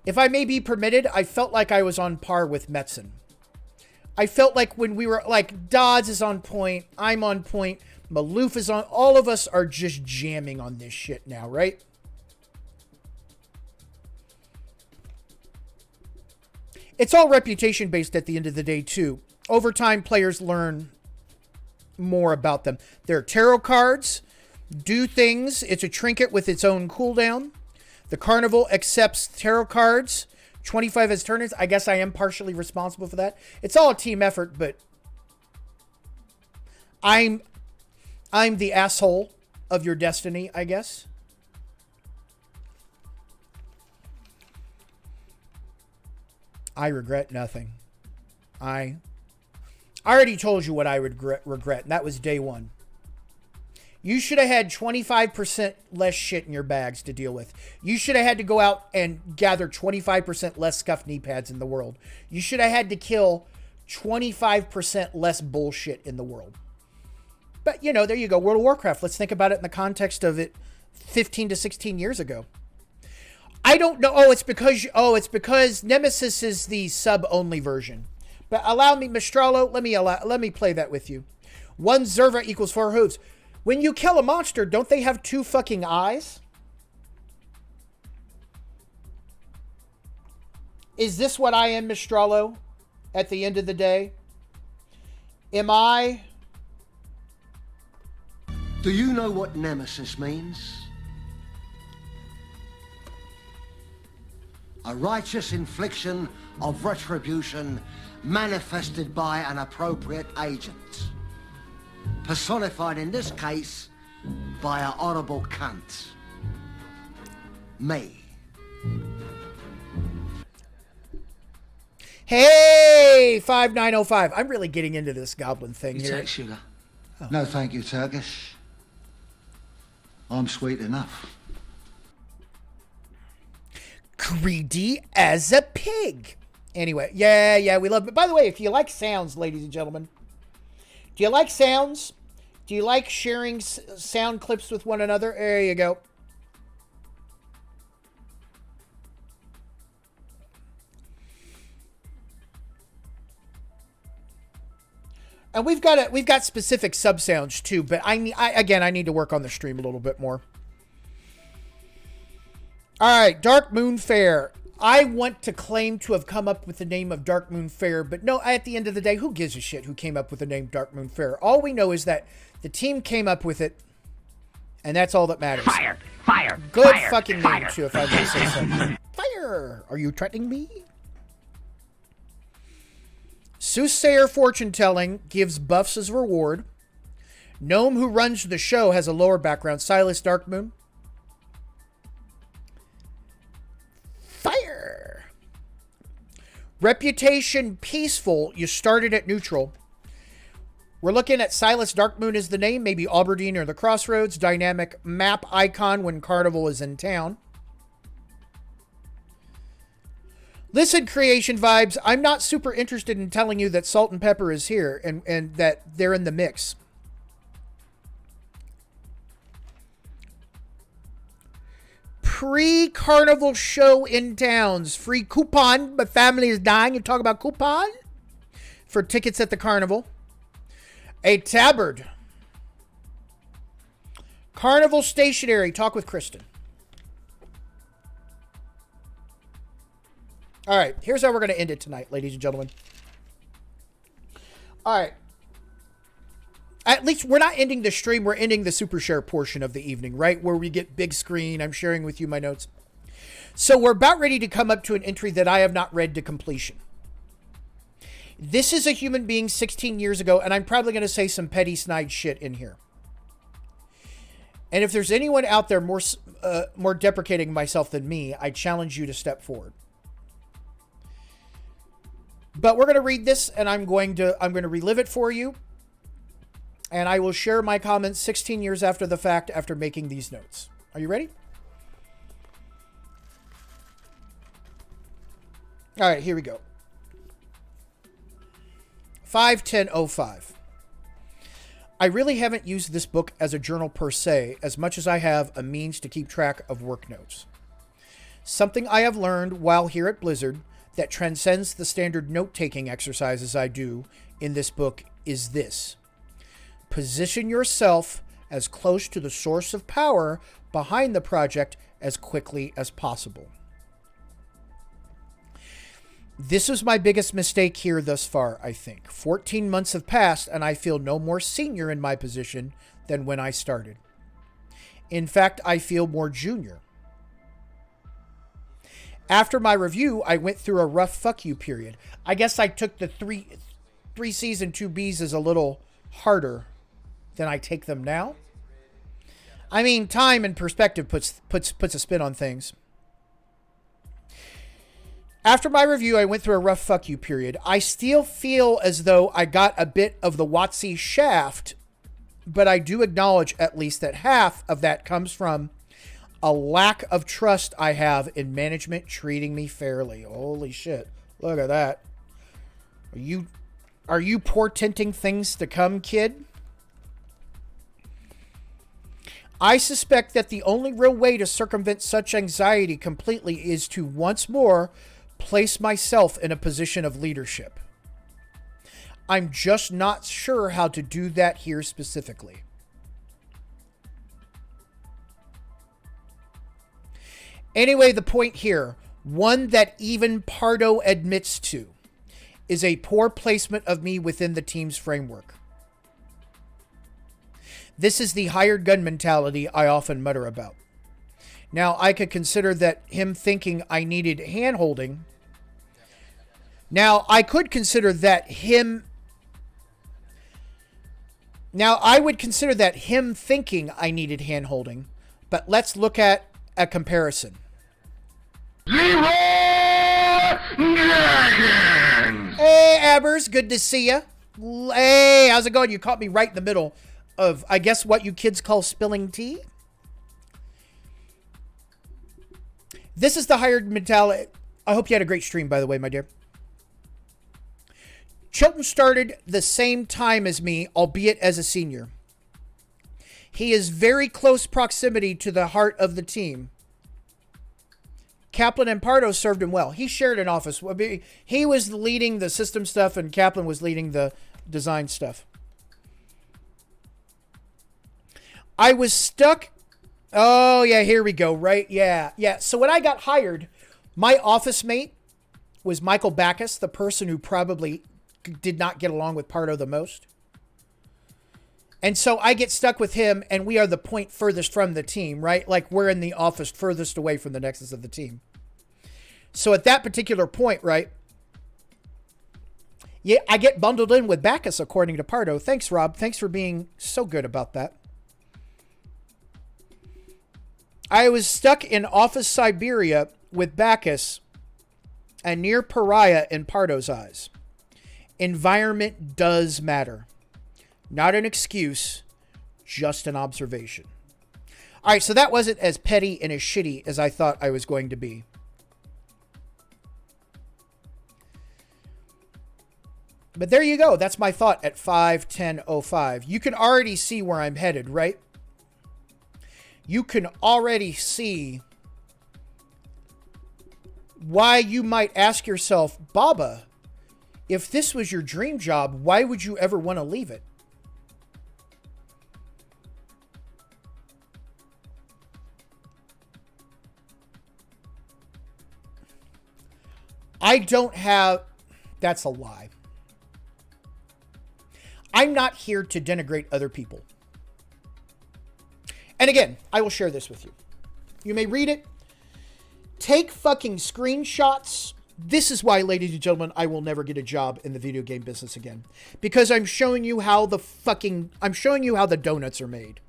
if I may be permitted, I felt like I was on par with Metzen. I felt like when we were like, Dodds is on point, I'm on point, Maloof is on, all of us are just jamming on this shit now, right? It's all reputation based at the end of the day too. Over time, players learn more about them. There are tarot cards, do things. It's a trinket with its own cooldown. The Carnival accepts tarot cards. 25 as turners. I guess I am partially responsible for that. It's all a team effort, but I'm the asshole of your destiny, I guess. I regret nothing. I already told you what I would regret, and that was day one. You should have had 25% less shit in your bags to deal with. You should have had to go out and gather 25% less scuffed knee pads in the world. You should have had to kill 25% less bullshit in the world. But, you know, there you go. World of Warcraft. Let's think about it in the context of it 15 to 16 years ago. I don't know. It's because Nemesis is the sub-only version. But allow me, Mistralo, let me play that with you. 1 Zerva equals 4 hooves. When you kill a monster, don't they have 2 fucking eyes? Is this what I am, Mistralo, at the end of the day? Am I... Do you know what Nemesis means? A righteous infliction of retribution manifested by an appropriate agent. Personified in this case by an honorable cunt. Me. Hey, 5905. I'm really getting into this goblin thing You here. take sugar? Oh. No, thank you, Turkish. I'm sweet enough. Greedy as a pig. Anyway, yeah, we love it. By the way, if you like sounds, ladies and gentlemen, do you like sounds? Do you like sharing sound clips with one another? There you go. And we've got specific sub sounds too, but I need to work on the stream a little bit more. All right, Dark Moon Fair. I want to claim to have come up with the name of Dark Moon Fair, but no, at the end of the day, who gives a shit who came up with the name Dark Moon Fair? All we know is that the team came up with it, and that's all that matters. Fire! Good fucking name, too, if I may say so. Fire! Are you threatening me? Soothsayer fortune telling gives buffs as reward. Gnome who runs the show has a lower background. Silas Darkmoon. Fire! Reputation peaceful. You started at neutral. We're looking at Silas Darkmoon as the name. Maybe Aberdeen or the Crossroads. Dynamic map icon when Carnival is in town. Listen, Creation Vibes, I'm not super interested in telling you that Salt and Pepper is here and that they're in the mix. Pre-Carnival show in towns. Free coupon. My family is dying. You talk about coupon? For tickets at the Carnival. A tabard. Carnival stationery. Talk with Kristen. All right, here's how we're going to end it tonight, ladies and gentlemen. All right. At least we're not ending the stream. We're ending the super share portion of the evening, right? Where we get big screen. I'm sharing with you my notes. So we're about ready to come up to an entry that I have not read to completion. This is a human being 16 years ago, and I'm probably going to say some petty snide shit in here. And if there's anyone out there more deprecating myself than me, I challenge you to step forward. But we're going to read this, and I'm going to relive it for you. And I will share my comments 16 years after the fact after making these notes. Are you ready? All right, here we go. 5/10/05. I really haven't used this book as a journal per se, as much as I have a means to keep track of work notes. Something I have learned while here at Blizzard that transcends the standard note-taking exercises I do in this book is this. Position yourself as close to the source of power behind the project as quickly as possible. This was my biggest mistake here thus far, I think. 14 months have passed and I feel no more senior in my position than when I started. In fact, I feel more junior. After my review, I went through a rough fuck you period. I guess I took the three C's and 2 B's as a little harder than I take them now. I mean, time and perspective puts a spin on things. After my review, I went through a rough fuck you period. I still feel as though I got a bit of the WotC shaft, but I do acknowledge at least that half of that comes from a lack of trust I have in management treating me fairly. Holy shit. Look at that. Are you portenting things to come, kid? I suspect that the only real way to circumvent such anxiety completely is to once more place myself in a position of leadership. I'm just not sure how to do that here specifically. Anyway, the point here, one that even Pardo admits to, is a poor placement of me within the team's framework. This is the hired gun mentality I often mutter about. Now, I could consider that him thinking I needed hand-holding. I would consider that him thinking I needed hand-holding, but let's look at a comparison. Hey, Abbers, good to see ya. Hey, how's it going? You caught me right in the middle of, I guess, what you kids call spilling tea. This is the hired mentality. I hope you had a great stream, by the way, my dear. Chilton started the same time as me, albeit as a senior. He is very close proximity to the heart of the team. Kaplan and Pardo served him well. He shared an office. He was leading the system stuff, and Kaplan was leading the design stuff. I was stuck. Oh, yeah, here we go, right? Yeah, yeah. So when I got hired, my office mate was Michael Backus, the person who probably did not get along with Pardo the most. And so I get stuck with him, and we are the point furthest from the team, right? Like, we're in the office furthest away from the nexus of the team. So at that particular point, right, yeah, I get bundled in with Bacchus, according to Pardo. Thanks, Rob. Thanks for being so good about that. I was stuck in Office Siberia with Bacchus and near Pariah in Pardo's eyes. Environment does matter. Not an excuse, just an observation. All right, so that wasn't as petty and as shitty as I thought I was going to be. But there you go. That's my thought at 5:10:05. You can already see where I'm headed, right? You can already see why you might ask yourself, Baba, if this was your dream job, why would you ever want to leave it? I don't have... That's a lie. I'm not here to denigrate other people. And again, I will share this with you. You may read it. Take fucking screenshots. This is why, ladies and gentlemen, I will never get a job in the video game business again. Because I'm showing you how the donuts are made.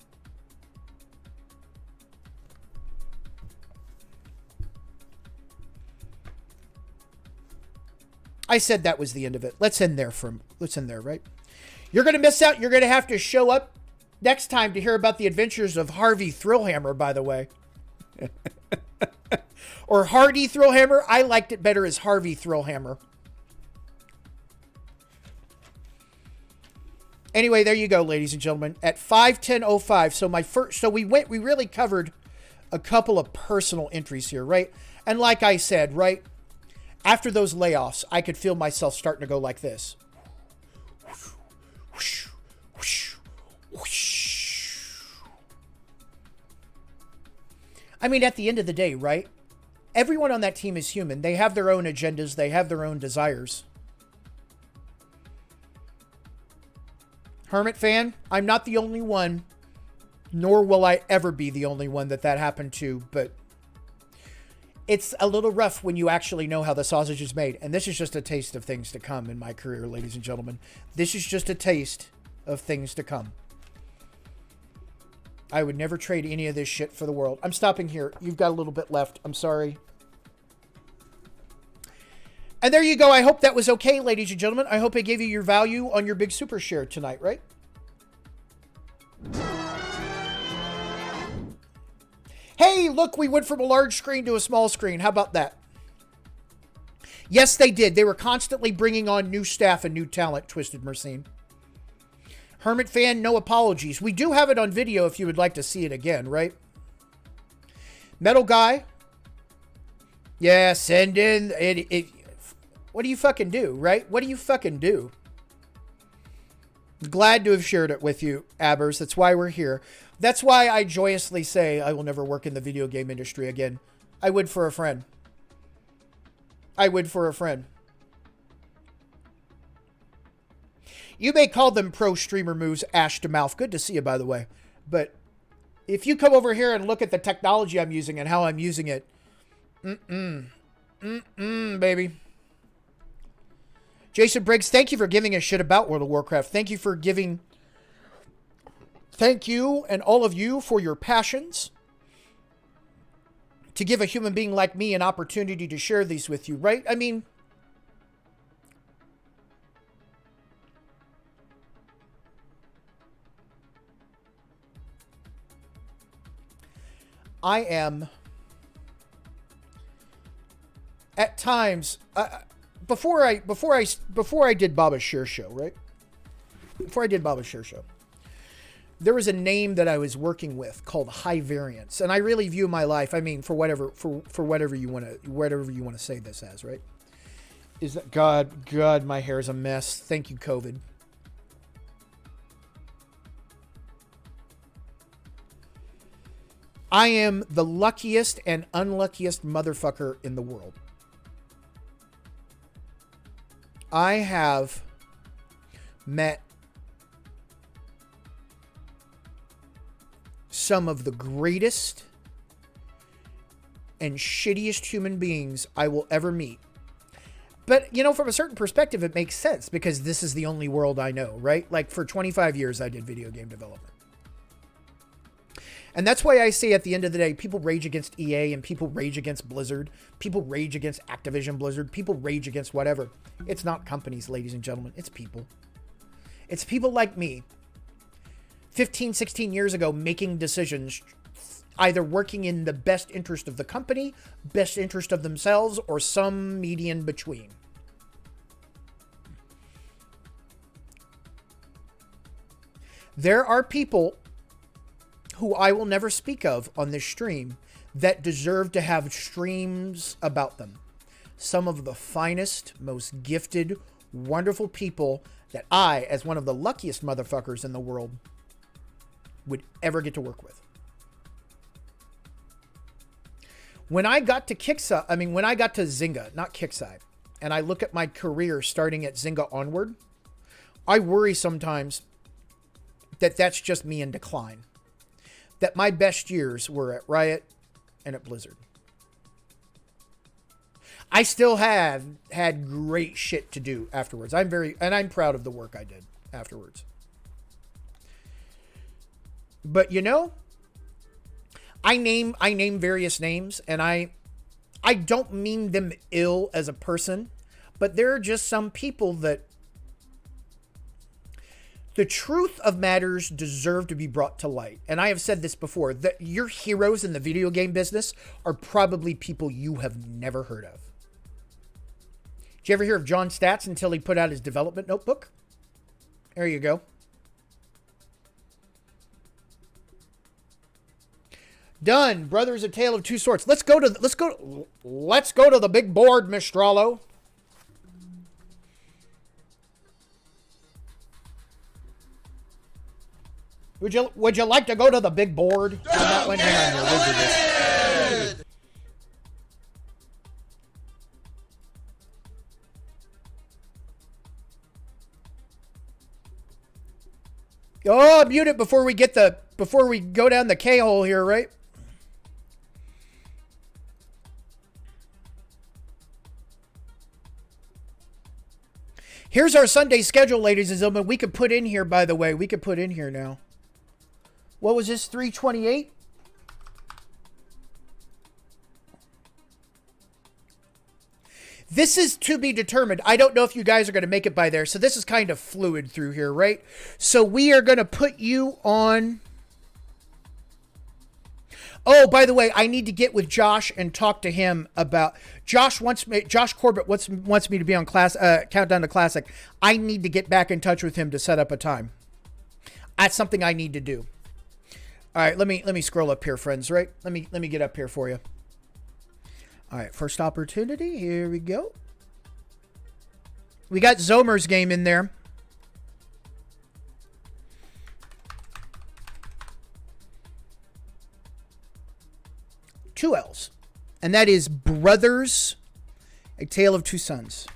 I said that was the end of it. Let's end there, right? You're going to miss out. You're going to have to show up next time to hear about the adventures of Harvey Thrillhammer, by the way. Or Hardy Thrillhammer. I liked it better as Harvey Thrillhammer. Anyway, there you go, ladies and gentlemen. At 5:10:05. So we really covered a couple of personal entries here, right? And like I said, right, after those layoffs, I could feel myself starting to go like this. I mean, at the end of the day, right? Everyone on that team is human. They have their own agendas. They have their own desires. Hermit fan, I'm not the only one, nor will I ever be the only one that happened to, but it's a little rough when you actually know how the sausage is made. And this is just a taste of things to come in my career, ladies and gentlemen. This is just a taste of things to come. I would never trade any of this shit for the world. I'm stopping here. You've got a little bit left. I'm sorry. And there you go. I hope that was okay, ladies and gentlemen. I hope I gave you your value on your big super share tonight, right? Hey, look, we went from a large screen to a small screen. How about that? Yes, they did. They were constantly bringing on new staff and new talent, Twisted Mercine. Hermit fan, no apologies. We do have it on video if you would like to see it again, right? Metal Guy. Yeah, send in. What do you fucking do, right? What do you fucking do? Glad to have shared it with you, Abbers. That's why we're here. That's why I joyously say I will never work in the video game industry again. I would for a friend. I would for a friend. You may call them pro streamer moves, ash to mouth. Good to see you, by the way. But if you come over here and look at the technology I'm using and how I'm using it, baby. Jason Briggs, thank you for giving a shit about World of Warcraft. Thank you for giving... Thank you and all of you for your passions to give a human being like me an opportunity to share these with you, right? I mean... I am... At times... Before I did Baba's Share Show, right? Before I did Baba's Share Show, there was a name that I was working with called High Variance, and I really view my life. I mean, for whatever you want to say this as, right? Is that God? My hair is a mess. Thank you, COVID. I am the luckiest and unluckiest motherfucker in the world. I have met some of the greatest and shittiest human beings I will ever meet. But, you know, from a certain perspective, it makes sense because this is the only world I know, right? Like, for 25 years, I did video game development. And that's why I say at the end of the day, people rage against EA and people rage against Blizzard. People rage against Activision Blizzard. People rage against whatever. It's not companies, ladies and gentlemen. It's people. It's people like me, 15, 16 years ago, making decisions, either working in the best interest of the company, best interest of themselves, or some median between. There are people who I will never speak of on this stream that deserve to have streams about them. Some of the finest, most gifted, wonderful people that I, as one of the luckiest motherfuckers in the world, would ever get to work with. When I got to when I got to Zynga, not Kixeye, and I look at my career starting at Zynga onward, I worry sometimes that that's just me in decline. That my best years were at Riot and at Blizzard. I still have had great shit to do afterwards. I'm proud of the work I did afterwards. But you know, I name various names, and I don't mean them ill as a person, but there are just some people that the truth of matters deserve to be brought to light. And I have said this before, that your heroes in the video game business are probably people you have never heard of. Did you ever hear of John Statz until he put out his development notebook? There you go. Done. Brothers, A Tale of Two Swords. Let's go to the big board, Mistrallo. Would you like to go to the big board? On that one? Hang on here. We'll do this. Oh, mute it before we go down the K-hole here, right? Here's our Sunday schedule, ladies and gentlemen. We could put in here, by the way. We could put in here now. What was this, 328? This is to be determined. I don't know if you guys are going to make it by there. So this is kind of fluid through here, right? So we are going to put you on... Oh, by the way, I need to get with Josh and talk to him about... Josh Corbett wants me to be on Countdown to Classic. I need to get back in touch with him to set up a time. That's something I need to do. All right, let me scroll up here, friends, right? Let me get up here for you. All right, first opportunity. Here we go. We got Zomer's game in there. Two L's. And that is Brothers, A Tale of Two Sons.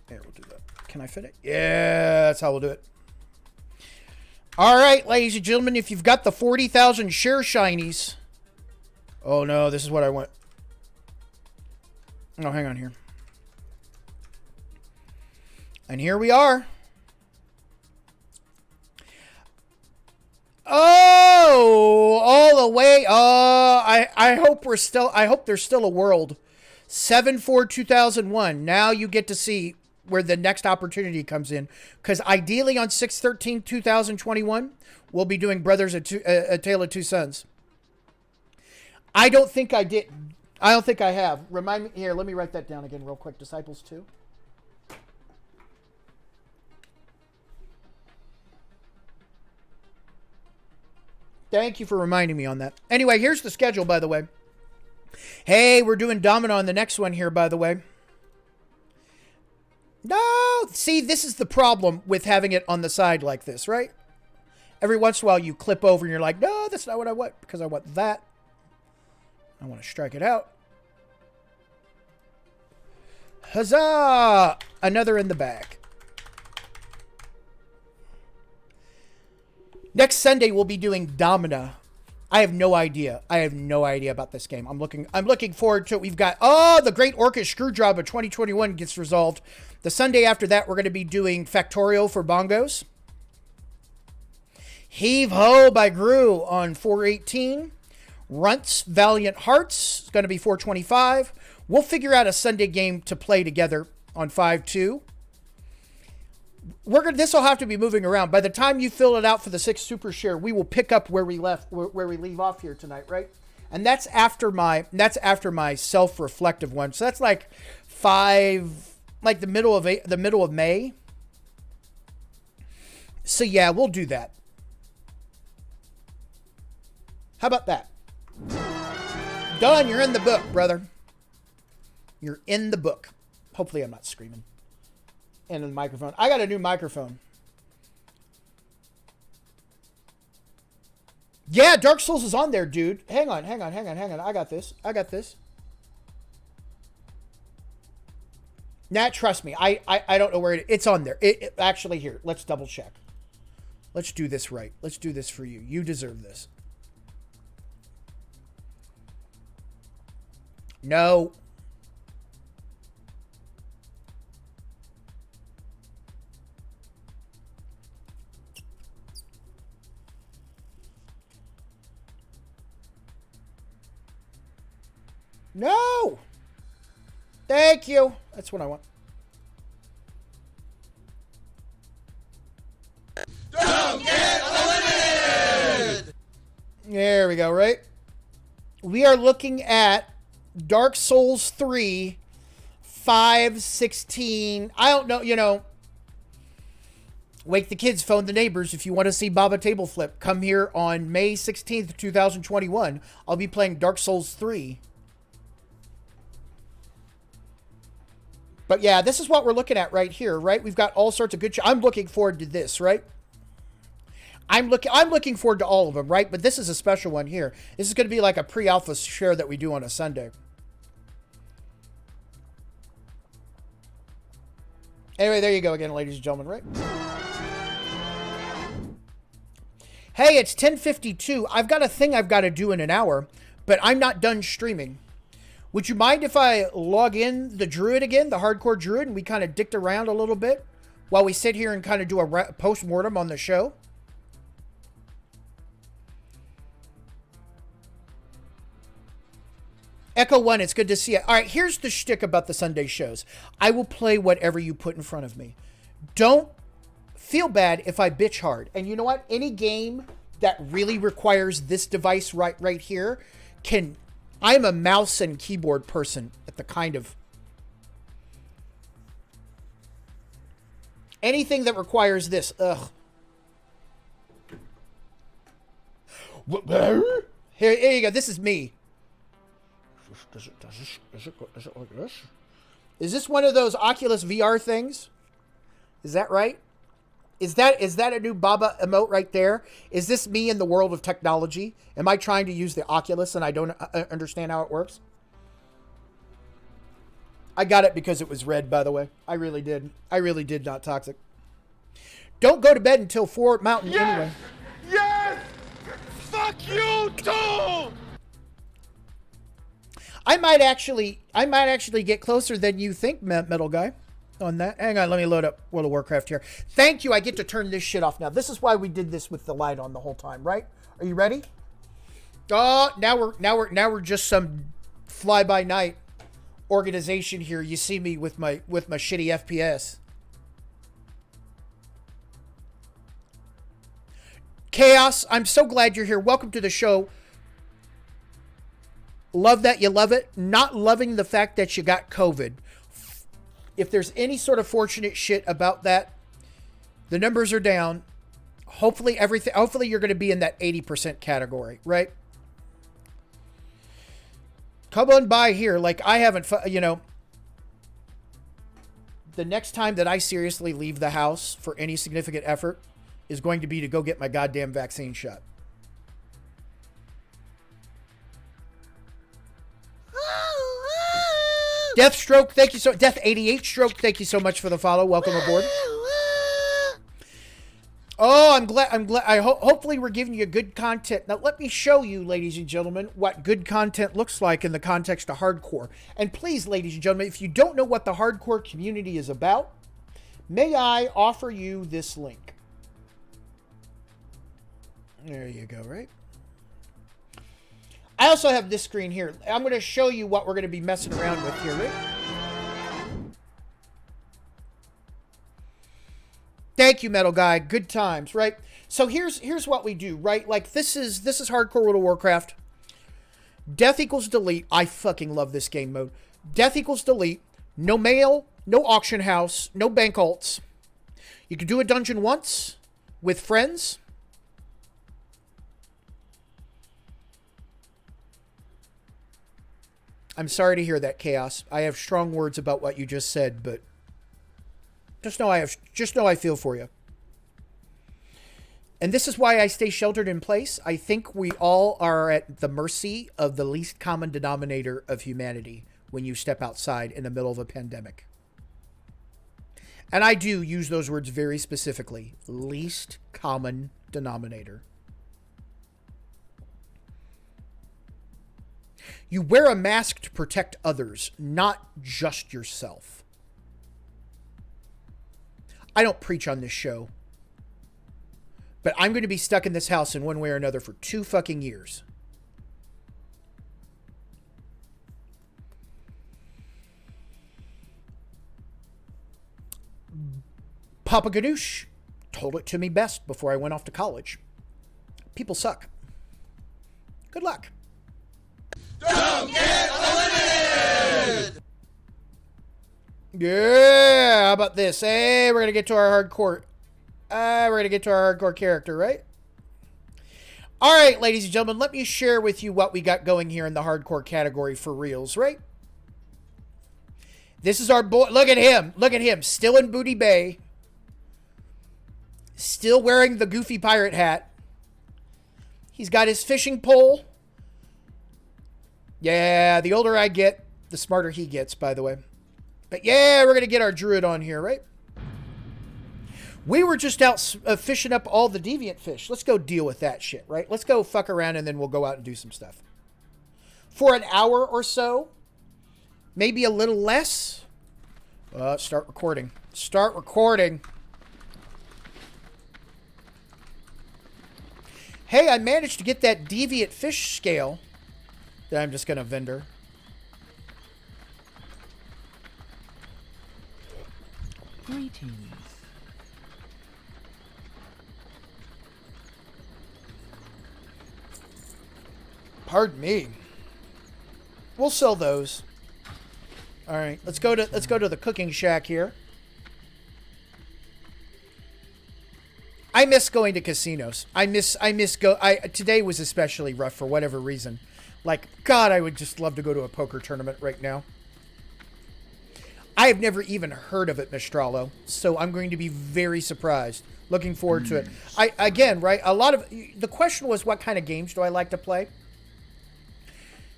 There, we'll do that. Can I fit it? Yeah, that's how we'll do it. All right, ladies and gentlemen, if you've got the 40,000 share shinies. Oh, no, this is what I want. Oh, hang on here. And here we are. Oh, all the way. I hope there's still a world. 7/4/2001. Now you get to see where the next opportunity comes in. Because ideally on 6/13/2021, we'll be doing Brothers, A Tale of Two Sons. I don't think I did. I don't think I have. Remind me. Here, let me write that down again real quick. Disciples 2. Thank you for reminding me on that. Anyway, here's the schedule, by the way. Hey, we're doing Domino on the next one here, by the way. No, No, see, this is the problem with having it on the side like this, right? Every once in a while you clip over and you're like, no, that's not what I want, because I want that. I want to strike it out. Huzzah! Another in the bag. Next Sunday we'll be doing Domina. I have no idea. I have no idea about this game. I'm looking forward to it. We've got the Great Orcish Screwjob of 2021 gets resolved. The Sunday after that we're going to be doing Factorio for bongos. Heave Ho by Gru on 418. Runts Valiant Hearts is going to be 425. We'll figure out a Sunday game to play together on 5-2. This will have to be moving around. By the time you fill it out for the 6 super share, we will pick up where we leave off here tonight, right? And that's after my self-reflective one. So that's like the middle of May. So yeah, we'll do that. How about that? Done. You're in the book, brother. You're in the book. Hopefully I'm not screaming in the microphone. I got a new microphone. Yeah, Dark Souls is on there, dude. Hang on. I got this. Nah, trust me. I don't know where it's on there. It actually, here. Let's double check. Let's do this right. Let's do this for you. You deserve this. No. No. Thank you. That's what I want. Don't get eliminated. There we go, right? We are looking at Dark Souls 3, 5/16. I don't know, wake the kids, phone the neighbors. If you want to see Baba Table Flip, come here on May 16th, 2021. I'll be playing Dark Souls 3. But yeah, this is what we're looking at right here, right? We've got all sorts of good I'm looking forward to this, right? I'm looking forward to all of them, right? But this is a special one here. This is going to be like a pre-alpha share that we do on a Sunday. Anyway, there you go again, ladies and gentlemen, right? Hey, it's 10:52. I've got a thing I've got to do in an hour, but I'm not done streaming. Would you mind if I log in the Druid again, the Hardcore Druid, and we kind of dicked around a little bit while we sit here and kind of do a post-mortem on the show? Echo 1, it's good to see you. All right, here's the shtick about the Sunday shows. I will play whatever you put in front of me. Don't feel bad if I bitch hard. And you know what? Any game that really requires this device right here can... I'm a mouse and keyboard person at the kind of... Anything that requires this, ugh. Here you go. This is me. Is it like this? Is this one of those Oculus VR things? Is that right? Is that a new Baba emote right there? Is this me in the world of technology? Am I trying to use the Oculus and I don't understand how it works? I got it because it was red, by the way. I really did. I really did, not toxic. Don't go to bed until 4 Mountain anyway. Yes! Fuck you too! I might actually get closer than you think, Metal Guy, on that. Hang on, let me load up World of Warcraft here. Thank you. I get to turn this shit off now. This is why we did this with the light on the whole time, right? Are you ready? Oh, now we're just some fly by night organization here. You see me with my shitty FPS. Chaos, I'm so glad you're here. Welcome to the show. Love that you love it. Not loving the fact that you got COVID. If there's any sort of fortunate shit about that, the numbers are down. Hopefully you're going to be in that 80% category, right? Come on by here. Like I haven't, the next time that I seriously leave the house for any significant effort is going to be to go get my goddamn vaccine shot. Deathstroke, thank you so. Death 88 Stroke, thank you so much for the follow. Welcome aboard. Oh, I'm glad. Hopefully we're giving you good content. Now let me show you, ladies and gentlemen, what good content looks like in the context of hardcore. And please, ladies and gentlemen, if you don't know what the hardcore community is about, may I offer you this link? There you go, right? I also have this screen here. I'm going to show you what we're going to be messing around with here, right? Thank you, Metal Guy. Good times, right? So here's what we do, right? Like this is hardcore World of Warcraft. Death equals delete. I fucking love this game mode. Death equals delete. No mail, no auction house, no bank alts. You can do a dungeon once with friends. I'm sorry to hear that, Chaos. I have strong words about what you just said, but just know I feel for you. And this is why I stay sheltered in place. I think we all are at the mercy of the least common denominator of humanity when you step outside in the middle of a pandemic. And I do use those words very specifically. Least common denominator. You wear a mask to protect others, not just yourself. I don't preach on this show, but I'm going to be stuck in this house in one way or another for 2 fucking years. Papa Ganoush told it to me best before I went off to college. People suck. Good luck. Don't get eliminated! Yeah, how about this? Hey, we're gonna get to our hardcore. Character, right? All right, ladies and gentlemen, let me share with you what we got going here in the hardcore category for reals, right? This is our boy. Look at him. Look at him. Still in Booty Bay. Still wearing the goofy pirate hat. He's got his fishing pole. Yeah, the older I get, the smarter he gets, by the way. But yeah, we're going to get our druid on here, right? We were just out fishing up all the deviant fish. Let's go deal with that shit, right? Let's go fuck around and then we'll go out and do some stuff. For an hour or so, maybe a little less. Start recording. Start recording. Hey, I managed to get that deviant fish scale that I'm just going to vendor. Greetings. Pardon me. We'll sell those. All right, let's go to the cooking shack here. I miss going to casinos. Today was especially rough for whatever reason. Like, God, I would just love to go to a poker tournament right now. I have never even heard of it, Mistralo, so I'm going to be very surprised. Looking forward to it. The question was, what kind of games do I like to play?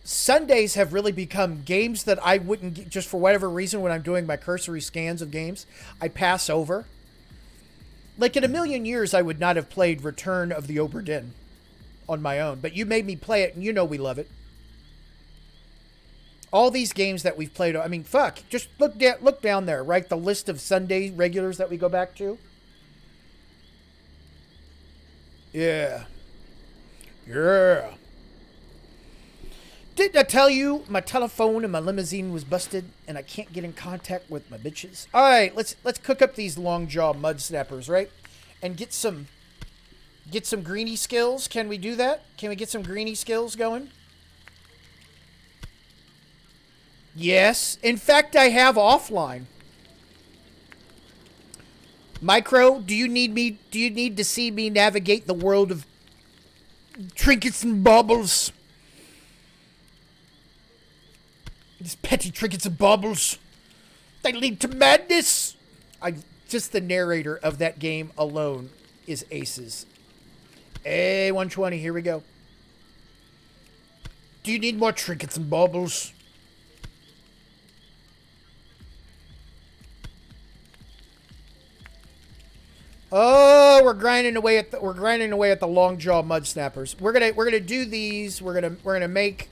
Sundays have really become games that I wouldn't, just for whatever reason, when I'm doing my cursory scans of games, I pass over. Like, in a million years, I would not have played Return of the Obra Dinn on my own, but you made me play it, and you know we love it. All these games that we've played, I mean, fuck, just look down there, right? The list of Sunday regulars that we go back to. Yeah. Yeah. Didn't I tell you my telephone and my limousine was busted and I can't get in contact with my bitches? All right, let's cook up these long jaw mud snappers, right? And get some greenie skills. Can we do that? Can we get some greenie skills going? Yes. In fact, I have offline. Micro, do you need to see me navigate the world of trinkets and baubles? These petty trinkets and baubles. They lead to madness. Just the narrator of that game alone is aces. Hey, 120, here we go. Do you need more trinkets and baubles? Oh, we're grinding away at the long jaw mud snappers. We're gonna do these. We're gonna make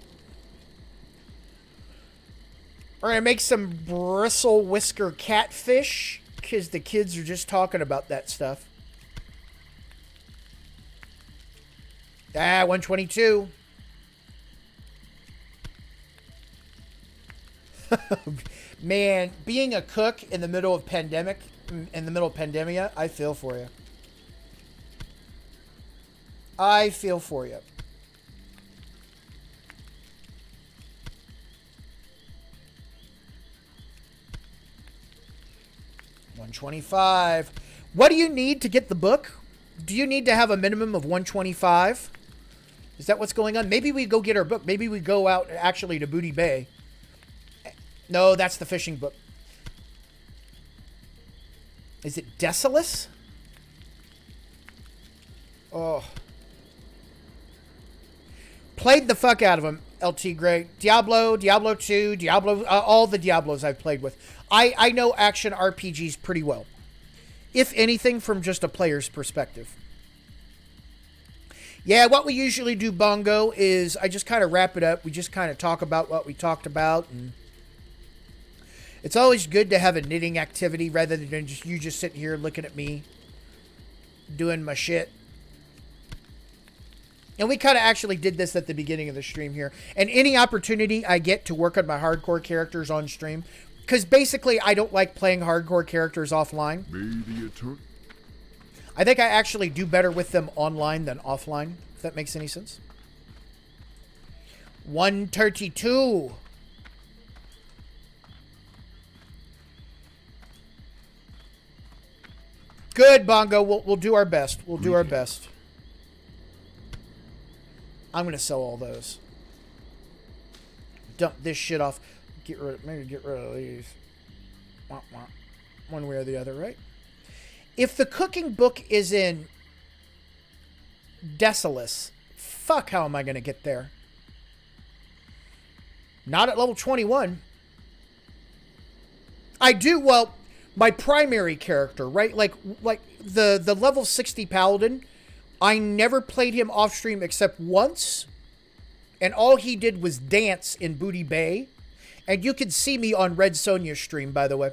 some bristle whisker catfish because the kids are just talking about that stuff. 122. Man, being a cook in the middle of pandemia, I feel for you. I feel for you. $125. What do you need to get the book? Do you need to have a minimum of 125? Is that what's going on? Maybe we go get our book. Maybe we go out actually to Booty Bay. No, that's the fishing book. Is it Decimus? Oh. Played the fuck out of him, LT Gray. Diablo 2, Diablo, all the Diablos I've played with. I know action RPGs pretty well. If anything, from just a player's perspective. Yeah, what we usually do, Bongo, is I just kind of wrap it up. We just kind of talk about what we talked about. And it's always good to have a knitting activity rather than just sitting here looking at me doing my shit. And we kind of actually did this at the beginning of the stream here. And any opportunity I get to work on my hardcore characters on stream, because basically I don't like playing hardcore characters offline. I think I actually do better with them online than offline, if that makes any sense. 132. Good, Bongo. We'll do our best. We'll do our best. I'm going to sell all those. Dump this shit off. Maybe get rid of these. One way or the other, right? If the cooking book is in Decimus, fuck, how am I going to get there? Not at level 21. I do, well, my primary character, right? Like the level 60 paladin, I never played him off stream except once. And all he did was dance in Booty Bay. And you can see me on Red Sonja's stream, by the way.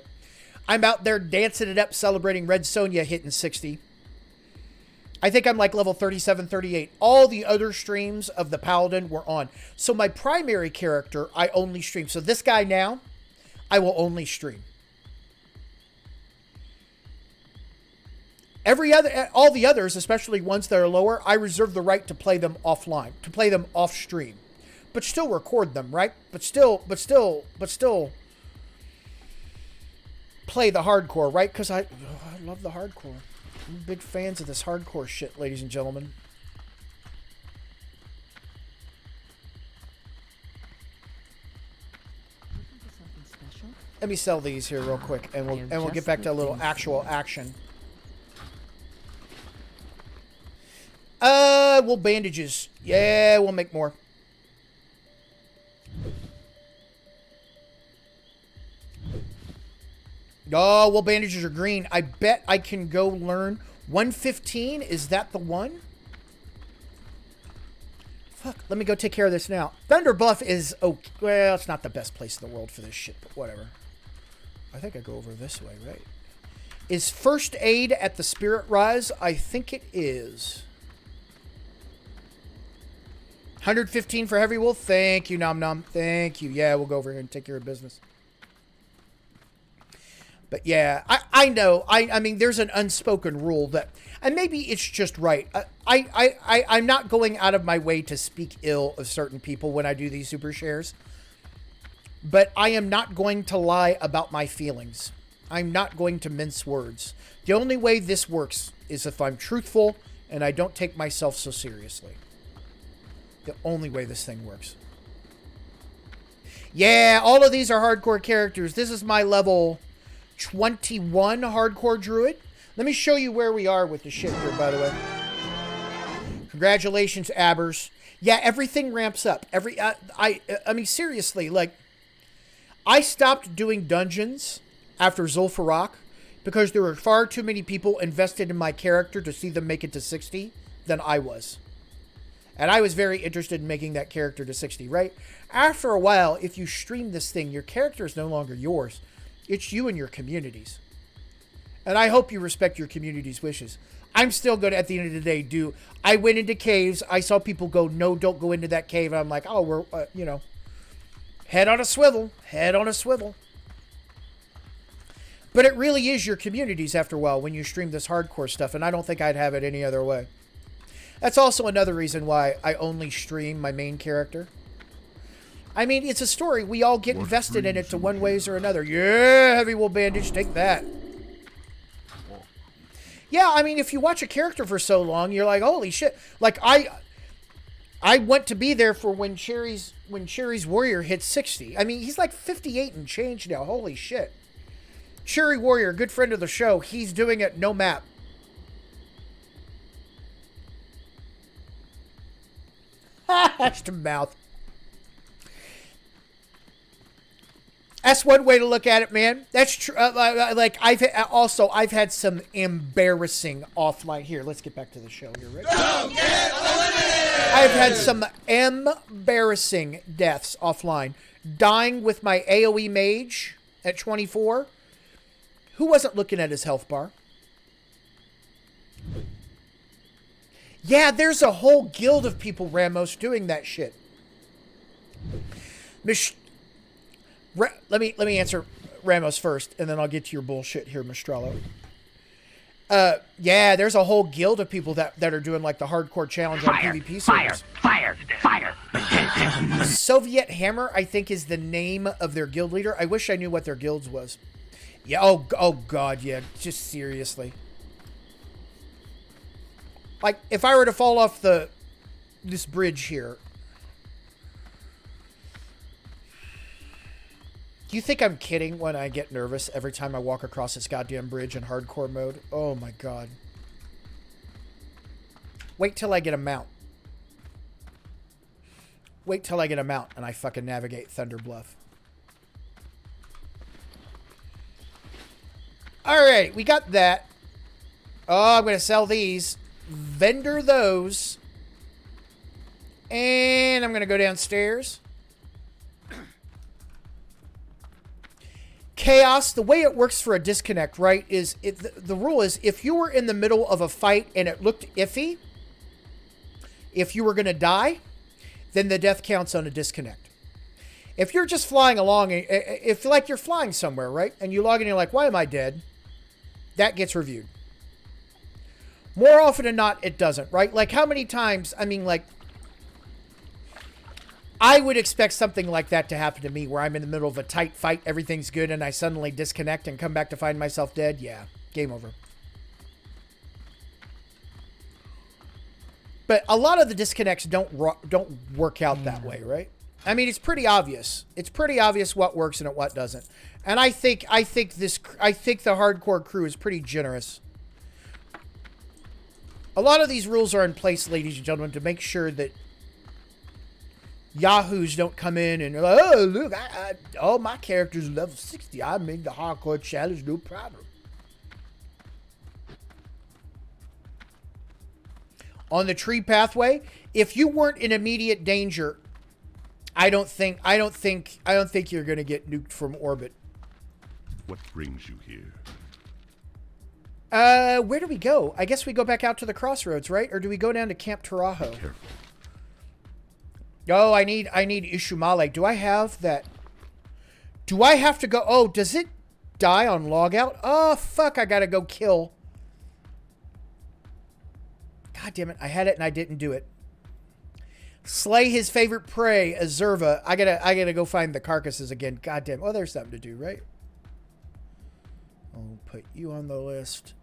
I'm out there dancing it up, celebrating Red Sonja hitting 60. I think I'm like level 37, 38. All the other streams of the Paladin were on. So my primary character, I only stream. So this guy now, I will only stream. All the others, especially ones that are lower, I reserve the right to play them offline, to play them off stream. But still record them, right? But still play the hardcore, right? Because I love the hardcore. I'm big fans of this hardcore shit, ladies and gentlemen. Let me sell these here real quick, and we'll get back to a little actual action. We'll bandages. Yeah, we'll make more. Oh, well, bandages are green. I bet I can go learn 115. Is that the one? Fuck, let me go take care of this now. Thunder Bluff is okay. Well, it's not the best place in the world for this shit, but whatever. I think I go over this way, right? Is first aid at the Spirit Rise? I think it is. 115 for Heavy Wolf. Thank you, Nom Nom. Thank you. Yeah, we'll go over here and take care of business. But yeah, I know. I mean, there's an unspoken rule that, and maybe it's just right. I'm not going out of my way to speak ill of certain people when I do these super shares. But I am not going to lie about my feelings. I'm not going to mince words. The only way this works is if I'm truthful and I don't take myself so seriously. The only way this thing works. Yeah, all of these are hardcore characters. This is my level 21 hardcore druid. Let me show you where we are with the shit here, by the way. Congratulations, Abbers. Yeah, everything ramps up. I mean, seriously, like, I stopped doing dungeons after Zul'Farrak because there were far too many people invested in my character to see them make it to 60 than I was. And I was very interested in making that character to 60, right? After a while, if you stream this thing, your character is no longer yours. It's you and your community's. And I hope you respect your community's wishes. I'm still going to, at the end of the day, I went into caves. I saw people go, no, don't go into that cave. And I'm like, oh, we're, you know, head on a swivel. Head on a swivel. But it really is your community's after a while when you stream this hardcore stuff. And I don't think I'd have it any other way. That's also another reason why I only stream my main character. I mean, it's a story. We all get invested in it to one ways or another. Yeah, heavy wool bandage, take that. Yeah, I mean, if you watch a character for so long, you're like, holy shit. Like, I want to be there for when Cherry's Warrior hits 60. I mean, he's like 58 and change now. Holy shit. Cherry Warrior, good friend of the show, he's doing it no map. That's the mouth. That's one way to look at it, man. That's true. Like I've had some embarrassing offline. Here, let's get back to the show here, right? Don't get eliminated! I've had some embarrassing deaths offline. Dying with my AoE mage at 24. Who wasn't looking at his health bar? Yeah, there's a whole guild of people, Ramos, doing that shit. Let me answer Ramos first, and then I'll get to your bullshit here, Mistrallo. Yeah, there's a whole guild of people that are doing like the hardcore challenge on PvP servers. Fire! Soviet Hammer, I think, is the name of their guild leader. I wish I knew what their guilds was. Yeah. Oh God. Yeah. Just seriously. Like, if I were to fall off this bridge here, do you think I'm kidding when I get nervous every time I walk across this goddamn bridge in hardcore mode? Oh my God. Wait till I get a mount. Wait till I get a mount and I fucking navigate Thunder Bluff. Alright, we got that. Oh, I'm going to sell these. Vendor those. And I'm going to go downstairs. Chaos, the way it works for a disconnect, right, is the rule is if you were in the middle of a fight and it looked iffy, if you were going to die, then the death counts on a disconnect. If you're just flying along, if like you're flying somewhere, right, and you log in and you're like, why am I dead? That gets reviewed. More often than not, it doesn't, right? Like, how many times, I mean, like, I would expect something like that to happen to me where I'm in the middle of a tight fight, everything's good, and I suddenly disconnect and come back to find myself dead. Yeah, game over. But a lot of the disconnects don't work out that way, right? I mean, it's pretty obvious. It's pretty obvious what works and what doesn't. And I think the hardcore crew is pretty generous. A lot of these rules are in place, ladies and gentlemen, to make sure that yahoos don't come in and, oh, look, my character's level 60. I made the hardcore challenge, no problem. On the tree pathway, if you weren't in immediate danger, I don't think you're going to get nuked from orbit. What brings you here? Where do we go? I guess we go back out to the crossroads, right? Or do we go down to Camp Tarajo? Careful. Oh, I need Ishumale. Do I have that? Do I have to go? Oh, does it die on logout? Oh, fuck, I gotta go kill. God damn it, I had it and I didn't do it. Slay his favorite prey, Azurva. I gotta go find the carcasses again. God damn. Oh, there's something to do, right? I'll put you on the list.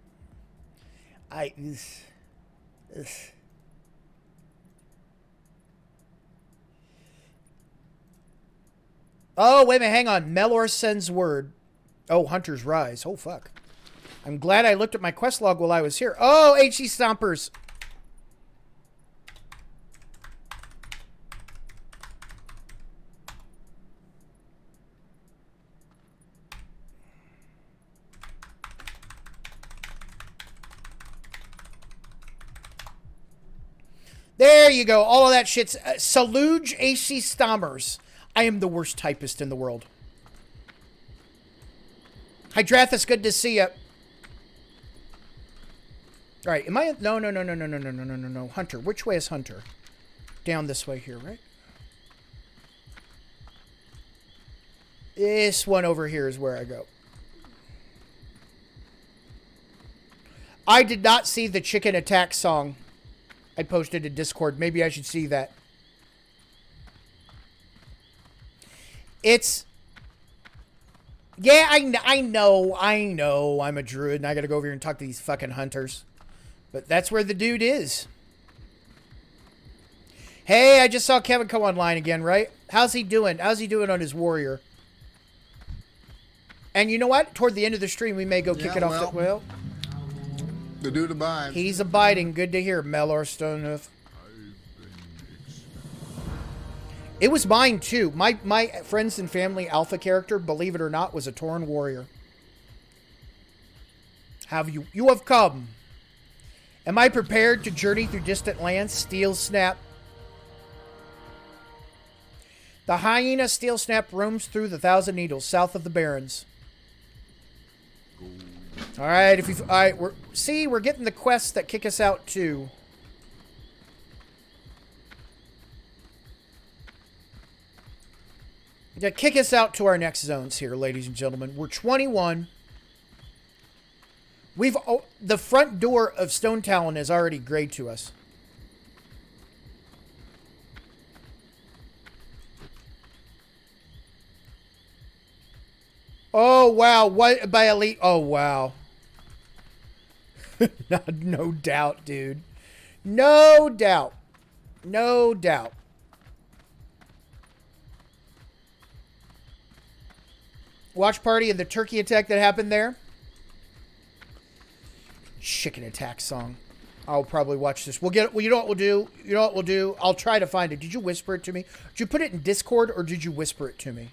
Oh, wait a minute, hang on. Melor sends word. Oh, Hunter's Rise. Oh, fuck. I'm glad I looked at my quest log while I was here. Oh, HC Stompers. There you go. All of that shit's Saluge HC Stompers. I am the worst typist in the world. Hydrathus, good to see you. All right, am I... No. Hunter. Which way is Hunter? Down this way here, right? This one over here is where I go. I did not see the chicken attack song I posted in Discord. Maybe I should see that. It's... Yeah, I know. I'm a druid and I gotta go over here and talk to these fucking hunters. But that's where the dude is. Hey, I just saw Kevin come online again, right? How's he doing? How's he doing on his warrior? And you know what? Toward the end of the stream, we may go kick it off. Well, the dude abides. He's abiding. Good to hear, Melor Stonehoof. It was mine, too. My friends and family alpha character, believe it or not, was a Tauren warrior. You have come. Am I prepared to journey through distant lands? Steel Snap. The hyena Steel Snap roams through the Thousand Needles, south of the Barrens. All right, we're getting the quests that kick us out too. Yeah, kick us out to our next zones here, ladies and gentlemen. We're 21. The front door of Stone Talon is already grayed to us. Oh wow! What by elite? Oh wow! No doubt, dude. No doubt. No doubt. Watch party of the turkey attack that happened there. Chicken attack song. I'll probably watch this. Well, you know what we'll do? You know what we'll do? I'll try to find it. Did you whisper it to me? Did you put it in Discord or did you whisper it to me?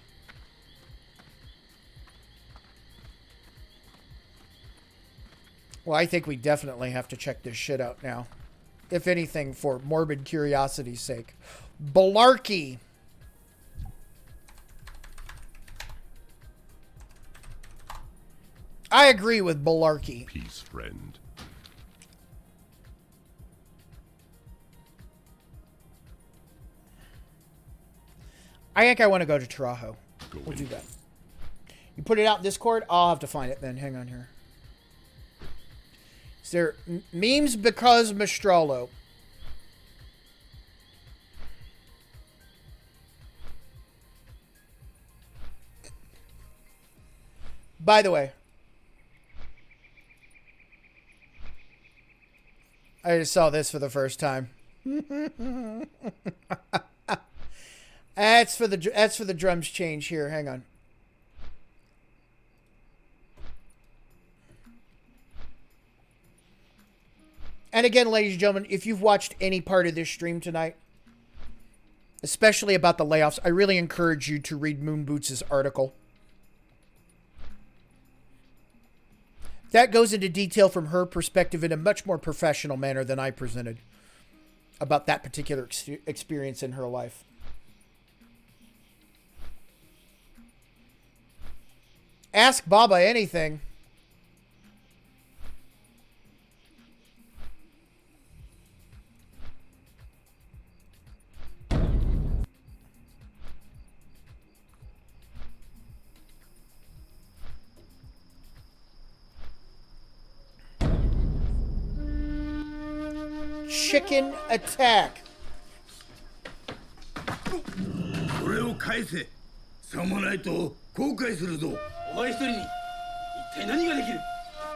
Well, I think we definitely have to check this shit out now. If anything, for morbid curiosity's sake. Balarkey. I agree with Balarkey. Peace, friend. I think I want to go to Taurajo. We'll do that. You put it out in Discord? I'll have to find it then. Hang on here. Is there memes because Mistralo? By the way, I just saw this for the first time. That's for the drums change here. Hang on. And again, ladies and gentlemen, if you've watched any part of this stream tonight, especially about the layoffs, I really encourage you to read Moon Boots' article. That goes into detail from her perspective in a much more professional manner than I presented about that particular experience in her life. Ask Baba anything. Chicken attack. これを返せ。さもないと後悔するぞ。お前一人に一体何ができる？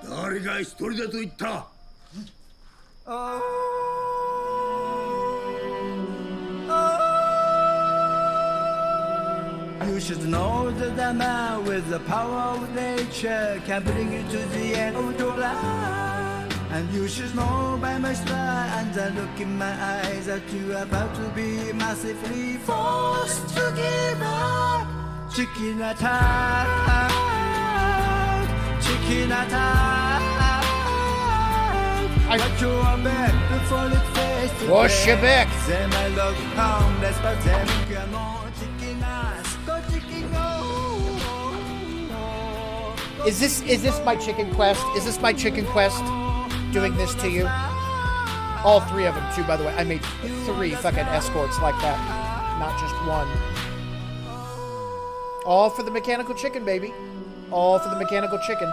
誰が一人だと言った？ You should know that the man with the power of nature can bring you to the end of your life. And you should know by my stride and the look in my eyes that you are about to be massively forced to give up. Chicken attack, chicken attack. Watch your back before it face to Wash your back. Them I love harmless, but them can all chicken ass. Go chicken go. Is this my chicken quest? Is this my chicken quest? Doing this to you? All three of them too, by the way. I made 3 fucking escorts like that, not just one. All for the mechanical chicken, baby. All for the mechanical chicken.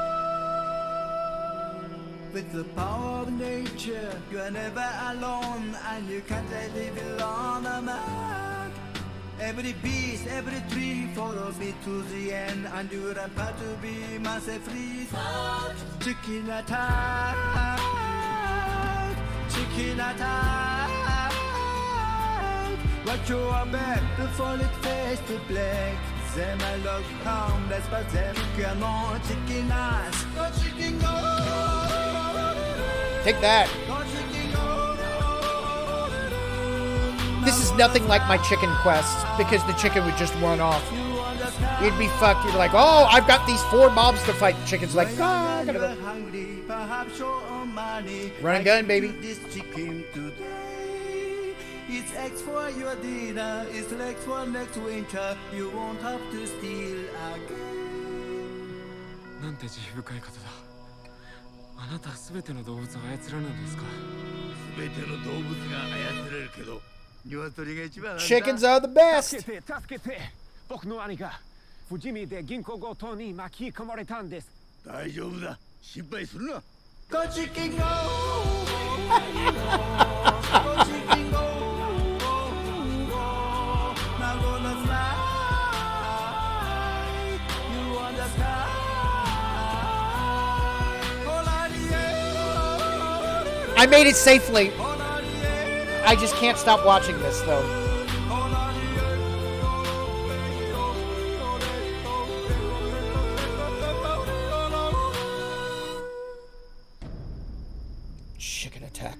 With the power of nature, you are never alone, and you can't live alone, man. Every beast, every tree follows me to the end, and you're about to be massively fucked. Chicken attack, chicken attack. Watch your back before it fades to black. Them I love harmless, but them cannot chicken ass. Go chicken go. Take that. This is nothing like my chicken quest, because the chicken would just run off. You'd be fucked. You'd be like, oh, I've got these 4 mobs to fight. The chicken's like, ah, I gotta go. Run and gun, baby. It's X for your dinner, it's Lex for next winter. You won't have to steal again. なんて慈悲深い方だ。あなたは全ての動物を操らないのですか。全ての動物が操れるけど、鶏が一番なんだ。 Chickens are the best. 助けて。僕の兄が不死身で銀行強盗に巻き込まれたんです。大丈夫だ。心配するな。Go chicken go. Go chicken go. Now gonna fly. You on the sky. I made it safely. I just can't stop watching this, though. Chicken attack.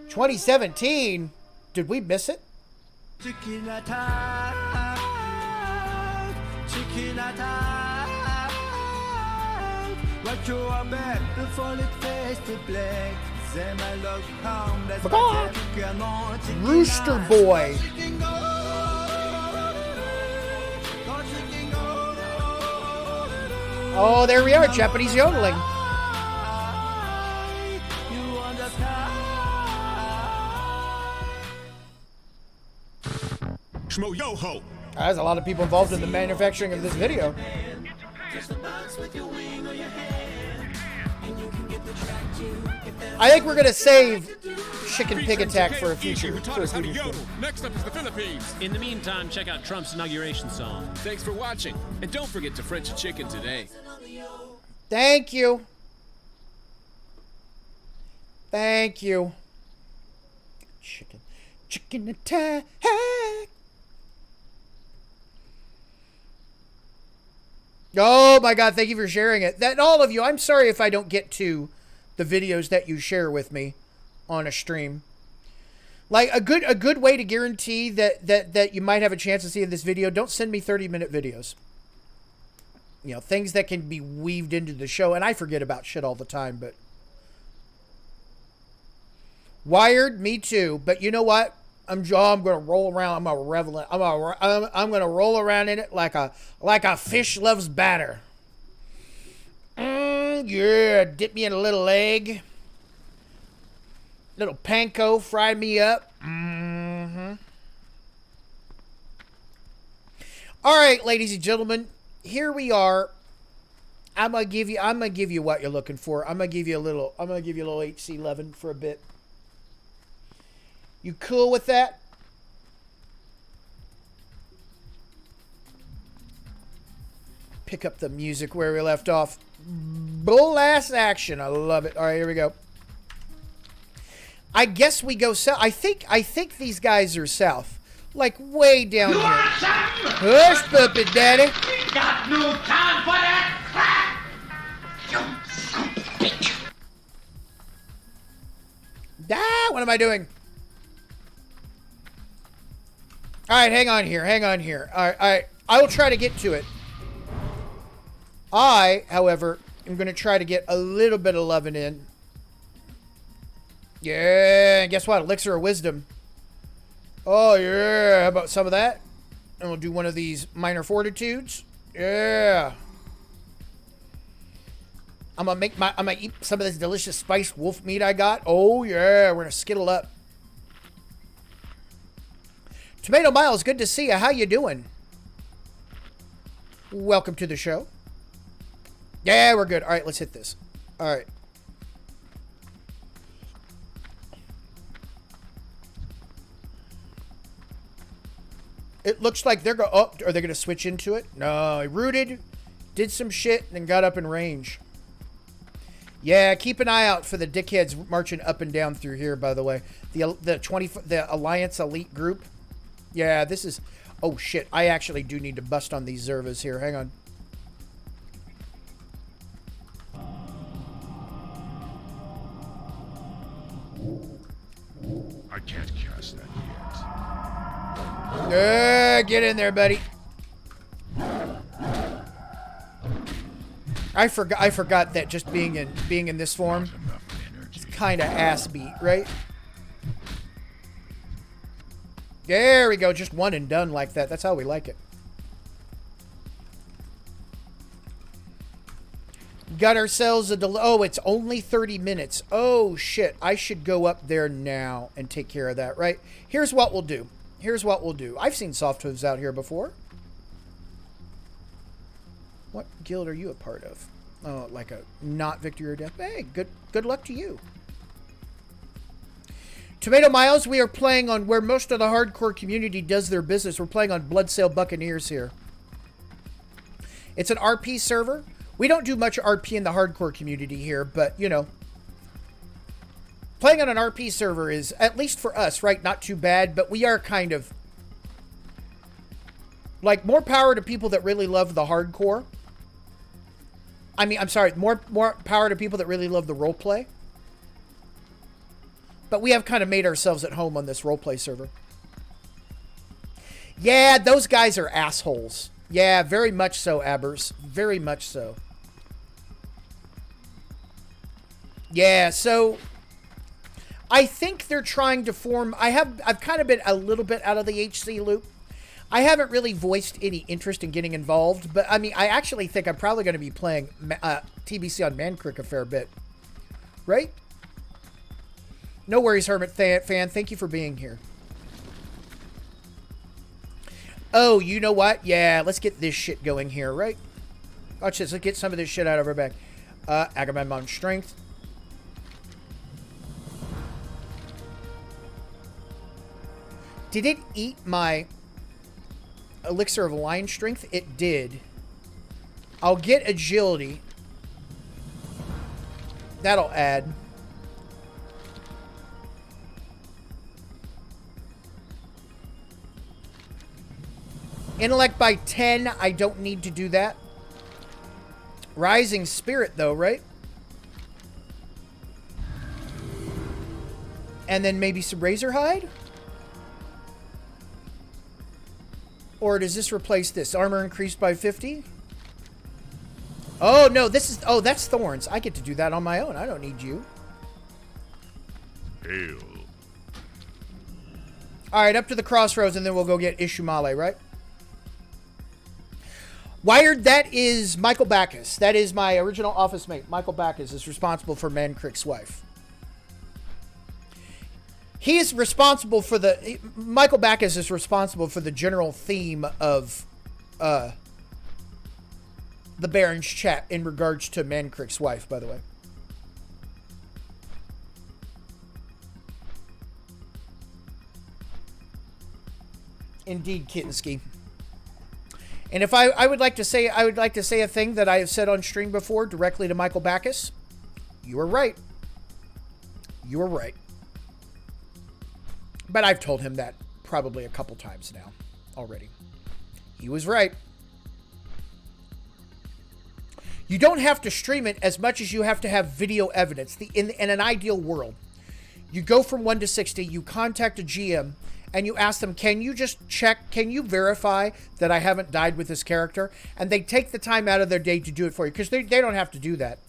2017? Did we miss it? Chicken attack. Chicken attack. Watch your back before it fades to black. Them I love harmless, but them cannot chicken Rooster ass. Boy. Chicken go. Go chicken go. Oh, there we are, Japanese yodeling. You on the sky. Schmo yo ho. There's a lot of people involved in the manufacturing of this video. I think we're gonna save Chicken Pig Attack for a future. Next up is the Philippines. In the meantime, check out Trump's inauguration song. Thanks for watching, and don't forget to French a chicken today. Thank you. Thank you. Chicken attack. Oh my God! Thank you for sharing it. That all of you. I'm sorry if I don't get to the videos that you share with me on a stream. Like a good way to guarantee that you might have a chance to see in this video. Don't send me 30-minute videos. You know, things that can be weaved into the show, and I forget about shit all the time. But Wired, me too. But you know what? I'm gonna roll around. I'm gonna revel in. I'm gonna roll around in it like a fish loves batter. Yeah, dip me in a little egg, little panko, fry me up. All right, ladies and gentlemen, here we are. I'm gonna give you what you're looking for. I'm gonna give you a little HC11 for a bit. You cool with that? Pick up the music where we left off. Bull ass action. I love it. All right, here we go. I guess we go south. I think these guys are south. Like way down here. Hush, puppet daddy. Got no time for that crap! You son of a bitch! Ah, what am I doing? Alright, hang on here. Alright. I will try to get to it. I, however, am going to try to get a little bit of loving in. Yeah, guess what? Elixir of Wisdom. Oh, yeah. How about some of that? And we'll do one of these minor fortitudes. Yeah. I'm gonna eat some of this delicious spiced wolf meat I got. Oh, yeah. We're gonna skittle up. Tomato Miles, good to see you. How you doing? Welcome to the show. Yeah, we're good. All right, let's hit this. All right. It looks like they're going. Oh, are they going to switch into it? No, he rooted, did some shit, and then got up in range. Yeah, keep an eye out for the dickheads marching up and down through here. By the way, the Alliance Elite group. Yeah, this is. Oh shit! I actually do need to bust on these Zervas here. Hang on. I can't cast that yet. Yeah, get in there, buddy. I forgot that just being in this form, it's kind of ass beat, right? There we go, just one and done like that. That's how we like it. Got ourselves a delay. Oh, it's only 30 minutes. Oh, shit. I should go up there now and take care of that, right? Here's what we'll do. I've seen soft hooves out here before. What guild are you a part of? Oh, like a not victory or death. Hey, good luck to you. Tomato Miles, we are playing on where most of the hardcore community does their business. We're playing on Bloodsail Buccaneers here. It's an RP server. We don't do much RP in the hardcore community here, but, you know, playing on an RP server is, at least for us, right, not too bad, but we are kind of, like, more power to people that really love the hardcore. I mean, I'm sorry, more power to people that really love the roleplay. But we have kind of made ourselves at home on this roleplay server. Yeah, those guys are assholes. Yeah, very much so, Abbers. Very much so. Yeah, so I think they're trying to form. I've kind of been a little bit out of the HC loop. I haven't really voiced any interest in getting involved, but I mean, I actually think I'm probably going to be playing TBC on Mancrick a fair bit, right? No worries, Hermit fan. Thank you for being here. Oh, you know what? Yeah, let's get this shit going here, right? Watch this. Let's get some of this shit out of our back. Agamemnon Strength. Did it eat my Elixir of Lion Strength? It did. I'll get Agility. That'll add. Intellect by 10. I don't need to do that. Rising Spirit, though, right? And then maybe some Razorhide? Or does this replace this? Armor increased by 50? Oh, no, this is... Oh, that's Thorns. I get to do that on my own. I don't need you. Hail. Alright, up to the crossroads, and then we'll go get Ishumale, right? Wired, that is Michael Backus. That is my original office mate. Michael Backus is responsible for Mancrick's wife. He is responsible for the... Michael Backus is responsible for the general theme of the Baron's chat in regards to Mancrick's wife, by the way. Indeed, Kittinsky. And if I would like to say a thing that I have said on stream before directly to Michael Backus. You are right. You are right. But I've told him that probably a couple times now already. He was right. You don't have to stream it as much as you have to have video evidence. In an ideal world, you go from 1 to 60, you contact a GM, and you ask them, can you just check, can you verify that I haven't died with this character? And they take the time out of their day to do it for you, because they don't have to do that.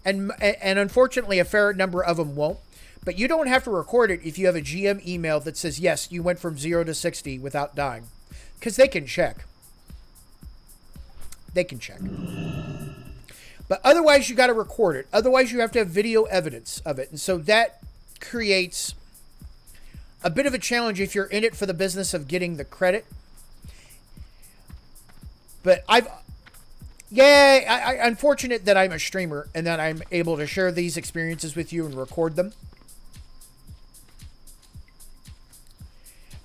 And unfortunately, a fair number of them won't. But you don't have to record it if you have a GM email that says, yes, you went from 0 to 60 without dying. Because they can check. They can check. But otherwise, you got to record it. Otherwise, you have to have video evidence of it. And so that creates a bit of a challenge if you're in it for the business of getting the credit. But I'm fortunate that I'm a streamer and that I'm able to share these experiences with you and record them.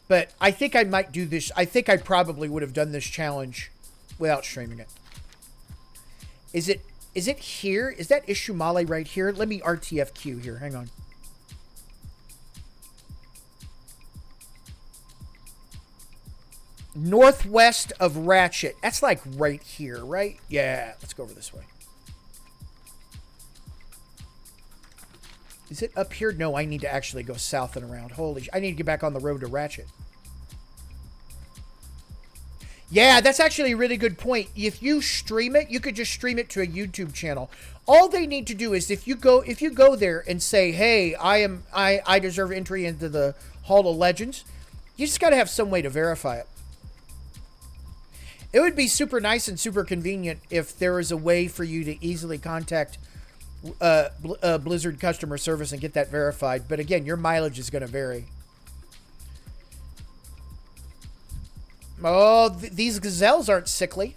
But I think I might do this. I think I probably would have done this challenge without streaming it. Is it here? Is that Ishumale right here? Let me RTFQ here. Hang on. Northwest of Ratchet. That's like right here, right? Yeah, let's go over this way. Is it up here? No, I need to actually go south and around. I need to get back on the road to Ratchet. Yeah, that's actually a really good point. If you stream it, you could just stream it to a YouTube channel. All they need to do is if you go there and say, "Hey, I deserve entry into the Hall of Legends," you just got to have some way to verify it. It would be super nice and super convenient if there was a way for you to easily contact Blizzard customer service and get that verified. But again, your mileage is going to vary. Oh, these gazelles aren't sickly.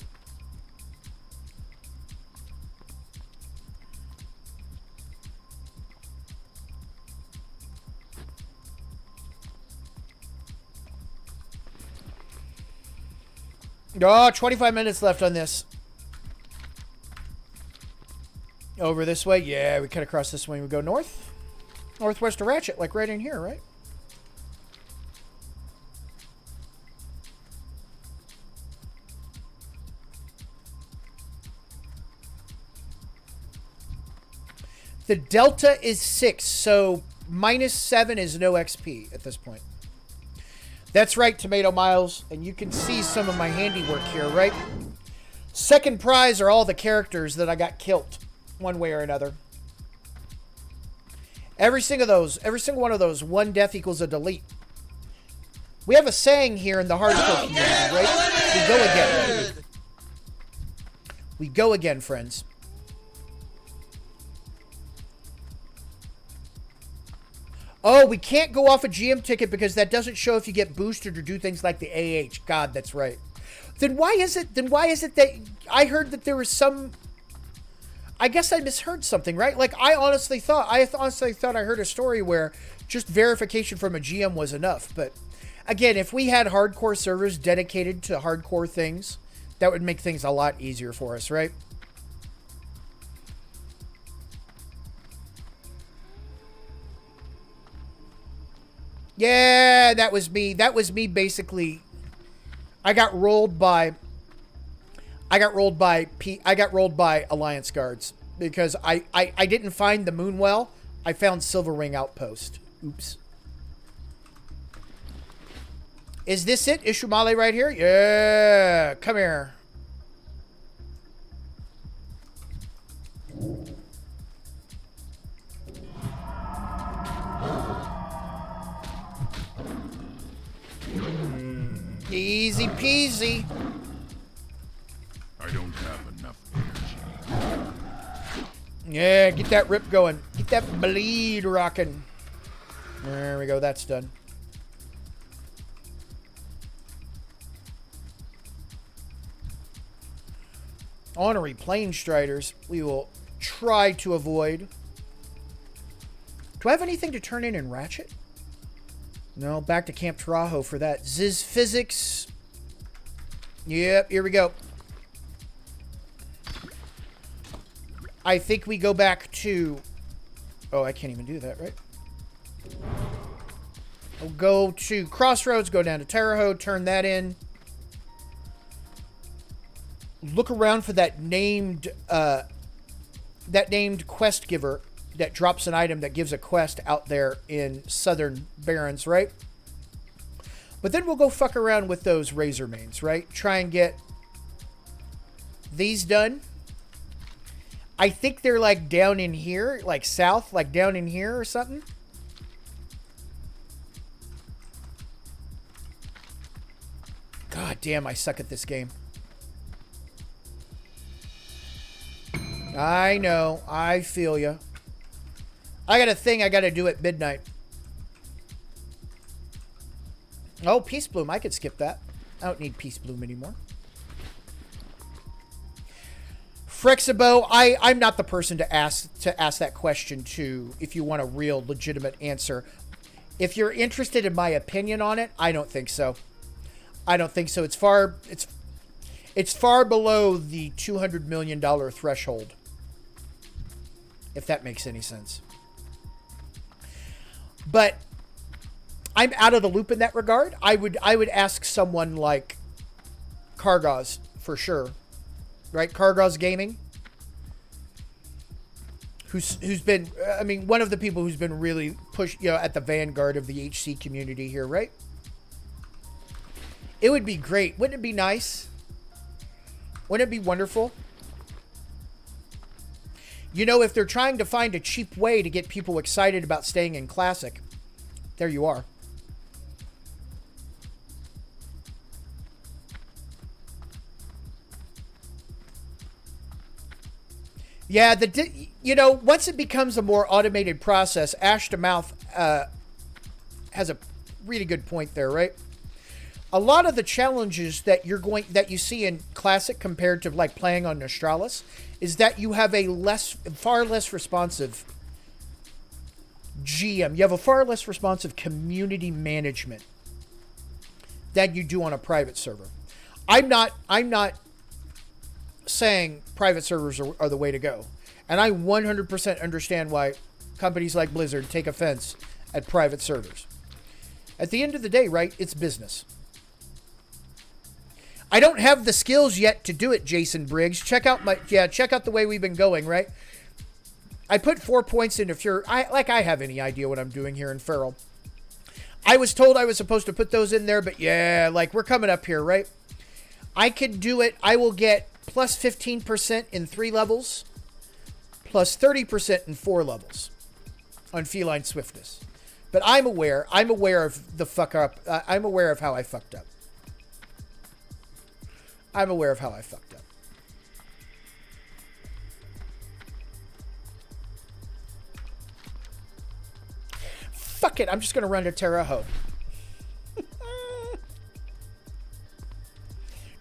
Oh, 25 minutes left on this. Over this way? Yeah, we cut across this way. We go north. Northwest of Ratchet, like right in here, right? The delta is 6, so -7 is no XP at this point. That's right, Tomato Miles, and you can see some of my handiwork here, right? Second prize are all the characters that I got killed, one way or another. Every single one of those, one death equals a delete. We have a saying here in the hardcore community, right? We go again. We go again, friends. Oh, we can't go off a GM ticket because that doesn't show if you get boosted or do things like the AH. God, that's right. Then why is it that I heard that there was some... I guess I misheard something, right? Like, I honestly thought I heard a story where just verification from a GM was enough. But again, if we had hardcore servers dedicated to hardcore things, that would make things a lot easier for us, right? Yeah, that was me. That was me basically. I got rolled by Alliance guards because I didn't find the Moonwell. I found Silver Ring Outpost. Oops. Is this it? Ishumale right here? Yeah. Come here. Easy peasy. I don't have enough energy. Yeah, get that rip going. Get that bleed rocking. There we go. That's done. Honorary Plane Striders. We will try to avoid. Do I have anything to turn in Ratchet? No, back to Camp Taurajo for that. Ziz Physics. Yep, here we go. I think we go back to... Oh, I can't even do that, right? I'll go to Crossroads, go down to Terre Haute, turn that in. Look around for that named quest giver that drops an item that gives a quest out there in Southern Barrens, right? But then we'll go fuck around with those razor mains, right? Try and get these done. I think they're like down in here, like south, like down in here or something. God damn, I suck at this game. I know. I feel you. I got a thing I got to do at midnight. Oh, Peace Bloom. I could skip that. I don't need Peace Bloom anymore. Frexibo, I'm not the person to ask that question to if you want a real legitimate answer. If you're interested in my opinion on it, I don't think so. I don't think so. It's far below the $200 million threshold. If that makes any sense. But I'm out of the loop in that regard. I would ask someone like Kargaz for sure. Right? Kargaz Gaming. Who's been, I mean, one of the people who's been really pushed, at the vanguard of the HC community here, right? It would be great. Wouldn't it be nice? Wouldn't it be wonderful? If they're trying to find a cheap way to get people excited about staying in Classic, there you are. Yeah, once it becomes a more automated process, Ash to Mouth has a really good point there, right? A lot of the challenges that you see in Classic compared to like playing on Nostralis is that you have a far less responsive GM. You have a far less responsive community management than you do on a private server. I'm not saying private servers are the way to go. And I 100% understand why companies like Blizzard take offense at private servers. At the end of the day, right, it's business. I don't have the skills yet to do it, Jason Briggs. Check out the way we've been going, right? I put 4 points into Fury. I have any idea what I'm doing here in Feral. I was told I was supposed to put those in there, but yeah, like we're coming up here, right? I can do it. I will get plus 15% in 3 levels, plus 30% in 4 levels on Feline Swiftness. But I'm aware of the fuck up. I'm aware of how I fucked up. I'm aware of how I fucked up. Fuck it. I'm just going to run to Terre Haute.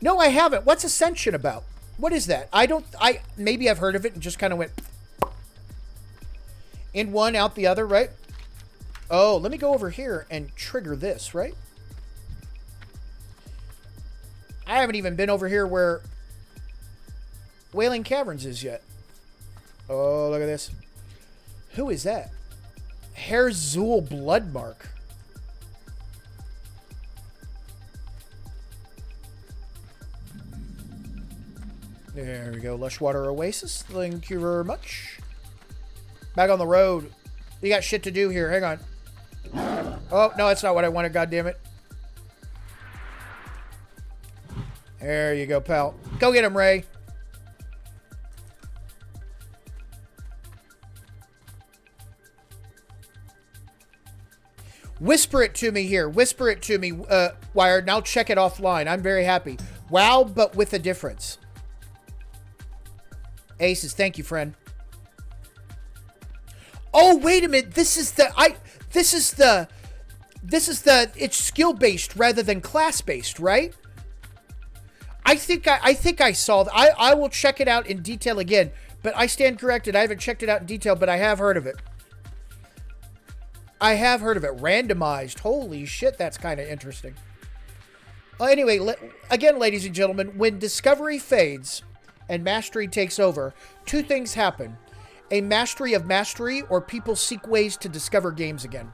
No, I haven't. What's Ascension about? What is that? Maybe I've heard of it and just kind of went in one, out the other, right? Oh, let me go over here and trigger this, right? I haven't even been over here where Wailing Caverns is yet. Oh, look at this. Who is that? Herzul Bloodmark. There we go. Lushwater Oasis. Thank you very much. Back on the road. We got shit to do here. Hang on. Oh, no, that's not what I wanted. God damn it. There you go, pal. Go get him, Ray. Whisper it to me here. Whisper it to me, Wired, and I'll check it offline. I'm very happy. WoW, but with a difference. Aces, thank you, friend. Oh, wait a minute. It's skill-based rather than class-based, right? I think I saw that. I will check it out in detail again, but I stand corrected. I haven't checked it out in detail, but I have heard of it. Randomized. Holy shit, that's kind of interesting. Well, anyway, again, ladies and gentlemen, when Discovery fades and Mastery takes over, 2 things happen. A mastery of mastery, or people seek ways to discover games again.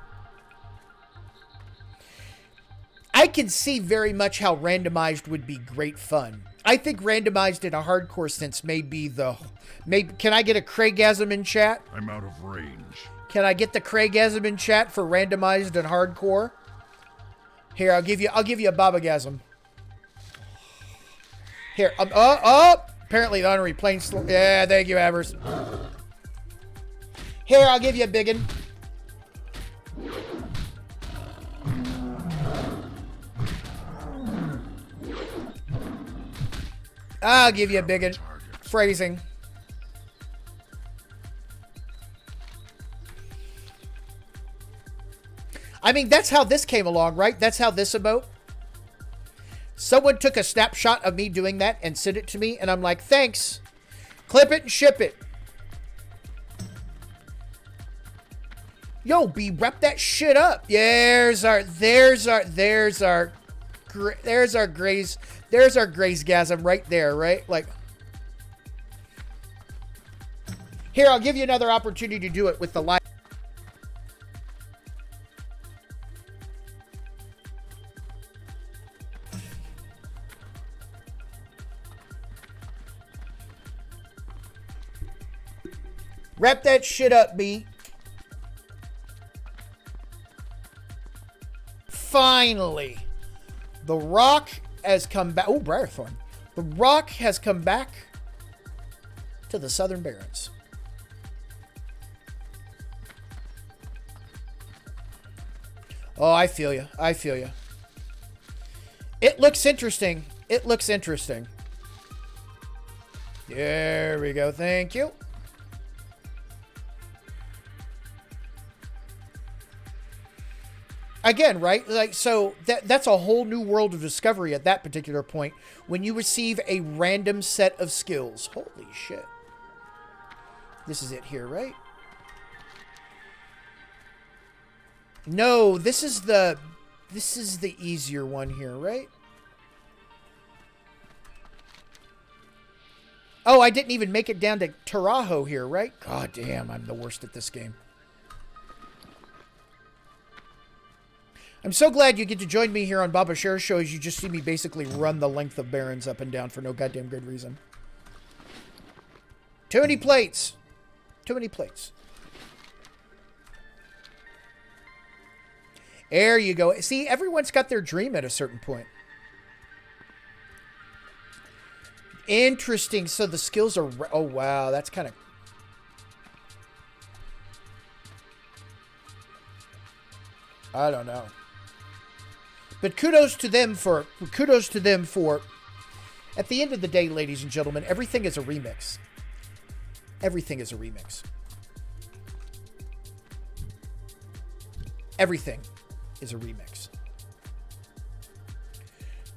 I can see very much how randomized would be great fun. I think randomized in a hardcore sense may be the... can I get a Craigasm in chat? I'm out of range. Can I get the Craigasm in chat for randomized and hardcore? Here, I'll give you a Babagasm. Here, apparently the honorary plane slow. Yeah, thank you, Avers. Here, I'll give you a biggin. I'll give you a biggin. Phrasing. I mean, that's how this came along, right? That's how this emote. Someone took a snapshot of me doing that and sent it to me, and I'm like, thanks. Clip it and ship it. Yo, B, wrap that shit up. There's our Graysgasm right there, right? Like, here, I'll give you another opportunity to do it with the live. Wrap that shit up, B. Finally, The Rock has come back. Oh, Briarthorn. The Rock has come back to the Southern Barrens. Oh, I feel you. I feel you. It looks interesting. It looks interesting. There we go. Thank you. Again, right? Like, so that's a whole new world of discovery at that particular point when you receive a random set of skills. Holy shit. This is it here, right? No, this is the easier one here, right? Oh, I didn't even make it down to Tarajo here, right? God damn, I'm the worst at this game. I'm so glad you get to join me here on Baba Share Show as you just see me basically run the length of Barons up and down for no goddamn good reason. Too many plates. Too many plates. There you go. See, everyone's got their dream at a certain point. Interesting. So the skills are... Oh, wow. That's kind of... I don't know. But kudos to them for... At the end of the day, ladies and gentlemen, everything is a remix. Everything is a remix. Everything is a remix.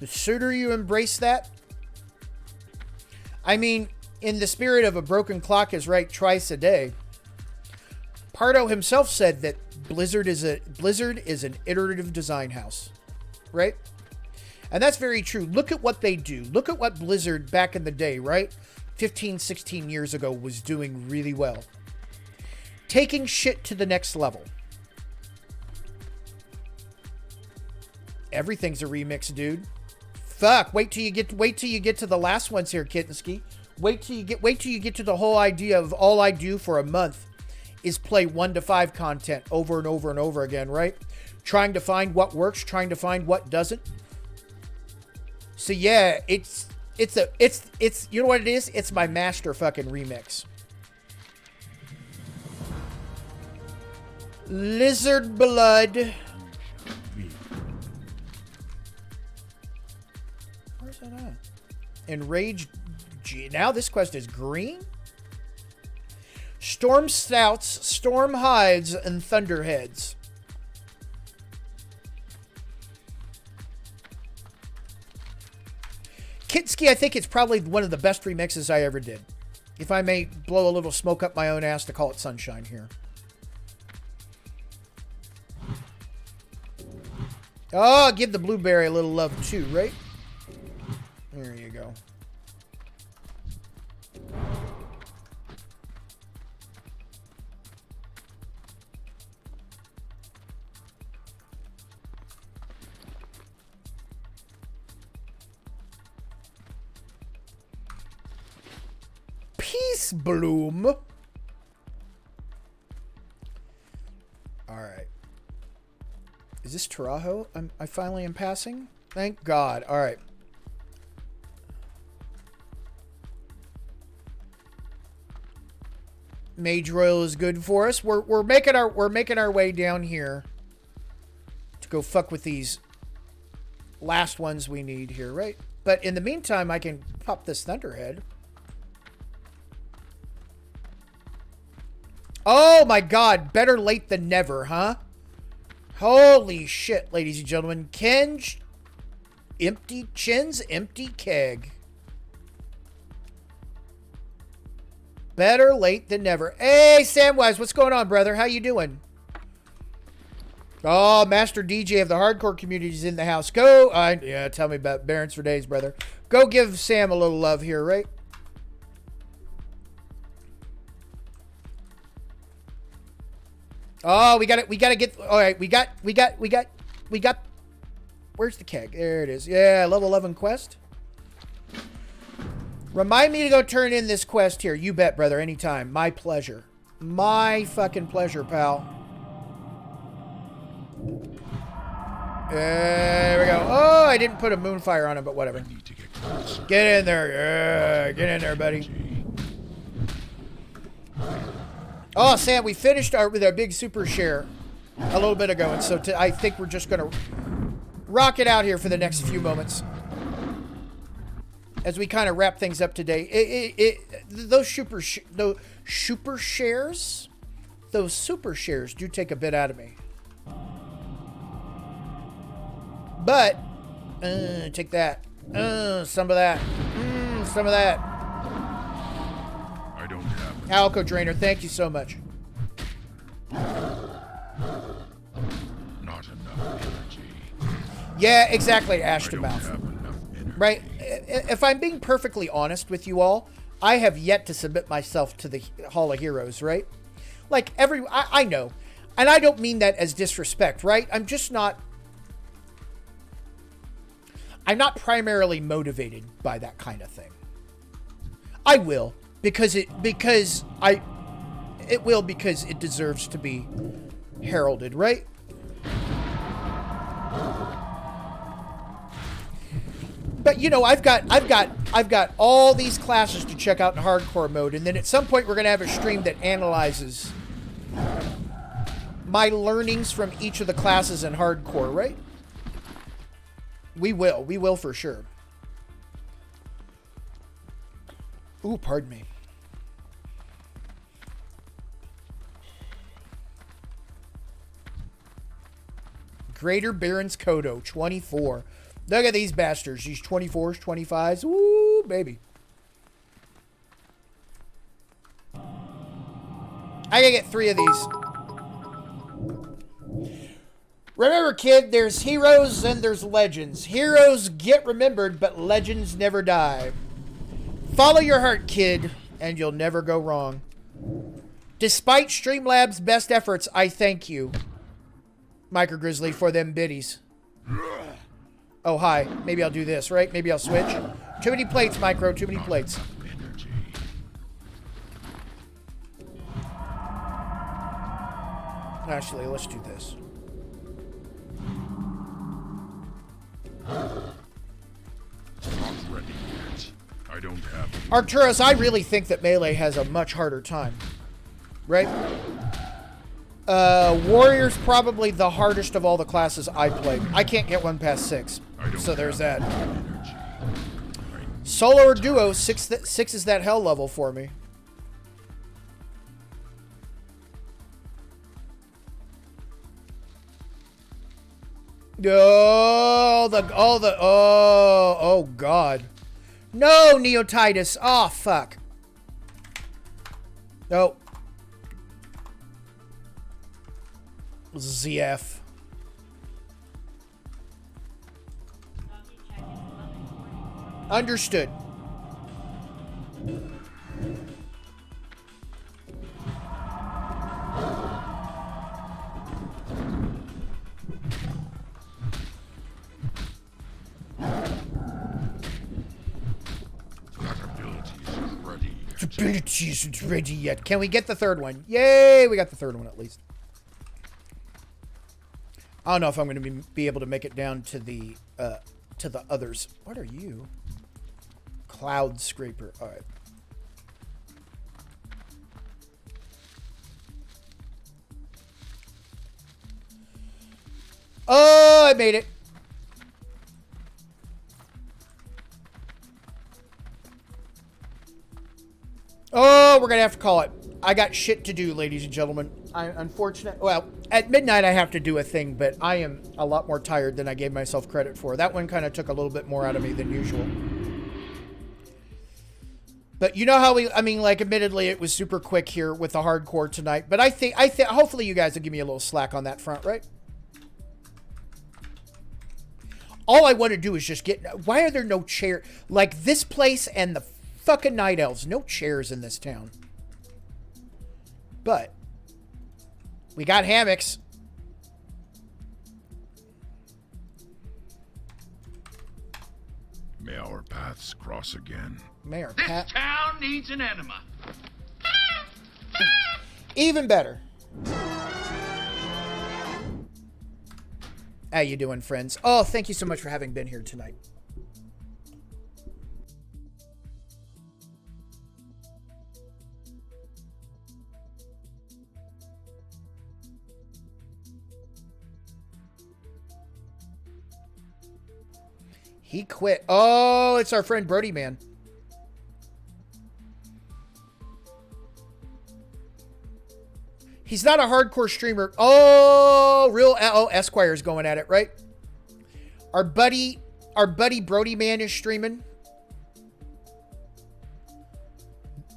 The sooner you embrace that... I mean, in the spirit of a broken clock is right twice a day, Pardo himself said that Blizzard is an iterative design house, right? And that's very true. Look at what they do. Look at what Blizzard back in the day, right? 15, 16 years ago was doing really well. Taking shit to the next level. Everything's a remix, dude. Fuck, wait till you get to the last ones here, Kittensky. Wait till you get to the whole idea of all I do for a month is play 1 to 5 content over and over and over again, right? Trying to find what works, trying to find what doesn't. So yeah, it's you know what it is? It's my master fucking remix. Lizard blood. Where's that at? Enraged. Now this quest is green. Storm Stouts, Storm Hides, and Thunderheads. Kitsky, I think it's probably one of the best remixes I ever did. If I may blow a little smoke up my own ass to call it sunshine here. Oh, give the blueberry a little love too, right? There you go. ice bloom. Alright. Is this Tarajo? I finally am passing? Thank God. Alright. Mage Royal is good for us. We're making our way down here to go fuck with these last ones we need here, right? But in the meantime, I can pop this Thunderhead. Oh my God, better late than never, huh? Holy shit, ladies and gentlemen. Chin's empty keg. Better late than never. Hey, Samwise, what's going on, brother? How you doing? Oh, Master DJ of the hardcore community is in the house. Go. Yeah, tell me about Barons for days, brother. Go give Sam a little love here, right? Oh, we got it. We got to get. All right, we got. Where's the keg? There it is. Yeah, level 11 quest. Remind me to go turn in this quest here. You bet, brother. Anytime. My pleasure. My fucking pleasure, pal. There we go. Oh, I didn't put a moonfire on him, but whatever. Get in there. Yeah, get in there, buddy. Oh, Sam, we finished with our big super share a little bit ago, and so I think we're just going to rock it out here for the next few moments as we kind of wrap things up today. Those super shares do take a bit out of me. But, take that. Some of that. Some of that. I don't have Alco Drainer, thank you so much. not enough energy. Yeah, exactly, Ashton Mouth. Right? If I'm being perfectly honest with you all, I have yet to submit myself to the Hall of Heroes, right? Like, I know. And I don't mean that as disrespect, right? I'm not primarily motivated by that kind of thing. I will, because it deserves to be heralded, right? But you know, I've got all these classes to check out in hardcore mode, and then at some point we're gonna have a stream that analyzes my learnings from each of the classes in hardcore, right? We will for sure. Ooh, pardon me. Greater Baron's Kodo, 24. Look at these bastards. These 24s, 25s. Woo, baby. I gotta get 3 of these. Remember, kid, there's heroes and there's legends. Heroes get remembered, but legends never die. Follow your heart, kid, and you'll never go wrong. Despite Streamlabs' best efforts, I thank you, Micro Grizzly, for them biddies. Oh, hi. Maybe I'll do this, right? Maybe I'll switch. Too many plates, Micro. Too many plates. Actually, let's do this. Not ready yet. I don't have Arcturus, I really think that Melee has a much harder time. Right? Warrior's probably the hardest of all the classes I played. I can't get one past 6. So there's that. Solo or duo, 6 is that hell level for me. Oh God. No, Neotitus. Oh, fuck. Nope. ZF. Understood. ability isn't ready yet. Can we get the third one? Yay, we got the third one at least. I don't know if I'm going to be able to make it down to the others. What are you? Cloud scraper. All right. Oh, I made it. Oh, we're going to have to call it. I got shit to do, ladies and gentlemen. Well, at midnight I have to do a thing, but I am a lot more tired than I gave myself credit for. That one kind of took a little bit more out of me than usual. But you know how admittedly it was super quick here with the hardcore tonight, but I think hopefully you guys will give me a little slack on that front, right? All I want to do is just why are there no chairs? Like this place and the fucking Night Elves, no chairs in this town. But we got hammocks. May our paths cross again. This town needs an enema. Even better. How you doing, friends? Oh, thank you so much for having been here tonight. He quit. Oh, it's our friend Brody Man. He's not a hardcore streamer. Oh, Esquire's going at it, right? Our buddy Brody Man is streaming.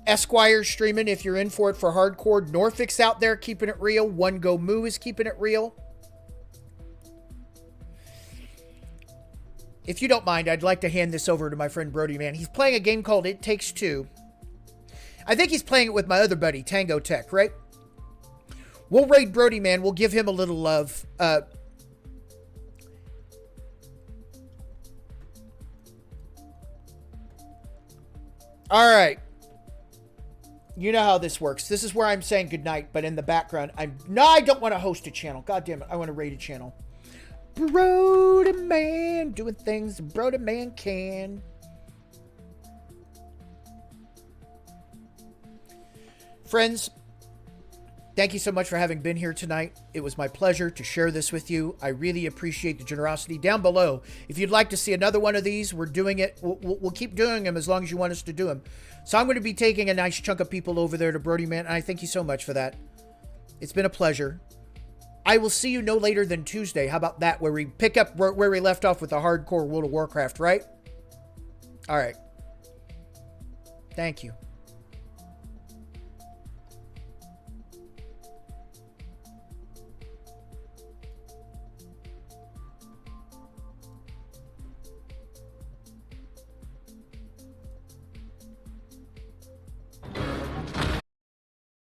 Esquire's streaming if you're in for it for hardcore. Norfolk's out there keeping it real. One Go Moo is keeping it real. If you don't mind, I'd like to hand this over to my friend Brody Man. He's playing a game called It Takes Two. I think he's playing it with my other buddy, Tango Tech, right? We'll raid Brody Man. We'll give him a little love. All right. You know how this works. This is where I'm saying goodnight, but in the background, I don't want to host a channel. God damn it. I want to raid a channel. Brody Man doing things Brody Man can. Friends, thank you so much for having been here tonight. It was my pleasure to share this with you. I really appreciate the generosity. Down below, if you'd like to see another one of these, we're doing it. We'll keep doing them as long as you want us to do them. So I'm going to be taking a nice chunk of people over there to Brody Man, and I thank you so much for that. It's been a pleasure. I will see you no later than Tuesday. How about that? Where we pick up where we left off with the hardcore World of Warcraft, right? All right. Thank you.